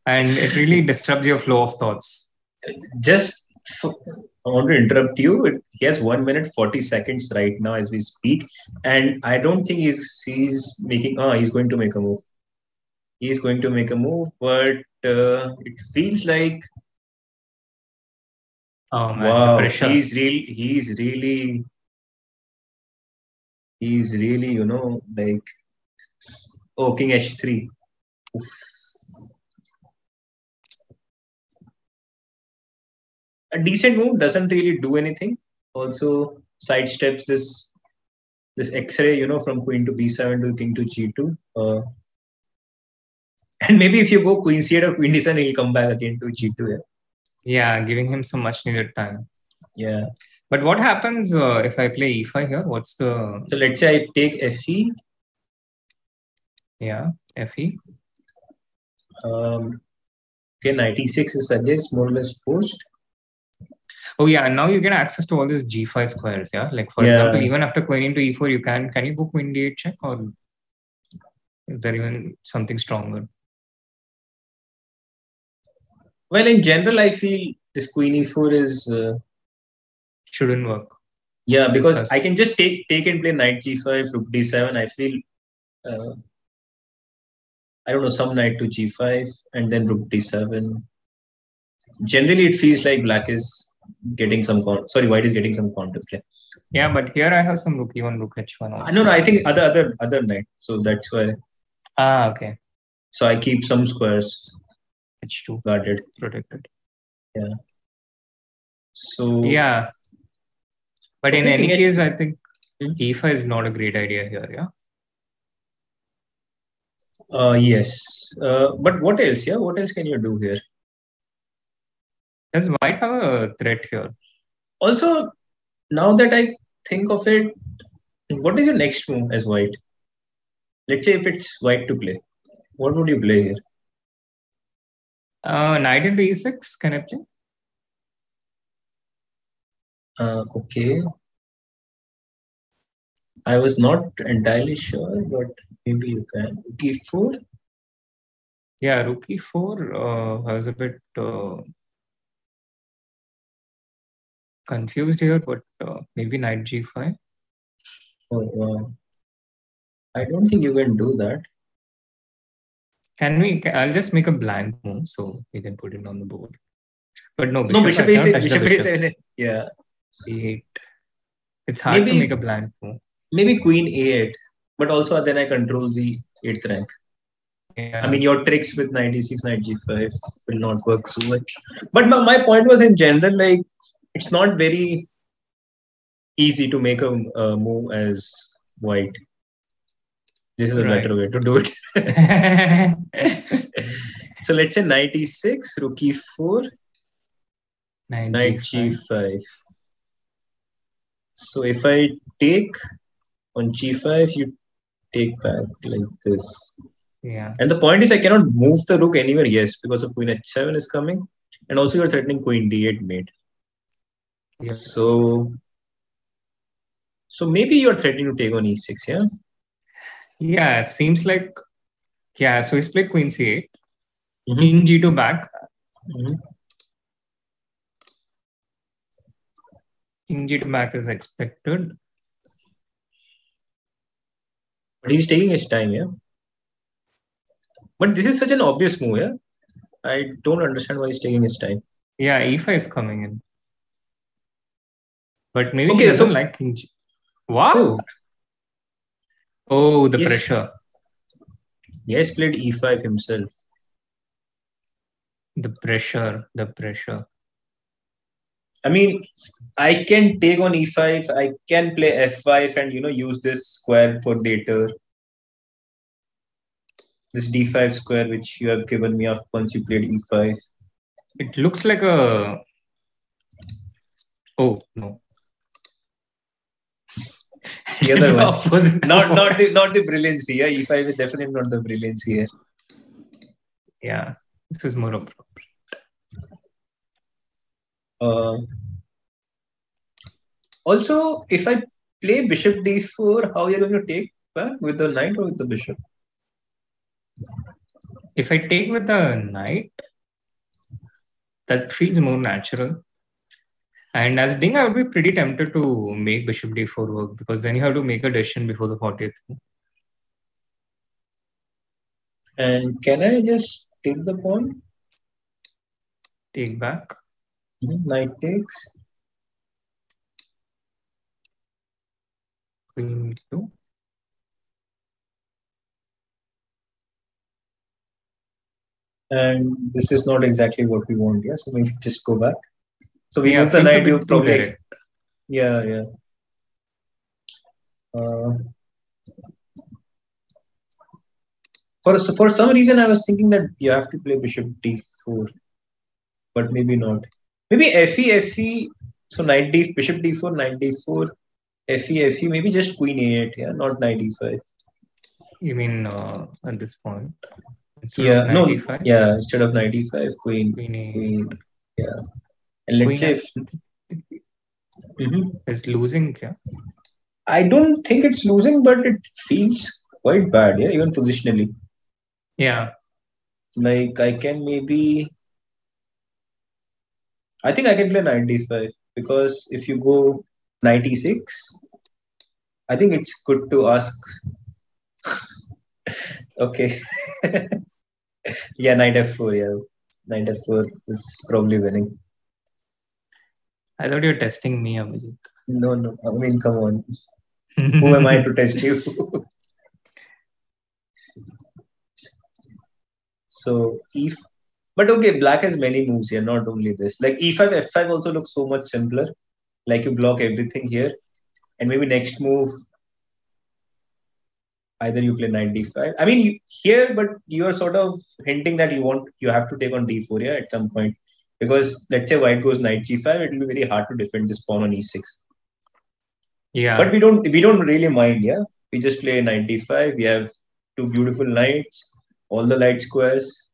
And it really disrupts your flow of thoughts. I want to interrupt you. He has 1 minute 40 seconds right now as we speak, and I don't think he's making. He's going to make a move. He's going to make a move, but it feels like. Oh man, wow! The pressure. He's really. Like. Oh, King H3. Oof. A decent move doesn't really do anything. Also sidesteps this X-ray, from Queen to B7 to King to G2. And maybe if you go Queen C8 or Queen D7, he'll come back again to G2. Yeah, giving him some much needed time. Yeah. But what happens if I play E5 here? What's the... So let's say I take FE. Yeah, FE. Okay, knight E6 is, I guess, more or less forced. Oh yeah, and now you get access to all these g5 squares. Yeah, like for example, even after queen into e4, you can you go queen d8 check, or is there even something stronger? Well, in general, I feel this queen e4 is shouldn't work. Yeah, because I can just take and play knight g5, rook d7. I feel I don't know, some knight to g5 and then rook d7. Generally, it feels like black is getting some white is getting some counterplay. Yeah, but here I have some rook e1, rook h1 also. No, I think other knight. So that's why. Okay. So I keep some squares h2 guarded, protected. Yeah. So yeah, but in any case, I think e5 is not a great idea here. Yeah. Yes. But what else? Yeah, what else can you do here? Does white have a threat here? Also, now that I think of it, what is your next move as white? Let's say if it's white to play, what would you play here? Knight into e6, can I play? Okay. I was not entirely sure, but maybe you can. Rook e4? Yeah, rook e4. I was a bit confused here, but maybe knight g5. Oh, wow. I don't think you can do that. Can we? I'll just make a blank move so we can put it on the board. But no, bishop a7. Yeah. e8. It's hard to make a blank move. Maybe queen a8, but also then I control the 8th rank. Yeah. I mean, your tricks with knight e6, knight g5 will not work so much. But my point was in general, like, it's not very easy to make a move as white. This is a better way to do it. So let's say knight e6, rook e4, knight g5. So if I take on g5, you take back like this. Yeah. And the point is, I cannot move the rook anywhere, yes, because of queen h7 is coming. And also you're threatening queen d8 mate. Yeah. So maybe you're threatening to take on e6, yeah? Yeah, it seems like, yeah, so he's played queen c8, king g2 back. King g2 back is expected. But he's taking his time, yeah? But this is such an obvious move, yeah? I don't understand why he's taking his time. Yeah, e5 is coming in. But maybe he doesn't like king g. Wow! Oh, the pressure. He has played e5 himself. The pressure. I mean, I can take on e5. I can play f5 and, use this square for later. This d5 square, which you have given me up once you played e5. It looks like a... Oh, no. The other one. Not the brilliance here. E5 is definitely not the brilliance here. Yeah, this is more appropriate. Also, if I play bishop d4, how are you going to take back? With the knight or with the bishop? If I take with the knight, that feels more natural. And as Ding, I would be pretty tempted to make bishop d4 work, because then you have to make a decision before the 40th. And can I just take the pawn? Take back. Knight takes. Queen 2. And this is not exactly what we want, yeah? So maybe just go back. So we move the knight, you probably... Yeah. For some reason, I was thinking that you have to play bishop d4. But maybe not. Maybe fe. So knight d, bishop d4, knight d4, fe, maybe just queen a8, yeah? Not knight e5. You mean at this point? Instead of knight e5, queen. Yeah. And let's say if is losing. Yeah. I don't think it's losing, but it feels quite bad. Yeah, even positionally. Yeah. Like I think I can play 95 because if you go 96, I think it's good to ask. Okay. Yeah, knight f4. Yeah, knight f4 is probably winning. I thought you were testing me, Abhijeet. No. I mean, come on. Who am I to test you? So but okay, black has many moves here, not only this. Like e5, f5 also looks so much simpler. Like you block everything here, and maybe next move, either you play knight d5. I mean, but you are sort of hinting that you have to take on d4 yeah, at some point. Because let's say white goes knight g5, it will be very hard to defend this pawn on e6. Yeah. But we don't really mind, yeah. We just play knight d5. We have two beautiful knights, all the light squares.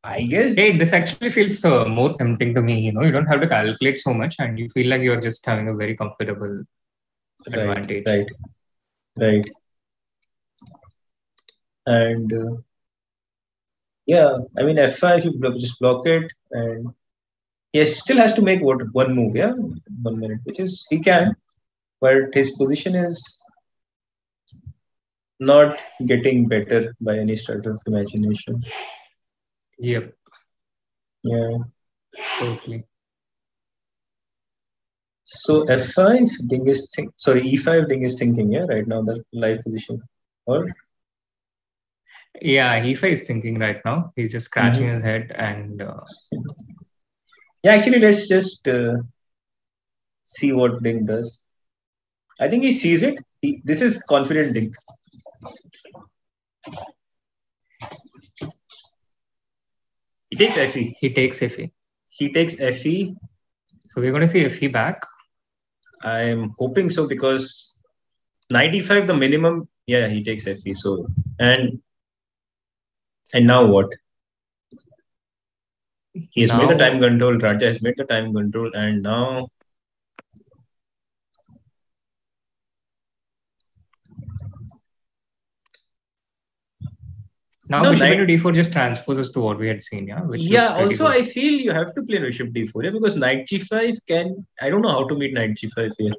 I guess. Hey, this actually feels more tempting to me. You know, you don't have to calculate so much, and you feel like you're just having a very comfortable advantage. Right. And yeah, I mean f5, you just block it, and he still has to make one move, yeah, 1 minute, which is he can, but his position is not getting better by any stretch of imagination. Yep. Yeah. Totally. So f5, Ding is e5, Ding is thinking, yeah, right now the live position, or. Yeah, e5 is thinking right now. He's just scratching his head and. Yeah, actually, let's just see what Ding does. I think he sees it. This is confident Ding. He takes fe. He takes fe. He takes fe. So we're going to see fe back. I'm hoping so because 95 the minimum. Yeah, he takes fe. So and now what? He has made the time control. Raja has made the time control, and now. Now bishop into d4 just transposes to what we had seen, yeah? Also good. I feel you have to play bishop d4, yeah, because knight g5 I don't know how to meet knight g5 here.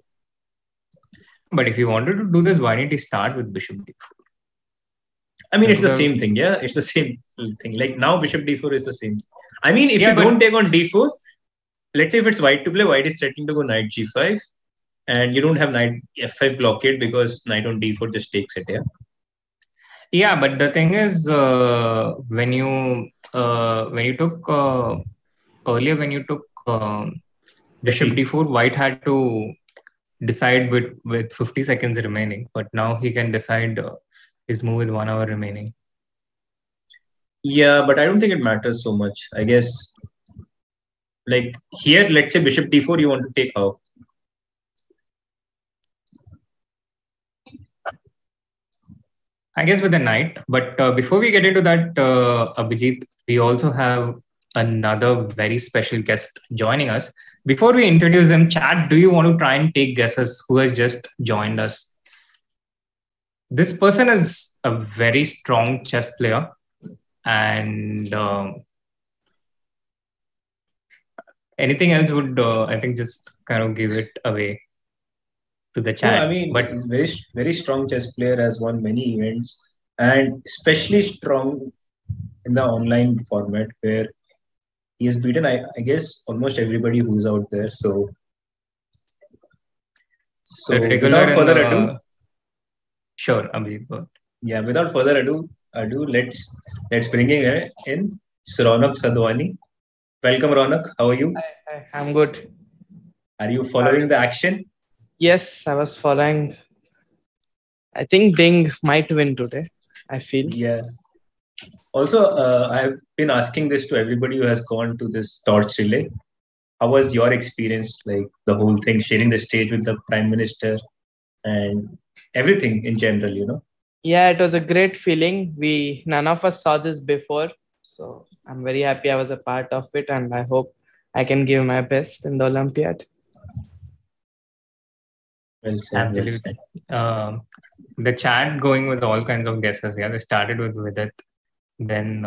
But if you wanted to do this, why didn't you start with bishop d4? I mean, it's the same thing, yeah? It's the same thing. Like now bishop d4 is the same. I mean, if you don't take on d4, let's say if it's white to play, white is threatening to go knight g5, and you don't have knight f5 blockade because knight on d4 just takes it, yeah? Yeah, but the thing is, when you took bishop d4, white had to decide with 50 seconds remaining, but now he can decide his move with 1 hour remaining. Yeah, but I don't think it matters so much. I guess, like here, let's say bishop d4, you want to take how? I guess with a knight. But before we get into that, Abhijeet, we also have another very special guest joining us. Before we introduce him, chat, do you want to try and take guesses who has just joined us? This person is a very strong chess player. And anything else would, I think, just kind of give it away to the chat. No, I mean, he's very, very strong chess player, has won many events, and especially strong in the online format where he has beaten, I guess, almost everybody who's out there. So without further ado, sure, Abhijeet. Yeah, without further ado, let's bring in Raunak Sadhwani. Welcome, Raunak. How are you? I'm good. Are you following the action? Yes, I was following. I think Ding might win today, I feel. Yeah. Also, I have been asking this to everybody who has gone to this torch relay. How was your experience, like the whole thing, sharing the stage with the Prime Minister and everything in general, you know? Yeah, it was a great feeling. None of us saw this before. So I'm very happy I was a part of it, and I hope I can give my best in the Olympiad. Well said. Absolutely. The chat going with all kinds of guesses. Yeah, they started with Vidit, then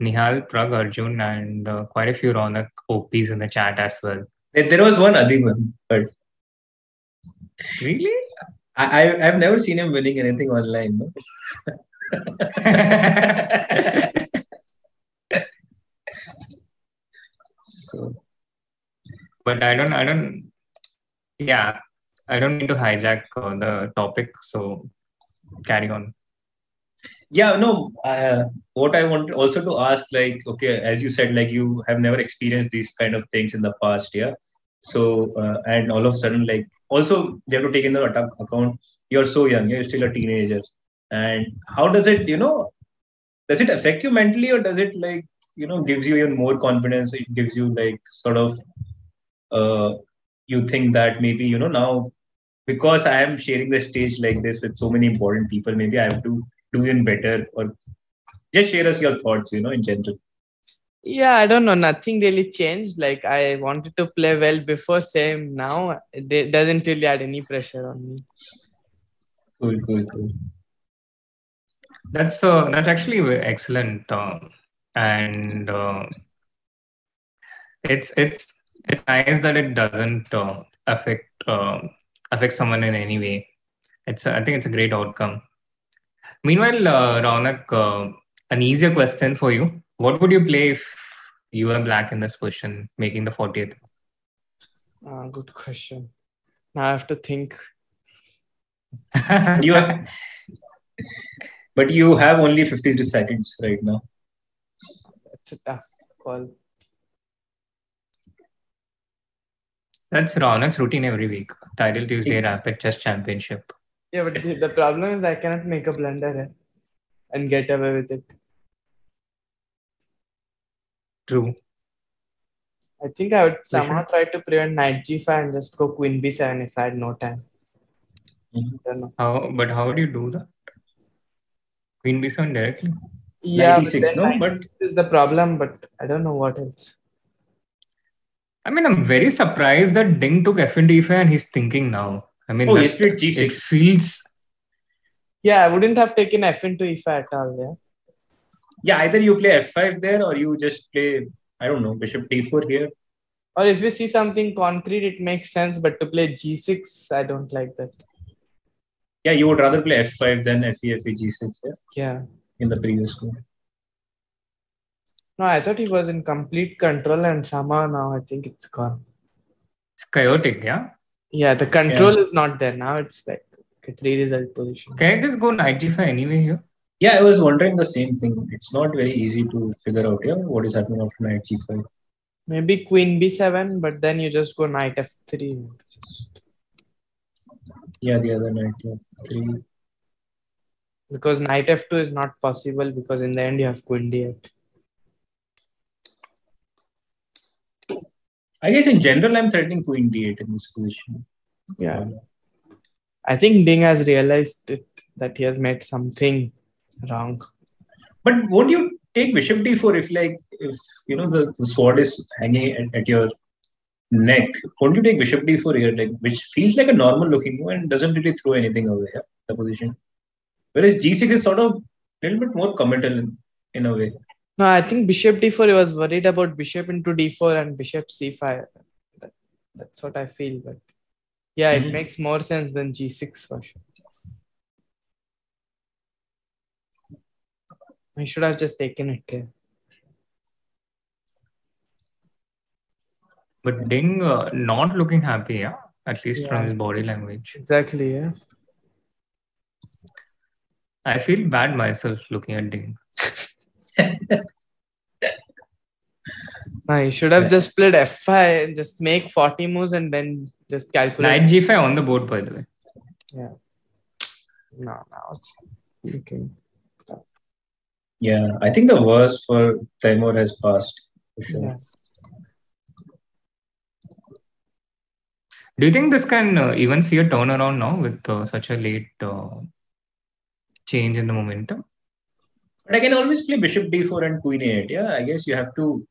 Nihal, Prag, Arjun, and quite a few Raunak OPs in the chat as well. There was one Adiman, but really, I've never seen him winning anything online. No? So, but I don't. Yeah, I don't need to hijack the topic. So carry on. Yeah, no. What I want also to ask, like, okay, as you said, like you have never experienced these kind of things in the past, yeah. So and all of a sudden, like, also they have to take in the account. You're so young, you're still a teenager, and how does it, does it affect you mentally, or does it like, gives you even more confidence? It gives you like sort of, you think that maybe now because I am sharing the stage like this with so many important people, maybe I have to do even better, or just share us your thoughts, in general. Yeah, I don't know. Nothing really changed. Like I wanted to play well before, same now. It doesn't really add any pressure on me. Cool. That's actually excellent, and it's nice that it doesn't affect someone in any way. I think it's a great outcome. Meanwhile, Raunak, an easier question for you. What would you play if you were black in this position, making the 40th? Good question. Now I have to think. But you have only 52 seconds right now. That's a tough call. That's Raunak's routine every week. Title Tuesday Rapid Chess Championship. Yeah, but the problem is I cannot make a blunder and get away with it. True. I think I would somehow try to prevent knight g5 and just go queen b7 if I had no time. I don't know. How would you do that? Queen b7 directly? Yeah, 96, but this is the problem, but I don't know what else. I mean, I'm very surprised that Ding took f into e5 and he's thinking now. I mean, he played g6. It feels... Yeah, I wouldn't have taken f into e5 at all, yeah. Yeah, either you play f5 there or you just play, I don't know, bishop d4 here. Or if you see something concrete, it makes sense, but to play g6, I don't like that. Yeah, you would rather play f5 than fe, g6, yeah? Yeah. In the previous game. No, I thought he was in complete control and somehow now I think it's gone. It's chaotic, yeah? Yeah, the control is not there. Now it's like a 3-result position. Can I just go knight g5 anyway here? Yeah, I was wondering the same thing. It's not very easy to figure out what is happening after knight g5. Maybe queen b7, but then you just go knight f3. Yeah, the other knight f3. Because knight f2 is not possible because in the end you have queen d8. I guess in general, I'm threatening queen d8 in this position. Yeah. I think Ding has realized that he has made something wrong. But won't you take bishop d4 if the sword is hanging at your neck? Won't you take bishop d4 here, which feels like a normal looking move and doesn't really throw anything away, the position? Whereas g6 is sort of a little bit more committal in a way. No, I think bishop d4, he was worried about bishop into d4 and bishop c5. That's what I feel. But yeah, it makes more sense than g6 for sure. I should have just taken it here. But Ding not looking happy, yeah? At least from his body language. Exactly, yeah. I feel bad myself looking at Ding. No, you should have just played f5, just make 40 moves and then just calculate. Knight g5 on the board, by the way. Yeah. No, now it's okay. Yeah, I think the worst for Taimur has passed. For sure. Yeah. Do you think this can even see a turnaround now with such a late change in the momentum? But I can always play bishop d4 and queen a8. Yeah, I guess you have to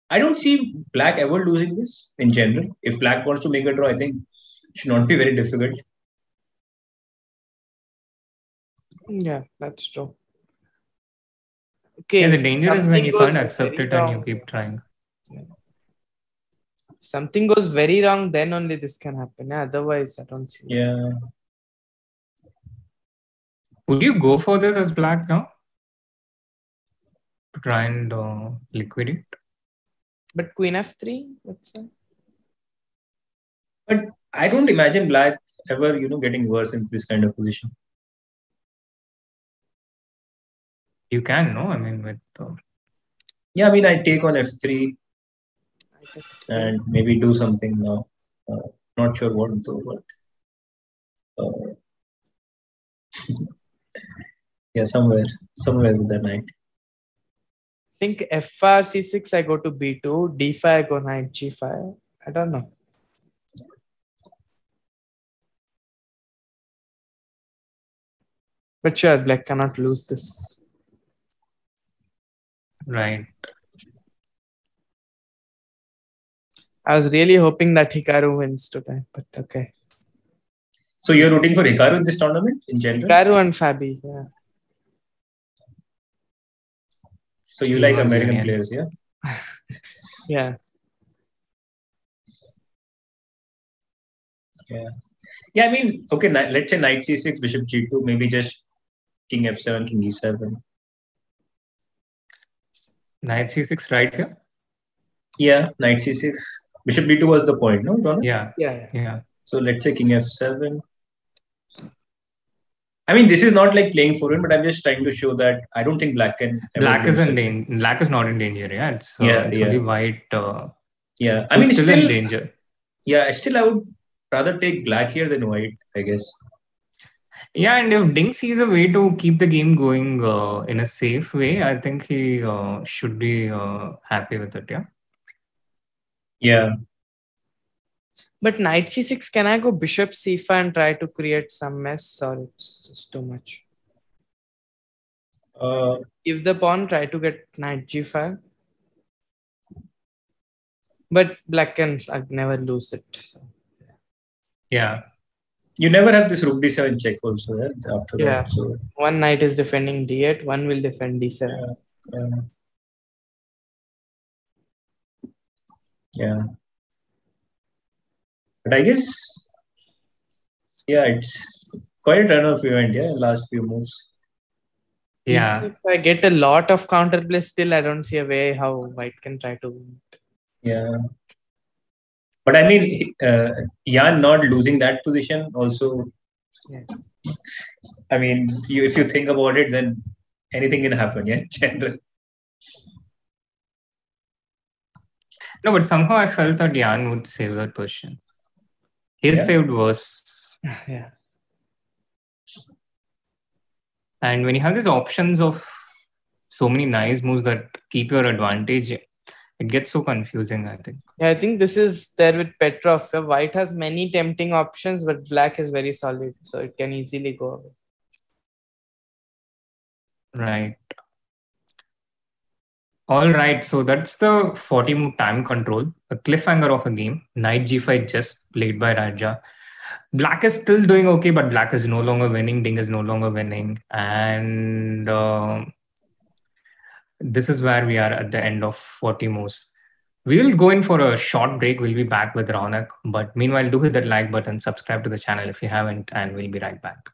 I don't see black ever losing this in general. If black wants to make a draw, I think it should not be very difficult. Yeah, that's true. Okay. Yeah, the danger is when you can't accept it and you keep trying. Yeah. If something goes very wrong, then only this can happen. Yeah, otherwise, I don't see. Yeah. Would you go for this as black now? To try and liquidate? But queen f3, what's that? But I don't imagine black ever, getting worse in this kind of position. You can, no? I mean, with... Yeah, I mean, I take on f3 and maybe do something now. Not sure what though, but... yeah, somewhere with the knight. I think fr c6, I go to b2, d5, I go knight g5. I don't know. But sure, black cannot lose this. Right. I was really hoping that Hikaru wins today, but okay. So you're rooting for Hikaru in this tournament in general? Hikaru and Fabi, yeah. So you like American players, yeah? Yeah. Yeah, I mean, okay, let's say knight c6, bishop g2, maybe just king f7, king e7. Knight c6 right here? Yeah, knight c6. Bishop d2 was the point, no, Raunak? Yeah. So let's say king f7. I mean, this is not like playing forward, but I'm just trying to show that I don't think black can. Black is not in danger. Yeah, it's only white. Yeah, I mean, still in danger. Yeah, I would rather take black here than white, I guess. Yeah, and if Ding sees a way to keep the game going in a safe way, I think he should be happy with it. Yeah. Yeah. But knight c6, can I go bishop c5 and try to create some mess, or it's just too much? If the pawn, try to get knight g5. But black can never lose it. So. Yeah. You never have this rook d7 check also, yeah? After that. So. One knight is defending d8, one will defend d7. Yeah. But I guess, yeah, it's quite a turn-off event, yeah, last few moves. Yeah. If I get a lot of counterplay, still I don't see a way how white can try to win it. Yeah. But I mean, Jan not losing that position also, I mean, if you think about it, then anything can happen, yeah, general. No, but somehow I felt that Jan would save that position. He saved worse. Yeah. And when you have these options of so many nice moves that keep your advantage, it gets so confusing, I think. Yeah, I think this is there with Petrov. White has many tempting options, but black is very solid, so it can easily go away. Right. All right, so that's the 40 move time control, a cliffhanger of a game. Knight g5 just played by Raja. Black is still doing okay, but black is no longer winning. Ding is no longer winning. And this is where we are at the end of 40 moves. We will go in for a short break. We'll be back with Raunak. But meanwhile, do hit that like button, subscribe to the channel if you haven't, and we'll be right back.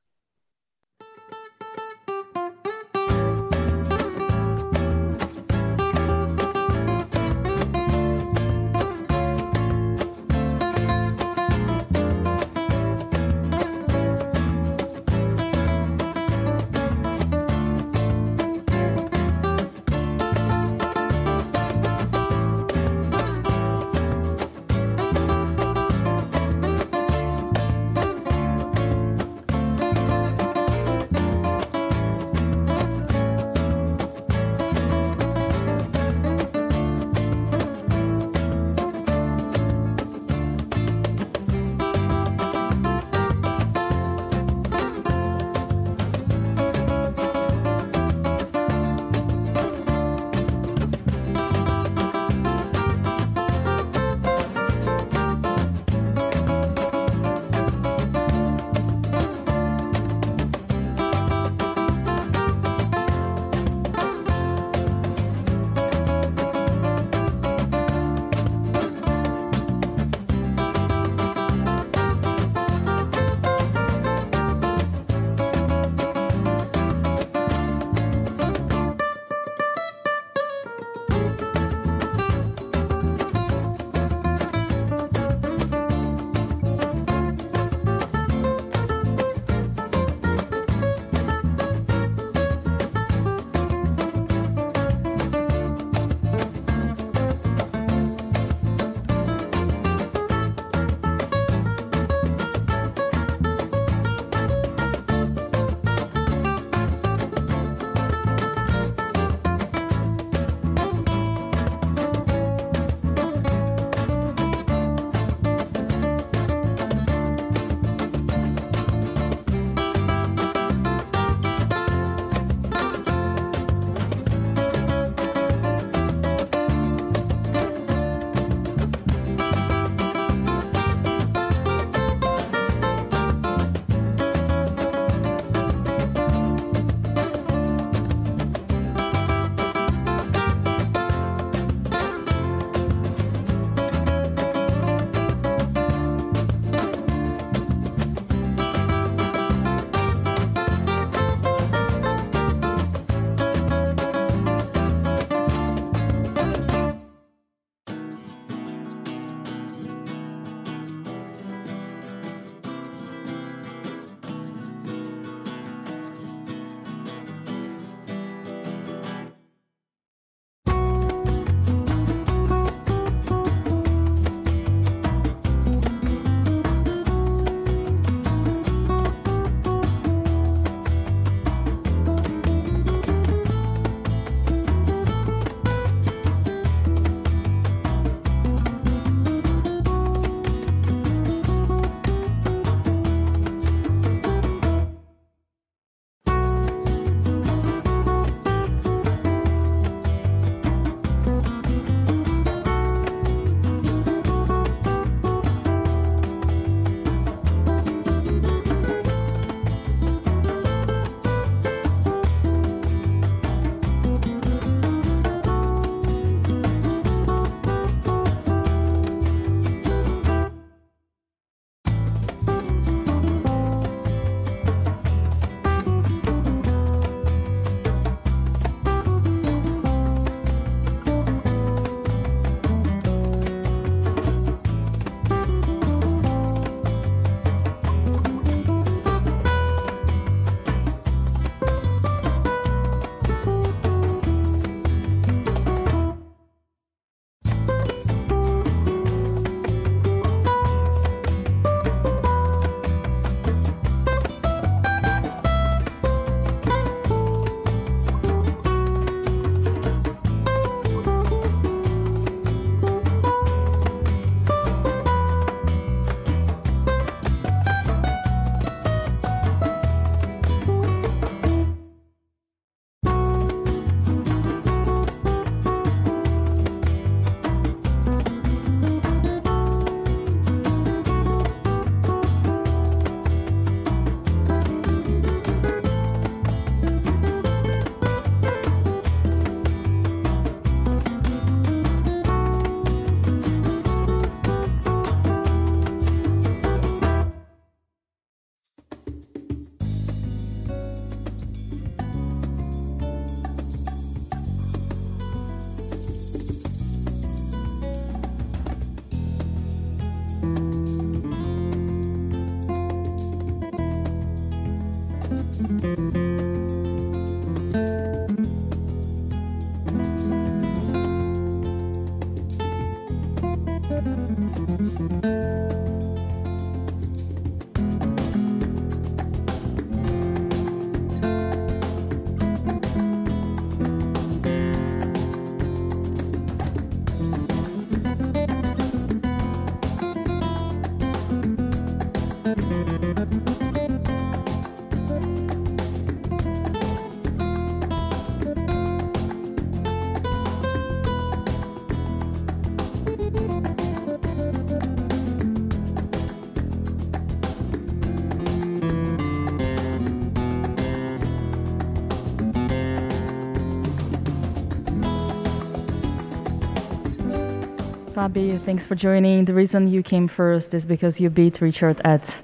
Fabi, thanks for joining. The reason you came first is because you beat Richard at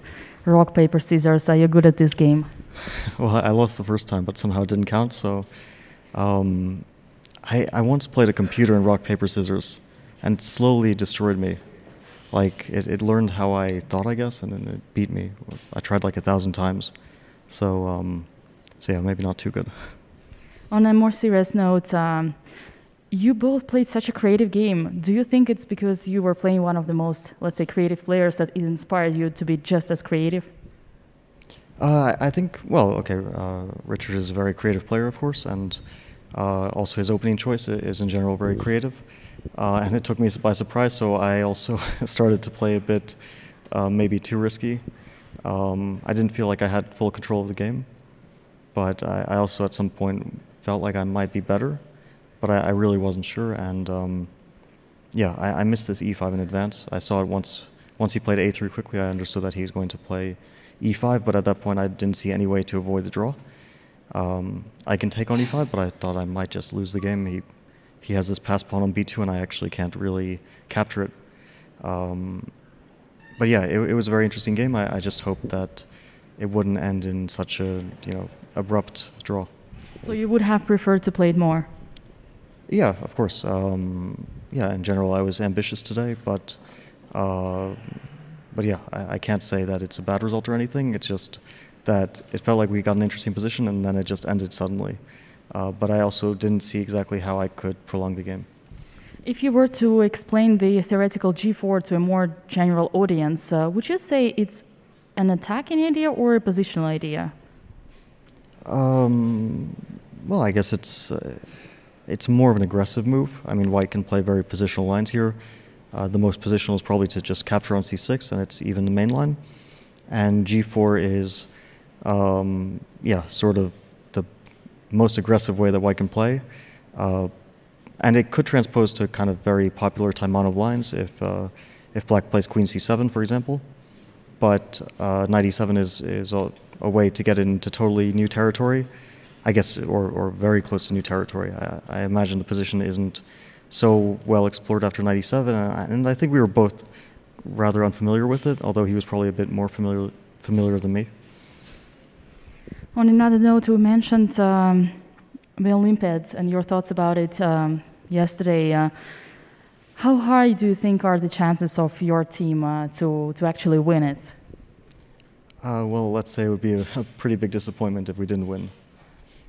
rock, paper, scissors. Are you good at this game? Well, I lost the first time, but somehow it didn't count. So I once played a computer in rock, paper, scissors, and it slowly destroyed me. Like, it learned how I thought, I guess, and then it beat me. I tried like 1,000 times. So yeah, maybe not too good. On a more serious note, you both played such a creative game. Do you think it's because you were playing one of the most, let's say, creative players that it inspired you to be just as creative? I think, well, okay, Richard is a very creative player, of course, and also his opening choice is in general very creative. And it took me by surprise, so I also started to play a bit maybe too risky. I didn't feel like I had full control of the game, but I also at some point felt like I might be better. But I really wasn't sure, and yeah, I missed this e5 in advance. I saw it once he played a3 quickly. I understood that he was going to play e5, but at that point I didn't see any way to avoid the draw. I can take on e5, but I thought I might just lose the game. He has this passed pawn on b2, and I actually can't really capture it. But yeah, it was a very interesting game. I just hoped that it wouldn't end in such a abrupt draw. So you would have preferred to play it more? Yeah, of course. Yeah, in general, I was ambitious today, but yeah, I can't say that it's a bad result or anything. It's just that it felt like we got an interesting position, and then it just ended suddenly. But I also didn't see exactly how I could prolong the game. If you were to explain the theoretical g4 to a more general audience, would you say it's an attacking idea or a positional idea? Well, I guess it's more of an aggressive move. I mean, white can play very positional lines here. The most positional is probably to just capture on c6, and it's even the main line. And g4 is, yeah, sort of the most aggressive way that white can play. And it could transpose to kind of very popular Taimanov lines if black plays queen c7, for example. But knight e7 is a way to get into totally new territory, I guess, or very close to new territory. I imagine the position isn't so well explored after knight e7, and I think we were both rather unfamiliar with it, although he was probably a bit more familiar than me. On another note, we mentioned the Olympiads and your thoughts about it yesterday. How high do you think are the chances of your team to actually win it? Well, let's say it would be a pretty big disappointment if we didn't win.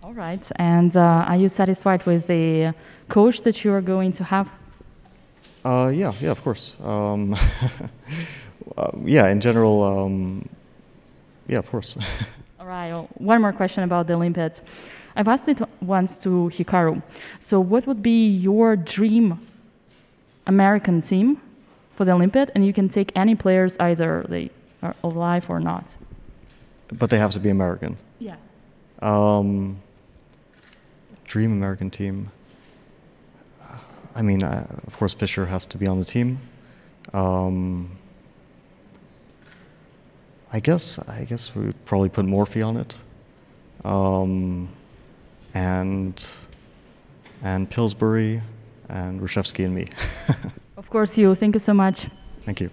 All right. And are you satisfied with the coach that you are going to have? Yeah, of course. Yeah, in general, yeah, of course. All right. Well, one more question about the Olympiads. I've asked it once to Hikaru. So what would be your dream American team for the Olympiad? And you can take any players, either they are alive or not. But they have to be American? Yeah. Dream American team. I mean, of course, Fischer has to be on the team. I guess we would probably put Morphy on it, and Pillsbury, and Rushevsky, and me. Of course, you. Thank you so much. Thank you.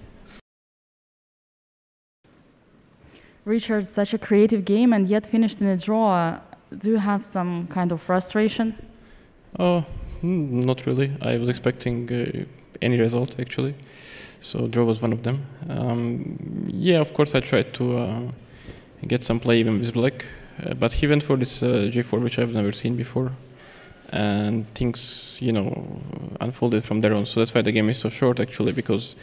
Richard, such a creative game, and yet finished in a draw. Do you have some kind of frustration? Oh, not really. I was expecting any result, actually. So draw was one of them. Yeah, of course, I tried to get some play even with black. But he went for this g4, which I've never seen before. And things, unfolded from there on. So that's why the game is so short, actually, because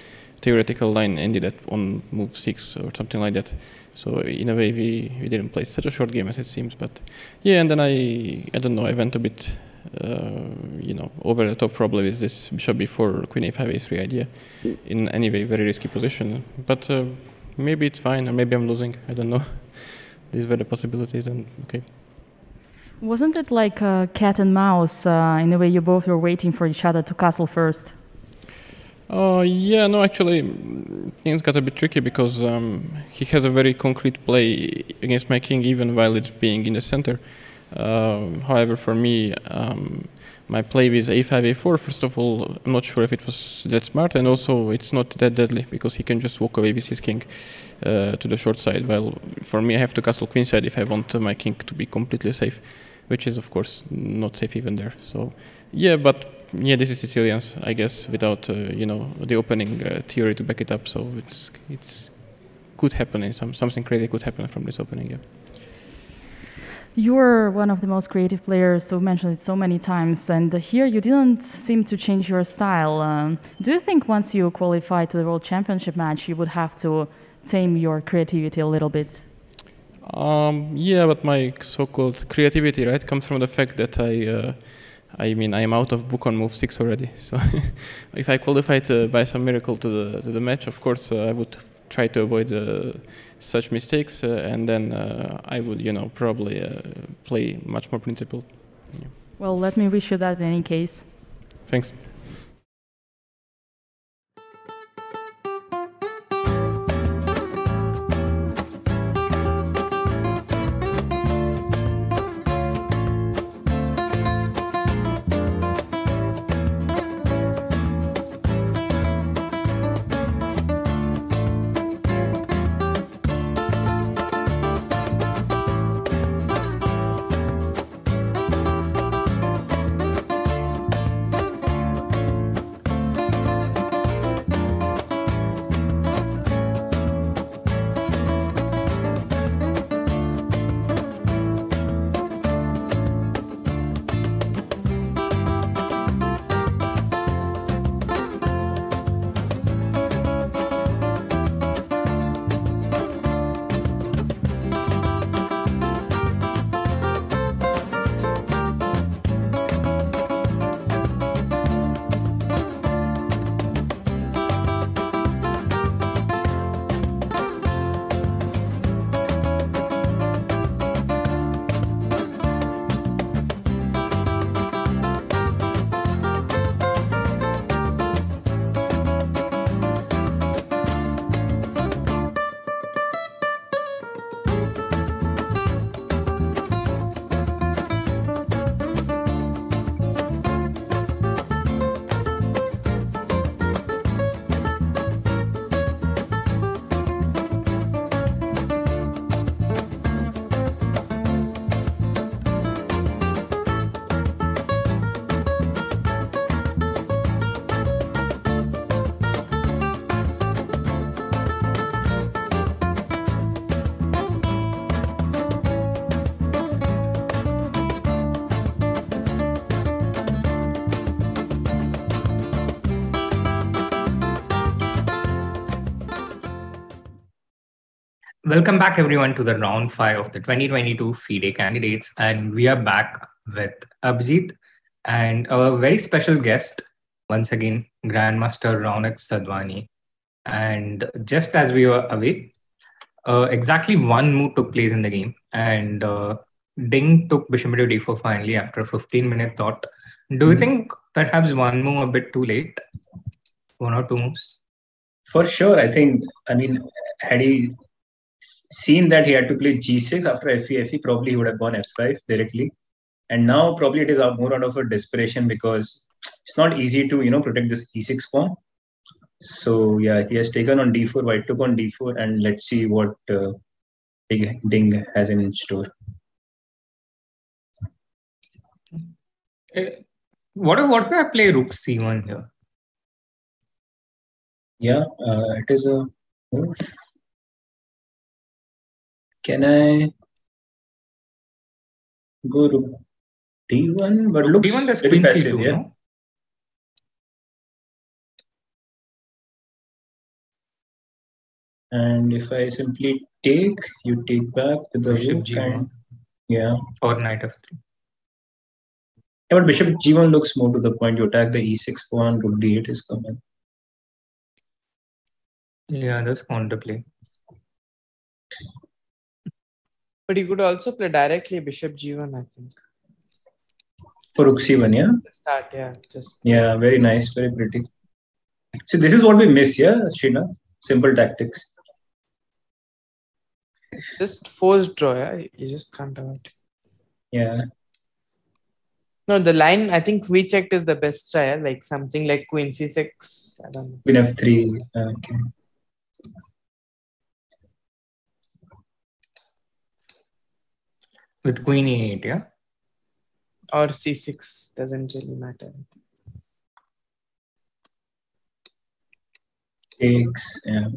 theoretical line ended on move 6 or something like that. So in a way, we didn't play such a short game as it seems. But yeah, and then I don't know, I went a bit, over the top probably with this bishop b4, queen a5, a3 idea. In any way, very risky position. But maybe it's fine, or maybe I'm losing, I don't know. These were the possibilities, and okay. Wasn't it like a cat and mouse? In a way, you both were waiting for each other to castle first. Yeah, no, actually, things got a bit tricky because he has a very concrete play against my king, even while it's being in the center. However, for me, my play with a5, a4, first of all, I'm not sure if it was that smart, and also it's not that deadly because he can just walk away with his king to the short side. Well, for me, I have to castle queenside if I want my king to be completely safe, which is, of course, not safe even there. So, yeah, but yeah, this is Sicilians, I guess, without you know, the opening theory to back it up. So it's could happen, and something crazy could happen from this opening. Yeah. You're one of the most creative players, so mentioned it so many times, and here you didn't seem to change your style. Do you think once you qualify to the World Championship match, you would have to tame your creativity a little bit? Yeah, but my so-called creativity, right, comes from the fact that I mean, I am out of book on move 6 already. So if I qualified by some miracle to the match, of course, I would try to avoid such mistakes, and then I would, you know, probably play much more principled. Yeah. Well, let me wish you that in any case. Thanks. Welcome back, everyone, to the round 5 of the 2022 FIDE Candidates. And we are back with Abhijeet and a very special guest, once again, Grandmaster Raunak Sadhwani. And just as we were away, exactly one move took place in the game. And Ding took bishop to d4 finally after a 15-minute thought. Do you think perhaps one move a bit too late? 1 or 2 moves? For sure. I mean, had he seen that he had to play g6 after fe, probably he would have gone f5 directly. And now probably it is more out of a desperation because it's not easy to, you know, protect this e6 pawn. So yeah, he has taken on d4, white took on d4, and let's see what Ding has in store. What if I play rook c1 here? Yeah, it is a move. Can I go to d1? But looks d1 does very queen passive, c2, yeah. no? And if I simply take, you take back with the bishop rook g1. and yeah. Or knight f3. Yeah, but bishop g1 looks more to the point. You attack the e6 pawn, rook d8 is coming. Yeah, that's counterplay. But you could also play directly bishop g1, I think. For rook c1, yeah? Start, yeah. Yeah, very nice, very pretty. See, this is what we miss, yeah, Srinath? Simple tactics. It's just forced draw, yeah? You just can't avoid. Yeah. No, the line I think we checked is the best trial, like something like Queen C6. I don't know. Queen F3. Okay. With Queen E8, yeah? Or C6, doesn't really matter. Takes, yeah.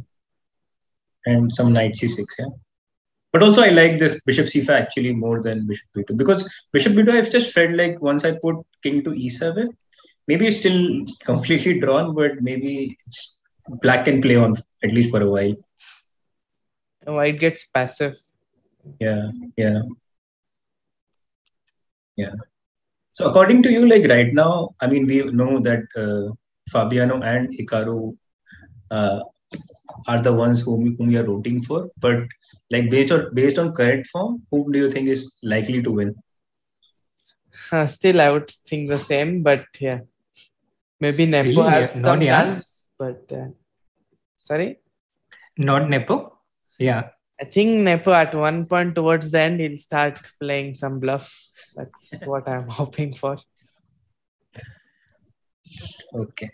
And some Knight C6, yeah. But also I like this Bishop C5 actually more than Bishop B2, because Bishop B2 I've just felt like once I put King to E7, maybe it's still completely drawn, but maybe black can play on at least for a while. White gets passive. Yeah, yeah. Yeah. So according to you, like right now, I mean, we know that Fabiano and Hikaru are the ones whom we are rooting for, but like based on current form, whom do you think is likely to win? Still, I would think the same, but yeah, maybe Nepo Really? has Not some yet? chance. But sorry, not Nepo. Yeah, I think Nepo at one point towards the end he'll start playing some bluff. That's what I'm hoping for. Okay,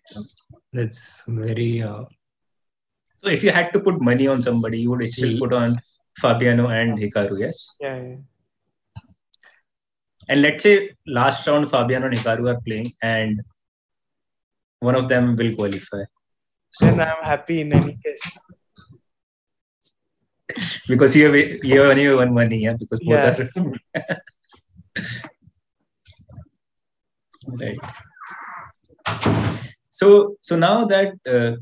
that's very. So if you had to put money on somebody, you would still put on Fabiano and Hikaru, yes? Yeah. And let's say last round Fabiano and Hikaru are playing and one of them will qualify. So then I'm happy in any case. Because you have only one money, yeah? Because both are... Right. So now that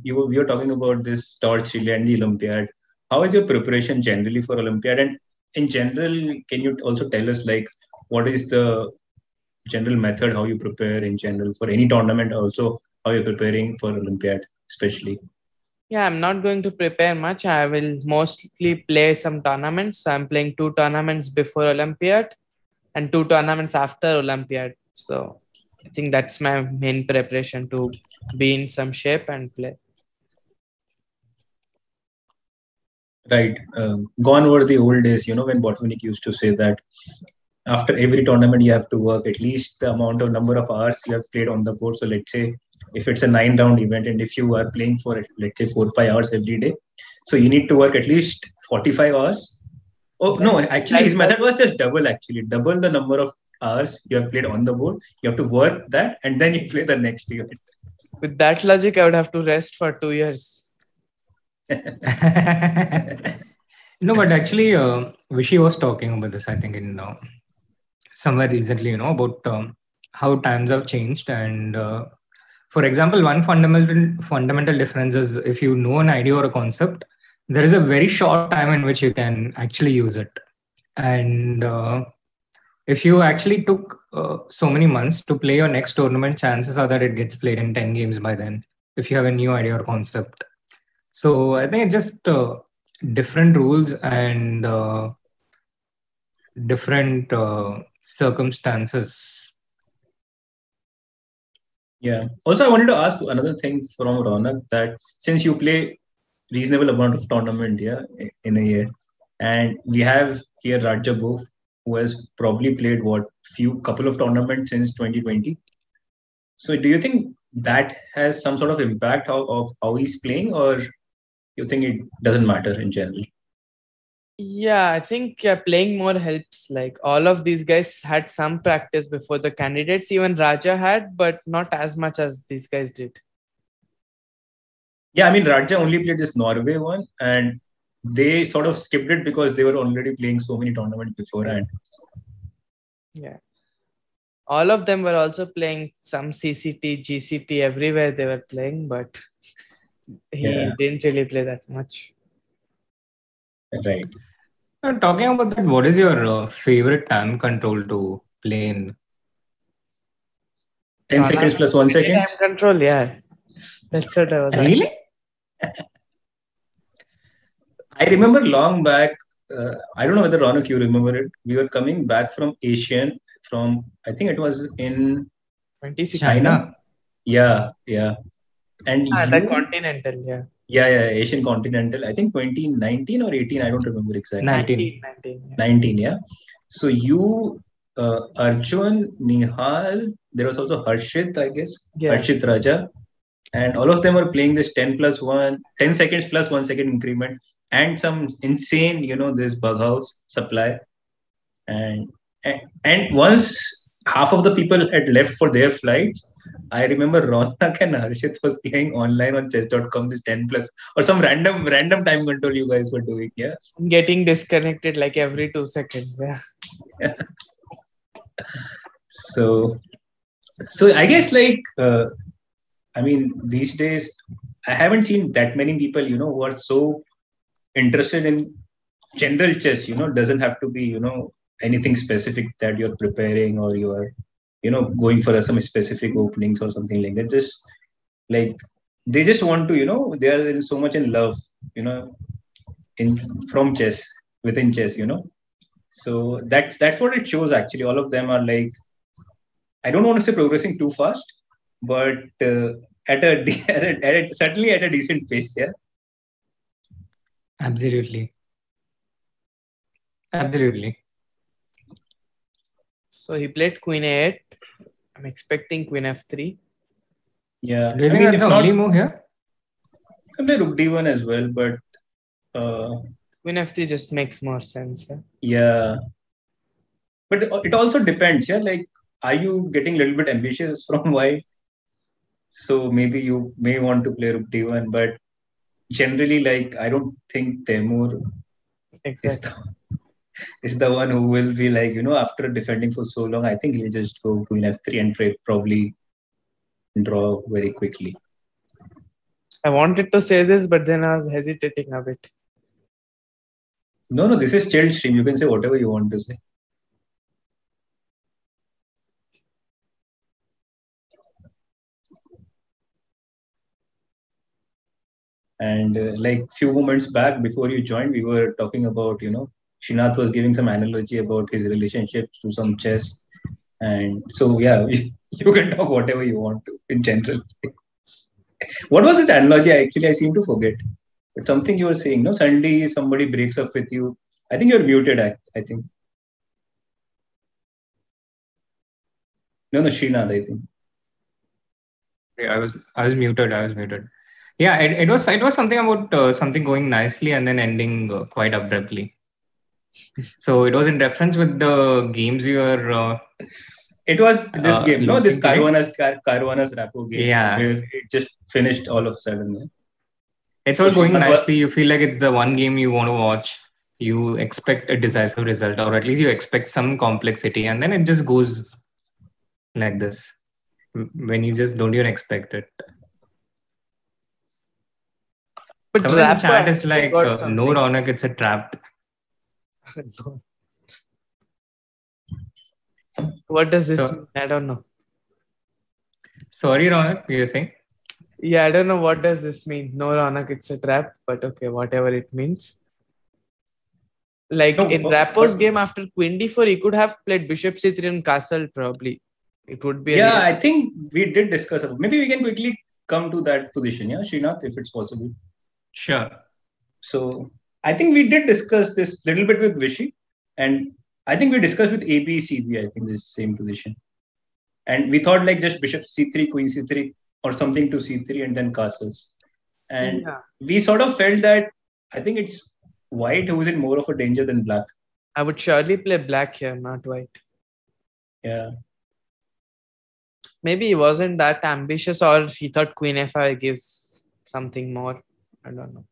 we are talking about this torch relay and the Olympiad, how is your preparation generally for Olympiad? And in general, can you also tell us like what is the general method, how you prepare in general for any tournament, also how you're preparing for Olympiad especially? Yeah, I'm not going to prepare much. I will mostly play some tournaments. So I'm playing 2 tournaments before Olympiad and 2 tournaments after Olympiad. So I think that's my main preparation, to be in some shape and play. Right. Gone were the old days, when Botvinnik used to say that after every tournament, you have to work at least the number of hours you have played on the board. So let's say if it's a 9-round event and if you are playing for, let's say, 4 or 5 hours every day, so you need to work at least 45 hours. Oh, no, actually his method was just double the number of hours you have played on the board. You have to work that and then you play the next event. With that logic, I would have to rest for 2 years. No, but actually, Vishy was talking about this, I think, in somewhere recently, about how times have changed. And for example, one fundamental difference is if you know an idea or a concept, there is a very short time in which you can actually use it. And if you actually took so many months to play your next tournament, chances are that it gets played in 10 games by then, if you have a new idea or concept. So I think it's just different rules and different circumstances. Yeah. Also, I wanted to ask another thing from Raunak, that since you play reasonable amount of tournament in a year, and we have here Radjabov, who has probably played couple of tournaments since 2020. So do you think that has some sort of impact of how he's playing, or you think it doesn't matter in general? Yeah, I think playing more helps. Like all of these guys had some practice before the candidates. Even Raja had, but not as much as these guys did. Yeah, I mean, Raja only played this Norway one, and they sort of skipped it because they were already playing so many tournaments beforehand. Yeah. All of them were also playing some CCT, GCT, everywhere they were playing, but he didn't really play that much. Right. Talking about that, what is your favorite time control to play in? 10 seconds plus 1 second? Time control, yeah. That's what I was Really? I remember long back, I don't know whether Raunak, you remember it. We were coming back from Asian, I think it was in 2016. China. Yeah. And the Continental, yeah. Yeah, Asian Continental. I think 2019 or 18, I don't remember exactly. 19. 19, yeah. So you Arjun, Nihal. There was also Harshit, I guess. Yeah. Harshit Raja. And all of them were playing this 10 seconds plus 1 second increment and some insane, this bug house supply. And once half of the people had left for their flights, I remember Raunak and Harshit was playing online on chess.com this 10 plus or some random time control you guys were doing. Yeah. Getting disconnected like every 2 seconds. Yeah. So I guess these days I haven't seen that many people, who are so interested in general chess, doesn't have to be, anything specific that you're preparing or you are, going for some specific openings or something like that. Just like they just want to, they are so much in love, from chess, within chess, So that's what it shows actually. All of them are like, I don't want to say progressing too fast, but certainly at a decent pace, yeah. Absolutely. So he played Queen A8. I'm expecting Queen F3. Yeah. Do you think that's the only move here? I can play Rook D1 as well, but Queen F3 just makes more sense. Yeah. But it also depends, yeah. Like, are you getting a little bit ambitious from white? So maybe you may want to play Rook D1, but generally, like, I don't think Temur is the one who will be like, after defending for so long, I think he'll just go Queen F3 and probably draw very quickly. I wanted to say this, but then I was hesitating a bit. No, this is chilled stream. You can say whatever you want to say. And like few moments back before you joined, we were talking about, Srinath was giving some analogy about his relationship to some chess. And so, yeah, you can talk whatever you want to in general. What was this analogy? I seem to forget. But something you were saying, no? Suddenly somebody breaks up with you. I think you're muted, I think. No, Srinath, I think. Yeah, I was muted. Yeah, it was something about something going nicely and then ending quite abruptly. So it was in reference with the games you were. It was this game, no, this Caruana's Rapport game. Yeah, where it just finished all of a sudden. Yeah? It's all going nicely. You feel like it's the one game you want to watch. You expect a decisive result, or at least you expect some complexity, and then it just goes like this when you just don't even expect it. But someone in chat is like, no, Raunak, it's a trap. What does this mean? I don't know. Sorry, Raunak, you're saying? Yeah, I don't know what does this mean. No, Raunak, it's a trap, but okay, whatever it means. Like in Rapport's game after Queen D4, he could have played Bishop C3 and Castle probably. It would be. Yeah, I think we did discuss it. Maybe we can quickly come to that position, yeah, Srinath, if it's possible. Sure. So I think we did discuss this little bit with Vishy, and I think we discussed with AB, CB, I think this same position. And we thought like just Bishop C3, Queen C3 or something to C3 and then castles. And we sort of felt that I think it's white who is in more of a danger than black. I would surely play black here, not white. Yeah. Maybe he wasn't that ambitious or he thought Queen F5 gives something more. I don't know.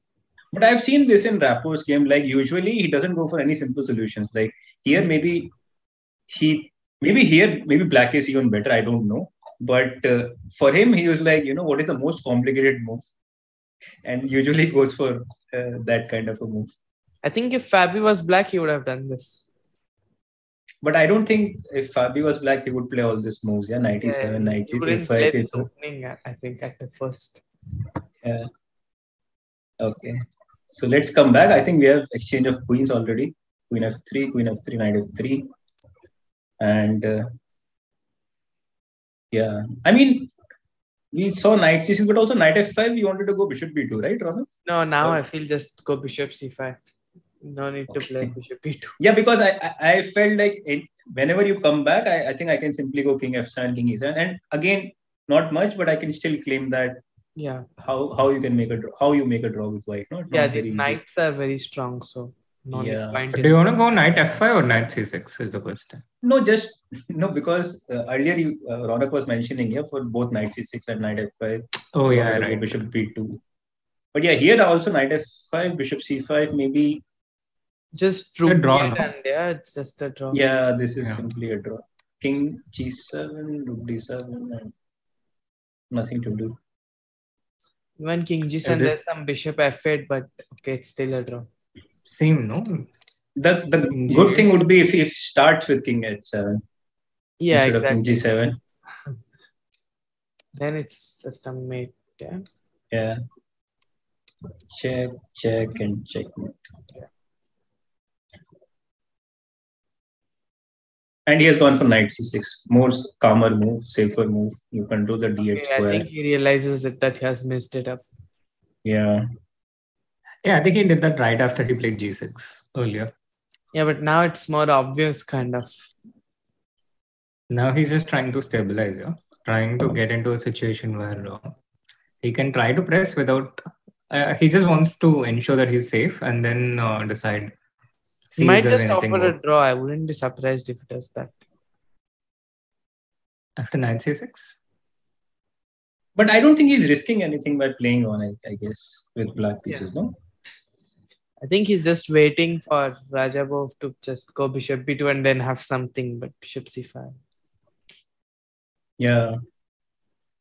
But I've seen this in Rapport's game. Like usually he doesn't go for any simple solutions. Like here, maybe black is even better. I don't know. But for him, he was like, what is the most complicated move? And usually goes for that kind of a move. I think if Fabi was black, he would have done this. But I don't think if Fabi was black, he would play all these moves. Yeah, 97, 90, 85, 84. I think at the first. Yeah. Okay. So let's come back. I think we have exchange of queens already. Queen F3, Knight F3. And yeah, I mean, we saw Knight C6, but also Knight F5. You wanted to go Bishop B2, right, Raunak? No, now I feel just go Bishop C5. No need to play bishop e2. Yeah, because I felt like whenever you come back, I think I can simply go king f7, king e7. And again, not much, but I can still claim that how you can make a draw, how you make a draw with white. Not these knights are very strong, so no need point. Do you want to go knight f5 or knight c6 is the question? No, because earlier Raunak was mentioning for both knight c6 and knight f5. Oh yeah, right. Go bishop b2. But yeah, here also knight f5, bishop c5, maybe. Just a draw. And it's just a draw. Yeah, this is simply a draw. King g7, rook d7, and nothing to do. Even king g7, there's some bishop f8, but okay, it's still a draw. Same, no? The good thing would be if he starts with king h7. Yeah, instead of king g7. Then it's just a mate. Yeah. Check, and checkmate. Yeah. And he has gone for knight c6. More calmer move, safer move. You control the d8 square. I think he realizes that he has messed it up. Yeah. Yeah, I think he did that right after he played g6 earlier. Yeah, but now it's more obvious, kind of. Now he's just trying to stabilize, trying to get into a situation where he can try to press without... he just wants to ensure that he's safe and then decide. He might just offer a draw. I wouldn't be surprised if he does that. After knight c6? But I don't think he's risking anything by playing on, I guess, with black pieces, no? I think he's just waiting for Radjabov to just go bishop b2 and then have something, but bishop c5. Yeah.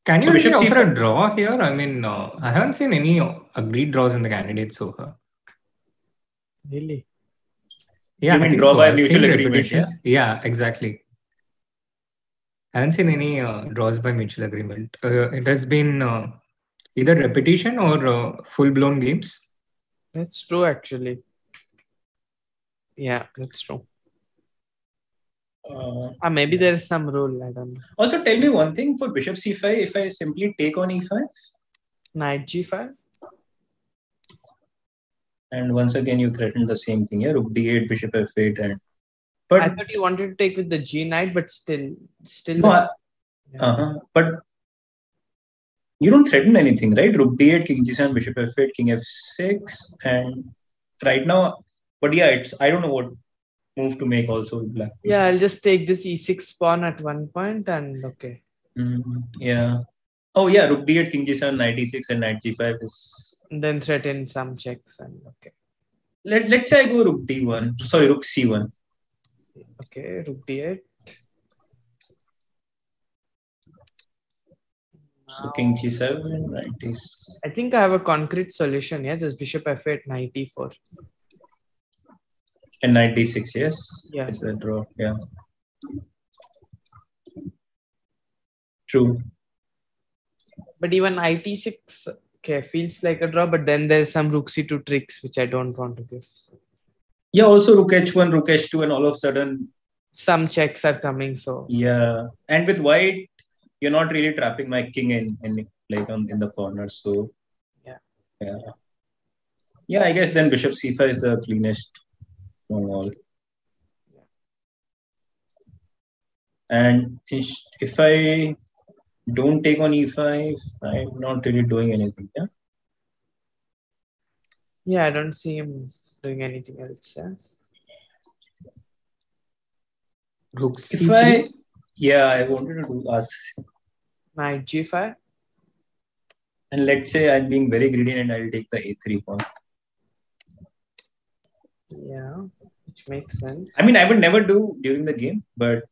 Can you really offer a draw here? I mean, I haven't seen any agreed draws in the candidates so far. Really? Yeah, you mean draw by mutual agreement? Yeah, exactly. I haven't seen any draws by mutual agreement. It has been either repetition or full-blown games. That's true, actually. Yeah, that's true. Maybe there is some rule. I don't know. Also, tell me one thing for bishop c5. If I simply take on e5, knight g5, and once again you threaten the same thing. Yeah, rook d8, bishop f8, and I thought you wanted to take with the g knight, but still. No, but you don't threaten anything, right? Rook d8, king g7, bishop f8, king f6, and right now. But yeah, I don't know what move to make also with black. Yeah, I'll just take this e6 pawn at one point and okay. Yeah. Oh yeah, rook d8, king g7, knight e6, and knight g5 is. And then threaten some checks and okay. Let's say I go rook d1. Sorry, rook c1. Okay, rook d8. So king g7, knight e6. I think I have a concrete solution. Yeah, just bishop f8, knight e4. And knight d6, yes? Yeah. It's a draw, yeah. True. But even knight e6, okay, feels like a draw, but then there's some rook c2 tricks, which I don't want to give. So. Yeah, also rook h1, rook h2, and all of a sudden... Some checks are coming, so... Yeah, and with white, you're not really trapping my king in the corner, so... Yeah. Yeah, I guess then bishop c5 is the cleanest among all. And if I don't take on e5, I'm not really doing anything, yeah? Yeah, I don't see him doing anything else, yeah? Rook c3? I wanted to ask this. Knight g5? And let's say I'm being very greedy and I'll take the a3 pawn. Yeah, which makes sense. I mean, I would never do during the game, but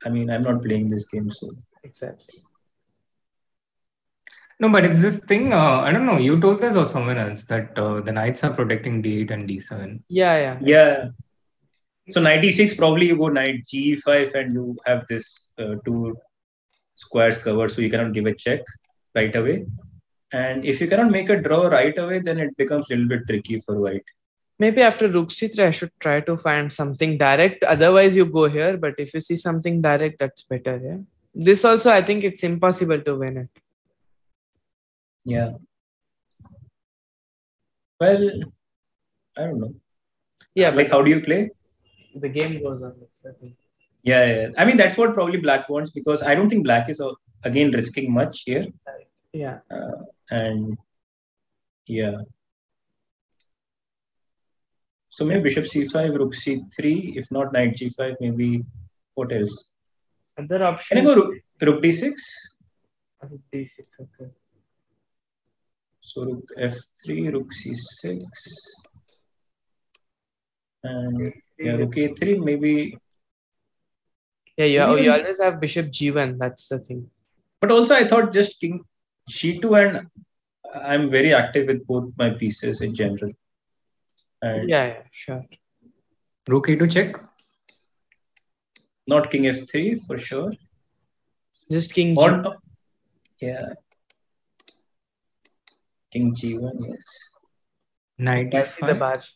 I mean, I'm not playing this game, so... Exactly. No, but it's this thing, I don't know, you told this or someone else, that the knights are protecting d8 and d7. Yeah. So knight e6, probably you go knight g5 and you have this two squares covered, so you cannot give a check right away. And if you cannot make a draw right away, then it becomes a little bit tricky for white. Maybe after rook c3, I should try to find something direct. Otherwise, you go here. But if you see something direct, that's better. Yeah. This also, I think it's impossible to win it. Yeah. Well, I don't know. Yeah. Like, how do you play? The game goes on. Yeah. I mean, that's what probably black wants, because I don't think black is again risking much here. Yeah. And yeah. So maybe bishop c5, rook c3. If not knight g5, maybe what else? Other option. Can I go rook d6? Rook d6, okay. So rook f3, rook c6. And yeah, rook a3, maybe. Yeah, you always have bishop g1. That's the thing. But also, I thought just king g2, and I'm very active with both my pieces in general. And yeah, sure. Rook e2 check. Not king f3 for sure. Just king g1. Yeah. King g1, yes. Knight e5.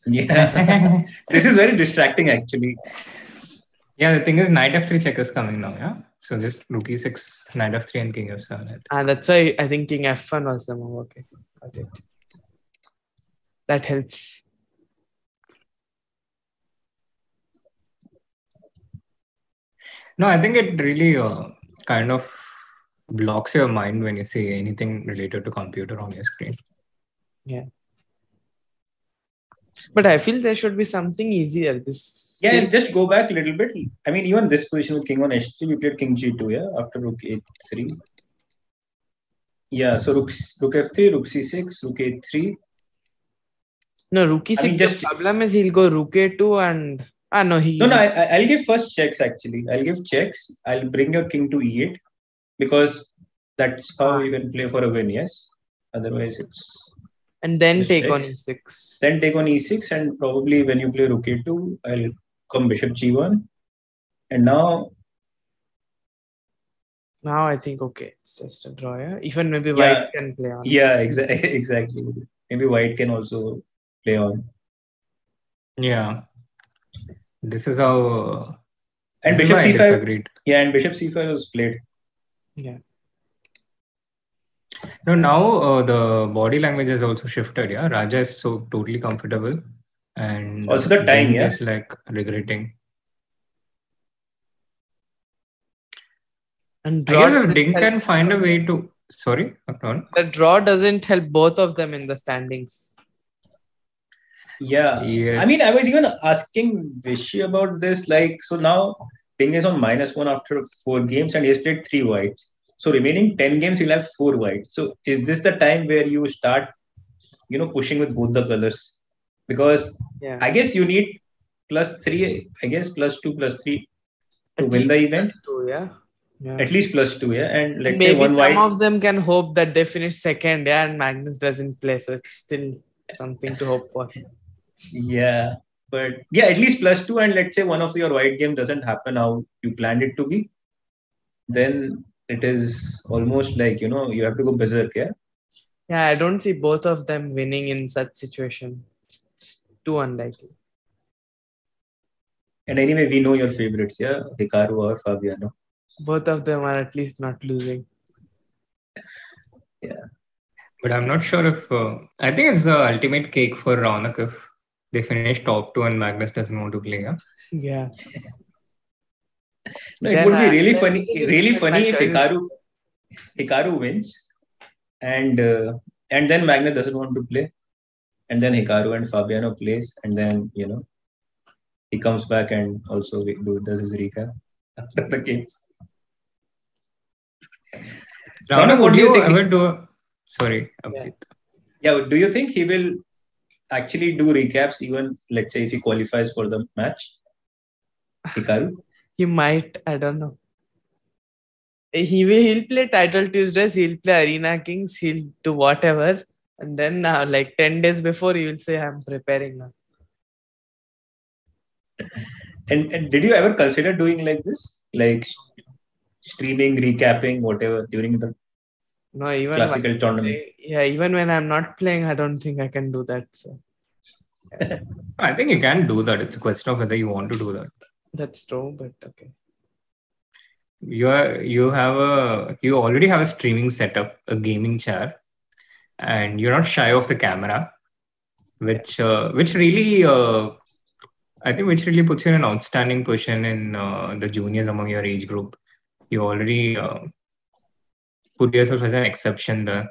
Yeah. This is very distracting, actually. Yeah, the thing is, knight f3 check is coming now, yeah? So just rook e6, knight f3, and king f7. That's why I think king f1 was the move. Okay. Got it. That helps. No, I think it really kind of blocks your mind when you see anything related to computer on your screen. Yeah. But I feel there should be something easier. Yeah, just go back a little bit. I mean, even this position with king on h3, we played king g2, yeah, after rook a3. Yeah, so rook f3, rook c6, rook a3. No, rook e6, the problem is he'll go rook a2 and... No, I'll give first checks, actually. I'll give checks. I'll bring your king to e8, because that's how you can play for a win, yes? Otherwise, it's... And then take on e6. Then take on e6, and probably when you play rook a2, I'll come bishop g1. And now... Now I think, okay, it's just a draw, yeah? Even maybe white can play on. Yeah, exactly. Maybe white can also play on. Yeah. This is how... And bishop c5... Yeah, and bishop c5 was played. Yeah. No, now the body language has also shifted. Yeah, Raja is so totally comfortable, and also the time, is like regretting. And I guess if Ding can find a way to. Sorry, the draw doesn't help both of them in the standings. Yeah, yes. I mean, I was even asking Vishy about this. Like, so now Ding is on -1 after 4 games, and he has played 3 whites. So remaining 10 games, he'll have 4 white. So is this the time where you start, pushing with both the colors? Because I guess you need +3, I guess +2, +3 to win the event. +2, yeah. At least +2, yeah. And let's maybe say one white. Some of them can hope that they finish second, yeah, and Magnus doesn't play. So it's still something to hope for. Yeah. But yeah, at least +2, and let's say one of your white game doesn't happen how you planned it to be. Then it is almost like, you have to go berserk, yeah? Yeah, I don't see both of them winning in such situation. It's too unlikely. And anyway, we know your favorites, yeah? Hikaru or Fabiano. Both of them are at least not losing. Yeah. But I'm not sure if... I think it's the ultimate cake for Raunak if they finish top 2 and Magnus doesn't want to play, yeah? Yeah. No, it would be really funny if Hikaru wins, and then Magnus doesn't want to play, and then Hikaru and Fabiano plays, and then he comes back and also does his recap after the games. Raunak, what do you think? Sorry, Abhijeet. Yeah, do you think he will actually do recaps even, let's say, if he qualifies for the match? Hikaru? He might, I don't know. He'll play Title Tuesdays, he'll play Arena Kings, he'll do whatever. And then like 10 days before, he will say, I'm preparing now. And did you ever consider doing like this? Like streaming, recapping, whatever during the classical tournament? Yeah, even when I'm not playing, I don't think I can do that. So. I think you can do that. It's a question of whether you want to do that. That's true, but okay. You already have a streaming setup, a gaming chair, and you're not shy of the camera, which really I think which really puts you in an outstanding position in the juniors among your age group. You already put yourself as an exception there.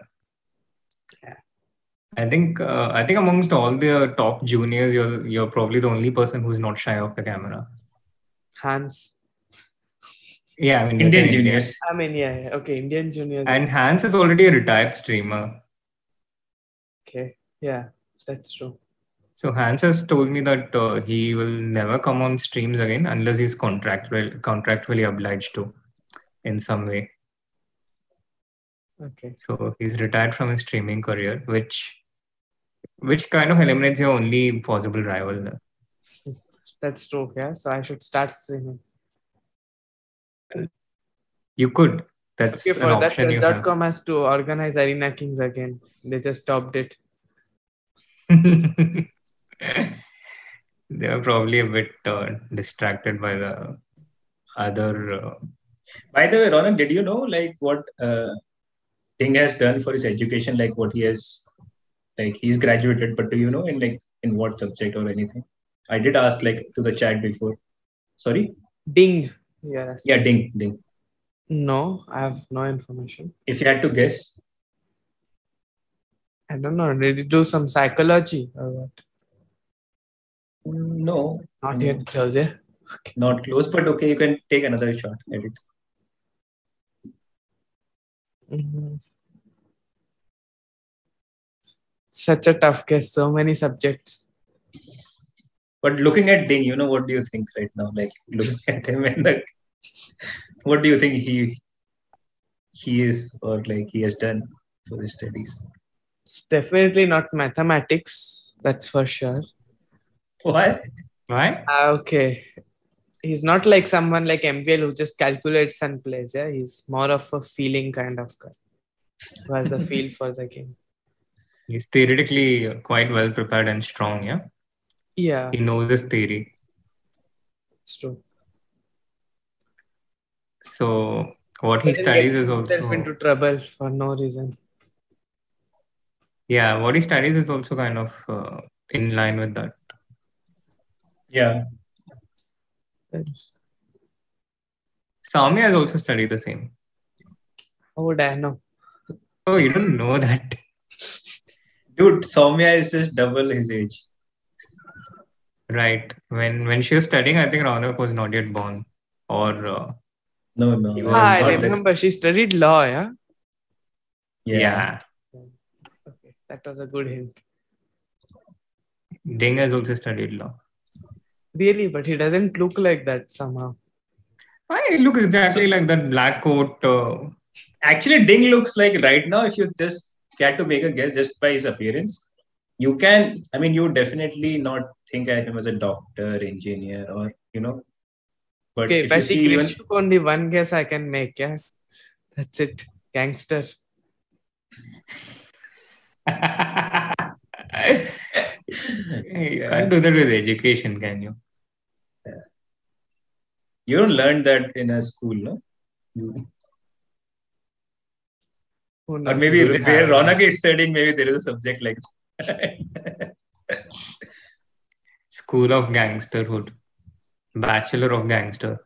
I think amongst all the top juniors, you're probably the only person who's not shy of the camera. Hans. Yeah, I mean Indian juniors. I mean, yeah, okay, Indian juniors. And Hans is already a retired streamer. Okay, yeah, that's true. So Hans has told me that he will never come on streams again unless he's contractually obliged to in some way. Okay. So he's retired from his streaming career, which kind of eliminates your only possible rival there. That's true, yeah. So I should start streaming. You could. That's okay, for an that, option you chess.com has to organize Arena Kings again. They just stopped it. They are probably a bit distracted by the other. By the way, Raunak, did you know like what Ding has done for his education? Like what he has, like he's graduated, but do you know in what subject or anything? I did ask like to the chat before. Sorry? Ding. Yeah. Yeah, Ding. No, I have no information. If you had to guess. I don't know. Did you do some psychology or what? No. Not yet close, yeah? Okay. Not close, but okay, you can take another shot at it. Mm-hmm. Such a tough guess. So many subjects. But looking at Ding, what do you think right now? Like looking at him and what do you think he is or like he has done for his studies? It's definitely not mathematics. That's for sure. Why? Okay. He's not like someone like MVL who just calculates and plays. Yeah, he's more of a feeling kind of guy who has a feel for the game. He's theoretically quite well prepared and strong. Yeah. Yeah. He knows his theory. It's true. So what he studies is also into trouble for no reason. Yeah, what he studies is also kind of in line with that. Yeah. Soumya has also studied the same. How would I know? Oh, you don't know that. Dude, Soumya is just double his age. Right. When she was studying, I think Raunak was not yet born. Or no. I remember she studied law, yeah? Yeah. Okay, that was a good hint. Ding has also studied law. Really, but he doesn't look like that somehow. He looks exactly like that black coat. Actually, Ding looks like right now, if you just had to make a guess just by his appearance, you would definitely not think of him as a doctor, engineer, or, But okay, if you see only one guess I can make, yeah? That's it. Gangster. You can't do that with education, can you? You don't learn that in a school, no? Or maybe where Raunak is studying, maybe there is a subject like that. School of Gangsterhood. Bachelor of Gangster.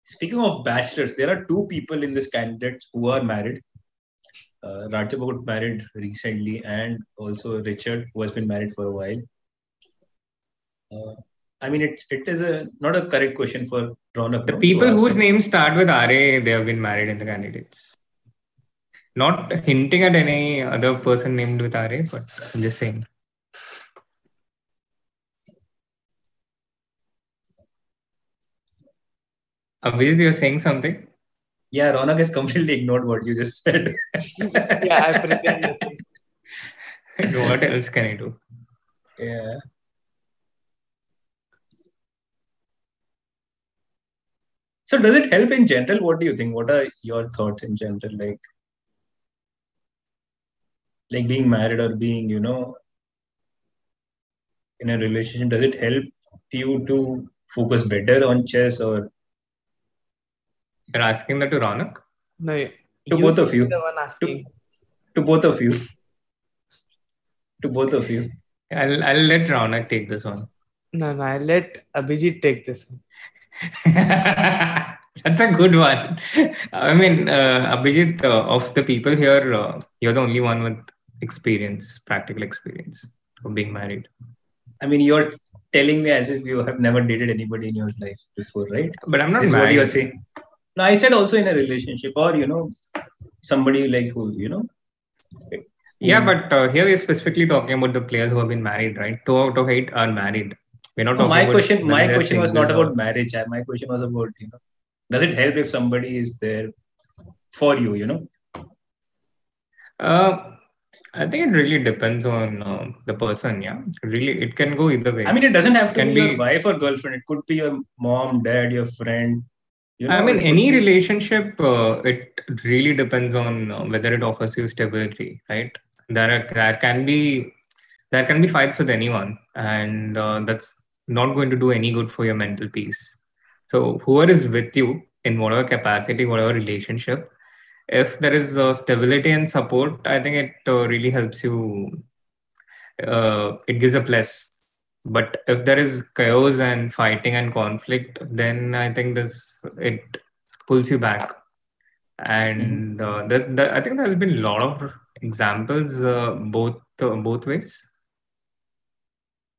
Speaking of bachelors, there are two people in this candidate who are married. Radjabov got married recently, and also Richard, who has been married for a while. It is not a correct question for Raunak. The people whose names start with RA, they have been married in the candidates. Not hinting at any other person named with RA, but I'm just saying. Abhijeet, you're saying something? Yeah, Raunak has completely ignored what you just said. Yeah, I pretend. What else can I do? Yeah. So does it help in general? What do you think? What are your thoughts in general? Like being married or being, in a relationship, does it help you to focus better on chess or? You're asking that to Raunak? No, to both of you. The one asking. To both of you. To both of you. I'll let Raunak take this one. No, I'll let Abhijeet take this one. That's a good one. I mean, Abhijeet, of the people here, you're the only one with experience, practical experience of being married. I mean, you're telling me as if you have never dated anybody in your life before, right? But I'm not Is married. what you're saying. No, I said also in a relationship or, somebody like who, Yeah, but here we're specifically talking about the players who have been married, right? 2 out of 8 are married. We're not talking my about question was not single about marriage. My question was about, does it help if somebody is there for you, I think it really depends on the person, yeah. Really, it can go either way. I mean, it doesn't have to be your wife or girlfriend. It could be your mom, dad, your friend. I mean, any relationship, it really depends on whether it offers you stability, right? There can be fights with anyone, and that's not going to do any good for your mental peace. So whoever is with you in whatever capacity, whatever relationship, if there is stability and support, I think it really helps you. It gives a plus. But if there is chaos and fighting and conflict, then I think it pulls you back. And I think there's been a lot of examples both ways.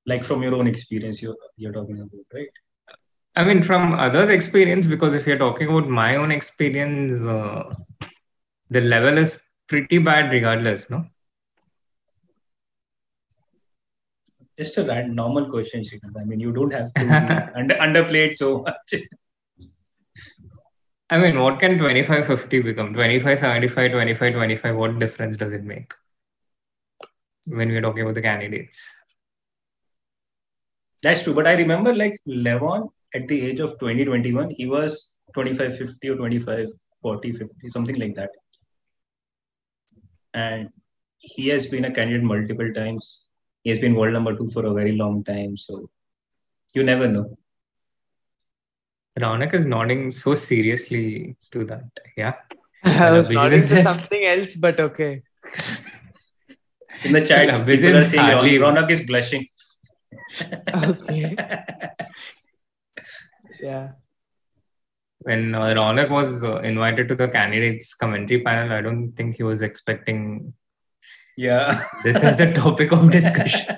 Like from your own experience, you're talking about, right? I mean, from others' experience, because if you're talking about my own experience, the level is pretty bad regardless, no? Just a normal question, Srinath. I mean, you don't have to be underplayed so much. I mean, what can 25-50 become? 25-75, 25-25, what difference does it make when we're talking about the candidates? That's true. But I remember like Levon at the age of 20-21, he was 25-50 or 25-40-50, something like that. And he has been a candidate multiple times. He has been world number 2 for a very long time. So you never know. Raunak is nodding so seriously to that. Yeah. I was nodding to something else, but okay. In the chat, people are saying Raunak is blushing. Okay. Yeah. When Raunak was invited to the candidates commentary panel, I don't think he was expecting. Yeah. This is the topic of discussion.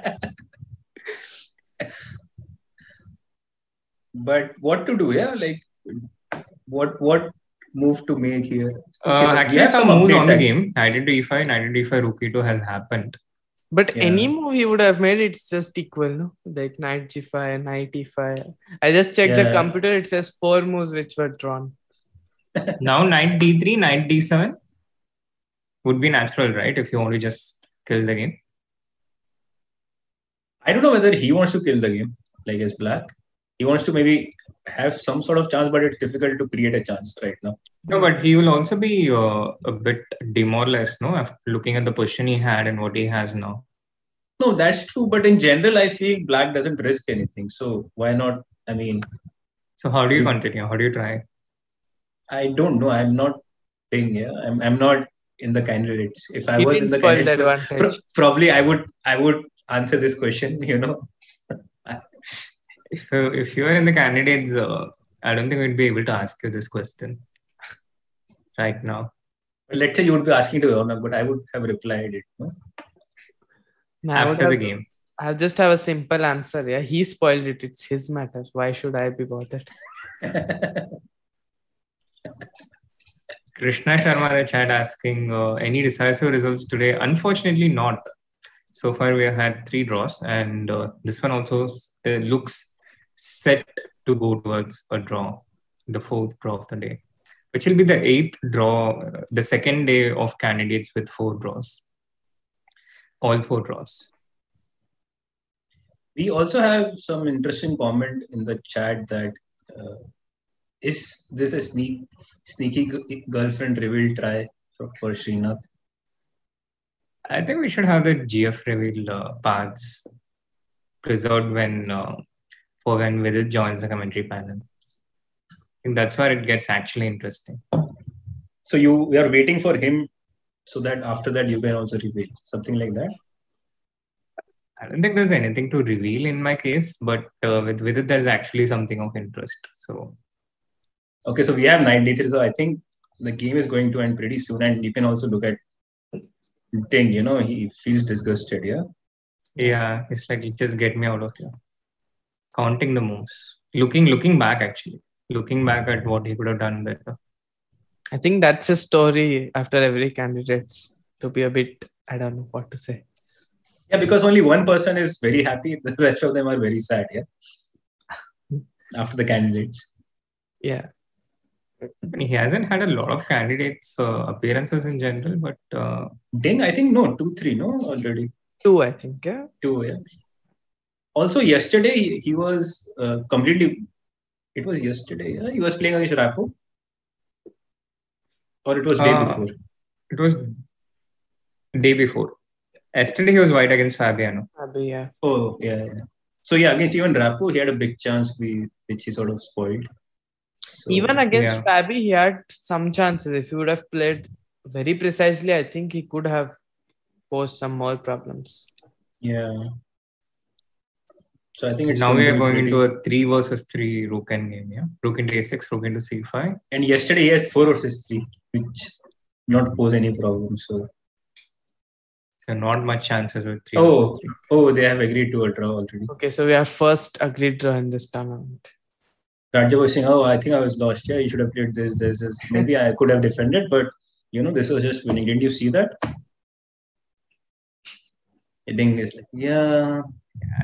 But what to do? Yeah, like what move to make here? Actually, some moves on the game. Knight into e5, knight into e5, rook e2 has happened. But any move he would have made, it's just equal, no? Like knight g5, knight e5. I just checked the computer, it says 4 moves which were drawn. Now knight d3, knight d7 would be natural, right? If you want to just kill the game. I don't know whether he wants to kill the game, like as black. He wants to maybe have some sort of chance, but it's difficult to create a chance right now. No, but he will also be a bit demoralized, no? After looking at the position he had and what he has now. No, that's true. But in general, I feel black doesn't risk anything. So why not? I mean... So how do you continue? How do you try? I don't know. I'm not playing here. I'm not in the candidates. If I was in the candidates, probably I would answer this question, you know. If you are in the candidates, I don't think we'd be able to ask you this question right now. Let's say you would be asking to Raunak, but I would have replied it. No? After the game. I just have a simple answer. Yeah, he spoiled it. It's his matter. Why should I be bothered? Krishna Sharma in the chat asking any decisive results today? Unfortunately, not. So far, we have had 3 draws, and this one also looks set to go towards a draw, the 4th draw of the day, which will be the 8th draw, the second day of candidates with 4 draws. All 4 draws. We also have some interesting comment in the chat that is this a sneaky girlfriend reveal try for Srinath? I think we should have the GF reveal paths preserved when Vidit joins the commentary panel. I think that's where it gets actually interesting. So we are waiting for him so that after that you can also reveal something like that? I don't think there's anything to reveal in my case, but with it, there's actually something of interest. So, okay, so we have 93. So I think the game is going to end pretty soon, and you can also look at Ding. He feels disgusted. Yeah. Yeah, it's like, just get me out of here. Counting the moves, looking back at what he could have done better. I think that's a story after every candidates to be a bit, I don't know what to say. Yeah, because only one person is very happy. The rest of them are very sad. Yeah. After the candidates. Yeah. He hasn't had a lot of candidates appearances in general, but Ding, I think 2-3, already. 2, I think. Yeah. 2, yeah. Also, yesterday he was completely. It was yesterday. Yeah? He was playing against Rapport, or it was day before. It was day before. Yesterday he was white against Fabiano. Yeah. Oh, yeah. So yeah, against even Rapport, he had a big chance which he sort of spoiled. So, even against Fabi, he had some chances. If he would have played very precisely, I think he could have posed some more problems. Yeah. So I think it's now we are going into a 3 versus 3 rook endgame. Yeah, rook into a6, rook into c5. And yesterday he had 4 versus 3, which not pose any problem. So not much chances with 3 versus 3. Oh, they have agreed to a draw already. Okay, so we have first agreed draw in this tournament. Radjabov was saying, I think I was lost. Yeah, you should have played this. Maybe I could have defended, but this was just winning. Didn't you see that? Ding is like, yeah,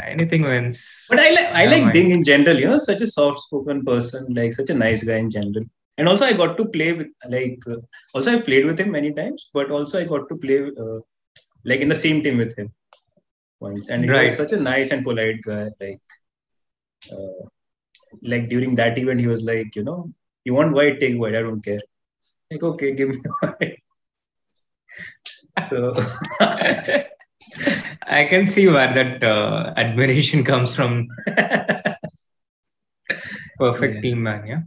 anything wins. But I like Ding in general. Such a soft-spoken person, like such a nice guy in general. And also I got to play with also I've played with him many times, but also I got to play in the same team with him once, and he was such a nice and polite guy. Like during that event, he was like, you want white, take white. I don't care. Like, okay, give me white. So I can see where that admiration comes from. Perfect team, man. Yeah.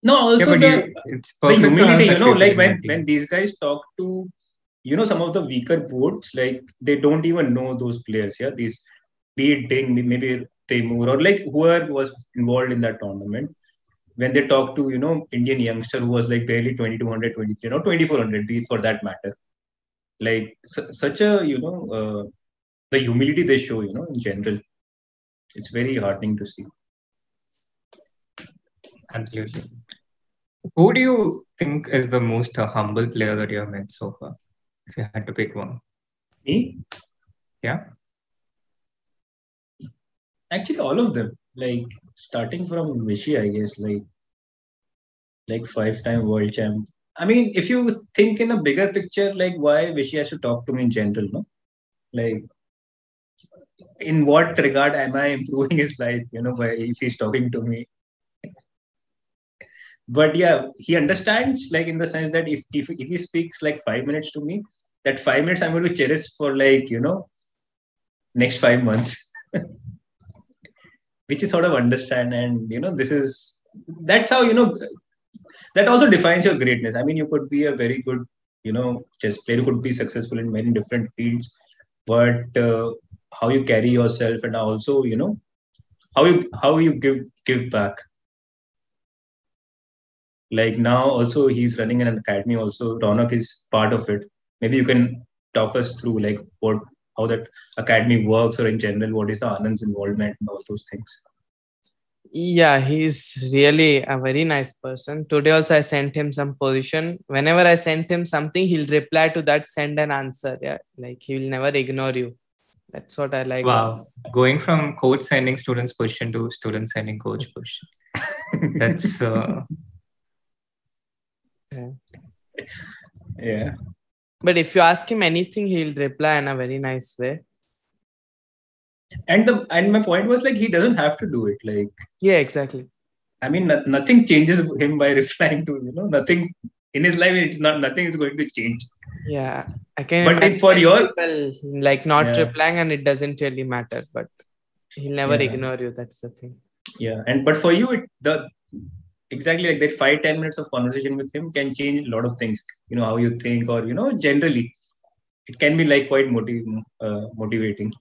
No, also the humility. Like when these guys talk to some of the weaker boards, like they don't even know those players. Yeah, these be it Ding, maybe Taimur, or like whoever was involved in that tournament, when they talk to Indian youngster who was like barely 2200, 23, 2400, be it for that matter, like such a the humility they show, in general, it's very heartening to see. Absolutely. Who do you think is the most humble player that you have met so far, if you had to pick one? Me? Yeah. Actually, all of them. Like starting from Vishy, I guess, like 5-time world champ. I mean, if you think in a bigger picture, like why Vishy has to talk to me in general, no? Like, in what regard am I improving his life, if he's talking to me? But yeah, he understands, like in the sense that if he speaks like 5 minutes to me, that 5 minutes I'm going to cherish for next 5 months. Which is sort of understand, and that's how that also defines your greatness. I mean, you could be a very good chess player, you could be successful in many different fields, but how you carry yourself, and also how you give back. Like now also he's running an academy also. Raunak is part of it. Maybe you can talk us through like how that academy works, or in general, what is the Anand's involvement and all those things. Yeah, he's really a very nice person. Today also I sent him some position. Whenever I sent him something, he'll reply to that, send an answer. Yeah, like he will never ignore you. That's what I like. Wow. Going from coach sending students position to students sending coach position. That's yeah. But if you ask him anything, he'll reply in a very nice way. And my point was like he doesn't have to do it. Like yeah, exactly. I mean, nothing changes him by replying to nothing in his life. Nothing is going to change. Yeah, I can. But for your people like not replying, and it doesn't really matter. But he'll never ignore you. That's the thing. Yeah, but for you, exactly like that 5-10 minutes of conversation with him can change a lot of things. How you think, or generally it can be like quite motivating.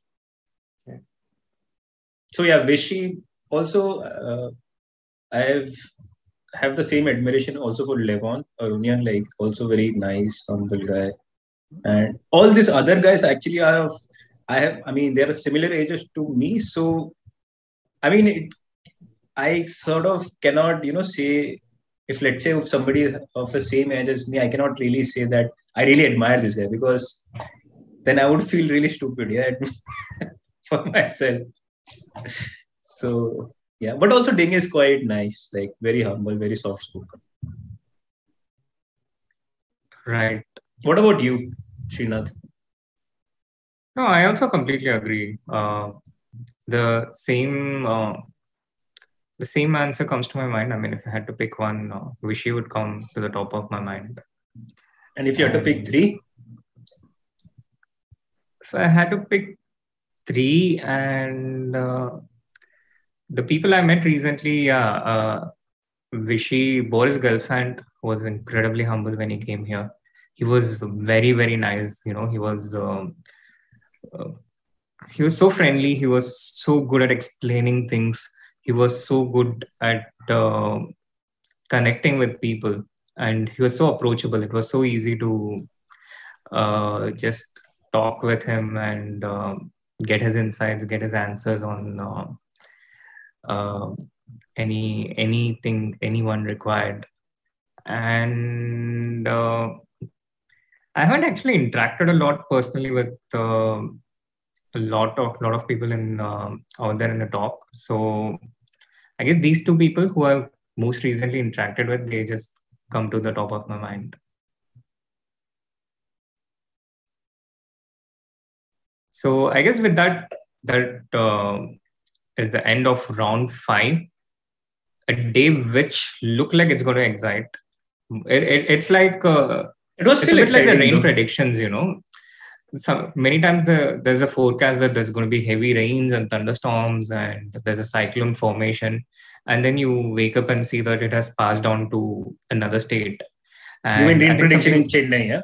So yeah, Vishy also. I have the same admiration also for Levon Arunian, like also very nice, humble guy. And all these other guys actually are they're similar ages to me. So, I sort of cannot, say, let's say if somebody is of the same age as me, I cannot really say that I really admire this guy, because then I would feel really stupid, for myself. So, yeah, but also Ding is quite nice, like very humble, very soft spoken. Right. What about you, Srinath? No, I also completely agree. The same answer comes to my mind. I mean, if I had to pick one, Vishy would come to the top of my mind. And if you had to pick three? If I had to pick three, and the people I met recently, Vishy, Boris Gelfand was incredibly humble when he came here. He was very, very nice. He was so friendly. He was so good at explaining things. He was so good at connecting with people, and he was so approachable. It was so easy to just talk with him and get his insights, get his answers on anything anyone required. And I haven't actually interacted a lot personally with a lot of people in out there in the talk. So I guess these two people who I've most recently interacted with, they just come to the top of my mind. So I guess with that is the end of round 5. A day which looked like it's going to excite. It's like it was still a bit like the rain though. predictions, many times there's a forecast that there's going to be heavy rains and thunderstorms and there's a cyclone formation, and then you wake up and see that it has passed on to another state. And you mean rain prediction in Chennai, yeah?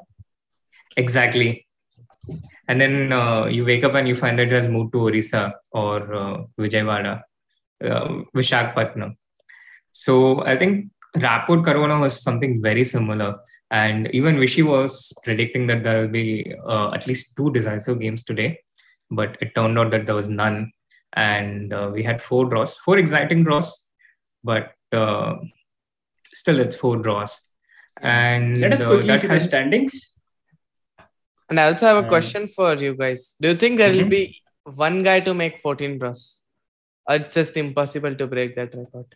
Exactly. And then you wake up and you find that it has moved to Orissa or Vijayawada, Vishakhapatnam. So I think Rapport Caruana was something very similar. And even Vishy was predicting that there will be at least 2 decisive games today. But it turned out that there was none. And we had 4 draws, 4 exciting draws. But still, it's 4 draws. And let us quickly see the standings. And I also have a question for you guys. Do you think there will be one guy to make 14 draws? Or it's just impossible to break that record?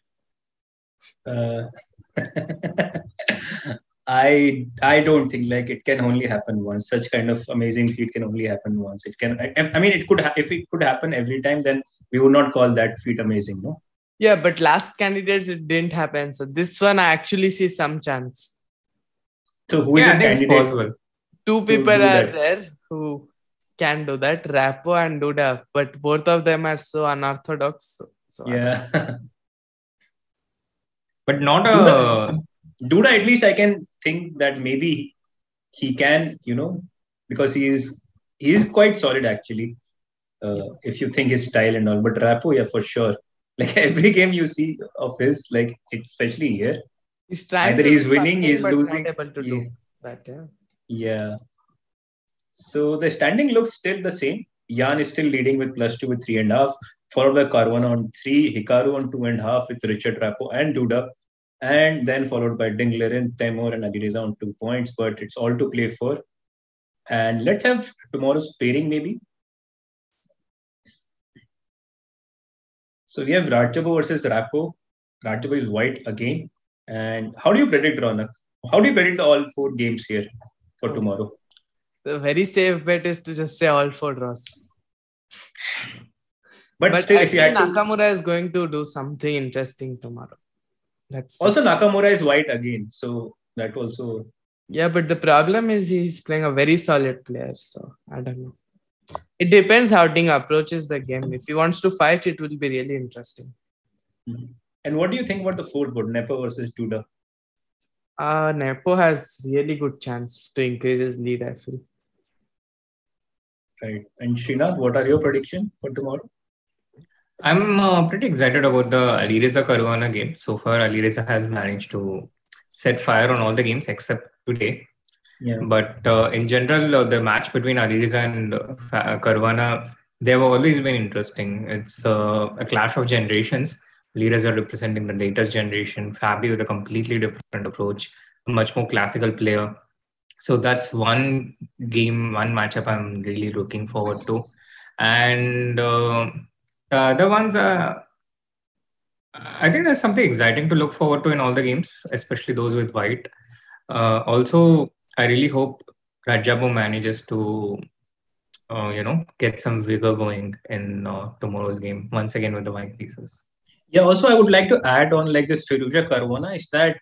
I don't think, like, it can only happen once. Such kind of amazing feat can only happen once. It can. I mean, it could. If it could happen every time, then we would not call that feat amazing, no? Yeah, but last candidates it didn't happen. So this one I actually see some chance. So who is a candidate? Possible. 2 people are there who can do that, Rapport and Duda, but both of them are so unorthodox. So yeah. But not a... Duda, at least I can think that maybe he can, because he is quite solid actually. If you think his style and all, but Rapport, yeah, for sure. Like every game you see of his, like especially here, he's trying either he's winning, he's losing. Not able to do that, Yeah. So the standing looks still the same. Jan is still leading with +2 with 3.5, followed by Caruana on 3, Hikaru on 2.5 with Richard, Rapport and Duda, and then followed by Ding, Liren, Temur and Alireza on 2 points, but it's all to play for. And let's have tomorrow's pairing maybe. So we have Radjabov versus Rapport. Radjabov is white again. And how do you predict, Raunak? How do you predict all 4 games here for tomorrow? The very safe bet is to just say all 4 draws. But still, if you had to... Nakamura is going to do something interesting tomorrow. That's also, Nakamura is white again. So that also... Yeah, but the problem is he's playing a very solid player. So I don't know. It depends how Ding approaches the game. If he wants to fight, it will be really interesting. And what do you think about the fourth board, Nepo versus Duda? Nepo has really good chance to increase his lead, I feel. Right. And Srinath, what are your predictions for tomorrow? I'm pretty excited about the Alireza Caruana game. So far, Alireza has managed to set fire on all the games except today. Yeah. But in general, the match between Alireza and Caruana, they have always been interesting. It's a clash of generations. Alireza representing the latest generation, Fabi with a completely different approach, a much more classical player. So that's one game, one matchup I'm really looking forward to. And the other ones are, I think there's something exciting to look forward to in all the games, especially those with white. Also, I really hope Radjabov manages to, get some vigor going in tomorrow's game, once again with the white pieces. Yeah, also I would like to add on like this Firouzja Caruana is that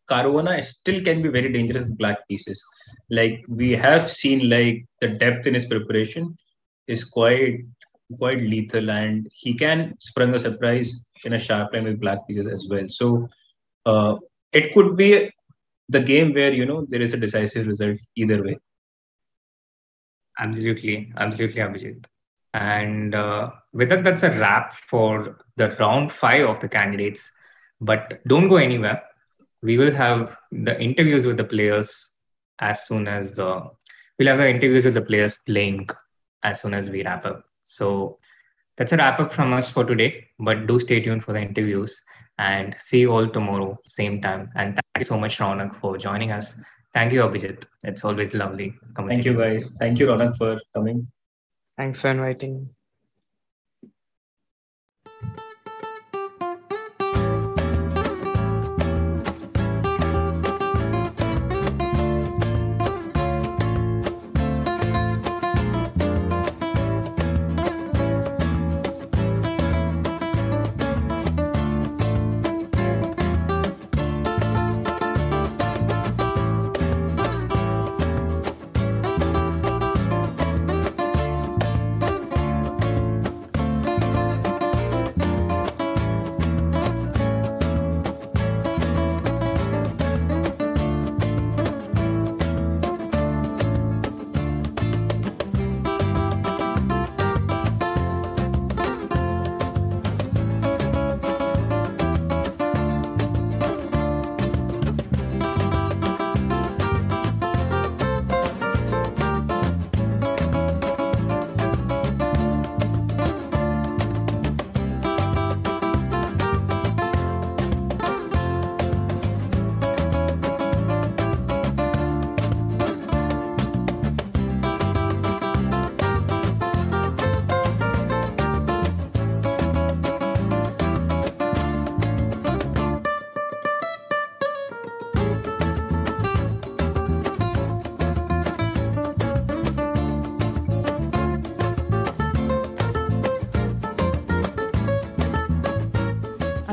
Caruana still can be very dangerous with black pieces. Like we have seen like the depth in his preparation is quite lethal, and he can spring a surprise in a sharp line with black pieces as well. So it could be the game where there is a decisive result either way. Absolutely, Abhijeet. And with that, that's a wrap for the round 5 of the candidates. But don't go anywhere. We will have the interviews with the players as soon as we'll have the interviews with the players playing as soon as we wrap up. So that's a wrap up from us for today. But do stay tuned for the interviews and see you all tomorrow, same time. And thank you so much, Raunak, for joining us. Thank you, Abhijeet. It's always lovely. Thank you, guys. Thank you, Raunak, for coming. Thanks for inviting.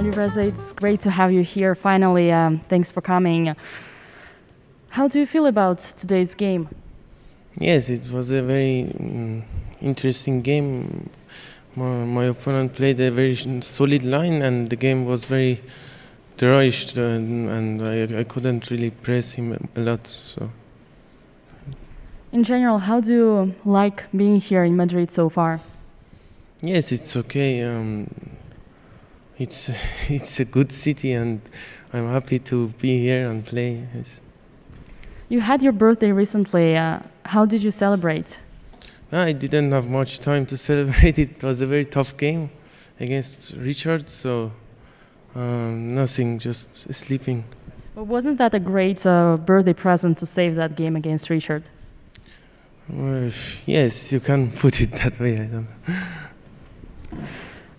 Alireza, it's great to have you here finally. Thanks for coming. How do you feel about today's game? Yes, it was a very interesting game. My opponent played a very solid line, and the game was very drawish, and I couldn't really press him a lot. So, in general, how do you like being here in Madrid so far? Yes, it's okay. It's a good city, and I'm happy to be here and play. Yes. You had your birthday recently. How did you celebrate? I didn't have much time to celebrate. It was a very tough game against Richard, so nothing, just sleeping. But wasn't that a great birthday present to save that game against Richard? Yes, you can put it that way. I don't know.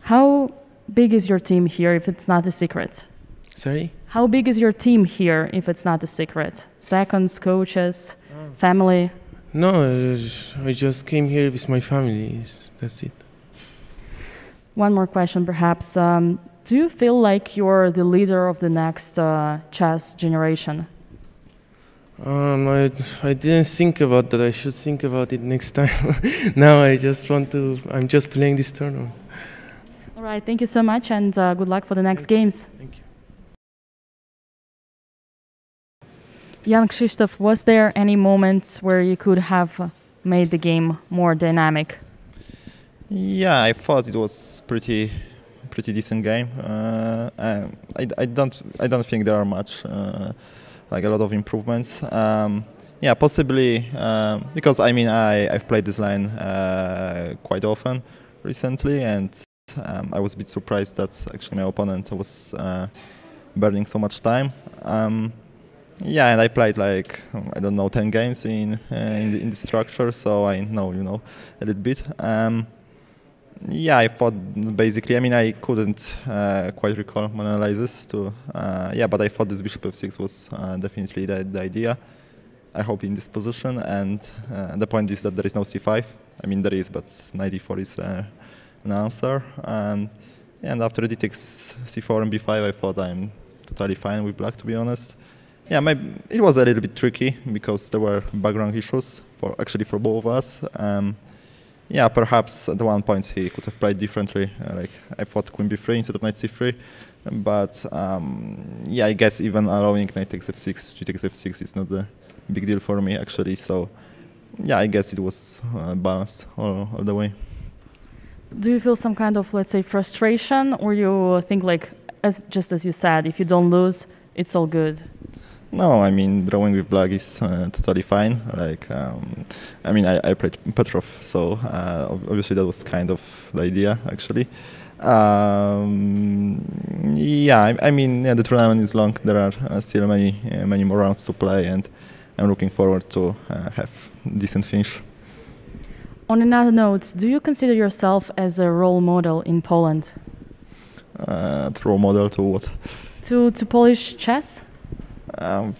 How big is your team here, if it's not a secret? Sorry? How big is your team here, if it's not a secret? Seconds, coaches, family? No, I just came here with my family. That's it. One more question, perhaps. Do you feel like you're the leader of the next chess generation? I didn't think about that. I should think about it next time. Now I'm just playing this tournament. All right, thank you so much, and good luck for the next games. Thank you. Jan Krzysztof, was there any moments where you could have made the game more dynamic? Yeah, I thought it was pretty decent game. I don't think there are much like a lot of improvements. Yeah, possibly because I mean I've played this line quite often recently, and I was a bit surprised that actually my opponent was burning so much time. Yeah, and I played like I don't know 10 games in the structure, so I know a little bit. Yeah, I thought basically. I mean, I couldn't quite recall my analysis to. Yeah, but I thought this bishop f6 was definitely the idea. I hope in this position, and the point is that there is no c5. I mean, there is, but knight e4 is an answer. And after d takes c4 and b5, I thought I'm totally fine with black, to be honest. Yeah, it was a little bit tricky because there were background issues for both of us. Yeah, perhaps at one point he could have played differently. Like I thought queen b3 instead of knight c3, but yeah, I guess even allowing knight takes f6, g takes f6 is not a big deal for me actually. So yeah, I guess it was balanced all the way. Do you feel some kind of, let's say, frustration, or you think like, just as you said, if you don't lose, it's all good? No, I mean drawing with black is totally fine. Like, I mean, I played Petrov, so obviously that was kind of the idea, actually. Yeah, I mean, yeah, the tournament is long. There are still many more rounds to play, and I'm looking forward to have decent finish. On another note, do you consider yourself as a role model in Poland? Role model to what? To Polish chess? Yeah,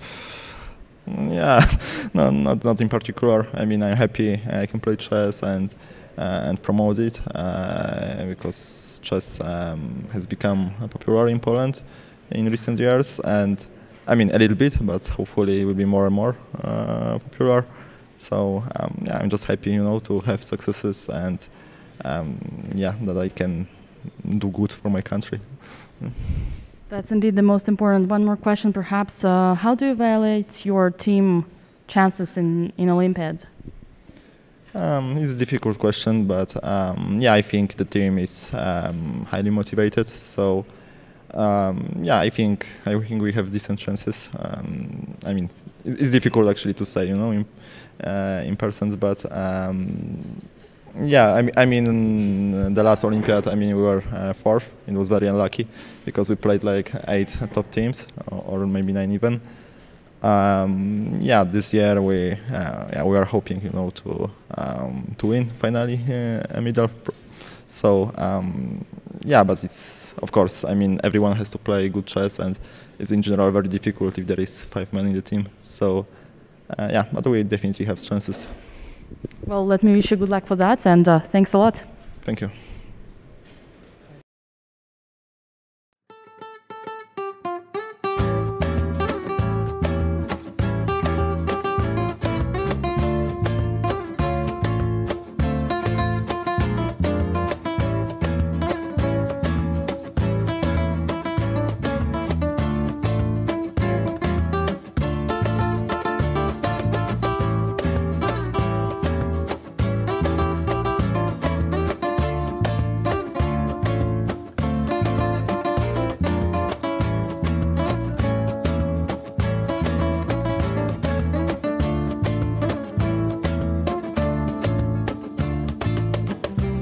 no, not in particular. I mean, I'm happy I can play chess and promote it because chess has become popular in Poland in recent years, and I mean a little bit, but hopefully it will be more and more popular. So yeah, I'm just happy, to have successes and yeah, that I can do good for my country. That's indeed the most important. One more question, perhaps. How do you evaluate your team chances in Olympiad? It's a difficult question, but yeah, I think the team is highly motivated. So yeah, I think we have decent chances. I mean, it's difficult actually to say, in person, but yeah, I mean, in the last Olympiad, I mean, we were fourth. It was very unlucky because we played like 8 top teams, or maybe 9 even. Yeah, this year we are hoping, to win finally a medal. So yeah, but it's, of course, I mean, everyone has to play good chess, and it's in general very difficult if there is 5 men in the team. So yeah, but we definitely have chances. Well, let me wish you good luck for that, and thanks a lot. Thank you.